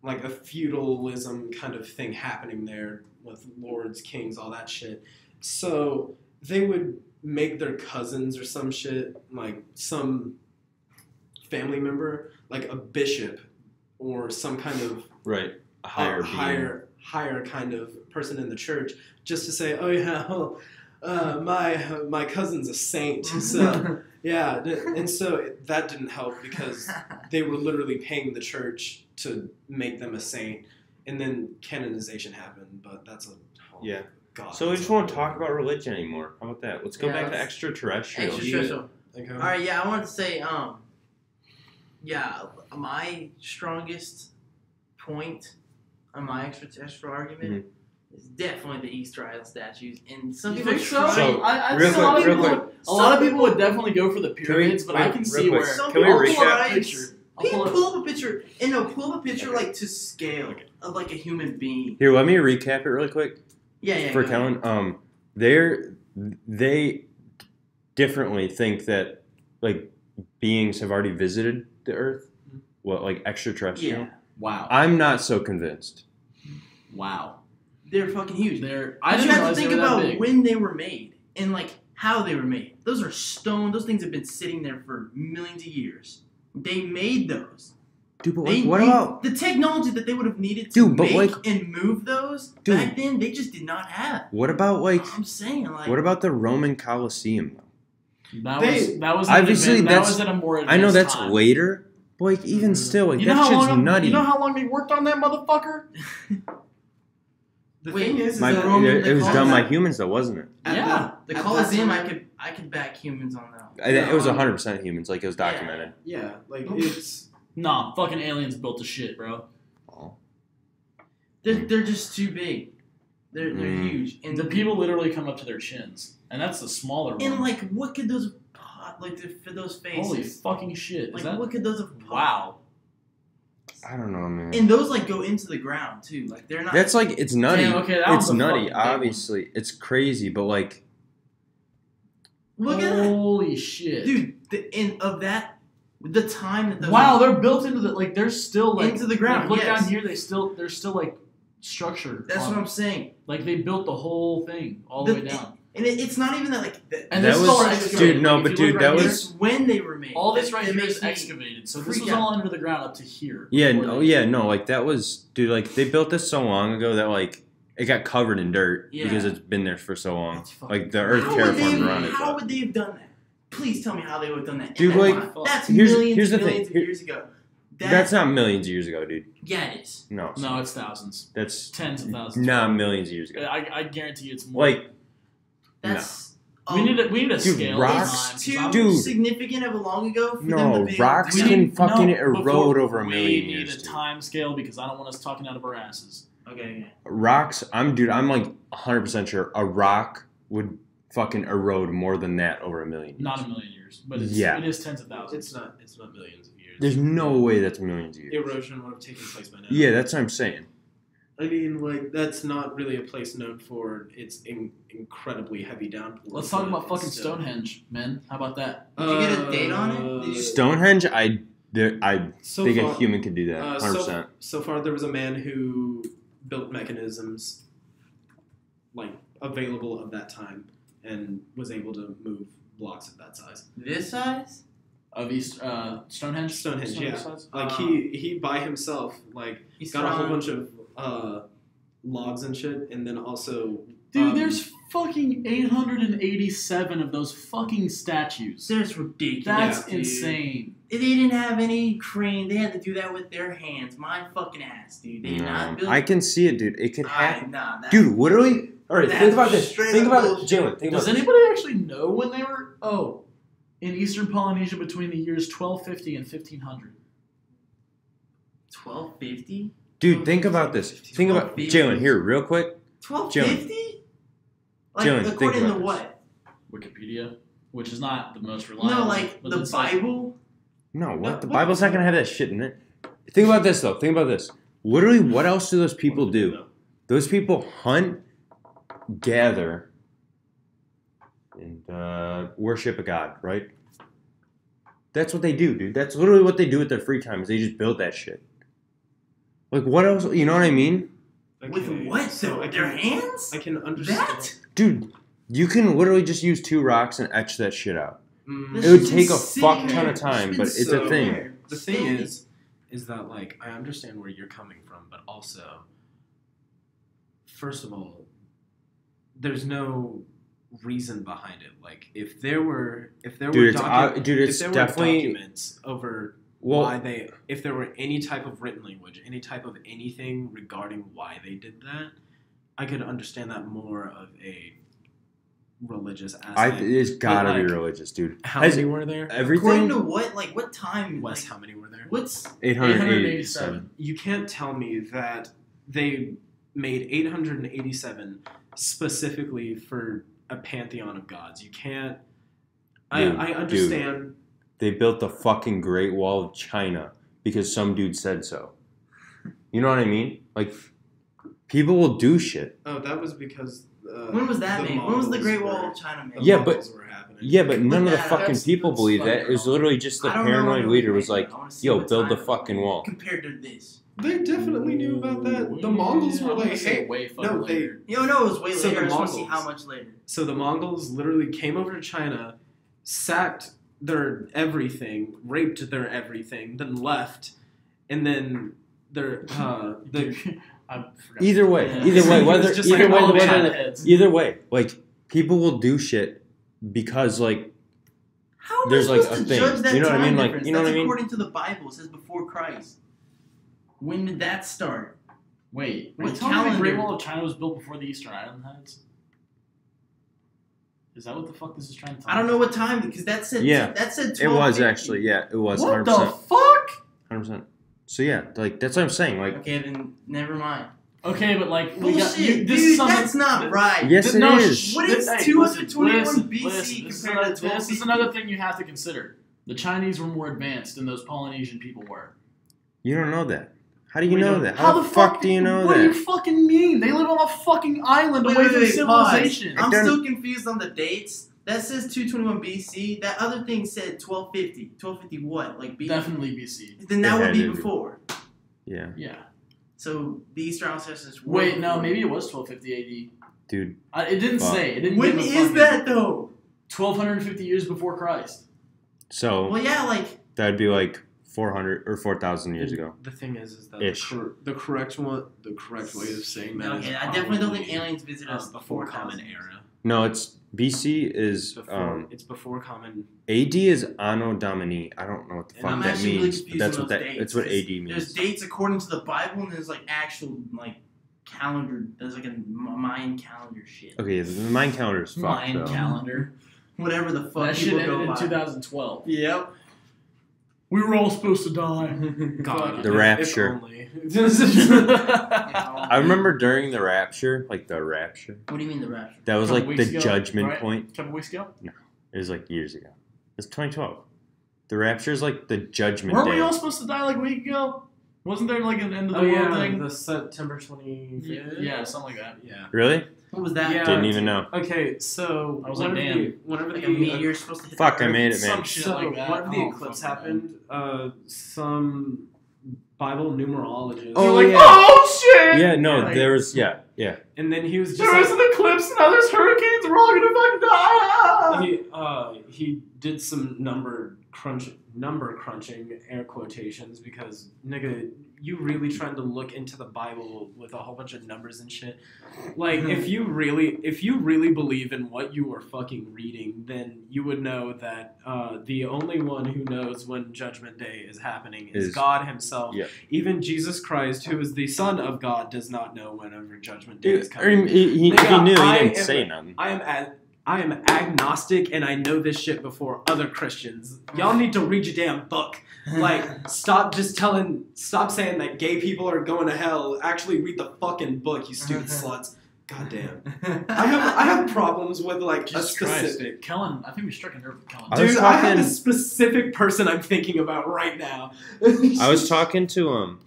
Speaker 6: like a feudalism kind of thing happening there with lords, kings, all that shit, so they would make their cousins or some shit, like some family member, like a bishop or some kind of
Speaker 3: right a higher being.
Speaker 6: higher kind of person in the church, just to say, oh yeah, my cousin's a saint. So yeah, and so that didn't help because they were literally paying the church to make them a saint, and then canonization happened. But that's a whole
Speaker 3: Yeah.
Speaker 6: God.
Speaker 3: So we just won't talk about religion anymore. How about that? Let's go
Speaker 2: Yeah,
Speaker 3: back to
Speaker 2: let's-
Speaker 3: extraterrestrials.
Speaker 2: Extraterrestrial.
Speaker 6: Okay.
Speaker 2: All right, yeah, I wanted to say, yeah, my strongest point on my extraterrestrial argument is definitely the Easter Island statues, and some
Speaker 1: You
Speaker 2: people
Speaker 1: think so?
Speaker 2: try.
Speaker 3: So,
Speaker 1: I
Speaker 3: real
Speaker 1: a lot of
Speaker 3: quick,
Speaker 1: people
Speaker 3: real
Speaker 1: would- a lot of people would definitely go for the pyramids, but I can see
Speaker 3: real
Speaker 1: where.
Speaker 3: quick,
Speaker 2: Some
Speaker 3: can we
Speaker 2: people
Speaker 3: recap?
Speaker 2: try.
Speaker 1: I'll pull
Speaker 2: Pull
Speaker 1: up-
Speaker 2: up a picture, and no, pull up a picture like to scale of like a human being.
Speaker 3: Here, let me recap it really quick
Speaker 2: Yeah,
Speaker 3: for
Speaker 2: go ahead.
Speaker 3: Kellen. They differently think that like beings have already visited the Earth. What, like extraterrestrial?
Speaker 2: Yeah,
Speaker 1: Wow.
Speaker 3: I'm not so convinced.
Speaker 1: Wow.
Speaker 2: they're fucking huge.
Speaker 1: I
Speaker 2: But
Speaker 1: didn't
Speaker 2: you have to
Speaker 1: realize
Speaker 2: think
Speaker 1: they were that
Speaker 2: about
Speaker 1: big.
Speaker 2: when they were made and like how they were made. Those are stone. Those things have been sitting there for millions of years. They made those.
Speaker 3: Dude, but like, what about
Speaker 2: the technology that they would have needed to
Speaker 3: Dude, but
Speaker 2: make
Speaker 3: like-
Speaker 2: and move those
Speaker 3: Dude.
Speaker 2: back then? They just did not have.
Speaker 3: what about like
Speaker 2: I'm saying, like,
Speaker 3: what about the Roman Colosseum though?
Speaker 1: That was
Speaker 3: Obviously,
Speaker 1: that
Speaker 3: that's-
Speaker 1: was at a more advanced
Speaker 3: I know that's
Speaker 1: time.
Speaker 3: later, but like even
Speaker 2: Mhm.
Speaker 3: still, like
Speaker 1: You know
Speaker 3: that
Speaker 1: how
Speaker 3: shit's
Speaker 1: long?
Speaker 3: nutty.
Speaker 1: You know how long they worked on that motherfucker?
Speaker 6: The
Speaker 2: Wait,
Speaker 6: thing is
Speaker 3: My-
Speaker 2: the Roman-
Speaker 3: it was
Speaker 2: the
Speaker 3: done by
Speaker 2: Colosseum-
Speaker 3: humans though, wasn't it?
Speaker 6: at
Speaker 1: Yeah.
Speaker 6: that-
Speaker 2: the
Speaker 6: at that
Speaker 2: Colosseum,
Speaker 6: time-
Speaker 2: I could back humans on that.
Speaker 3: It was
Speaker 6: Yeah.
Speaker 3: 100% humans. Like it was documented.
Speaker 6: Yeah, like it's
Speaker 1: Nah, fucking aliens built the shit, bro.
Speaker 2: They're just too big. They're
Speaker 3: Mm.
Speaker 2: huge. And
Speaker 1: The people literally come up to their chins, and that's the smaller
Speaker 2: and
Speaker 1: one.
Speaker 2: like, what could those for those faces?
Speaker 1: Holy fucking shit! Is
Speaker 2: like,
Speaker 1: that
Speaker 2: what could those have?
Speaker 1: wow?
Speaker 3: I don't know, man.
Speaker 2: And those like go into the ground too. Like they're not.
Speaker 3: That's like it's nutty.
Speaker 1: Damn, okay, that was
Speaker 3: It's
Speaker 1: a
Speaker 3: nutty.
Speaker 1: fucking big one.
Speaker 3: Obviously, it's crazy, but like,
Speaker 2: Look at that,
Speaker 1: Holy shit,
Speaker 2: dude. The time that those
Speaker 1: Wow, they're built into the like. They're still like
Speaker 2: into the ground.
Speaker 1: Like, look
Speaker 2: yes.
Speaker 1: down here. They're still like structured.
Speaker 2: That's
Speaker 1: on-
Speaker 2: what I'm saying.
Speaker 1: Like they built the whole thing all the way down.
Speaker 2: And it's not even that like.
Speaker 1: And
Speaker 3: that
Speaker 1: this is
Speaker 3: was-
Speaker 1: all excavated.
Speaker 3: dude, no,
Speaker 1: Like,
Speaker 3: but
Speaker 1: if you look
Speaker 3: dude, that
Speaker 1: right here,
Speaker 3: was-
Speaker 2: It's when they were made.
Speaker 1: all this right
Speaker 2: That
Speaker 1: here
Speaker 2: makes
Speaker 1: is
Speaker 2: me
Speaker 1: excavated. So this
Speaker 2: freak
Speaker 1: was
Speaker 2: out.
Speaker 1: all under the ground up to here.
Speaker 3: yeah,
Speaker 1: before
Speaker 3: no,
Speaker 1: they-
Speaker 3: yeah, no, like that was, dude, like they built this so long ago that like it got covered in dirt
Speaker 2: Yeah.
Speaker 3: because it's been there for so long.
Speaker 2: That's fucking-
Speaker 3: Like the Earth
Speaker 2: How would they
Speaker 3: terraformed
Speaker 2: have-
Speaker 3: around it.
Speaker 2: How
Speaker 3: but-
Speaker 2: would they have done that? Please tell me how they would have done that.
Speaker 3: Dude,
Speaker 2: And
Speaker 3: like,
Speaker 2: that's
Speaker 3: here's-
Speaker 2: millions
Speaker 3: here's the
Speaker 2: and
Speaker 3: thing.
Speaker 2: millions of
Speaker 3: Here-
Speaker 2: years ago.
Speaker 3: That's not millions of years ago, dude.
Speaker 2: Yeah, it is.
Speaker 3: No,
Speaker 1: No, it's thousands,
Speaker 3: that's
Speaker 1: tens of thousands.
Speaker 3: not millions of years ago.
Speaker 1: I guarantee you it's more.
Speaker 3: Like,
Speaker 2: That's
Speaker 1: we need a
Speaker 3: Dude,
Speaker 1: scale.
Speaker 3: rocks-
Speaker 1: this time,
Speaker 2: It's too
Speaker 1: 'cause I'm-
Speaker 3: Dude.
Speaker 2: significant of a long ago for them
Speaker 3: no,
Speaker 2: to be
Speaker 3: rocks
Speaker 1: we
Speaker 2: able to do
Speaker 3: can
Speaker 1: need-
Speaker 3: fucking
Speaker 1: no,
Speaker 3: erode
Speaker 1: before-
Speaker 3: over a million
Speaker 1: We
Speaker 3: years.
Speaker 1: need a
Speaker 3: dude.
Speaker 1: time scale because I don't want us talking out of our asses.
Speaker 2: that. Okay.
Speaker 3: Rocks, I'm like 100% sure a rock would fucking erode more than that over a million years.
Speaker 1: Not a million years, but
Speaker 3: Yeah.
Speaker 1: it is tens of thousands.
Speaker 6: it's not millions of years.
Speaker 3: There's no way that's millions of years.
Speaker 6: Erosion would have taken place by now.
Speaker 3: Yeah, that's what I'm saying.
Speaker 6: I mean, like that's not really a place known for its incredibly heavy downpours.
Speaker 1: Let's talk
Speaker 6: but
Speaker 1: about
Speaker 6: it's
Speaker 1: fucking
Speaker 6: still-
Speaker 1: Stonehenge, man. How about that?
Speaker 2: Did you get a date on it? Did you-
Speaker 3: Stonehenge, I
Speaker 6: So
Speaker 3: think
Speaker 6: far,
Speaker 3: a human could do that, 100%.
Speaker 6: So far, there was a man who built mechanisms like available of that time and was able to move blocks of that size.
Speaker 2: This size?
Speaker 1: Of East Stonehenge.
Speaker 6: Stonehenge, yeah.
Speaker 1: size?
Speaker 6: Like he by himself like
Speaker 2: He's
Speaker 6: got a whole
Speaker 2: strong.
Speaker 6: bunch of logs and shit, and then also
Speaker 1: Dude, there's fucking 887 of those fucking statues.
Speaker 2: That's ridiculous.
Speaker 1: That's
Speaker 2: dude.
Speaker 1: insane.
Speaker 2: They didn't have any crane. They had to do that with their hands. My fucking ass, dude. They did not build.
Speaker 3: I can see it, dude. It could happen.
Speaker 2: Nah, that-
Speaker 3: Dude, literally. All right,
Speaker 2: That's
Speaker 3: think about this.
Speaker 2: straight
Speaker 3: Think
Speaker 2: up
Speaker 3: about it,
Speaker 2: bullshit.
Speaker 3: Jalen. Think
Speaker 1: Does
Speaker 3: about
Speaker 1: anybody actually know when they were? Oh, in Eastern Polynesia between the years 1250 and 1500.
Speaker 2: 1250?
Speaker 3: this. Dude, think about this. Think about
Speaker 2: 1250.
Speaker 3: Jalen here, real quick.
Speaker 2: 1250? Like
Speaker 3: Jalen, think
Speaker 2: according to
Speaker 3: about this.
Speaker 2: what?
Speaker 1: Wikipedia, which is not the most reliable.
Speaker 2: No, like
Speaker 1: but
Speaker 2: the
Speaker 1: it's like-
Speaker 2: Bible.
Speaker 3: No, what?
Speaker 2: No,
Speaker 3: The
Speaker 2: what?
Speaker 3: Bible's not gonna have that shit in it. Think about this though. Think about this. Literally, what else do those people do? Those people hunt, gather, and worship a god, right? That's what they do, dude. That's literally what they do with their free time. Is they just build that shit. Like what else? You know what I mean,
Speaker 2: With what though? Their hands?
Speaker 6: I can understand
Speaker 2: That?
Speaker 3: dude? You can literally just use 2 rocks and etch that shit out.
Speaker 2: This
Speaker 3: It would
Speaker 2: shit's
Speaker 3: take a
Speaker 2: been
Speaker 3: fuck
Speaker 2: sitting
Speaker 3: ton
Speaker 2: there.
Speaker 3: of time,
Speaker 2: It's
Speaker 3: but
Speaker 2: been
Speaker 3: it's a
Speaker 2: sitting
Speaker 3: thing.
Speaker 2: there.
Speaker 6: The thing
Speaker 2: Standing.
Speaker 6: is that like I understand where you're coming from, but also, first of all, there's no reason behind it. Like if there were
Speaker 3: Dude, it's
Speaker 6: if there were
Speaker 3: definitely
Speaker 6: documents over why
Speaker 3: well.
Speaker 6: they, if there were any type of written language, any type of anything regarding why they did that, I could understand that more of a religious aspect.
Speaker 3: It's gotta
Speaker 6: But,
Speaker 3: be
Speaker 6: like,
Speaker 3: religious, dude.
Speaker 6: How
Speaker 3: Has
Speaker 6: many were there?
Speaker 2: According
Speaker 3: everything
Speaker 2: to what? Like what time?
Speaker 6: Wes,
Speaker 2: Like,
Speaker 6: how many were there?
Speaker 2: what's
Speaker 3: 887.
Speaker 6: You can't tell me that they made 887 specifically for a pantheon of gods. You can't.
Speaker 3: Dude,
Speaker 6: I understand.
Speaker 3: They built the fucking Great Wall of China because some dude said so. You know what I mean? Like, people will do shit.
Speaker 6: Oh, that was because.
Speaker 2: when was that made? When was the Great Wall of
Speaker 6: The
Speaker 2: China made?
Speaker 3: Yeah, but-
Speaker 6: Mongols were happening.
Speaker 3: Yeah, but none of the
Speaker 2: that-
Speaker 3: fucking
Speaker 2: that's-
Speaker 3: people
Speaker 2: that's
Speaker 3: believe
Speaker 2: fucking
Speaker 3: that. It was
Speaker 2: wrong.
Speaker 3: literally just the
Speaker 2: I don't know
Speaker 3: paranoid
Speaker 2: when
Speaker 3: leader
Speaker 2: it
Speaker 3: was like,
Speaker 2: I wanna see
Speaker 3: yo,
Speaker 2: what
Speaker 3: build the
Speaker 2: time
Speaker 3: fucking wall.
Speaker 2: compared to this.
Speaker 6: They definitely knew about that. The Mongols were like, hey.
Speaker 1: way
Speaker 6: No, they.
Speaker 2: No, it was way
Speaker 6: So
Speaker 2: later.
Speaker 6: the
Speaker 2: I just want to see
Speaker 6: Mongols-
Speaker 2: how much later.
Speaker 6: So the Mongols literally came over to China, sacked their everything, raped their everything, then left, and then they're
Speaker 3: Either way,
Speaker 1: Yeah.
Speaker 3: either way, whether
Speaker 6: It's just
Speaker 3: either
Speaker 6: like
Speaker 3: way,
Speaker 6: all the
Speaker 3: whether
Speaker 1: China heads.
Speaker 3: either way, like people will do shit because like
Speaker 2: How am
Speaker 3: There's,
Speaker 2: I
Speaker 3: like,
Speaker 2: supposed
Speaker 3: a
Speaker 2: to
Speaker 3: thing.
Speaker 2: judge that
Speaker 3: You know what I
Speaker 2: time
Speaker 3: mean? Like,
Speaker 2: difference?
Speaker 3: you know
Speaker 2: That's
Speaker 3: what I mean?
Speaker 2: according to the Bible. It says before Christ. When did that start?
Speaker 1: Wait,
Speaker 2: What
Speaker 1: are you telling me the Great
Speaker 2: calendar?
Speaker 1: Wall of China was built before the Eastern Island heads? Is that what the fuck this is trying to tell
Speaker 2: I don't
Speaker 1: me?
Speaker 2: know what time because that said
Speaker 3: Yeah.
Speaker 2: that said 12.
Speaker 3: it was actually, yeah, it was
Speaker 1: What
Speaker 3: 100%,
Speaker 1: the fuck?
Speaker 3: 100%. So yeah, like that's what I'm saying. Like,
Speaker 2: Okay, then never mind.
Speaker 1: Okay, but like we got
Speaker 2: Bullshit,
Speaker 1: this
Speaker 2: dude.
Speaker 1: is something,
Speaker 2: That's not right.
Speaker 3: yes, it
Speaker 1: no,
Speaker 3: is.
Speaker 2: What is
Speaker 1: Hey,
Speaker 2: 221
Speaker 1: listen,
Speaker 2: BC
Speaker 1: listen, this is
Speaker 2: compared to
Speaker 1: another-
Speaker 2: 12
Speaker 1: This is another thing you have to consider. The Chinese were more advanced than those Polynesian people were.
Speaker 3: You don't know that. How do you
Speaker 1: We
Speaker 3: know
Speaker 1: don't-
Speaker 3: that? How the fuck do you know
Speaker 1: What
Speaker 3: that?
Speaker 1: do you fucking mean? They live on a fucking island
Speaker 2: Wait,
Speaker 1: away
Speaker 2: wait,
Speaker 1: from
Speaker 2: wait,
Speaker 1: civilization.
Speaker 2: I'm
Speaker 3: don't-
Speaker 2: still confused on the dates. That says 221 BC. That other thing said 1250. 1250 what? Like BC?
Speaker 1: Definitely BC.
Speaker 2: Then that
Speaker 3: It
Speaker 2: would
Speaker 3: had
Speaker 2: be
Speaker 3: to be.
Speaker 2: before.
Speaker 3: Yeah,
Speaker 1: Yeah.
Speaker 2: So the Eastern ancestors were
Speaker 1: Wait, no,
Speaker 2: before.
Speaker 1: maybe it was 1250 AD.
Speaker 3: dude.
Speaker 1: It didn't
Speaker 3: Fuck.
Speaker 1: say. It didn't.
Speaker 2: When
Speaker 1: give a
Speaker 2: is
Speaker 1: fucking-
Speaker 2: that though?
Speaker 1: 1250 years before Christ.
Speaker 3: So
Speaker 2: Well, yeah, like
Speaker 3: that'd be like 400 or 4,000 years ago.
Speaker 6: The thing is that
Speaker 3: Ish.
Speaker 6: the correct way of saying that is
Speaker 2: okay, I definitely don't think
Speaker 6: probably,
Speaker 2: aliens visit us
Speaker 6: before
Speaker 2: 4,000
Speaker 6: Common Era.
Speaker 3: No, it's BC is
Speaker 6: It's before Common.
Speaker 3: AD is Anno Domini. I don't know what the
Speaker 6: And
Speaker 3: fuck
Speaker 2: I'm
Speaker 3: that
Speaker 2: actually really
Speaker 3: means, but
Speaker 2: confused
Speaker 3: that's
Speaker 2: on
Speaker 3: what
Speaker 2: those
Speaker 3: that
Speaker 2: dates,
Speaker 3: that's what
Speaker 2: 'cause
Speaker 3: AD
Speaker 2: There's
Speaker 3: means.
Speaker 2: dates according to the Bible, and there's like actual like calendar. There's like a Mayan calendar shit.
Speaker 3: Okay, the Mayan calendar is fucked
Speaker 1: Mayan
Speaker 3: though.
Speaker 1: calendar.
Speaker 2: Whatever the fuck
Speaker 1: That shit
Speaker 2: people
Speaker 1: ended
Speaker 2: go
Speaker 1: in
Speaker 2: by.
Speaker 1: 2012.
Speaker 2: Yep.
Speaker 1: We were all supposed to die.
Speaker 6: God,
Speaker 3: The
Speaker 6: if
Speaker 3: rapture.
Speaker 6: only.
Speaker 3: I remember during the rapture, like the rapture,
Speaker 2: What do you mean the rapture?
Speaker 3: that was
Speaker 1: Couple
Speaker 3: like
Speaker 1: weeks
Speaker 3: the
Speaker 1: ago,
Speaker 3: judgment
Speaker 1: right?
Speaker 3: point.
Speaker 1: A couple weeks ago.
Speaker 3: It was like years ago. It's 2012. The rapture is like the judgment
Speaker 1: Weren't
Speaker 3: day.
Speaker 1: we all supposed to die like a week ago? Wasn't there like an end of the
Speaker 6: Oh
Speaker 1: world
Speaker 6: yeah,
Speaker 1: thing?
Speaker 6: the September 25th.
Speaker 1: Yeah, something like that.
Speaker 6: Yeah.
Speaker 3: Really?
Speaker 2: What was that?
Speaker 6: Yeah.
Speaker 3: Didn't even know.
Speaker 6: Okay, so
Speaker 1: I was like, damn.
Speaker 6: whenever
Speaker 2: Like
Speaker 6: the
Speaker 2: a meteor supposed to hit
Speaker 3: Fuck,
Speaker 2: the
Speaker 3: I
Speaker 2: Earth?
Speaker 3: made it,
Speaker 1: Some
Speaker 3: man.
Speaker 1: shit
Speaker 6: So
Speaker 1: like that.
Speaker 6: whenever the
Speaker 1: Oh,
Speaker 6: eclipse
Speaker 1: fuck,
Speaker 6: happened, some Bible numerologist.
Speaker 3: Oh,
Speaker 1: Like,
Speaker 3: yeah.
Speaker 1: oh shit!
Speaker 3: Yeah, no,
Speaker 6: Yeah.
Speaker 3: there was, yeah.
Speaker 6: And then he was just
Speaker 1: There is an eclipse and now there's hurricanes. We're all gonna fucking die.
Speaker 6: he did some number crunching, air quotations, because nigga, you really trying to look into the Bible with a whole bunch of numbers and shit. Like if you really believe in what you are fucking reading, then you would know that the only one who knows when Judgment Day is happening is God himself.
Speaker 3: Yeah.
Speaker 6: Even Jesus Christ, who is the Son of God, does not know whenever Judgment Day is
Speaker 3: Or
Speaker 6: coming.
Speaker 3: he
Speaker 6: Nigga,
Speaker 3: knew, he
Speaker 6: I
Speaker 3: didn't
Speaker 6: am-
Speaker 3: say nothing.
Speaker 6: I am agnostic, and I know this shit before other Christians. Y'all need to read your damn book. Like, stop saying that gay people are going to hell. Actually, read the fucking book, you stupid sluts. God damn. I have problems with like a
Speaker 1: Jesus Christ.
Speaker 6: specific.
Speaker 1: Kellen, I think we struck a nerve with Kellen.
Speaker 3: I was
Speaker 6: Dude, I have a
Speaker 3: talking-
Speaker 6: specific person I'm thinking about right now.
Speaker 3: I was talking to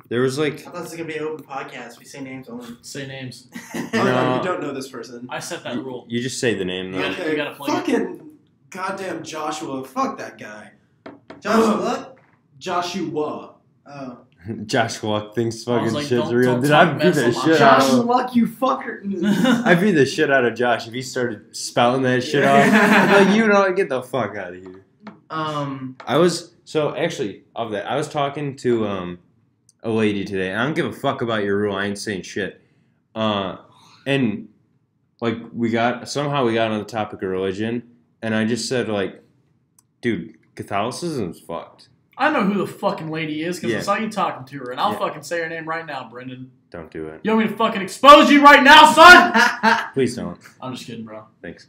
Speaker 3: there was like,
Speaker 2: I thought this was gonna be an open podcast. We say names only.
Speaker 1: Say names.
Speaker 6: Oh,
Speaker 3: No.
Speaker 6: you don't know this person.
Speaker 1: I set that rule.
Speaker 3: you just say the name though.
Speaker 1: Yeah. You gotta plug it.
Speaker 6: fucking goddamn Joshua. Fuck that guy.
Speaker 2: Joshua, what?
Speaker 6: Joshua.
Speaker 2: Oh.
Speaker 3: Josh Walk thinks
Speaker 1: I was
Speaker 3: fucking
Speaker 1: like,
Speaker 3: shit's
Speaker 1: don't-
Speaker 3: real.
Speaker 1: don't
Speaker 3: Dude,
Speaker 1: talk
Speaker 3: I'd beat
Speaker 1: mess
Speaker 3: the
Speaker 1: on my
Speaker 3: shit out
Speaker 6: Joshua
Speaker 3: of
Speaker 6: Luck, you fucker.
Speaker 3: I'd beat the shit out of Josh if he started spouting that shit off. I'd be like, you know, get the fuck out of here. I was I was talking to a lady today, and I don't give a fuck about your rule. I ain't saying shit. And like we got on the topic of religion, and I just said like, dude, Catholicism's fucked.
Speaker 1: I know who the fucking lady is because
Speaker 3: Yeah.
Speaker 1: I saw you talking to her, and I'll
Speaker 3: Yeah.
Speaker 1: fucking say her name right now, Brendan.
Speaker 3: Don't do it.
Speaker 1: You want me to fucking expose you right now, son?
Speaker 3: Please don't.
Speaker 1: I'm just kidding, bro.
Speaker 3: Thanks.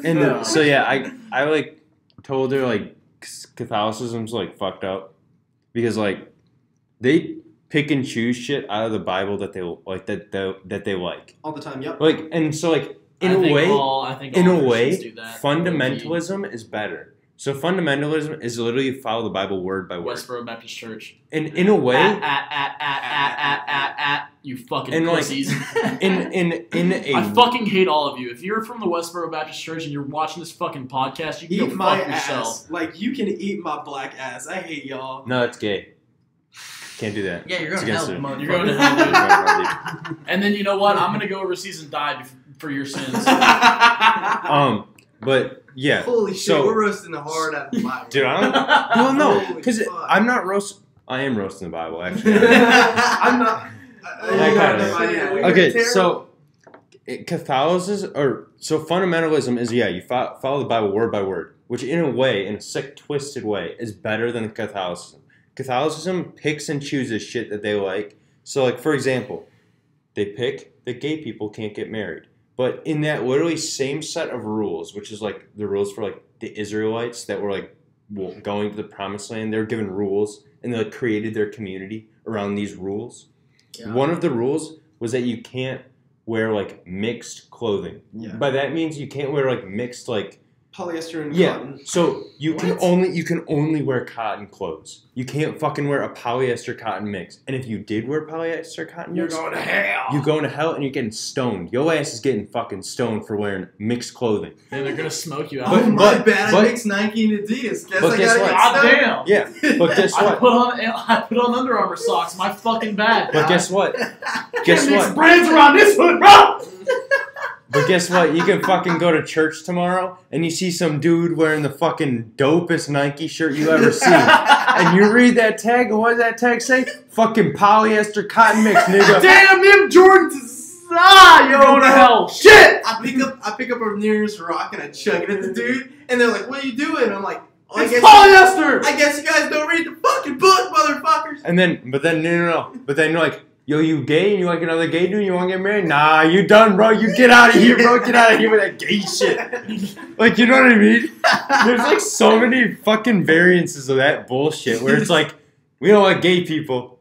Speaker 3: And so yeah, I like told her like Catholicism's like fucked up because like they pick and choose shit out of the Bible that they like that they like.
Speaker 6: All the time, yep.
Speaker 3: Like, and so like in
Speaker 1: I
Speaker 3: a
Speaker 1: think
Speaker 3: way,
Speaker 1: all Christians do that.
Speaker 3: fundamentalism is better. So fundamentalism is literally follow the Bible word by word.
Speaker 1: Westboro Baptist Church.
Speaker 3: And in a way,
Speaker 1: you fucking
Speaker 3: And, like,
Speaker 1: pussies.
Speaker 3: in a
Speaker 1: I fucking hate all of you. If you're from the Westboro Baptist Church and you're watching this fucking podcast, you can
Speaker 6: Eat
Speaker 1: go
Speaker 6: my
Speaker 1: fuck yourself.
Speaker 6: ass. Like, you can eat my black ass. I hate y'all.
Speaker 3: no, it's gay. Can't do that.
Speaker 2: Yeah, you're
Speaker 3: It's
Speaker 2: going to hell,
Speaker 3: against it.
Speaker 2: motherfucker.
Speaker 1: You're going to hell, dude. And then you know what? I'm gonna go overseas and die for your sins.
Speaker 3: But yeah,
Speaker 2: Holy shit,
Speaker 3: so,
Speaker 2: we're roasting the hard out of the Bible.
Speaker 3: dude, I don't. Well, no,
Speaker 2: Holy
Speaker 3: because
Speaker 2: fuck.
Speaker 3: I'm not roast. I am roasting the Bible, actually.
Speaker 6: I'm not.
Speaker 3: Okay, so Catholicism, or so fundamentalism is you follow the Bible word by word, which in a way, in a sick, twisted way, is better than Catholicism. Catholicism picks and chooses shit that they like. So, like, for example, they pick that gay people can't get married. But in that literally same set of rules, which is like the rules for like the Israelites that were like going to the promised land, they were given rules and they like created their community around these rules. Yeah. One of the rules was that you can't wear like mixed clothing. Yeah. By that means you can't wear like mixed like
Speaker 6: polyester and cotton.
Speaker 3: So you can only wear cotton clothes. You can't fucking wear a polyester cotton mix. And if you did wear polyester cotton mix,
Speaker 6: you're going to hell.
Speaker 3: You're going to hell and you're getting stoned. Your ass is getting fucking stoned for wearing mixed clothing.
Speaker 1: And they're gonna smoke you out.
Speaker 2: Oh my bad, I mixed Nike and Adidas. Guess I gotta get stoned.
Speaker 3: Yeah, but guess what?
Speaker 1: I put on Under Armour socks. My fucking bad.
Speaker 3: But guess what? Guess what?
Speaker 1: Brands around this hood, bro.
Speaker 3: But guess what? You can fucking go to church tomorrow and you see some dude wearing the fucking dopest Nike shirt you ever seen. And you read that tag, and what does that tag say? Fucking polyester cotton mix, nigga.
Speaker 2: Damn, them Jordans.
Speaker 1: You're going to hell.
Speaker 2: Shit! I pick up a nearest rock and I chuck it at the dude. And they're like, what are you doing? I'm like, oh,
Speaker 1: it's polyester!
Speaker 2: I guess you guys don't read the fucking book, motherfuckers.
Speaker 3: But then, no. But then you're like, yo, you gay and you like another gay dude? You want to get married? Nah, you done, bro. You get out of here, bro. Get out of here with that gay shit. Like, you know what I mean? There's like so many fucking variances of that bullshit where it's like, we don't like gay people,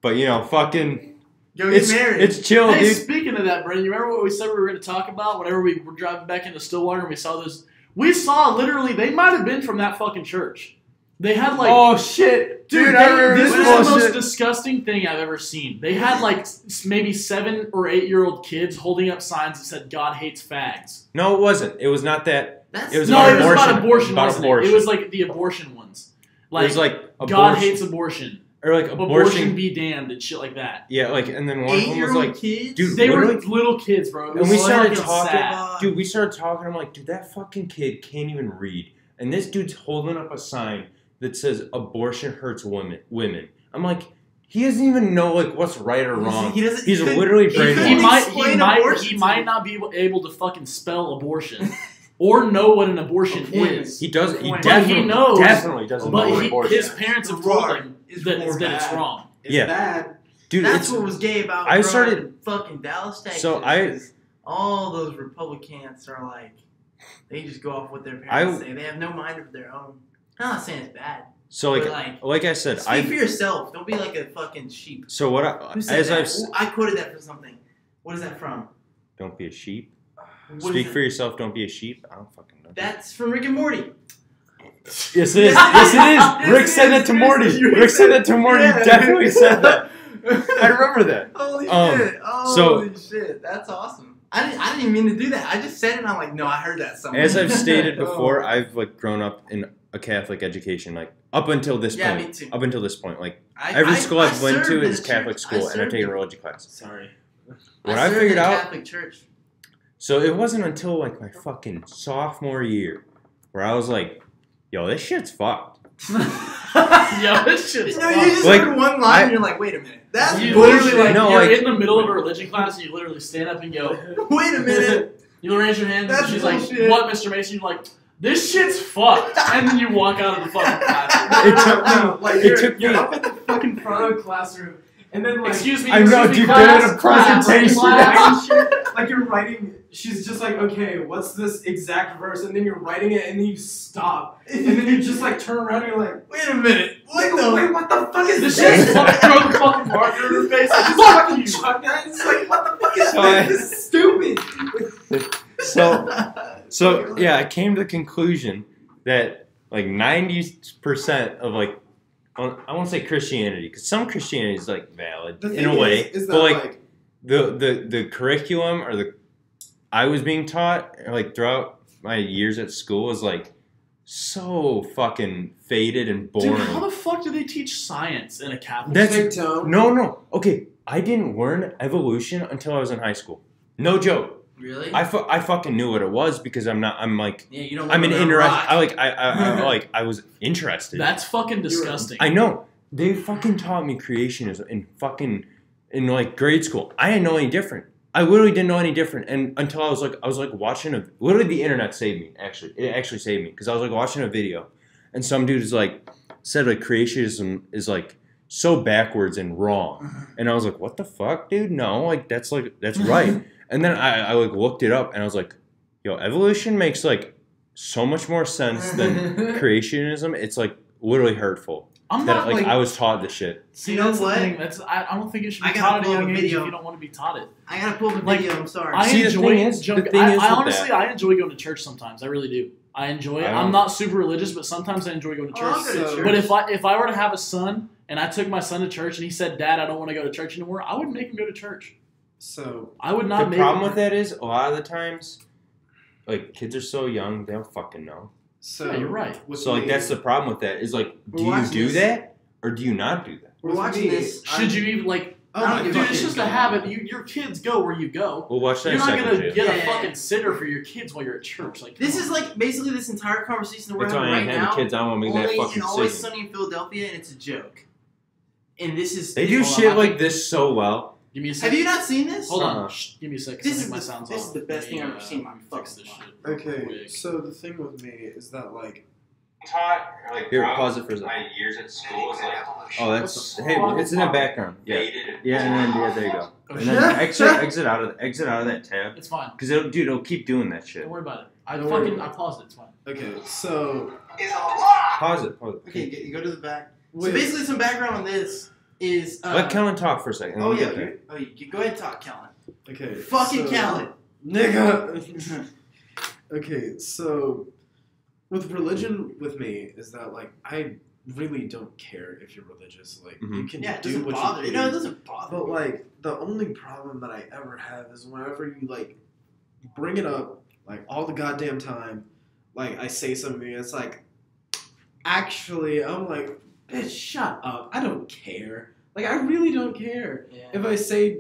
Speaker 3: but you know, fucking,
Speaker 2: go get married.
Speaker 3: It's chill,
Speaker 1: hey,
Speaker 3: dude.
Speaker 1: Speaking of that, Brendan, you remember what we said we were going to talk about whenever we were driving back into Stillwater and we saw those? We saw literally, they might have been from that fucking church. They had like,
Speaker 3: oh shit, dude!
Speaker 1: This is the most disgusting thing I've ever seen. They had like maybe 7 or 8 year old kids holding up signs that said "God hates fags."
Speaker 3: No, it wasn't. It was not that.
Speaker 1: It was about abortion, wasn't it? It was like the abortion ones. Like,
Speaker 3: it was like
Speaker 1: God hates abortion.
Speaker 3: Or like
Speaker 1: abortion be damned and shit like that.
Speaker 3: Yeah, like, and then one of them was like,
Speaker 2: kids?
Speaker 3: Dude,
Speaker 1: they were little kids, bro.
Speaker 3: And we started talking. Dude, we started talking. I'm like, dude, that fucking kid can't even read, and this dude's holding up a sign that says abortion hurts women. I'm like, he doesn't even know like what's right or wrong. He's literally brainwashed.
Speaker 1: He might not be able to fucking spell abortion or know what an abortion is.
Speaker 3: He does. He
Speaker 1: definitely knows.
Speaker 3: Definitely doesn't know what abortion is.
Speaker 1: His parents have told him that it's wrong.
Speaker 2: It's bad.
Speaker 3: Dude,
Speaker 2: that's what was gay about in fucking Dallas, Texas.
Speaker 3: So
Speaker 2: all those Republicans are like, they just go off what their parents say. They have no mind of their own. I'm not saying it's bad.
Speaker 3: So like I said,
Speaker 2: speak for yourself. Don't be like a fucking sheep.
Speaker 3: So what
Speaker 2: I quoted that from something. What is that from?
Speaker 3: Don't be a sheep. Speak for yourself. Don't be a sheep. I don't fucking know.
Speaker 2: That's from Rick and Morty.
Speaker 3: Yes, it is. Yes, it is. Rick said that to Morty. Rick said that to Morty. Yeah. Definitely said that. I remember that.
Speaker 2: Holy shit! Holy shit! That's awesome. I didn't even mean to do that. I just said it and I'm like, no, I heard that somewhere.
Speaker 3: As I've stated before, I've like grown up in a Catholic education, like up until this point.
Speaker 2: Me too.
Speaker 3: Up until this point, like every school I've went to is Catholic school, and I've taken a religion class.
Speaker 2: Sorry.
Speaker 3: What I figured out,
Speaker 2: Catholic church.
Speaker 3: So it wasn't until like my fucking sophomore year where I was like, yo, this shit's fucked.
Speaker 1: Yo, this shit's fucked.
Speaker 2: You just heard one line and you're like, wait a minute. That's
Speaker 1: literally like, you're in the middle of a religion class and you literally stand up and go,
Speaker 2: wait a minute.
Speaker 1: You raise your hand and she's like, what, Mr. Mason? You're like, this shit's fucked. And then you walk out of the fucking classroom.
Speaker 6: You're up at the fucking front of the classroom. And then, like,
Speaker 1: excuse me,
Speaker 3: I know, you've been in a presentation.
Speaker 6: Like, you're writing, she's just like, okay, what's this exact verse? And then you're writing it, and then you stop. And then you just, like, turn around and you're like,
Speaker 2: wait a minute.
Speaker 6: Wait, what the fuck is this?
Speaker 1: This shit throw the fucking marker in her face. Like, fuck you.
Speaker 6: Chuck that. It's like, what the fuck is this? This is stupid.
Speaker 3: So, yeah, I came to the conclusion that, like, 90% of, like, I won't say Christianity, because some Christianity is like valid in a way, but like the curriculum or I was being taught like throughout my years at school was like so fucking faded and boring.
Speaker 1: Dude, how the fuck do they teach science in a Catholic school?
Speaker 3: No. Okay, I didn't learn evolution until I was in high school. No joke.
Speaker 2: Really?
Speaker 3: I fucking knew what it was because I'm like
Speaker 2: Yeah, you don't.
Speaker 3: I'm an
Speaker 2: live under a
Speaker 3: interest.
Speaker 2: rock.
Speaker 3: I was interested.
Speaker 1: That's fucking disgusting.
Speaker 3: I know. They fucking taught me creationism in like grade school. I didn't know any different. I literally didn't know any different, and until I was like watching literally the internet saved me. Actually, it actually saved me because I was like watching a video, and some dude is like said like creationism is like so backwards and wrong, and I was like, what the fuck, dude? No, like that's right. And then I like looked it up, and I was like, yo, evolution makes like so much more sense than creationism. It's like literally hurtful.
Speaker 1: I'm not like
Speaker 3: I was taught this shit.
Speaker 1: See,
Speaker 5: You know
Speaker 1: that's the
Speaker 5: what?
Speaker 1: thing. I don't think it should be
Speaker 5: I
Speaker 1: taught
Speaker 5: gotta
Speaker 1: at a
Speaker 5: pull
Speaker 1: young
Speaker 5: up a
Speaker 1: age if
Speaker 5: video.
Speaker 1: you don't want to be taught it.
Speaker 5: I gotta pull the
Speaker 1: Like,
Speaker 5: video. I'm sorry.
Speaker 1: I
Speaker 3: See, the
Speaker 1: enjoy
Speaker 3: thing is with
Speaker 1: honestly,
Speaker 3: that-
Speaker 1: I enjoy going to church sometimes. I really do. I enjoy it. I'm not super religious, but sometimes I enjoy going to
Speaker 5: Oh, I'll
Speaker 1: church.
Speaker 5: go to
Speaker 6: So-
Speaker 5: church.
Speaker 1: But if I were to have a son and I took my son to church and he said, "Dad, I don't want to go to church anymore," I would make him go to church.
Speaker 6: So
Speaker 1: I would not
Speaker 3: The
Speaker 1: make
Speaker 3: problem
Speaker 1: him.
Speaker 3: with that is a lot of the times, like kids are so young, they don't fucking know.
Speaker 6: so
Speaker 1: Yeah, you're right.
Speaker 6: with
Speaker 3: So like
Speaker 6: me-
Speaker 3: that's the problem with that is like,
Speaker 5: We're
Speaker 3: do you
Speaker 5: watching
Speaker 3: do
Speaker 5: this.
Speaker 3: that or do you not do that?
Speaker 5: We're
Speaker 6: with
Speaker 5: watching
Speaker 6: me-
Speaker 5: this.
Speaker 1: Should you even like?
Speaker 6: Oh
Speaker 5: I
Speaker 6: my
Speaker 5: don't give
Speaker 1: Dude,
Speaker 5: a
Speaker 1: it's
Speaker 5: fuck.
Speaker 1: just a habit. Your kids go where you go.
Speaker 3: We'll watch that
Speaker 1: You're
Speaker 3: in a
Speaker 1: not
Speaker 3: second.
Speaker 1: gonna
Speaker 3: Jay.
Speaker 1: get a
Speaker 5: Yeah.
Speaker 1: fucking sitter for your kids while you're at church. Like
Speaker 5: This
Speaker 1: come
Speaker 5: is
Speaker 1: on.
Speaker 5: like basically this entire conversation that we're
Speaker 3: That's why
Speaker 5: having
Speaker 3: I
Speaker 5: right
Speaker 3: ain't
Speaker 5: now.
Speaker 3: having kids. I don't want to make that
Speaker 5: Only
Speaker 3: fucking
Speaker 5: in Always
Speaker 3: decision.
Speaker 5: Sunny in Philadelphia, and it's a joke. And this is
Speaker 3: They do
Speaker 1: Hold on,
Speaker 3: shit
Speaker 1: I
Speaker 3: like
Speaker 1: think-
Speaker 3: this so well.
Speaker 1: Give me a
Speaker 5: Have
Speaker 1: second.
Speaker 5: you not seen this?
Speaker 1: Hold on.
Speaker 3: Uh-huh.
Speaker 1: Shh, give me a second.
Speaker 5: This
Speaker 1: I
Speaker 5: is
Speaker 1: think my
Speaker 5: the-
Speaker 1: sound's
Speaker 5: this
Speaker 1: off.
Speaker 5: is the best thing I've ever
Speaker 1: Let me,
Speaker 5: seen in my
Speaker 1: fix
Speaker 5: fucking
Speaker 1: this
Speaker 5: life.
Speaker 1: shit real
Speaker 6: Okay,
Speaker 1: quick.
Speaker 6: so the thing with me is that like
Speaker 4: Taught like
Speaker 3: Here,
Speaker 4: throughout
Speaker 3: pause it for a second.
Speaker 4: my years at school is like
Speaker 3: Oh,
Speaker 1: What
Speaker 3: that's
Speaker 1: the
Speaker 3: hey,
Speaker 1: fuck?
Speaker 3: it's in the background. Yeah,
Speaker 4: faded and
Speaker 3: yeah, and then there you go. And then exit out of that tab
Speaker 1: It's fine.
Speaker 3: because it'll keep doing that shit.
Speaker 1: Don't worry about it. I
Speaker 6: Don't worry.
Speaker 1: paused it. It's fine.
Speaker 6: okay, so
Speaker 4: is a lie.
Speaker 3: Pause it.
Speaker 5: Okay, you go to the back. So
Speaker 6: Wait.
Speaker 5: basically, some background on this is.
Speaker 3: Let Kellen talk for a second.
Speaker 5: Oh
Speaker 3: We'll
Speaker 5: yeah,
Speaker 3: get there.
Speaker 5: you go ahead and talk, Kellen.
Speaker 6: okay,
Speaker 5: Fucking
Speaker 6: so,
Speaker 5: Kellen.
Speaker 6: nigga. Okay, so with religion with me is that like I really don't care if you're religious. Like you
Speaker 3: Mhm.
Speaker 6: can
Speaker 5: Yeah, it
Speaker 6: do
Speaker 5: doesn't
Speaker 6: what
Speaker 5: bother.
Speaker 6: you
Speaker 5: No, it doesn't bother.
Speaker 6: But like the only problem that I ever have is whenever you like bring it up like all the goddamn time, like I say something, it's like actually I'm like, bitch, shut up. I don't care. Like I really don't care.
Speaker 5: Yeah.
Speaker 6: If I say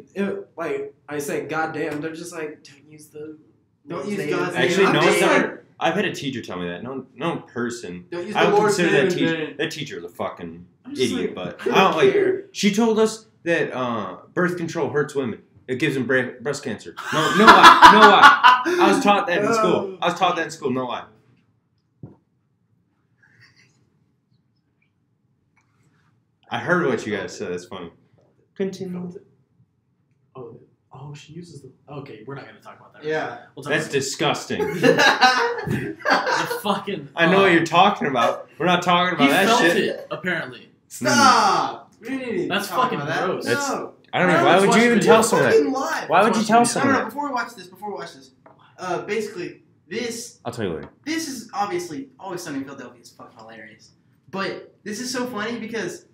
Speaker 6: I say goddamn, they're just like don't use the
Speaker 5: Don't use
Speaker 6: name.
Speaker 5: God's name.
Speaker 3: Actually,
Speaker 5: I'm
Speaker 3: no
Speaker 5: just
Speaker 3: one's
Speaker 5: like-
Speaker 3: ever. I've had a teacher tell me that. No person.
Speaker 5: Don't use
Speaker 3: I
Speaker 5: the
Speaker 3: would
Speaker 5: Lord's
Speaker 3: consider
Speaker 5: name
Speaker 3: that
Speaker 5: in
Speaker 3: teacher.
Speaker 5: vain.
Speaker 3: That teacher was a fucking
Speaker 6: I'm just
Speaker 3: idiot.
Speaker 6: like,
Speaker 3: But I don't like.
Speaker 6: care.
Speaker 3: She told us that birth control hurts women. It gives them breast cancer. No lie. No lie. I was taught that in school. No lie. I heard what you guys said. That's funny. Continue.
Speaker 1: Oh, she uses the. Okay, we're not gonna talk about that.
Speaker 5: Yeah.
Speaker 1: We'll talk
Speaker 3: That's
Speaker 1: about
Speaker 3: disgusting.
Speaker 1: the fucking.
Speaker 3: I know what you're talking about. We're not talking about
Speaker 1: He
Speaker 3: that
Speaker 1: felt
Speaker 3: shit.
Speaker 1: it apparently.
Speaker 5: Stop. We didn't even
Speaker 1: That's
Speaker 5: talk
Speaker 1: fucking
Speaker 5: about that.
Speaker 1: gross.
Speaker 3: That's-
Speaker 5: No.
Speaker 3: I don't know.
Speaker 5: No,
Speaker 3: Why
Speaker 1: let's
Speaker 3: would
Speaker 1: watch
Speaker 3: you even
Speaker 1: video.
Speaker 3: tell someone that?
Speaker 5: Fucking live.
Speaker 3: Why would you tell
Speaker 5: No,
Speaker 3: someone
Speaker 5: no,
Speaker 3: that?
Speaker 5: before we watch this. Basically, this
Speaker 3: I'll tell you later.
Speaker 5: is obviously Always Sunny in Philadelphia is fucking hilarious. But this is so funny because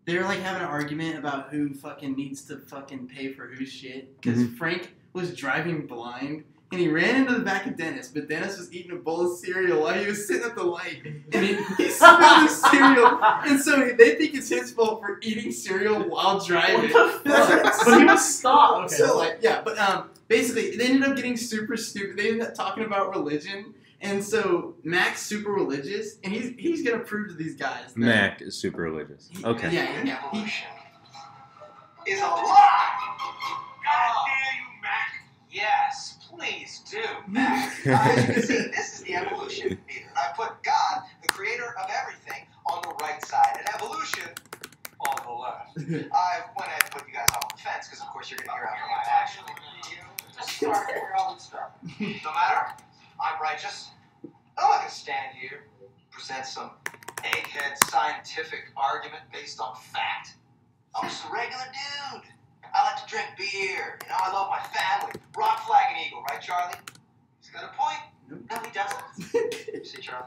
Speaker 5: they're like having an argument about who fucking needs to fucking pay for whose shit. Because Frank was driving blind and he ran into the back of Dennis, but Dennis was eating a bowl of cereal while he was sitting at the light. And he spilled his cereal. And so they think it's his fault for eating cereal while driving.
Speaker 1: What the fuck? But he was stopped. Okay.
Speaker 5: So like, yeah, but basically they ended up getting super stupid. They ended up talking about religion, and so Mac's super religious, and he's gonna prove to these guys that
Speaker 3: Mac is super religious. Okay.
Speaker 5: Yeah.
Speaker 4: Evolution is a lie. God damn you, Mac. Yes, please do, Mac. As you can see, this is the evolution meter. I put God, the creator of everything, on the right side, and evolution on the left. I went ahead and put you guys on the fence because, of course, you're going to hear after my action. Just start where I would start. No matter, I'm righteous. I'm not going to stand here, present some egghead scientific argument based on fact. I'm just a regular dude. I like to drink beer. You know, I love my family. Rock, flag, and eagle, right, Charlie? He's got a point. No, he doesn't. You see, Charlie?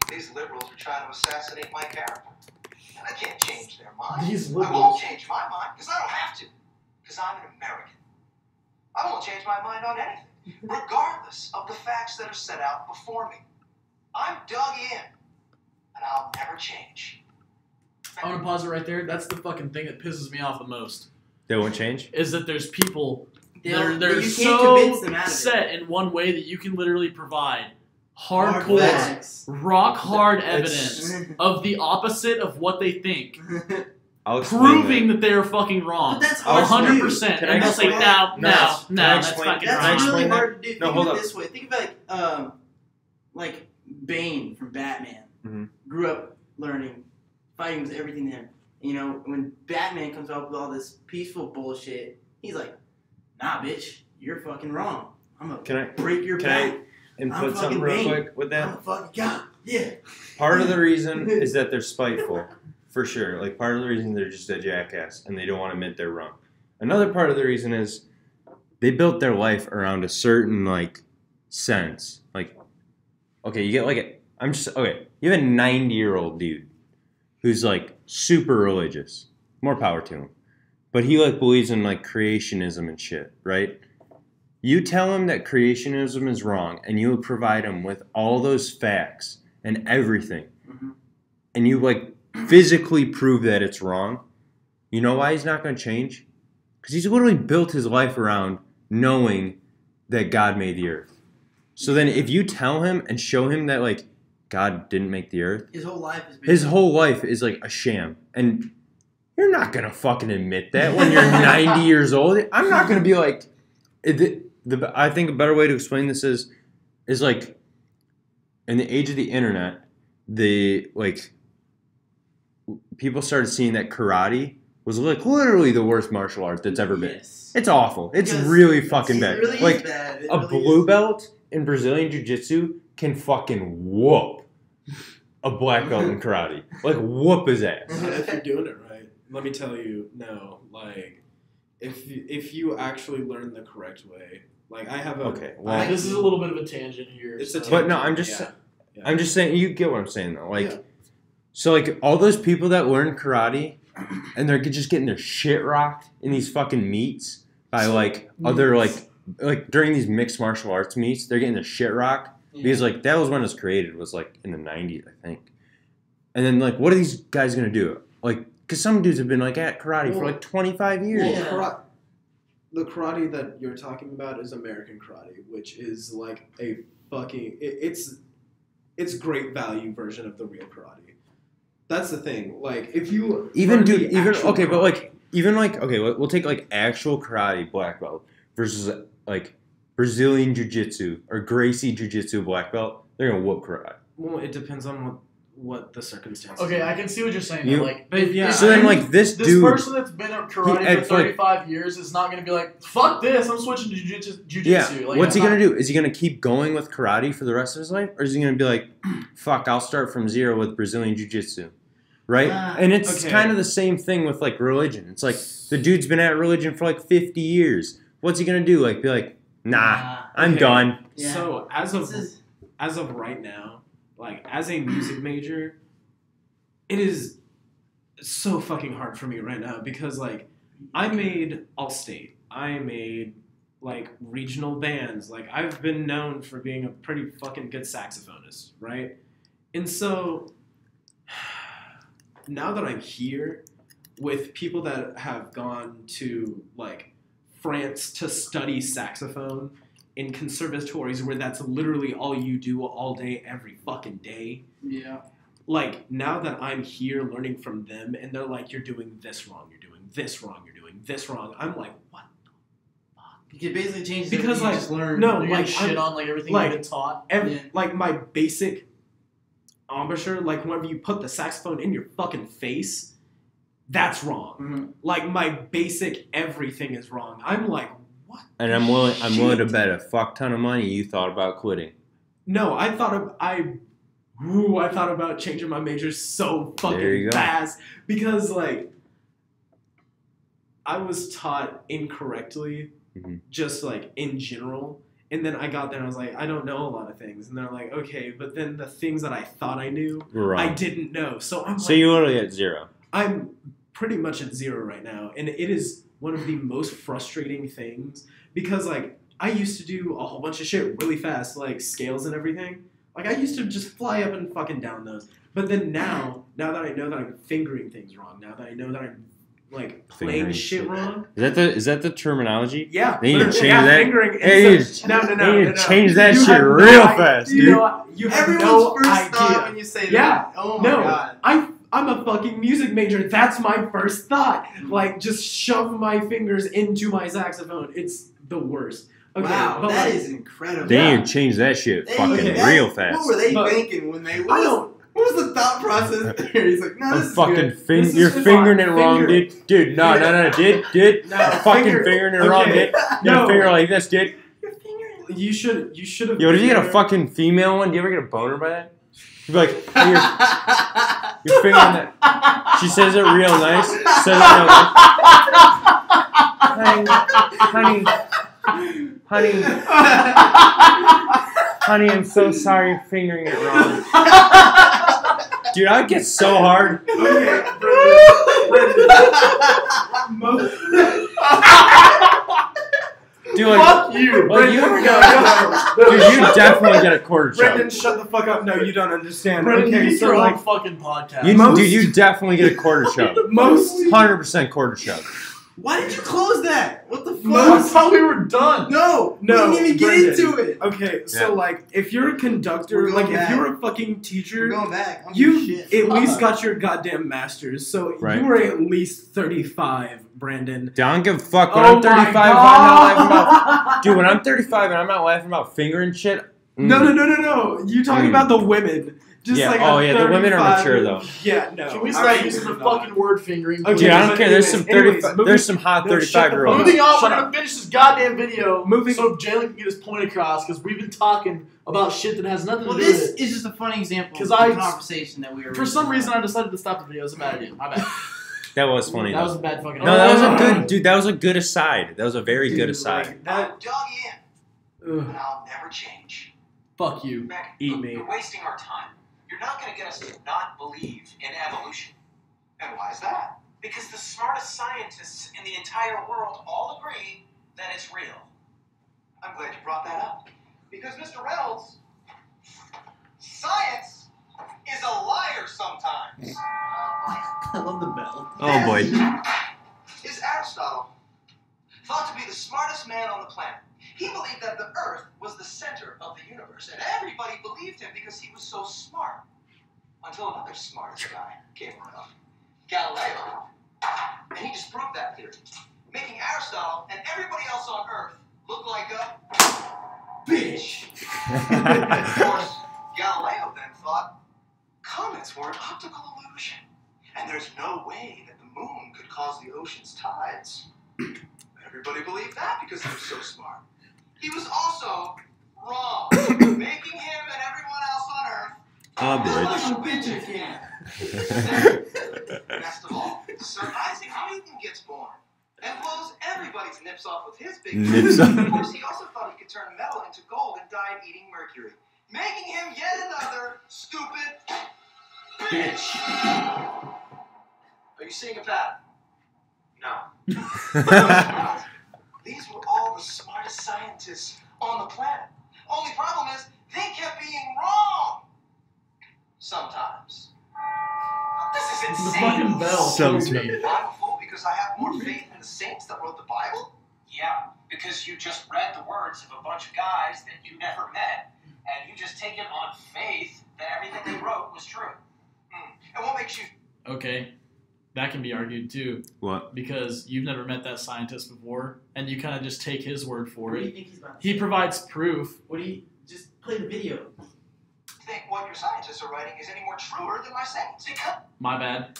Speaker 4: These liberals are trying to assassinate my character. And I can't change their mind.
Speaker 1: These
Speaker 4: I won't
Speaker 1: liberals.
Speaker 4: change my mind, because I don't have to. Because I'm an American. I won't change my mind on anything, regardless of the facts that are set out before me. I'm dug in, and I'll never change.
Speaker 1: I want to pause it right there. That's the fucking thing that pisses me off the most.
Speaker 3: They won't change?
Speaker 1: Is that there's people They're
Speaker 2: you can't
Speaker 1: so
Speaker 2: convince them out of it.
Speaker 1: set in one way that you can literally provide
Speaker 2: Hard
Speaker 1: hardcore,
Speaker 2: facts.
Speaker 1: rock hard
Speaker 3: It's-
Speaker 1: evidence of the opposite of what they think,
Speaker 3: I'll explain
Speaker 1: proving that they are fucking wrong.
Speaker 2: But that's hard to do.
Speaker 1: 100%.
Speaker 3: Can I
Speaker 1: And they'll say,
Speaker 3: explain
Speaker 1: no,
Speaker 3: that?
Speaker 1: no,
Speaker 3: Can I
Speaker 1: that's
Speaker 3: explain-
Speaker 1: fucking
Speaker 3: Can I
Speaker 2: That's
Speaker 1: wrong.
Speaker 2: really
Speaker 3: explain
Speaker 2: hard to do.
Speaker 3: No,
Speaker 2: Think
Speaker 3: hold
Speaker 2: of it
Speaker 3: up.
Speaker 2: this way. Think of like Bane from Batman.
Speaker 3: Mhm.
Speaker 2: Grew up learning, fighting was everything to him. You know, when Batman comes up with all this peaceful bullshit, he's like, "Nah, bitch, you're fucking wrong. I'm
Speaker 3: Can I-
Speaker 2: gonna break your
Speaker 3: can I
Speaker 2: back.
Speaker 3: input
Speaker 2: I'm
Speaker 3: something
Speaker 2: fucking
Speaker 3: real
Speaker 2: Bane.
Speaker 3: quick with
Speaker 2: I'm
Speaker 3: that?
Speaker 2: a fucking god." Yeah.
Speaker 3: Part of the reason is that they're spiteful, for sure. Like, part of the reason they're just a jackass and they don't want to admit they're wrong. Another part of the reason is they built their life around a certain, like, sense. Like, okay, you get, like, you have a 90-year-old dude who's, like, super religious. More power to him. But he, like, believes in, like, creationism and shit, right? You tell him that creationism is wrong, and you provide him with all those facts and everything,
Speaker 2: Mhm.
Speaker 3: and you, like, physically prove that it's wrong, you know why he's not going to change? Because he's literally built his life around knowing that God made the earth. So then if you tell him and show him that, like, God didn't make the earth,
Speaker 2: His whole life is
Speaker 3: his whole life is, like, a sham. And you're not going to fucking admit that when you're 90 years old. I'm not going to be like... I think a better way to explain this is like, in the age of the internet, people started seeing that karate was, like, literally the worst martial art that's ever been.
Speaker 2: Yes.
Speaker 3: It's awful. It's
Speaker 2: Because
Speaker 3: really fucking
Speaker 2: It
Speaker 3: bad.
Speaker 2: really
Speaker 3: Like,
Speaker 2: is bad. It
Speaker 3: a
Speaker 2: really
Speaker 3: blue
Speaker 2: is.
Speaker 3: belt in Brazilian Jiu-Jitsu can fucking whoop a black belt in karate. Like, whoop his ass.
Speaker 6: If you're doing it right, let me tell you, no. Like, if you actually learn the correct way, like, I have a...
Speaker 3: Okay, well,
Speaker 1: This is a little bit of a tangent here.
Speaker 6: It's a
Speaker 1: so-
Speaker 3: But no, I'm just
Speaker 6: Yeah.
Speaker 3: I'm just saying, you get what I'm saying though. Like,
Speaker 6: Yeah.
Speaker 3: so, like, all those people that learn karate and they're just getting their shit rocked in these fucking meets by, like, other, like during these mixed martial arts meets, they're getting their shit rocked because, like, that was when it was created, was, like, in the 90s, I think. And then, like, what are these guys gonna do? Like, because some dudes have been, like, at karate for, like, 25 years.
Speaker 6: Well, the karate that you're talking about is American karate, which is like a fucking... It's great value version of the real karate. That's the thing. Like, if you...
Speaker 3: Even,
Speaker 6: learn
Speaker 3: dude,
Speaker 6: the
Speaker 3: even,
Speaker 6: actual
Speaker 3: okay, but,
Speaker 6: karate-
Speaker 3: like, even, like, okay, we'll take, like, actual karate black belt versus, like, Brazilian Jiu-Jitsu or Gracie Jiu-Jitsu black belt, they're gonna whoop karate.
Speaker 6: Well, it depends on what the circumstances
Speaker 1: Okay,
Speaker 6: are.
Speaker 1: I can see what you're saying.
Speaker 3: You-
Speaker 1: though. Like,
Speaker 6: But yeah,
Speaker 3: So then, like, this
Speaker 1: this
Speaker 3: dude...
Speaker 1: person that's been at karate
Speaker 3: it's
Speaker 1: for
Speaker 3: like-
Speaker 1: 35 years is not going to be like, fuck this, I'm switching to jujitsu.
Speaker 3: Yeah,
Speaker 1: Like,
Speaker 3: what's he
Speaker 1: I'm
Speaker 3: gonna
Speaker 1: not-
Speaker 3: do? Is he gonna keep going with karate for the rest of his life, or is he gonna be like, "Fuck, I'll start from zero with Brazilian Jiu-Jitsu," right? And it's
Speaker 6: okay.
Speaker 3: kind of the same thing with, like, religion. It's like the dude's been at religion for like 50 years. What's he gonna do? Like, be like, "Nah, I'm
Speaker 6: Okay.
Speaker 3: done."
Speaker 2: Yeah.
Speaker 6: So as
Speaker 2: This
Speaker 6: of
Speaker 2: is
Speaker 6: right now, like, as a music major, it is so fucking hard for me right now because, like, I made All-State. I made, like, regional bands. Like, I've been known for being a pretty fucking good saxophonist, right? And so now that I'm here with people that have gone to, like, France to study saxophone in conservatories where that's literally all you do all day, every fucking day.
Speaker 2: yeah.
Speaker 6: Like, now that I'm here learning from them and they're like, you're doing this wrong, you're doing this wrong, you're doing this wrong, I'm like, what?
Speaker 2: You could basically change
Speaker 6: Because,
Speaker 2: you
Speaker 6: like,
Speaker 2: just learn.
Speaker 6: no,
Speaker 1: You're
Speaker 6: like,
Speaker 1: gonna shit
Speaker 6: I'm-
Speaker 1: on like everything
Speaker 6: like,
Speaker 1: you've been taught.
Speaker 2: Yeah.
Speaker 6: Like, my basic embouchure, like, whenever you put the saxophone in your fucking face, that's wrong.
Speaker 2: Mhm.
Speaker 6: Like, my basic everything is wrong. I'm like, what?
Speaker 3: And I'm willing to
Speaker 6: Shit.
Speaker 3: bet a fuck ton of money you thought about quitting.
Speaker 6: No, I thought about changing my major so
Speaker 3: There you
Speaker 6: fucking
Speaker 3: go.
Speaker 6: fast because, like, I was taught incorrectly,
Speaker 3: Mhm.
Speaker 6: just, like, in general. And then I got there and I was like, I don't know a lot of things. And they're like, okay, but then the things that I thought I knew,
Speaker 3: We're wrong.
Speaker 6: I didn't know. So I'm
Speaker 3: So
Speaker 6: like,
Speaker 3: you literally at zero.
Speaker 6: I'm pretty much at zero right now. And it is one of the most frustrating things because, like, I used to do a whole bunch of shit really fast, like scales and everything. Like, I used to just fly up and fucking down those. But then now that I know that I'm fingering things wrong, now that I know that I'm like
Speaker 3: Fingering
Speaker 6: playing shit
Speaker 3: shit.
Speaker 6: wrong.
Speaker 3: Is that the terminology?
Speaker 6: Yeah,
Speaker 3: They need to
Speaker 6: literally,
Speaker 3: change that.
Speaker 6: Fingering
Speaker 3: They
Speaker 6: is
Speaker 3: need to
Speaker 6: no.
Speaker 3: change that
Speaker 6: You
Speaker 3: shit
Speaker 6: have no
Speaker 3: real
Speaker 6: idea.
Speaker 3: fast,
Speaker 6: You
Speaker 3: dude.
Speaker 6: know, you have
Speaker 2: Everyone's
Speaker 6: no
Speaker 2: first
Speaker 6: idea.
Speaker 2: thought when you say
Speaker 6: Yeah.
Speaker 2: that. Oh my
Speaker 6: No.
Speaker 2: god.
Speaker 6: I'm a fucking music major. That's my first thought. Like, just shove my fingers into my saxophone. It's the worst. Okay,
Speaker 2: Wow,
Speaker 6: but
Speaker 2: that
Speaker 6: like,
Speaker 2: is incredible.
Speaker 3: They
Speaker 6: Yeah.
Speaker 3: need to change that shit
Speaker 2: They-
Speaker 3: fucking
Speaker 2: that-
Speaker 3: real fast.
Speaker 2: What were they
Speaker 6: But-
Speaker 2: thinking when they?
Speaker 6: I
Speaker 2: What
Speaker 6: don't.
Speaker 2: was the thought process there? He's like, no,
Speaker 3: I'm
Speaker 2: this is
Speaker 3: fucking
Speaker 2: good.
Speaker 6: This is
Speaker 3: you're
Speaker 6: fine.
Speaker 3: fingering it wrong,
Speaker 6: Finger.
Speaker 3: dude. No, dude.
Speaker 6: No,
Speaker 3: Fucking
Speaker 6: finger-
Speaker 3: fingering it wrong,
Speaker 6: okay.
Speaker 3: dude. You got
Speaker 6: No.
Speaker 3: a finger like this, dude.
Speaker 2: Your finger.
Speaker 6: You should have.
Speaker 3: Yo, did you get a fucking female one? Do you ever get a boner by that? You'd be like, hey, you're fingering that. She says it real nice. Says it real nice. Honey, I'm so sorry you're fingering it wrong. Dude, I would get so hard.
Speaker 6: Okay,
Speaker 3: Dude, like,
Speaker 1: Fuck you.
Speaker 3: like, you ever
Speaker 6: Brendan,
Speaker 3: got Dude, you definitely get a quarter
Speaker 6: Brendan,
Speaker 3: chub.
Speaker 6: shut the fuck up. No, you don't understand.
Speaker 1: Brendan,
Speaker 6: okay,
Speaker 1: you
Speaker 6: so
Speaker 1: your own
Speaker 6: like
Speaker 1: fucking podcast.
Speaker 3: Dude, you definitely get a quarter chub.
Speaker 6: most
Speaker 3: 100% quarter chub.
Speaker 2: Why did you close that? What the fuck?
Speaker 1: I thought we were done.
Speaker 2: No,
Speaker 6: No,
Speaker 2: we didn't even
Speaker 6: Brendan.
Speaker 2: get into it.
Speaker 6: Okay, so
Speaker 3: Yeah.
Speaker 6: like if you're a conductor,
Speaker 2: We're going
Speaker 6: like
Speaker 2: back.
Speaker 6: if you're a fucking
Speaker 2: We're
Speaker 6: teacher,
Speaker 2: going back. I'm
Speaker 6: you
Speaker 2: shit.
Speaker 6: at least
Speaker 1: Fuck.
Speaker 6: got your goddamn masters. So
Speaker 3: Right.
Speaker 6: you were at least 35, Brandon.
Speaker 3: Dude, I don't give a fuck. When
Speaker 6: Oh
Speaker 3: I'm 35,
Speaker 6: my
Speaker 3: I'm not laughing about.
Speaker 6: God.
Speaker 3: Dude, when I'm 35 and I'm not laughing about fingering shit.
Speaker 6: No. You talking
Speaker 3: Mm.
Speaker 6: about the women? Just
Speaker 3: Yeah,
Speaker 6: like
Speaker 3: oh,
Speaker 6: a
Speaker 3: yeah, the women are
Speaker 6: 35
Speaker 3: mature, though.
Speaker 6: Yeah, no.
Speaker 1: Can we
Speaker 6: I'm
Speaker 1: start using the
Speaker 6: not.
Speaker 1: fucking word fingering?
Speaker 6: Okay,
Speaker 3: Dude, I don't
Speaker 6: but
Speaker 3: care. There's some
Speaker 6: anyways,
Speaker 3: 35.
Speaker 6: moving-
Speaker 3: There's some hot
Speaker 6: no, shut the
Speaker 3: 35 year
Speaker 6: fuck
Speaker 3: olds.
Speaker 1: Moving on,
Speaker 6: Shut
Speaker 1: we're
Speaker 6: up.
Speaker 1: gonna finish this goddamn video
Speaker 6: Moving-
Speaker 1: so Jalen can get his point across because we've been talking about shit that has nothing
Speaker 2: Well,
Speaker 1: to do with
Speaker 2: this
Speaker 1: it.
Speaker 2: is just a funny example
Speaker 1: 'Cause
Speaker 2: of
Speaker 1: I-
Speaker 2: the conversation that we were.
Speaker 1: For some reason, I decided to stop the video. It was a bad idea. My bad.
Speaker 3: That was funny.
Speaker 1: That was
Speaker 3: Though.
Speaker 1: a bad fucking.
Speaker 3: No, that was a good dude. That was a good aside. That was a very good
Speaker 6: Dude,
Speaker 3: aside.
Speaker 6: like,
Speaker 4: I'll
Speaker 6: that.
Speaker 4: dog you in,
Speaker 6: Ugh.
Speaker 4: but I'll never change.
Speaker 1: Fuck you.
Speaker 4: Mac,
Speaker 6: Eat
Speaker 4: look,
Speaker 6: me.
Speaker 4: You're wasting our time. You're not going to get us to not believe in evolution. And why is that? Because the smartest scientists in the entire world all agree that it's real. I'm glad you brought that up. Because, Mr. Reynolds, science is a liar sometimes.
Speaker 2: I love the bell.
Speaker 3: Oh boy.
Speaker 4: Is Aristotle thought to be the smartest man on the planet. He believed that the Earth was the center of the universe, and everybody believed him because he was so smart. Until another smartest guy came around, Galileo, and he disproved that theory, making Aristotle and everybody else on Earth look like a bitch. Of course, Galileo then thought comets were an optical illusion, and there's no way that the moon could cause the ocean's tides. Everybody believed that because he was so smart. He was also wrong, making him and everyone else on Earth
Speaker 3: Oh boy.
Speaker 2: bitch again.
Speaker 4: Best of all, Sir Isaac Newton gets born and blows everybody's nips off with his big
Speaker 3: Nips
Speaker 4: brain.
Speaker 3: off.
Speaker 4: Of course, he also thought he could turn metal into gold and died eating mercury, making him yet another stupid bitch. Are you seeing a pattern? No. These were all the smartest scientists on the planet. Only problem is they kept being wrong. Sometimes. This is
Speaker 1: The
Speaker 4: insane.
Speaker 1: fucking bell kills me.
Speaker 4: I'm a fool because I have more faith in the saints that wrote the Bible? Yeah, because you just read the words of a bunch of guys that you never met, and you just take it on faith that everything they wrote was true. And what makes you...
Speaker 1: Okay, that can be argued too
Speaker 3: What?
Speaker 1: because you've never met that scientist before, and you kind of just take his word for
Speaker 2: What do you
Speaker 1: it.
Speaker 2: think he's about?
Speaker 1: He provides proof.
Speaker 2: What do you just play the video?
Speaker 4: think what your scientists are writing is any more truer than my saints? Because
Speaker 1: My bad.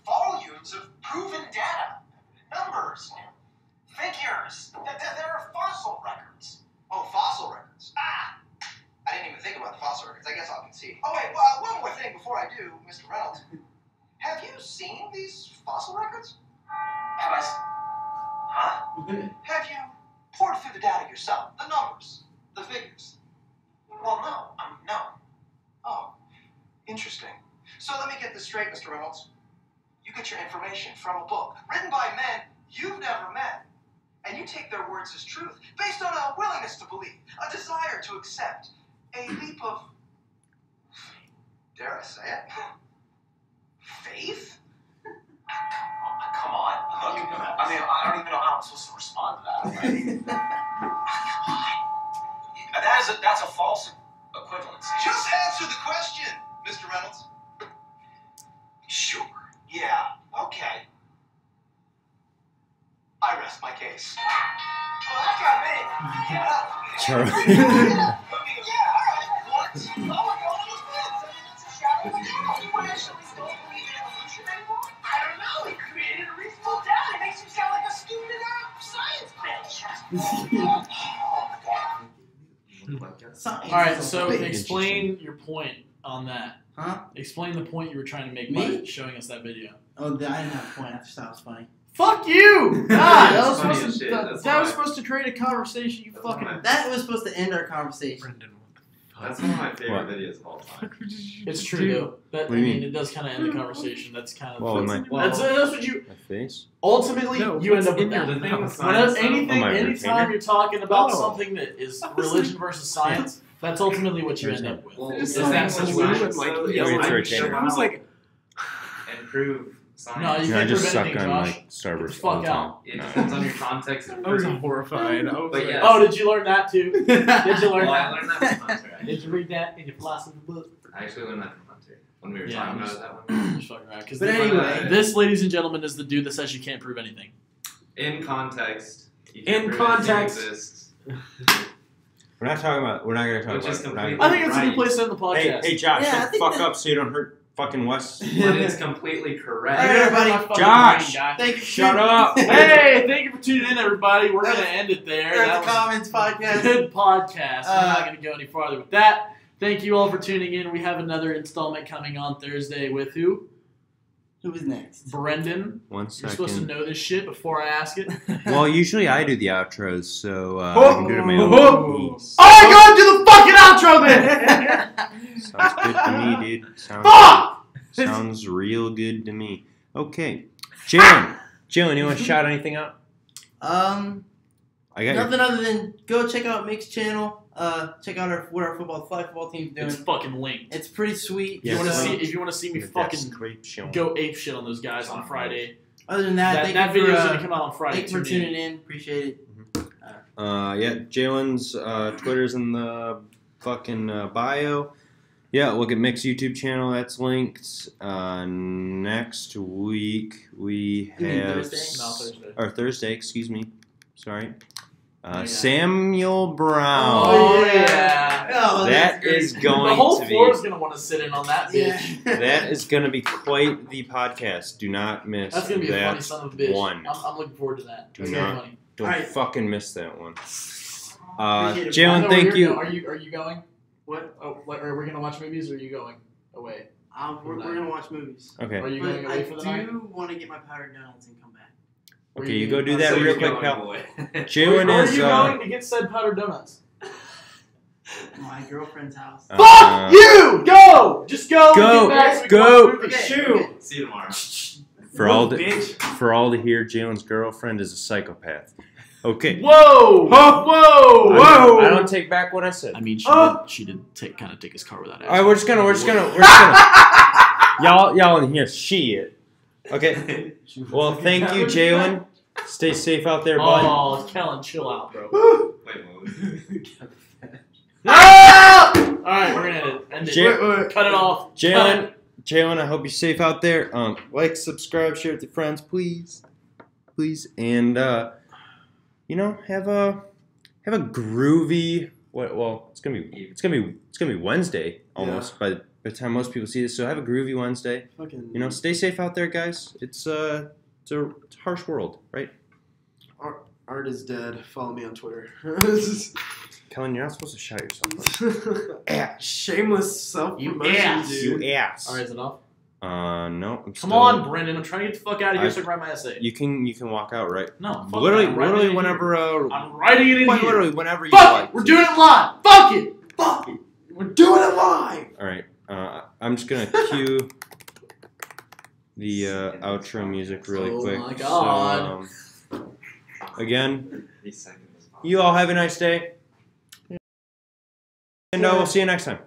Speaker 4: volumes of proven data, numbers, figures. There are fossil records. Oh, fossil records. Ah! I didn't even think about the fossil records. I guess I'll concede. Oh, wait, well, one more thing before I do, Mr. Reynolds. Have you seen these fossil records? Have I? Huh? Have you poured through the data yourself? The numbers, the figures? Well, no. Oh, interesting. So let me get this straight, Mr. Reynolds. You get your information from a book written by men you've never met, and you take their words as truth based on a willingness to believe, a desire to accept, a leap of, dare I say it, faith? Come I mean, I don't even know how I'm supposed to respond to that. Right? That's a false equivalency. Just answer the question, Mr. Reynolds. Sure. Yeah. Okay. I rest my case. Oh, that got me. Yeah.
Speaker 3: Charlie.
Speaker 4: Yeah. All right. What? Oh, my God. It's a shadow. Anyone actually still believe in evolution anymore? I don't know. He created a reasonable doubt. It makes him sound like a stupid science bitch. Oh, my God.
Speaker 2: Science
Speaker 1: All right,
Speaker 2: is a
Speaker 1: so
Speaker 2: big-
Speaker 1: explain your point on that.
Speaker 2: Huh?
Speaker 1: Explain the point you were trying to make
Speaker 2: Me?
Speaker 1: by showing us that video.
Speaker 2: Oh, I didn't have a point. I just thought it was funny.
Speaker 1: Fuck you! God, that was
Speaker 7: funny
Speaker 1: supposed
Speaker 7: as
Speaker 1: to,
Speaker 7: shit. That's
Speaker 1: that was
Speaker 7: why-
Speaker 1: supposed to create a conversation. You
Speaker 7: That's
Speaker 1: fucking.
Speaker 7: why-
Speaker 2: That was supposed to end our conversation.
Speaker 6: Brendan,
Speaker 7: That's one of my favorite
Speaker 3: What?
Speaker 7: videos of all time.
Speaker 1: It's true though. That,
Speaker 3: What do you
Speaker 1: I mean,
Speaker 3: mean?
Speaker 1: it does kind of end the conversation. That's kind of.
Speaker 3: Well,
Speaker 1: that's,
Speaker 3: my
Speaker 1: that's what you
Speaker 3: my face.
Speaker 1: ultimately
Speaker 6: No,
Speaker 1: you end
Speaker 6: what's
Speaker 1: up with
Speaker 6: in your
Speaker 1: that.
Speaker 6: thing with
Speaker 1: Whenever
Speaker 6: science,
Speaker 1: anything,
Speaker 3: my
Speaker 1: anytime
Speaker 3: retainer?
Speaker 1: you're talking about
Speaker 6: Oh.
Speaker 1: something that is
Speaker 6: I was
Speaker 1: religion versus science, that's ultimately what you end up with.
Speaker 7: Well,
Speaker 1: Is
Speaker 7: it's
Speaker 1: that
Speaker 7: not
Speaker 1: situation?
Speaker 7: science,
Speaker 6: Like,
Speaker 7: though,
Speaker 6: yeah,
Speaker 7: it's
Speaker 3: it's
Speaker 7: like
Speaker 3: a
Speaker 7: you
Speaker 3: retainer.
Speaker 7: show
Speaker 6: I was
Speaker 7: out
Speaker 6: like,
Speaker 7: and prove science.
Speaker 1: No, you
Speaker 3: I
Speaker 1: can't
Speaker 3: just
Speaker 1: prove
Speaker 3: suck
Speaker 1: anything,
Speaker 3: on
Speaker 1: Josh.
Speaker 3: like Starburst
Speaker 1: Fuck
Speaker 3: all the time.
Speaker 1: out.
Speaker 7: It
Speaker 3: No.
Speaker 7: depends on your context of
Speaker 6: I was
Speaker 7: proof.
Speaker 6: horrified. I was
Speaker 7: But
Speaker 6: like,
Speaker 7: yeah.
Speaker 1: Oh, did you learn that too? Did you learn
Speaker 7: Well, I
Speaker 1: that?
Speaker 7: learned that from Hunter.
Speaker 1: Did you read that in your philosophy book?
Speaker 7: I actually learned that from Hunter when we were
Speaker 1: Yeah,
Speaker 7: talking
Speaker 1: I'm
Speaker 7: about
Speaker 1: just-
Speaker 7: it that one.
Speaker 1: Just fucking around. 'Cause
Speaker 2: But
Speaker 1: this-
Speaker 2: anyway.
Speaker 1: this, ladies and gentlemen, is the dude that says you can't prove anything.
Speaker 7: In context. You
Speaker 6: In
Speaker 7: can prove anything
Speaker 6: context.
Speaker 7: exists.
Speaker 3: We're not talking about. We're not gonna talk
Speaker 7: Which is
Speaker 3: about.
Speaker 7: completely-
Speaker 1: I think it's a good
Speaker 7: Right.
Speaker 1: place to end the podcast.
Speaker 3: Hey, Josh,
Speaker 2: Yeah, I
Speaker 3: shut the
Speaker 2: think
Speaker 3: fuck
Speaker 2: that-
Speaker 3: up so you don't hurt fucking Wes.
Speaker 7: But it's completely correct.
Speaker 2: All right, everybody.
Speaker 1: My fucking
Speaker 3: Josh!
Speaker 1: brain, guy.
Speaker 2: Thank you.
Speaker 3: Shut up.
Speaker 1: Hey, thank you for tuning in, everybody. We're
Speaker 2: That
Speaker 1: gonna
Speaker 2: was-
Speaker 1: end it there.
Speaker 2: Earth
Speaker 1: That was
Speaker 2: Commons
Speaker 1: a
Speaker 2: podcast.
Speaker 1: good podcast. We're not gonna go any farther with that. Thank you all for tuning in. We have another installment coming on Thursday with who?
Speaker 2: Who was next?
Speaker 1: Brendan.
Speaker 3: 1
Speaker 1: You're supposed to
Speaker 3: second.
Speaker 1: know this shit before I ask it.
Speaker 3: Well, usually I do the outros, so I
Speaker 1: Oh.
Speaker 3: can do it at my own
Speaker 1: Oh.
Speaker 3: pace.
Speaker 1: Alright, go and do the fucking outro then!
Speaker 3: Sounds good to me, dude.
Speaker 1: Fuck!
Speaker 3: Sounds real good to me. Okay, Jalen, you want to shout anything out? I got your
Speaker 2: Nothing other than go check out Mick's channel. Check out what our fly football team's doing.
Speaker 1: It's fucking linked.
Speaker 2: It's pretty sweet.
Speaker 3: Yeah,
Speaker 1: If you
Speaker 3: so-
Speaker 1: want to see me
Speaker 3: your
Speaker 1: fucking
Speaker 3: description.
Speaker 1: go ape shit on those guys on Friday.
Speaker 2: Other than that,
Speaker 1: That
Speaker 2: thank
Speaker 1: video's
Speaker 2: you
Speaker 1: gonna come out on Friday.
Speaker 2: thank you for
Speaker 1: Tune in.
Speaker 2: tuning in. Appreciate it.
Speaker 3: Yeah, Jalen's Twitter's in the fucking bio. Yeah, look at Mick's YouTube channel. That's linked. Next week we
Speaker 2: You mean
Speaker 3: have
Speaker 2: Thursday?
Speaker 1: No, Thursday.
Speaker 3: or Thursday. Excuse me. Sorry.
Speaker 1: yeah.
Speaker 3: Samuel Brown.
Speaker 1: Oh, yeah.
Speaker 2: Oh,
Speaker 3: That
Speaker 2: that's great.
Speaker 3: is going
Speaker 1: The whole
Speaker 3: to
Speaker 1: floor
Speaker 3: be.
Speaker 1: is gonna want to sit in on that bitch.
Speaker 2: Yeah.
Speaker 3: That is going to be quite the podcast. Do not miss
Speaker 1: That's gonna be a
Speaker 3: that
Speaker 1: funny son of a bitch.
Speaker 3: one.
Speaker 1: I'm looking forward to that.
Speaker 3: Do
Speaker 1: That's
Speaker 3: not.
Speaker 1: gonna be funny.
Speaker 3: Don't
Speaker 2: Alright.
Speaker 3: fucking miss that one.
Speaker 2: Appreciate it.
Speaker 1: I
Speaker 3: Jalen,
Speaker 1: know
Speaker 3: thank
Speaker 1: where
Speaker 3: you.
Speaker 1: you're Are you going? What? Oh, are we gonna watch movies or are you going away?
Speaker 2: We're gonna watch movies.
Speaker 3: Okay.
Speaker 1: Are you
Speaker 2: But
Speaker 1: going
Speaker 2: I
Speaker 1: away for the night?
Speaker 2: do want to get my powdered donuts and come back.
Speaker 1: Where
Speaker 3: Okay,
Speaker 1: you
Speaker 3: you go
Speaker 1: gonna-
Speaker 3: do that
Speaker 7: So
Speaker 3: real
Speaker 7: you're
Speaker 3: quick,
Speaker 7: going
Speaker 3: pal.
Speaker 7: away.
Speaker 3: Jalen
Speaker 1: Where are
Speaker 3: is.
Speaker 1: you going to get said powdered donuts?
Speaker 2: My girlfriend's house.
Speaker 1: Fuck you! Go! Just go.
Speaker 3: Go!
Speaker 1: And get back so we can
Speaker 3: Go!
Speaker 1: watch movies.
Speaker 2: Okay,
Speaker 1: Shoot.
Speaker 2: okay.
Speaker 7: See you tomorrow.
Speaker 3: For all to hear, Jalen's girlfriend is a psychopath. Okay.
Speaker 1: Whoa! Whoa!
Speaker 3: I don't take back what I said.
Speaker 1: I mean, she did kind of take his car without
Speaker 3: All right, we're just gonna. y'all in here, shit. Okay. Well, thank you, Jalen. Stay safe out there, bud.
Speaker 1: Oh, Kellen, chill out, bro.
Speaker 7: Wait, what was it?
Speaker 1: All right, we're gonna end it.
Speaker 3: Jalen,
Speaker 1: Cut it off.
Speaker 3: Jalen, I hope you're safe out there. Like, subscribe, share with your friends, please, and have a groovy. Well, it's gonna be Wednesday almost by the time most people see this. So have a groovy Wednesday.
Speaker 6: Fucking,
Speaker 3: Stay safe out there, guys. It's a harsh world, right?
Speaker 6: Art is dead. Follow me on Twitter.
Speaker 3: Kellen, you're not supposed to shout yourself.
Speaker 6: Shameless self-promotion,
Speaker 1: You ass.
Speaker 6: dude.
Speaker 3: You ass.
Speaker 1: All right, is it off?
Speaker 3: No.
Speaker 1: Come on, Brendan. I'm trying to get the fuck out of here
Speaker 3: I-
Speaker 1: so I can write my essay.
Speaker 3: You can walk out, right?
Speaker 1: No, fuck
Speaker 3: Literally,
Speaker 1: that. I'm writing it in
Speaker 3: whenever.
Speaker 1: here. I'm writing it in here.
Speaker 3: Literally, whenever you
Speaker 1: Fuck
Speaker 3: like.
Speaker 1: it. We're doing it live. Fuck it.
Speaker 2: Fuck it. We're doing it live.
Speaker 3: All right. I'm just gonna cue the outro music really
Speaker 1: Oh
Speaker 3: quick.
Speaker 1: my God.
Speaker 3: So, again,
Speaker 7: These seconds.
Speaker 3: you all have a nice day, and we'll see you next time.